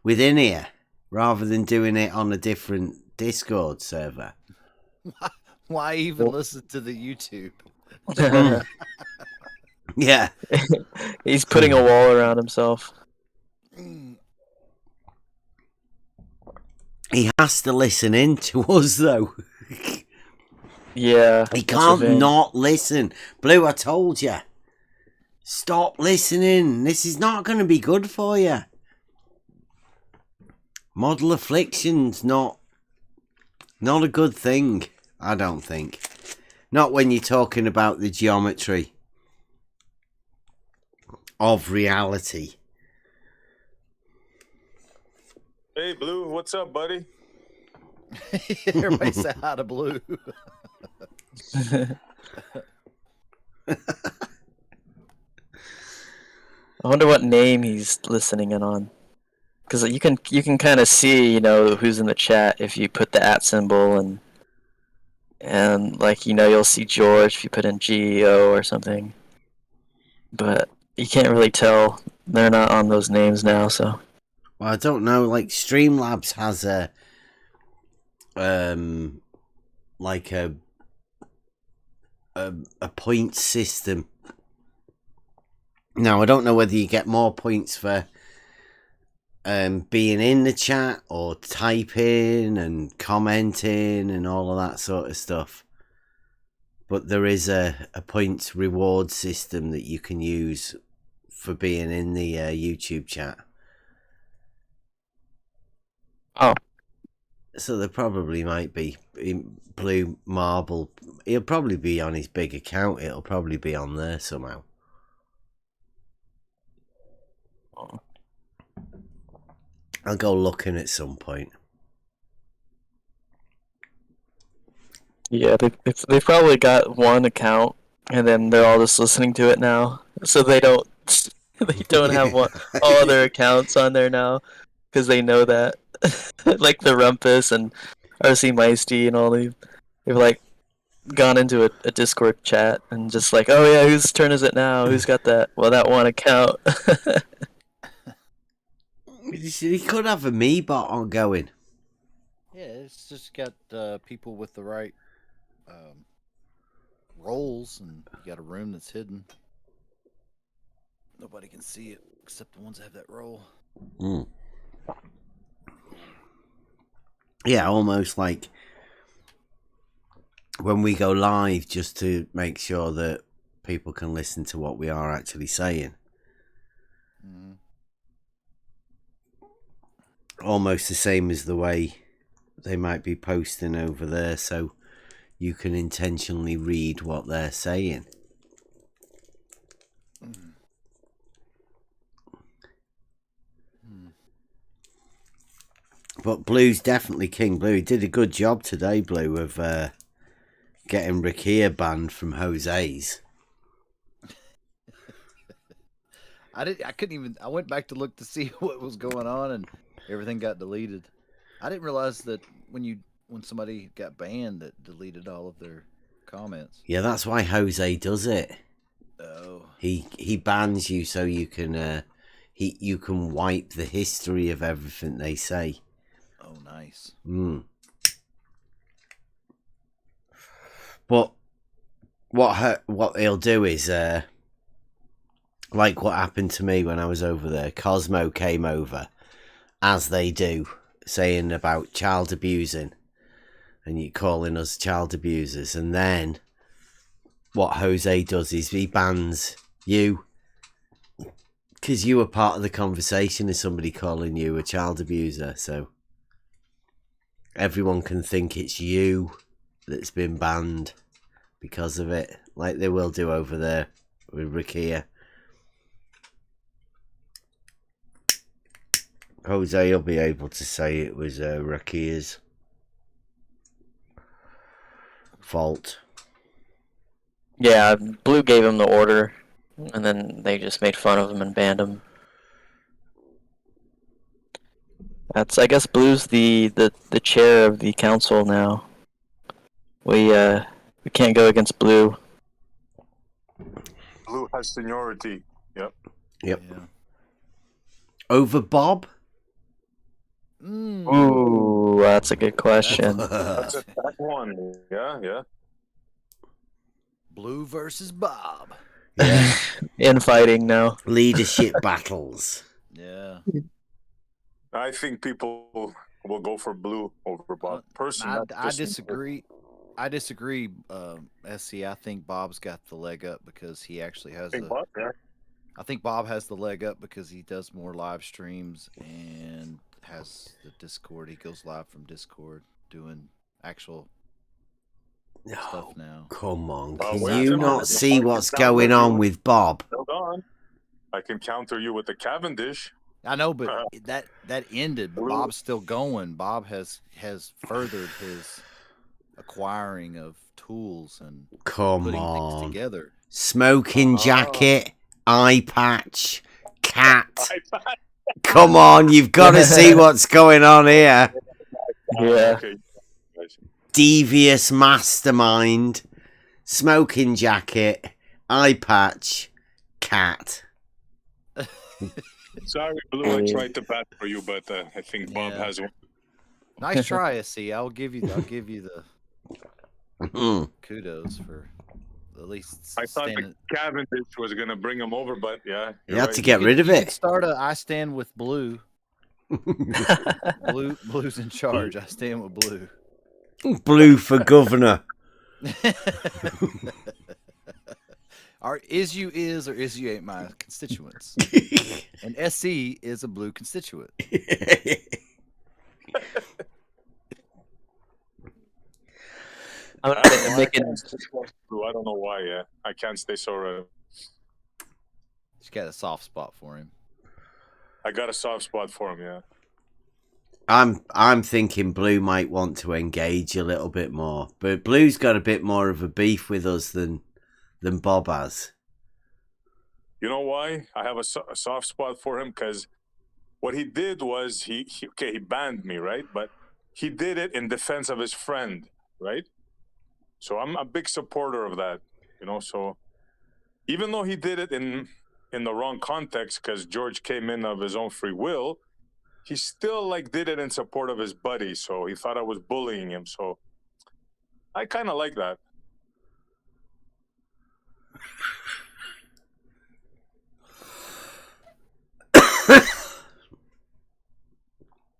within here, rather than doing it on a different Discord server. Why even listen to the YouTube? Yeah. He's putting a wall around himself. He has to listen in to us, though. Yeah. He can't not listen. Blue, I told you. Stop listening. This is not going to be good for you. Model affliction's not a good thing, I don't think. Not when you're talking about the geometry of reality. Hey, Blue, what's up, buddy? Everybody say hi to Blue. I wonder what name he's listening in on. Because you can kind of see, you know, who's in the chat if you put the @ symbol and like, you know, you'll see George if you put in GEO or something. But you can't really tell. They're not on those names now, so. Well, I don't know. Like Streamlabs has a like a point system. Now I don't know whether you get more points for being in the chat or typing and commenting and all of that sort of stuff. But there is a points reward system that you can use for being in the YouTube chat. Oh. So there probably might be Blue Marble. He'll probably be on his big account. It'll probably be on there somehow. Oh. I'll go looking at some point. Yeah, they've probably got one account, and then they're all just listening to it now. So they don't have all their accounts on there now, because they know that, like the Rumpus and RC Meisty and all they've like gone into a Discord chat and just like, oh yeah, whose turn is it now? Who's got that? Well, that one account. He could have a me bot on going. Yeah, it's just got people with the right roles, and you got a room that's hidden. Nobody can see it except the ones that have that role. Mm. Yeah, almost like when we go live, just to make sure that people can listen to what we are actually saying. Almost the same as the way they might be posting over there, so you can intentionally read what they're saying. But Blue's definitely King Blue. He did a good job today, Blue, of getting Rakia banned from Jose's. I couldn't even. I went back to look to see what was going on, and everything got deleted. I didn't realize that when somebody got banned, that deleted all of their comments. Yeah, that's why Jose does it. Oh. He bans you so you can you can wipe the history of everything they say. Oh, nice. But what he'll do is like what happened to me when I was over there. Cosmo came over, as they do, saying about child abusing, and you calling us child abusers, and then what Jose does is he bans you because you were part of the conversation of somebody calling you a child abuser, so everyone can think it's you that's been banned because of it, like they will do over there with Rakia. Jose will be able to say it was Rakia's fault. Yeah, Blue gave him the order, and then they just made fun of him and banned him. I guess Blue's the chair of the council now. We can't go against Blue. Blue has seniority. Yep. Yeah. Over Bob? Ooh, that's a good question. That's a tough one. Yeah. Blue versus Bob. Yeah. Infighting now. Leadership battles. Yeah. I think people will go for Blue over Bob. Personally, I disagree. I disagree, SC. I think Bob's got the leg up because he actually has I think Bob has the leg up because he does more live streams and has the Discord. He goes live from Discord doing actual stuff now. Come on, can you not see what's going on with Bob? Hold on. I can counter you with the Cavendish. I know, but that ended. But Bob's still going. Bob has furthered his acquiring of tools and putting things together. Smoking jacket, eye patch, cat. Come on, you've got to see what's going on here. Yeah. Okay. Devious mastermind, smoking jacket, eye patch, cat. Sorry, Blue. I tried to bat for you, but I think Bob has one. Nice try, SC. I'll give you the kudos for at least. I thought the Cavendish was gonna bring him over, but yeah, you have to get rid of it. Start I stand with Blue. Blue's in charge. I stand with Blue. Blue for governor. Is you ain't my constituents. And SC is a Blue constituent. I don't know why. Yeah, I can't stay so red. She's got a soft spot for him. I got a soft spot for him. Yeah. I'm thinking Blue might want to engage a little bit more, but Blue's got a bit more of a beef with us than Bob has. You know why I have a soft spot for him? Because what he did was he banned me, right? But he did it in defense of his friend, right? So I'm a big supporter of that, you know. So even though he did it in the wrong context, because George came in of his own free will, he still did it in support of his buddy. So he thought I was bullying him. So I kind of like that.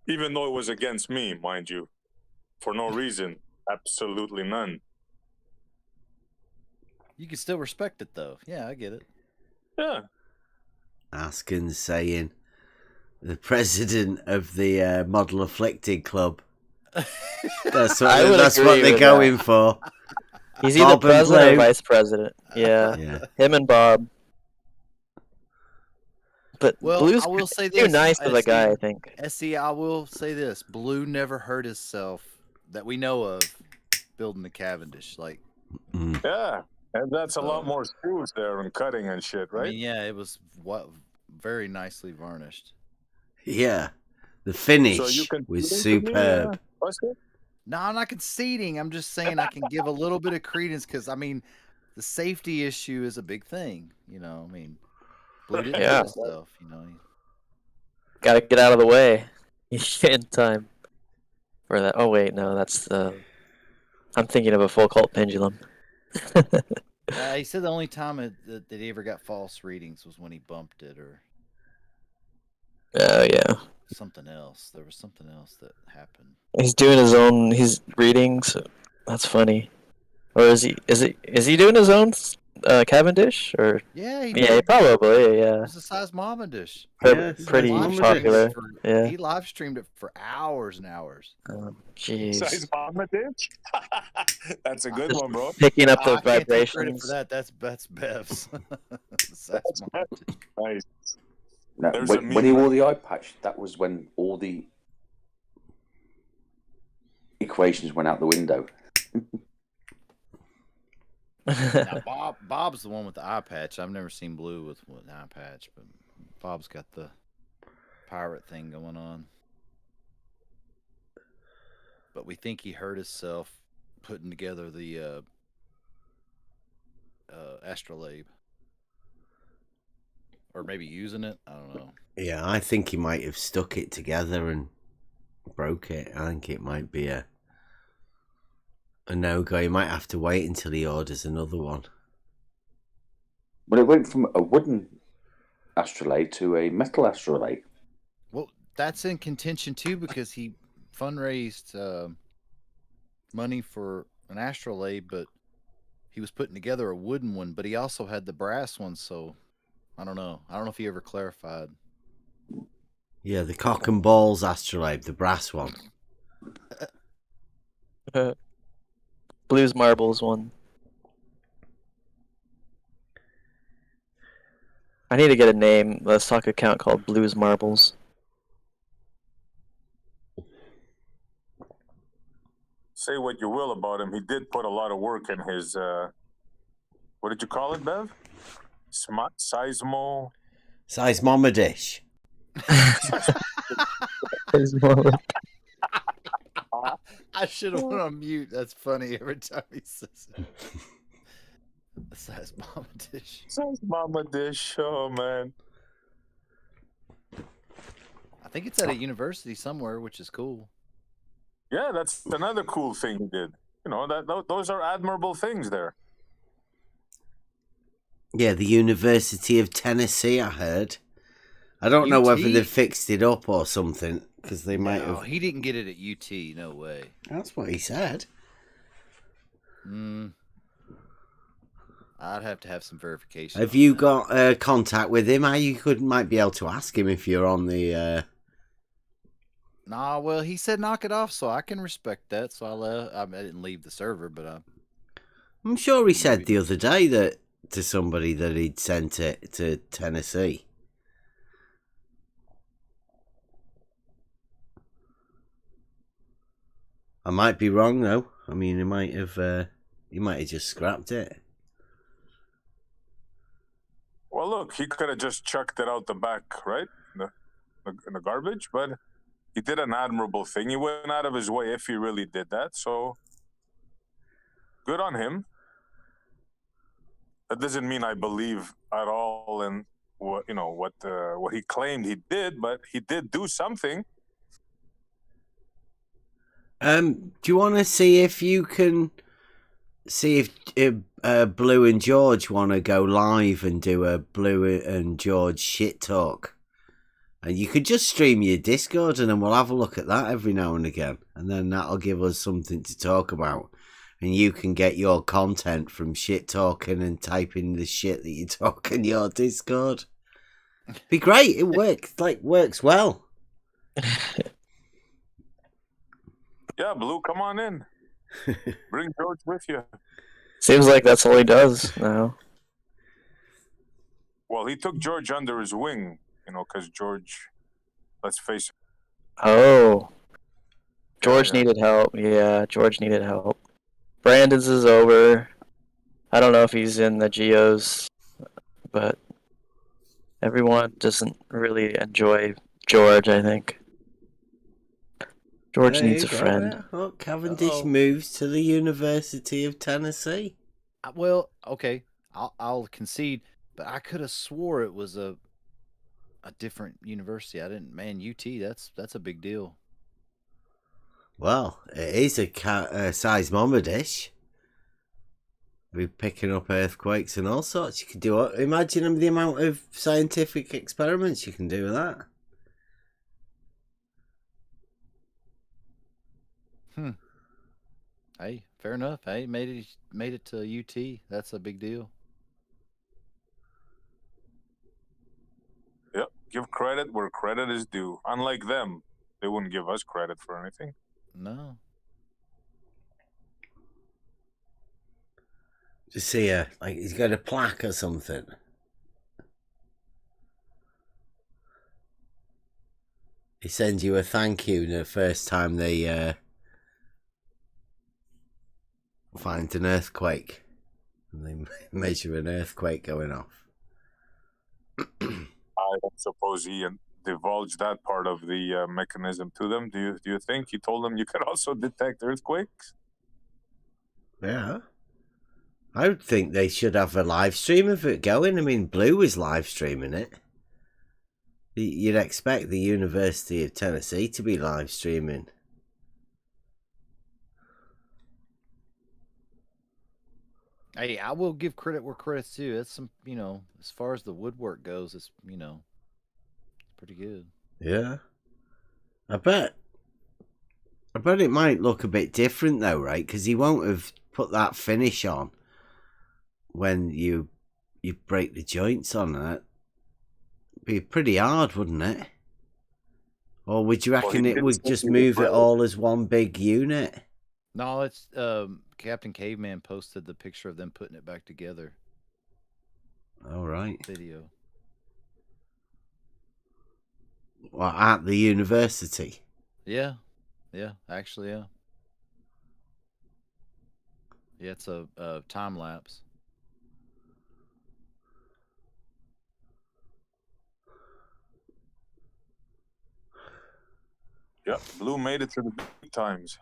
Even though it was against me, mind you, for no reason, absolutely none. You can still respect it, though. Yeah, I get it. Yeah. Askin saying the president of the Model Afflicted Club. That's what they're going for. He's either president or vice president. Yeah. Him and Bob. But Blue's I will say too this, nice of a guy, I think. I will say this. Blue never hurt himself that we know of building the Cavendish. Like, yeah. And that's a lot more screws there and cutting and shit, right? I mean, yeah, it was very nicely varnished. Yeah. The finish was superb. No, I'm not conceding. I'm just saying I can give a little bit of credence because, I mean, the safety issue is a big thing. You know, I mean, Blue didn't do stuff, you know. Got to get out of the way in time for that. Oh, wait, no, that's the... I'm thinking of a full cult pendulum. He said the only time that he ever got false readings was when he bumped it or... Oh, yeah. Something else. There was something else that happened. He's doing his own readings. That's funny. Or is he doing his own Cavendish? Or yeah, probably, yeah. It's a seismometer. Pretty popular. Yeah. He live streamed it for hours and hours. Oh, jeez. Seismometer? That's a good one, bro. Picking up the I can't take credit vibrations. for that. That's Bev's. Nice. No, when he wore the eye patch, that was when all the equations went out the window. Now, Bob's the one with the eye patch. I've never seen Blue with an eye patch, but Bob's got the pirate thing going on. But we think he hurt himself putting together the astrolabe. Or maybe using it. I don't know. Yeah, I think he might have stuck it together and broke it. I think it might be a no-go. He might have to wait until he orders another one. But it went from a wooden astrolabe to a metal astrolabe. Well, that's in contention too because he fundraised money for an astrolabe, but he was putting together a wooden one, but he also had the brass one, so I don't know. I don't know if he ever clarified. Yeah, the cock and balls astrolabe, the brass one. Blues Marbles one. I need to get a name. Let's talk account called Blues Marbles. Say what you will about him. He did put a lot of work in his, what did you call it, Bev? Seismometer. I should have went on mute. That's funny every time he says it. Seismometer. Oh, man. I think it's at a university somewhere, which is cool. Yeah, that's another cool thing he did. You know, those are admirable things there. Yeah, the University of Tennessee, I heard. I don't know whether they fixed it up or something, because they might have... he didn't get it at UT, no way. That's what he said. I'd have to have some verification. Have you got contact with him? You might be able to ask him if you're on the... Nah, well, he said knock it off, so I can respect that. So I didn't leave the server, but I'm sure he said the other day that to somebody that he'd sent it to Tennessee. I might be wrong though. I mean, he might have just scrapped it. Well, look, he could have just chucked it out the back, right? In the garbage, but he did an admirable thing. He went out of his way if he really did that. So good on him. That doesn't mean I believe at all in what he claimed he did, but he did do something. Do you want to see if you can see if Blue and George want to go live and do a Blue and George shit talk? And you could just stream your Discord and then we'll have a look at that every now and again. And then that'll give us something to talk about. and you can get your content from shit talking and typing the shit that you talk in your Discord. Be great. It works well. Yeah, Blue, come on in. Bring George with you. Seems like that's all he does now. Well, he took George under his wing, because George, let's face it. Oh. George needed help. Yeah, George needed help. Brandon's is over. I don't know if he's in the Geos, but everyone doesn't really enjoy George, I think. George needs a friend. Oh, Cavendish moves to the University of Tennessee. Well, okay, I'll concede, but I could have swore it was a different university. I didn't. Man, UT. That's a big deal. Well, it is a seismometer. We're picking up earthquakes and all sorts. You could do it. Imagine the amount of scientific experiments you can do with that. Hey, fair enough. Hey, made it to UT. That's a big deal. Yep, give credit where credit is due. Unlike them, they wouldn't give us credit for anything. No. Just see he's got a plaque or something. He sends you a thank you the first time they find an earthquake. And they measure an earthquake going off. I don't suppose he divulged that part of the mechanism to them. Do you think he told them you could also detect earthquakes? Yeah. I would think they should have a live stream of it going. I mean, Blue is live streaming it. You'd expect the University of Tennessee to be live streaming. Hey, I will give credit where credit's due. That's some, as far as the woodwork goes, it's pretty good. Yeah. I bet it might look a bit different though, right? Because he won't have put that finish on when you break the joints on it. It'd be pretty hard, wouldn't it? Or would you reckon it would just move it all as one big unit? No, it's Captain Caveman posted the picture of them putting it back together. All right. Video. Well, at the university. Yeah, actually, yeah. Yeah, it's a time lapse. Yep, Blue made it to the big times.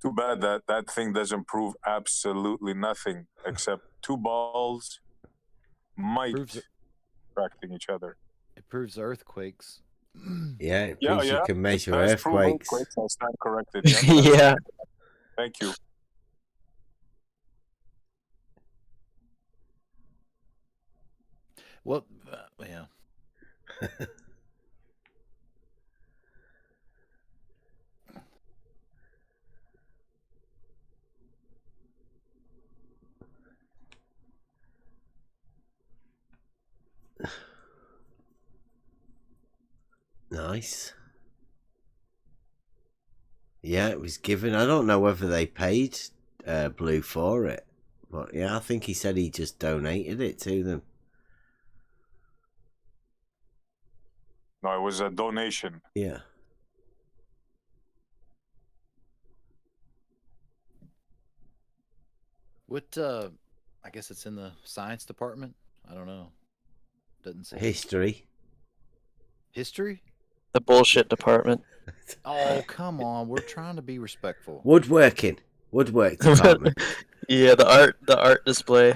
Too bad that thing doesn't prove absolutely nothing except two balls might attracting each other. It proves earthquakes. Yeah, it proves you can measure earthquakes. I'll stand corrected. Yeah. Thank you. Well, yeah. Nice. Yeah, it was given. I don't know whether they paid Blue for it, but yeah, I think he said he just donated it to them. No, it was a donation. Yeah. What? I guess it's in the science department. I don't know. Doesn't say. History. History? The bullshit department. Oh, come on. We're trying to be respectful. Woodwork department. Yeah, the art display.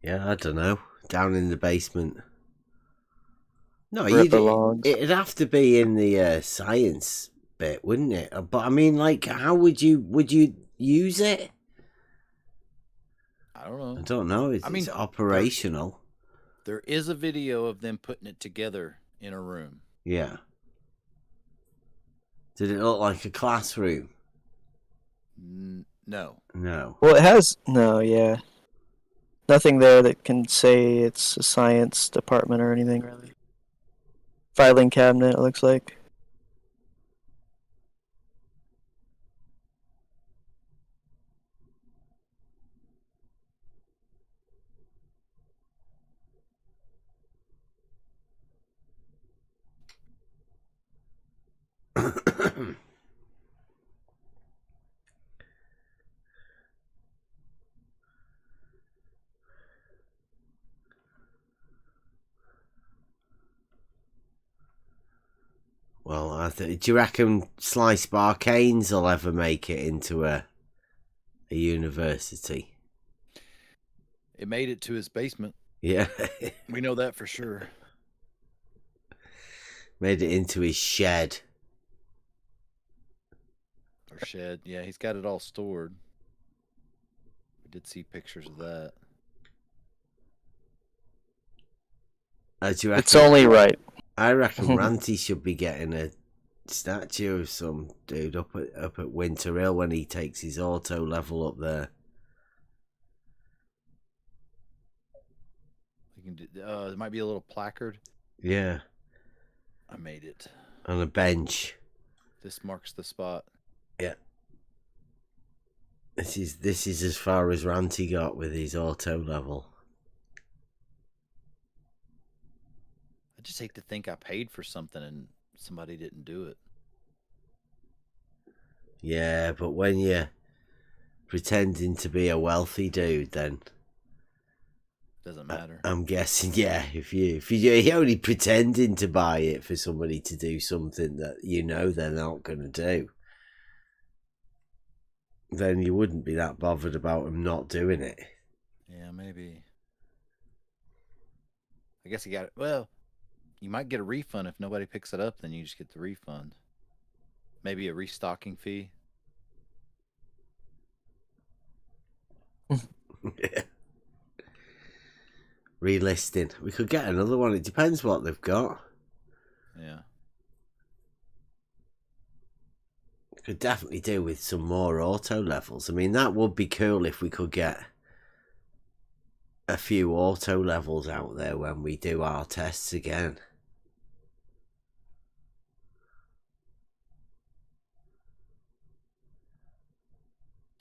Yeah, I don't know. Down in the basement. No, where it belongs. it'd have to be in the science bit, wouldn't it? But I mean, like, how would you use it? I don't know. I don't know. It's operational. There is a video of them putting it together in a room. Yeah. Did it look like a classroom? No. No. Well, it has yeah. Nothing there that can say it's a science department or anything really. Filing cabinet, it looks like. Well, do you reckon Slice Bar Canes will ever make it into a university? It made it to his basement. Yeah. We know that for sure. Made it into his shed. Or shed. Yeah, he's got it all stored. We did see pictures of that. It's only right. I reckon Ranty should be getting a statue of some dude up at Winter Hill when he takes his auto level up there. We can do. There might be a little placard. Yeah. I made it. On a bench. This marks the spot. Yeah. This is as far as Ranty got with his auto level. I just hate to think I paid for something and somebody didn't do it. Yeah, but when you're pretending to be a wealthy dude, then doesn't matter. I'm guessing, yeah. If you're only pretending to buy it for somebody to do something that you know they're not going to do, then you wouldn't be that bothered about them not doing it. Yeah, maybe. I guess you got it. Well, you might get a refund if nobody picks it up. Then you just get the refund. Maybe a restocking fee. Yeah. Relisting. We could get another one. It depends what they've got. Yeah. Could definitely do with some more auto levels. I mean, that would be cool if we could get a few auto levels out there when we do our tests again.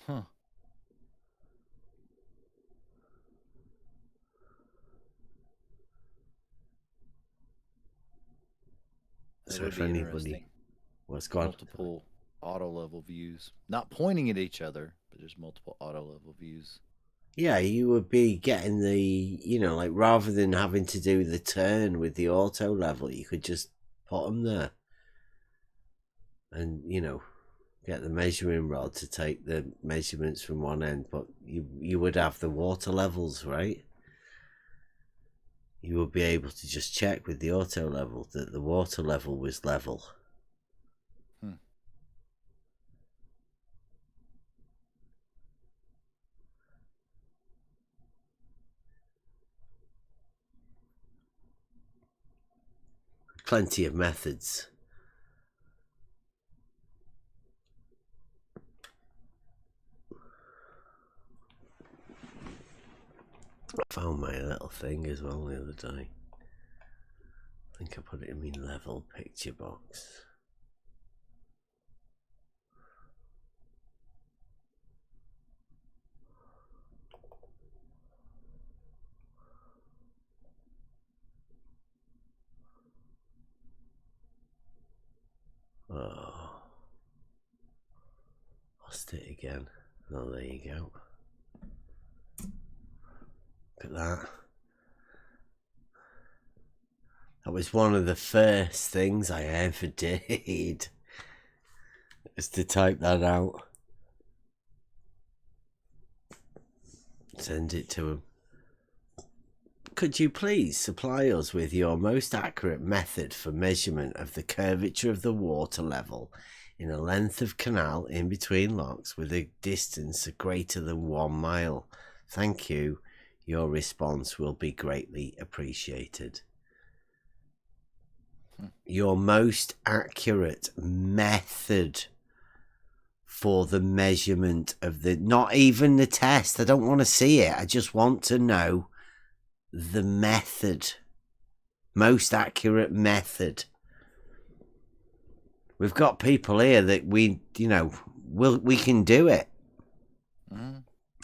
Huh. So if anybody what's going multiple auto level views, not pointing at each other, but there's multiple auto level views. Yeah, you would be getting the, like rather than having to do the turn with the auto level, you could just put them there and, get the measuring rod to take the measurements from one end, but you would have the water levels, right? You would be able to just check with the auto level that the water level was level. Plenty of methods. I found my little thing as well the other day. I think I put it in my level picture box. Oh, lost it again. Oh, there you go. Look at that. That was one of the first things I ever did. Was to type that out. Send it to him. could you please supply us with your most accurate method for measurement of the curvature of the water level in a length of canal in between locks with a distance greater than 1 mile? Thank you. Your response will be greatly appreciated. Your most accurate method for the measurement of the... Not even the test. I don't want to see it. I just want to know the method. Most accurate method. We've got people here that we can do it.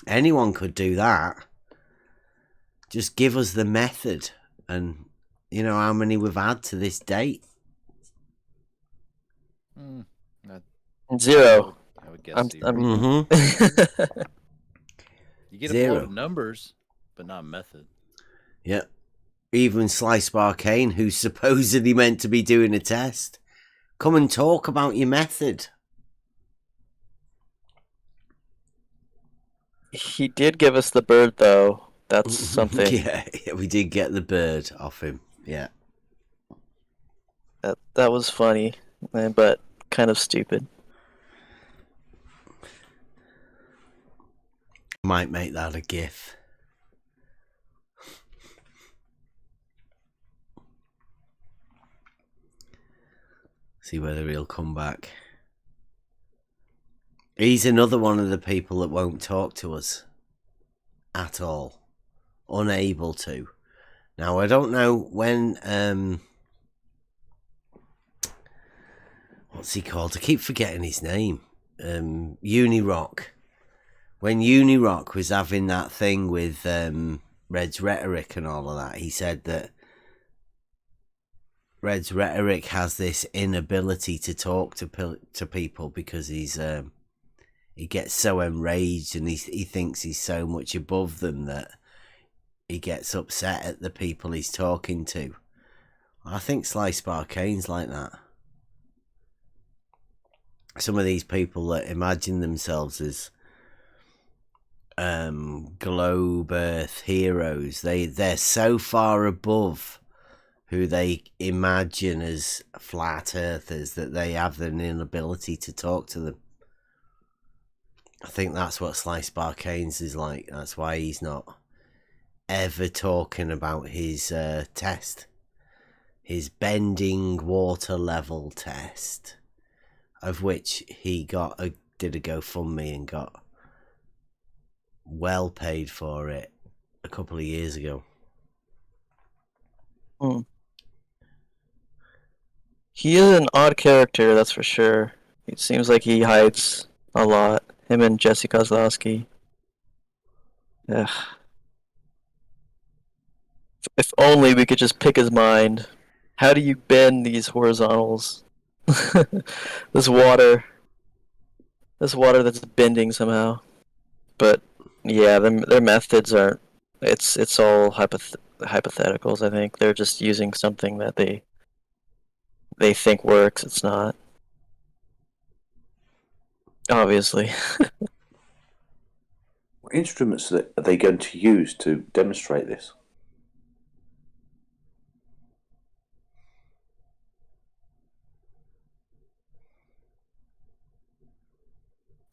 Anyone could do that. Just give us the method and how many we've had to this date. 0. I would guess You get 0. a lot of numbers, but not method. Yeah. Even Slice Barcane, who's supposedly meant to be doing a test. Come and talk about your method. He did give us the bird, though. That's something. Yeah, we did get the bird off him. Yeah. That was funny, but kind of stupid. Might make that a GIF. See whether he'll come back. He's another one of the people that won't talk to us at all. Unable to. Now, I don't know when... what's he called? I keep forgetting his name. Unirock. When Unirock was having that thing with Red's rhetoric and all of that, he said that Red's rhetoric has this inability to talk to people because he gets so enraged and he thinks he's so much above them that he gets upset at the people he's talking to. I think Slice Barcane's like that. Some of these people that imagine themselves as globe earth heroes, they're so far above who they imagine as flat earthers that they have an inability to talk to them. I think that's what Slice Barcanes is like. That's why he's not ever talking about his test, his bending water level test, of which he did a GoFundMe and got well paid for it a couple of years ago. He is an odd character, that's for sure. It seems like he hides a lot. Him and Jesse Kozlowski. Ugh. If only we could just pick his mind. How do you bend these horizontals? This water that's bending somehow. But yeah, their methods aren't. It's all hypotheticals. I think they're just using something that they think works. It's not. Obviously. What instruments are they going to use to demonstrate this?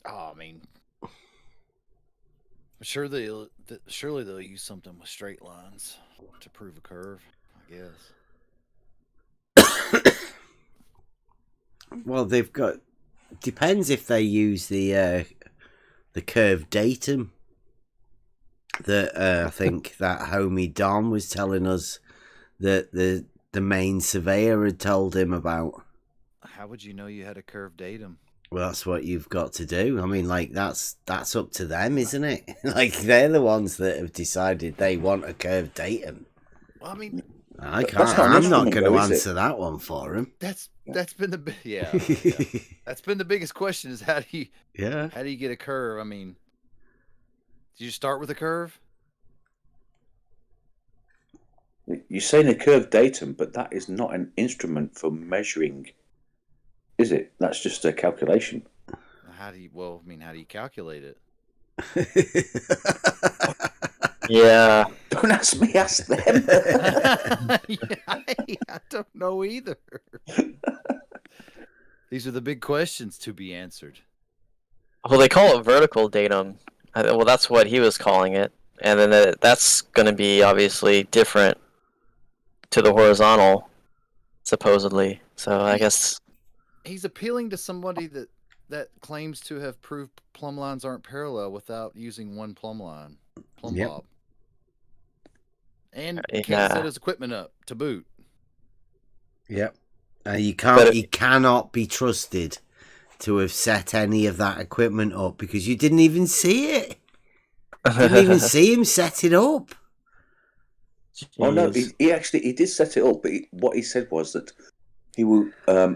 Oh, I mean, surely they'll use something with straight lines to prove a curve, I guess. Well, they've got... Depends if they use the curve datum that I think that homie Don was telling us that the main surveyor had told him about. How would you know you had a curve datum? Well, that's what you've got to do. I mean, like, that's up to them, isn't it? Like, they're the ones that have decided they want a curve datum. Well, I mean, I'm not going to answer that one for him. That's been the yeah. That's been the biggest question: is how do you get a curve? I mean, do you start with a curve? You're saying a curve datum, but that is not an instrument for measuring, is it? That's just a calculation. How do you calculate it? Yeah. Don't ask me, ask them. I don't know either. These are the big questions to be answered. Well, they call it vertical datum. Well, that's what he was calling it. And then that's going to be obviously different to the horizontal, supposedly. So I guess... He's appealing to somebody that claims to have proved plumb lines aren't parallel without using one plumb bob. And can't set his equipment up to boot. Yep. He cannot be trusted to have set any of that equipment up because you didn't even see it. Didn't even see him set it up. Oh no, he did set it up, but what he said was that he will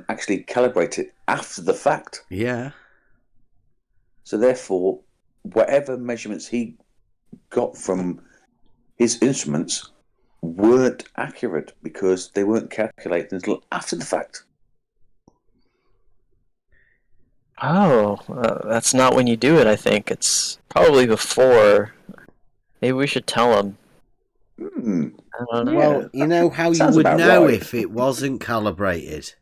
actually calibrate it after the fact. Yeah. So therefore, whatever measurements he got from his instruments weren't accurate because they weren't calculated until after the fact. Oh, that's not when you do it, I think. It's probably before. Maybe we should tell him. I don't know. Well, you know how you would know if it wasn't calibrated?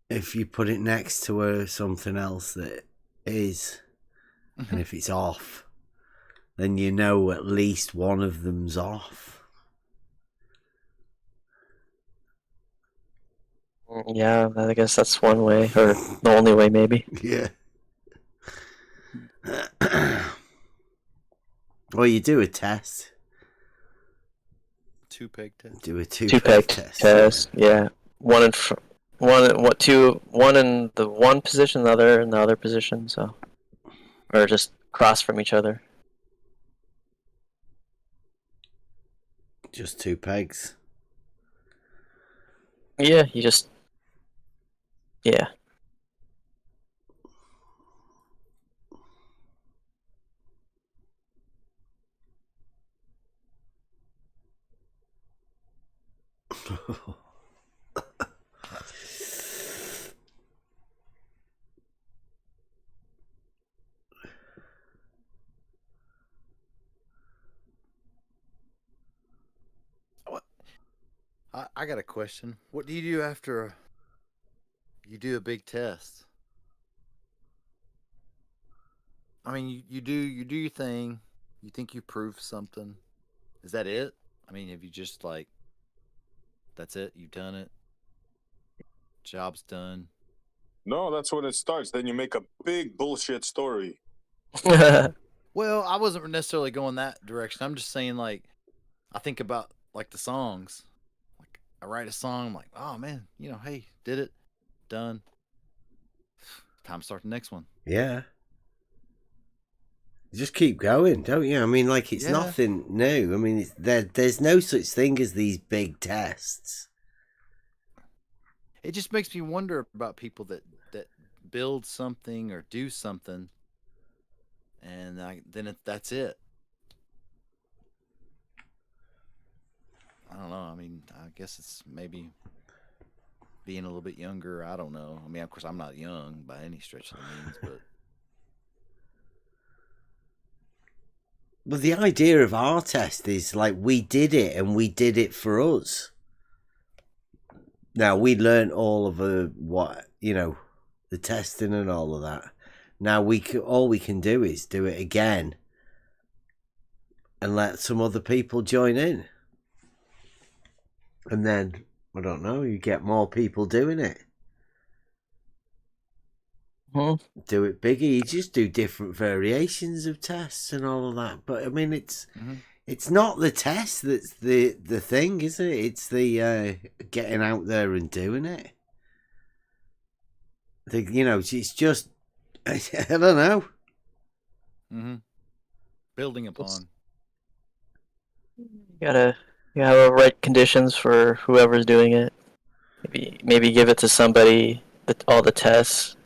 If you put it next to something else that is, and if it's off, then you know at least one of them's off. Yeah, I guess that's one way, or the only way, maybe. Yeah. Well, you do a test. Two-peg test. Do a two-peg test. Yeah. One in the one position, the other in the other position. So, or just cross from each other. Just 2 pegs. Yeah, you just. Yeah. I got a question. What do you do after you do a big test? I mean, you do your thing. You think you proved something. Is that it? I mean, if you just that's it, you've done it. Job's done. No, that's when it starts. Then you make a big bullshit story. Well, I wasn't necessarily going that direction. I'm just saying, I think about the songs. I write a song, I'm like, oh man, hey, did it, done. Time to start the next one. Yeah. You just keep going, don't you? I mean, it's nothing new. I mean, there's no such thing as these big tests. It just makes me wonder about people that build something or do something, and that's it. I don't know. I mean, I guess it's maybe being a little bit younger. I don't know. I mean, of course, I'm not young by any stretch of the means, but. Well, the idea of our test is we did it and we did it for us. Now, we learned all of the testing and all of that. Now, all we can do is do it again and let some other people join in. And then, I don't know, you get more people doing it. Do it bigger. You just do different variations of tests and all of that. But, I mean, it's not the test that's the thing, is it? It's the getting out there and doing it. It's just, I don't know. Building upon. You gotta have the right conditions for whoever's doing it. Maybe give it to somebody all the tests.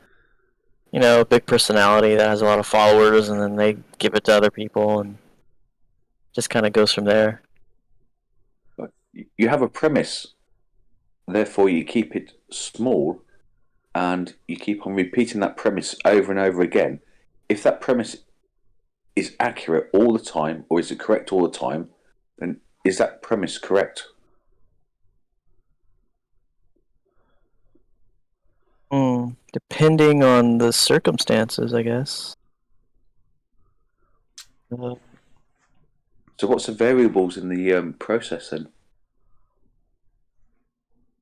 A big personality that has a lot of followers, and then they give it to other people, and just kind of goes from there. But you have a premise, therefore you keep it small, and you keep on repeating that premise over and over again. If that premise is accurate all the time, or is it correct all the time, then is that premise correct? Depending on the circumstances, I guess. So what's the variables in the process then?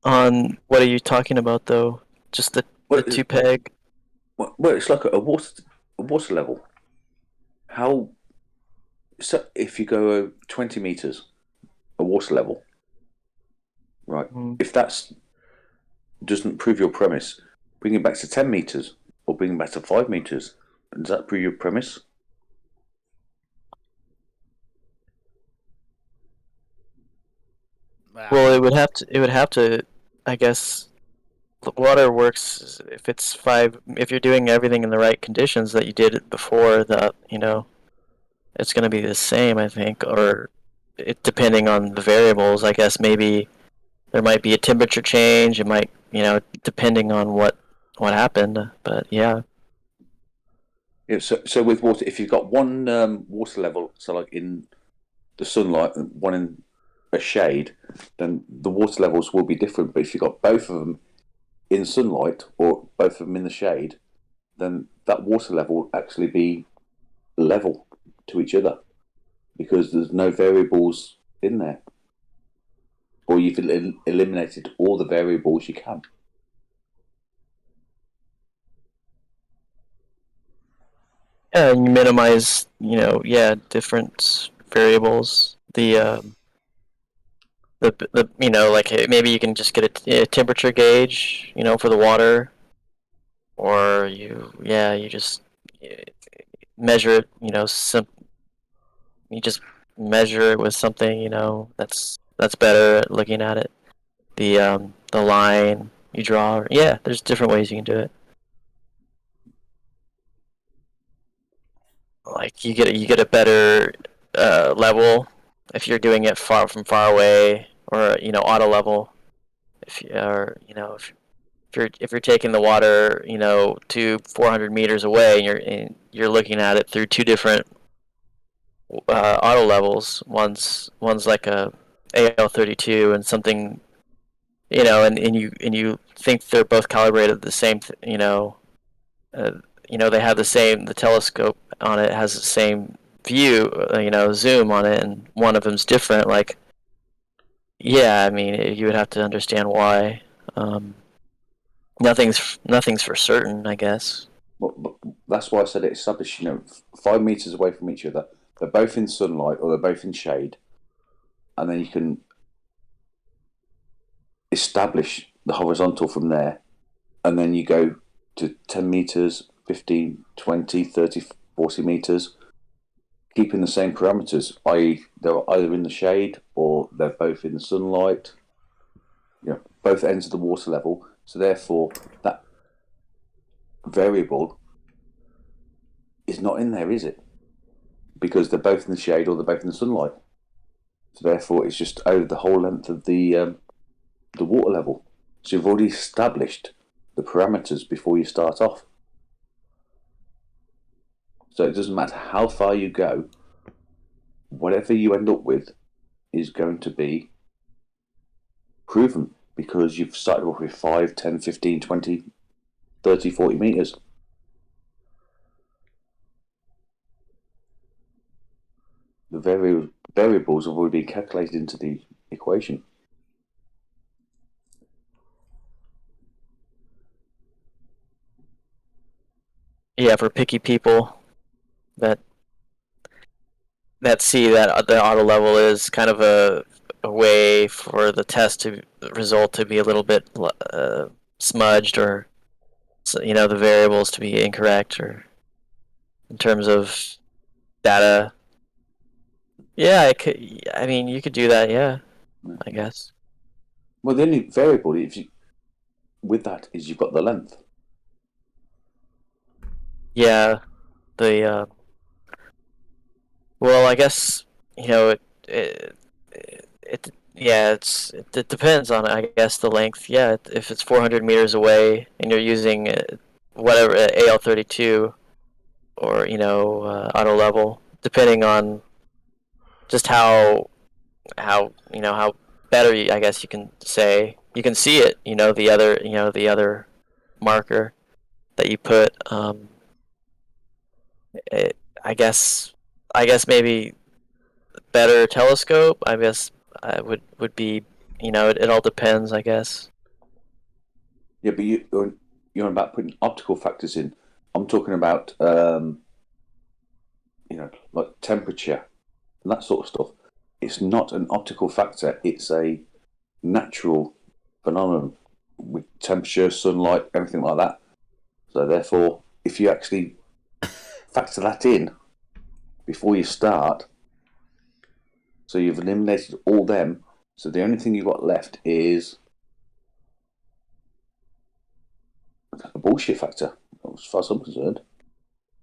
On what are you talking about, though? Just the 2-peg? Well, it's like a water level. So if you go 20 meters, a water level, right? If that doesn't prove your premise, bring it back to 10 meters or bring it back to 5 meters. Does that prove your premise? Well, it would have to. I guess the water works if it's 5. If you're doing everything in the right conditions that you did it before, that it's going to be the same. I think, or depending on the variables. I guess maybe there might be a temperature change. It might, depending on what happened. But yeah. Yeah. So with water, if you've got one water level, so like in the sunlight, one in a shade, then the water levels will be different. But if you've got both of them in sunlight or both of them in the shade, then that water level will actually be level to each other because there's no variables in there, or you've eliminated all the variables you can. Yeah, and you minimize, different variables. The like maybe you can just get a temperature gauge, for the water, or you just measure it, you just measure it with something, that's better at looking at it. The line you draw, there's different ways you can do it. Like you get a better level if you're doing it far away, or auto level. If you're taking the water, to 400 meters away, and you're looking at it through 2 different auto levels. One's like a AL32 and something, and you think they're both calibrated the same. They have the telescope on it has the same view, zoom on it, and one of them's different. Like, yeah, I mean, you would have to understand why. Nothing's for certain, I guess. But that's why I said it established, 5 meters away from each other. They're both in sunlight or they're both in shade, and then you can establish the horizontal from there, and then you go to 10 meters, 15, 20, 30, 40 meters, keeping the same parameters, i.e. they're either in the shade or they're both in the sunlight, both ends of the water level. So therefore, that variable is not in there, is it? Because they're both in the shade or they're both in the sunlight. So therefore, it's just over the whole length of the water level. So you've already established the parameters before you start off. So it doesn't matter how far you go, whatever you end up with is going to be proven because you've started off with 5, 10, 15, 20, 30, 40 meters. The variables have already been calculated into the equation. Yeah, for picky people that see that the auto level is kind of a way for the result to be a little bit smudged, or the variables to be incorrect, or in terms of data. Yeah, you could do that. Yeah, I guess. Well, the only variable with that is you've got the length. Yeah, well, I guess it depends on, I guess, the length. Yeah, if it's 400 meters away and you're using whatever AL32 or auto level, depending on just how how better I guess you can say you can see it. The other marker that you put. I guess maybe better telescope. I guess would be it all depends. I guess. Yeah, but you're about putting optical factors in. I'm talking about like temperature and that sort of stuff. It's not an optical factor. It's a natural phenomenon with temperature, sunlight, everything like that. So therefore, if you actually factor that in before you start, so you've eliminated all them. So the only thing you've got left is a bullshit factor, as far as I'm concerned,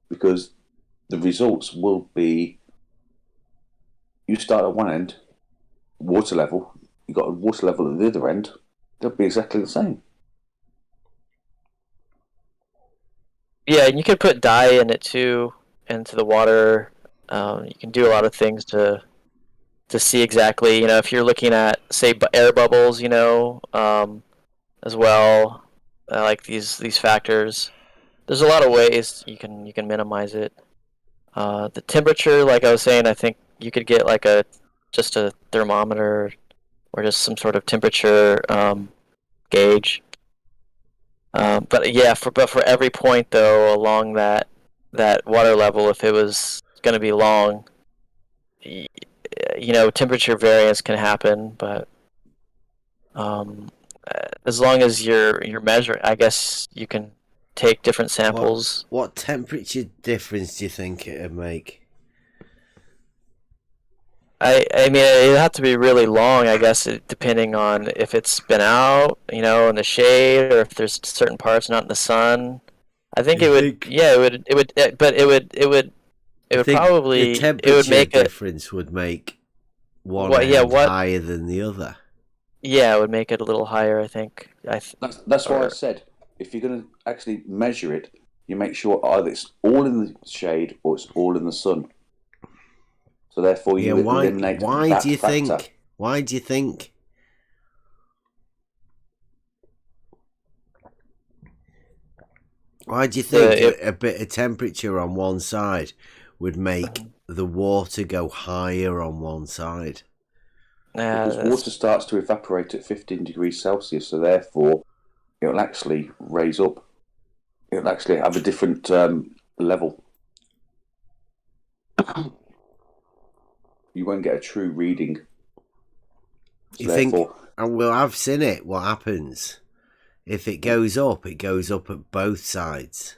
because the results will be you start at one end, water level, you got a water level at the other end, they'll be exactly the same. Yeah, and you could put dye in it too, into the water. You can do a lot of things to see exactly. If you're looking at, say, air bubbles, as well, like these factors. There's a lot of ways you can minimize it. The temperature, like I was saying, I think you could get like just a thermometer or just some sort of temperature gauge. But yeah, for every point though along that water level, if it was going to be long, temperature variance can happen. But as long as you're measuring, I guess you can take different samples. What temperature difference do you think it would make? I mean, it'd have to be really long, I guess, depending on if it's been out, in the shade, or if there's certain parts not in the sun. I think it would. Yeah, but it would probably. The temperature it would make difference would make one end higher than the other. Yeah, it would make it a little higher, I think. That's why I said if you're going to actually measure it, you make sure either it's all in the shade or it's all in the sun. So therefore, you eliminate that factor. Why do you think? Why do you think a bit of temperature on one side would make the water go higher on one side? Because water starts to evaporate at 15 degrees Celsius, so therefore it'll actually raise up. It'll actually have a different level. You won't get a true reading. So you think? Well, I've seen it. What happens if it goes up? It goes up at both sides.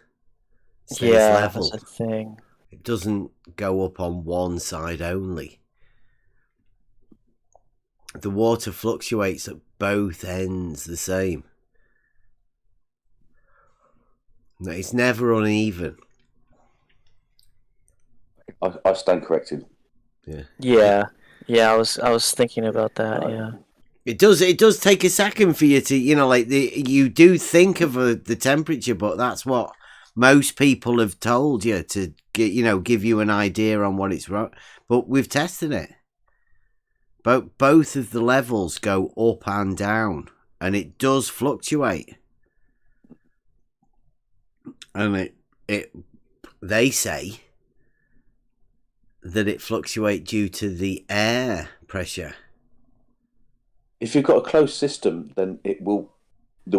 Stays level. That's a thing. It doesn't go up on one side only. The water fluctuates at both ends the same. No, it's never uneven. I stand corrected. Yeah. I was thinking about that. Right. Yeah. It does take a second for you to, you do think of the temperature, but that's what most people have told you to get, give you an idea on what it's right. But we've tested it. Both of the levels go up and down, and it does fluctuate. And they say that it fluctuates due to the air pressure. If you've got a closed system, then there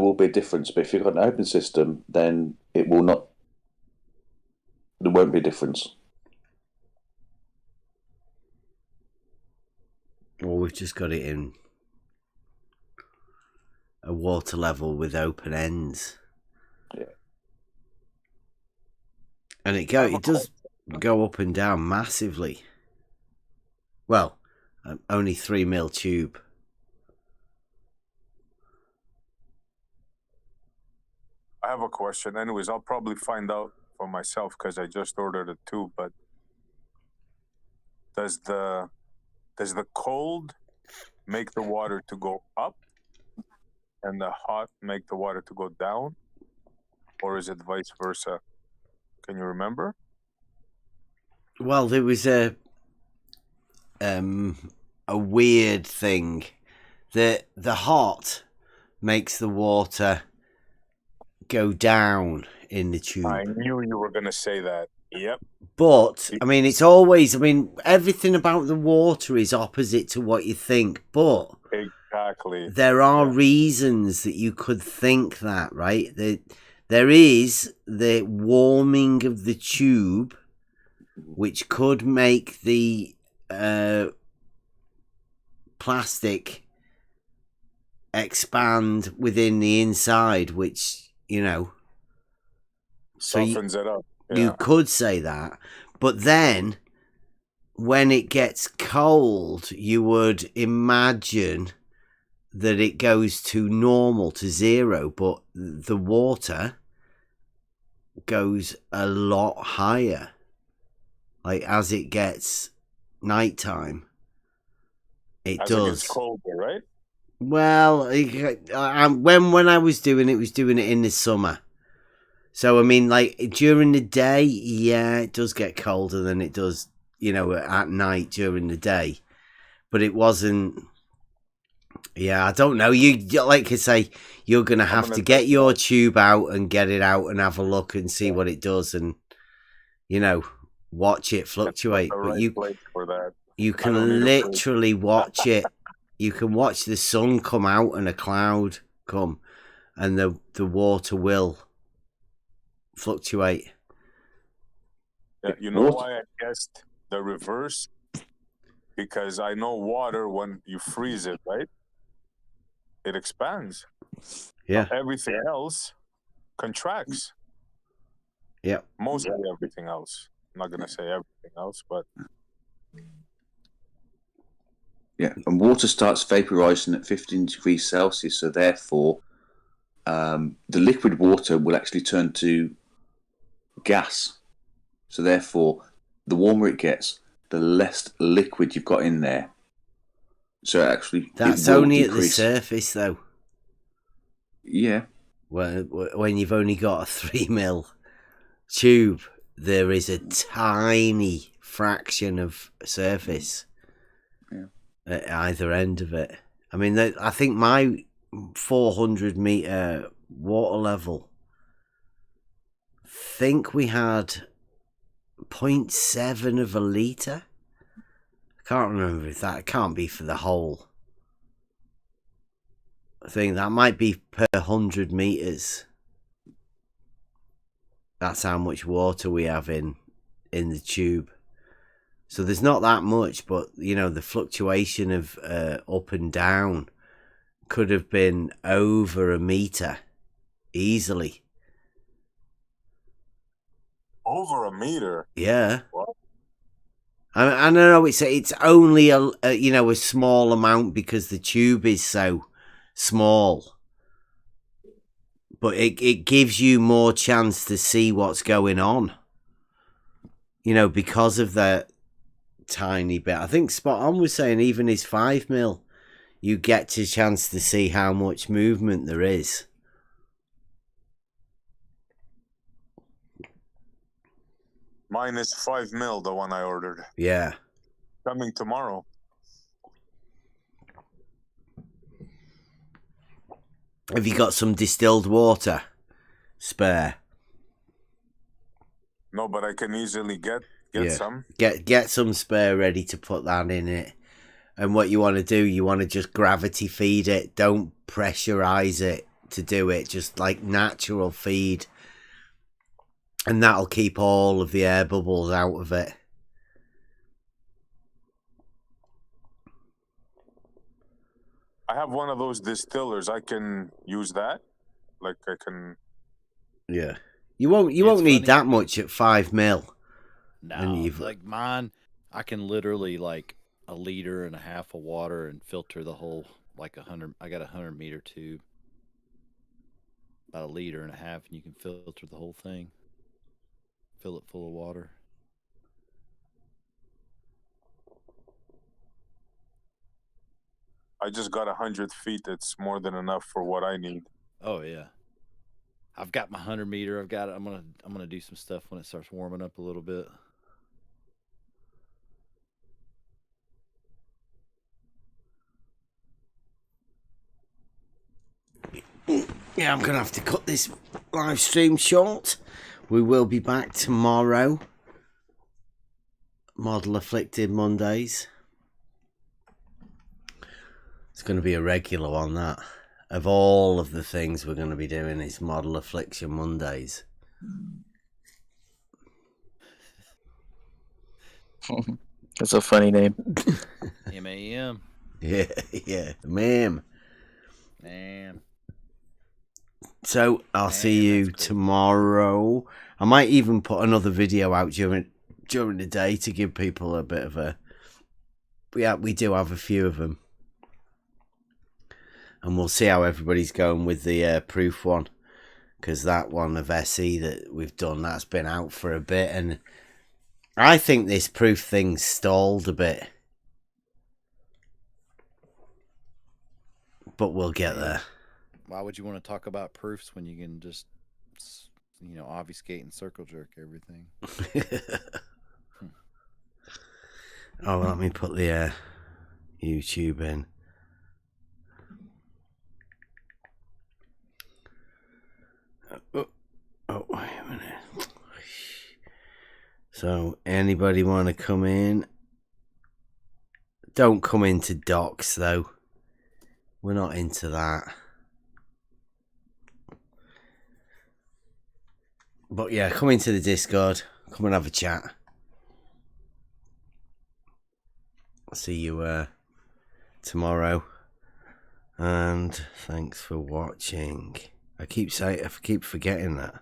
will be a difference. But if you've got an open system, then it will not. There won't be a difference. Well, we've just got it in a water level with open ends. Yeah. And it does go up and down massively. Well, only 3 mil tube. I have a question. Anyways, I'll probably find out for myself because I just ordered it too. But does the cold make the water to go up and the hot make the water to go down? Or is it vice versa? Can you remember? Well, there was a weird thing that the hot makes the water go down in the tube. I knew you were going to say that. Yep. But, I mean, it's always, I mean, everything about the water is opposite to what you think. But exactly, there are reasons that you could think that, right? There is the warming of the tube, which could make the plastic expand within the inside, which, you know, softens it up. You could say that, but then when it gets cold, you would imagine that it goes to normal, to zero, but the water goes a lot higher. Like as it gets nighttime, it As does. It gets colder, right? Well, when I was doing it in the summer. So, I mean, like, during the day, yeah, it does get colder than it does, you know, at night during the day. But it wasn't... Yeah, I don't know. You like I say, you're going to have to get your tube out and get it out and have a look and see what it does and, you know, watch it fluctuate. But you can literally watch it. You can watch the sun come out and a cloud come and the water will fluctuate. Yeah, you know why I guessed the reverse? Because I know water, when you freeze it, right? It expands. Yeah. Everything else contracts. Yeah. Mostly everything else. I'm not going to say everything else, but... Yeah, and water starts vaporizing at 15 degrees Celsius, so therefore the liquid water will actually turn to gas. So therefore, the warmer it gets, the less liquid you've got in there. So actually, that's only decrease. At the surface, though. Yeah. Well, when you've only got a 3mm tube, there is a tiny fraction of surface at either end of it. I mean, I think my 400-meter water level, think we had 0.7 of a litre. I can't remember if that can't be for the whole thing. That might be per 100 meters. That's how much water we have in the tube. So there's not that much, but you know, the fluctuation of up and down could have been over a meter easily. Over a meter? Yeah. What? I know it's only a small amount because the tube is so small, but it gives you more chance to see what's going on. You know, because of the tiny bit. I think Spot On was saying even his 5mm, you get a chance to see how much movement there is. Mine is 5mm, the one I ordered. Yeah. Coming tomorrow. Have you got some distilled water spare? No, but I can easily get some. Get some spare ready to put that in it. And what you want to do, you want to just gravity feed it. Don't pressurize it to do it. Just like natural feed. And that'll keep all of the air bubbles out of it. I have one of those distillers. I can use that. Like I can. Yeah, you won't need that much at 5mm. No, like mine, I can literally like 1.5 liters of water and filter the whole 100. I got a 100-meter tube, about 1.5 liters, and you can filter the whole thing. Fill it full of water. I just got 100 feet. It's more than enough for what I need. Oh yeah, I've got my 100-meter. I've got it. I'm gonna do some stuff when it starts warming up a little bit. yeah, I'm going to have to cut this live stream short. We will be back tomorrow. Model Afflicted Mondays. It's going to be a regular one, that. Of all of the things we're going to be doing, it's Model Affliction Mondays. That's a funny name. M-A-M. Yeah, ma'am. Man. So I'll see you tomorrow. I might even put another video out during the day to give people a bit of a... Yeah, we do have a few of them. And we'll see how everybody's going with the proof one. Because that one of SE that we've done, that's been out for a bit. And I think this proof thing's stalled a bit. But we'll get there. Why would you want to talk about proofs when you can just, obfuscate and circle jerk everything? Oh, let me put the YouTube in. Oh, wait a minute. So, anybody want to come in? Don't come into docs, though. We're not into that. But yeah, come into the Discord. Come and have a chat. I'll see you tomorrow. And thanks for watching. I keep forgetting that.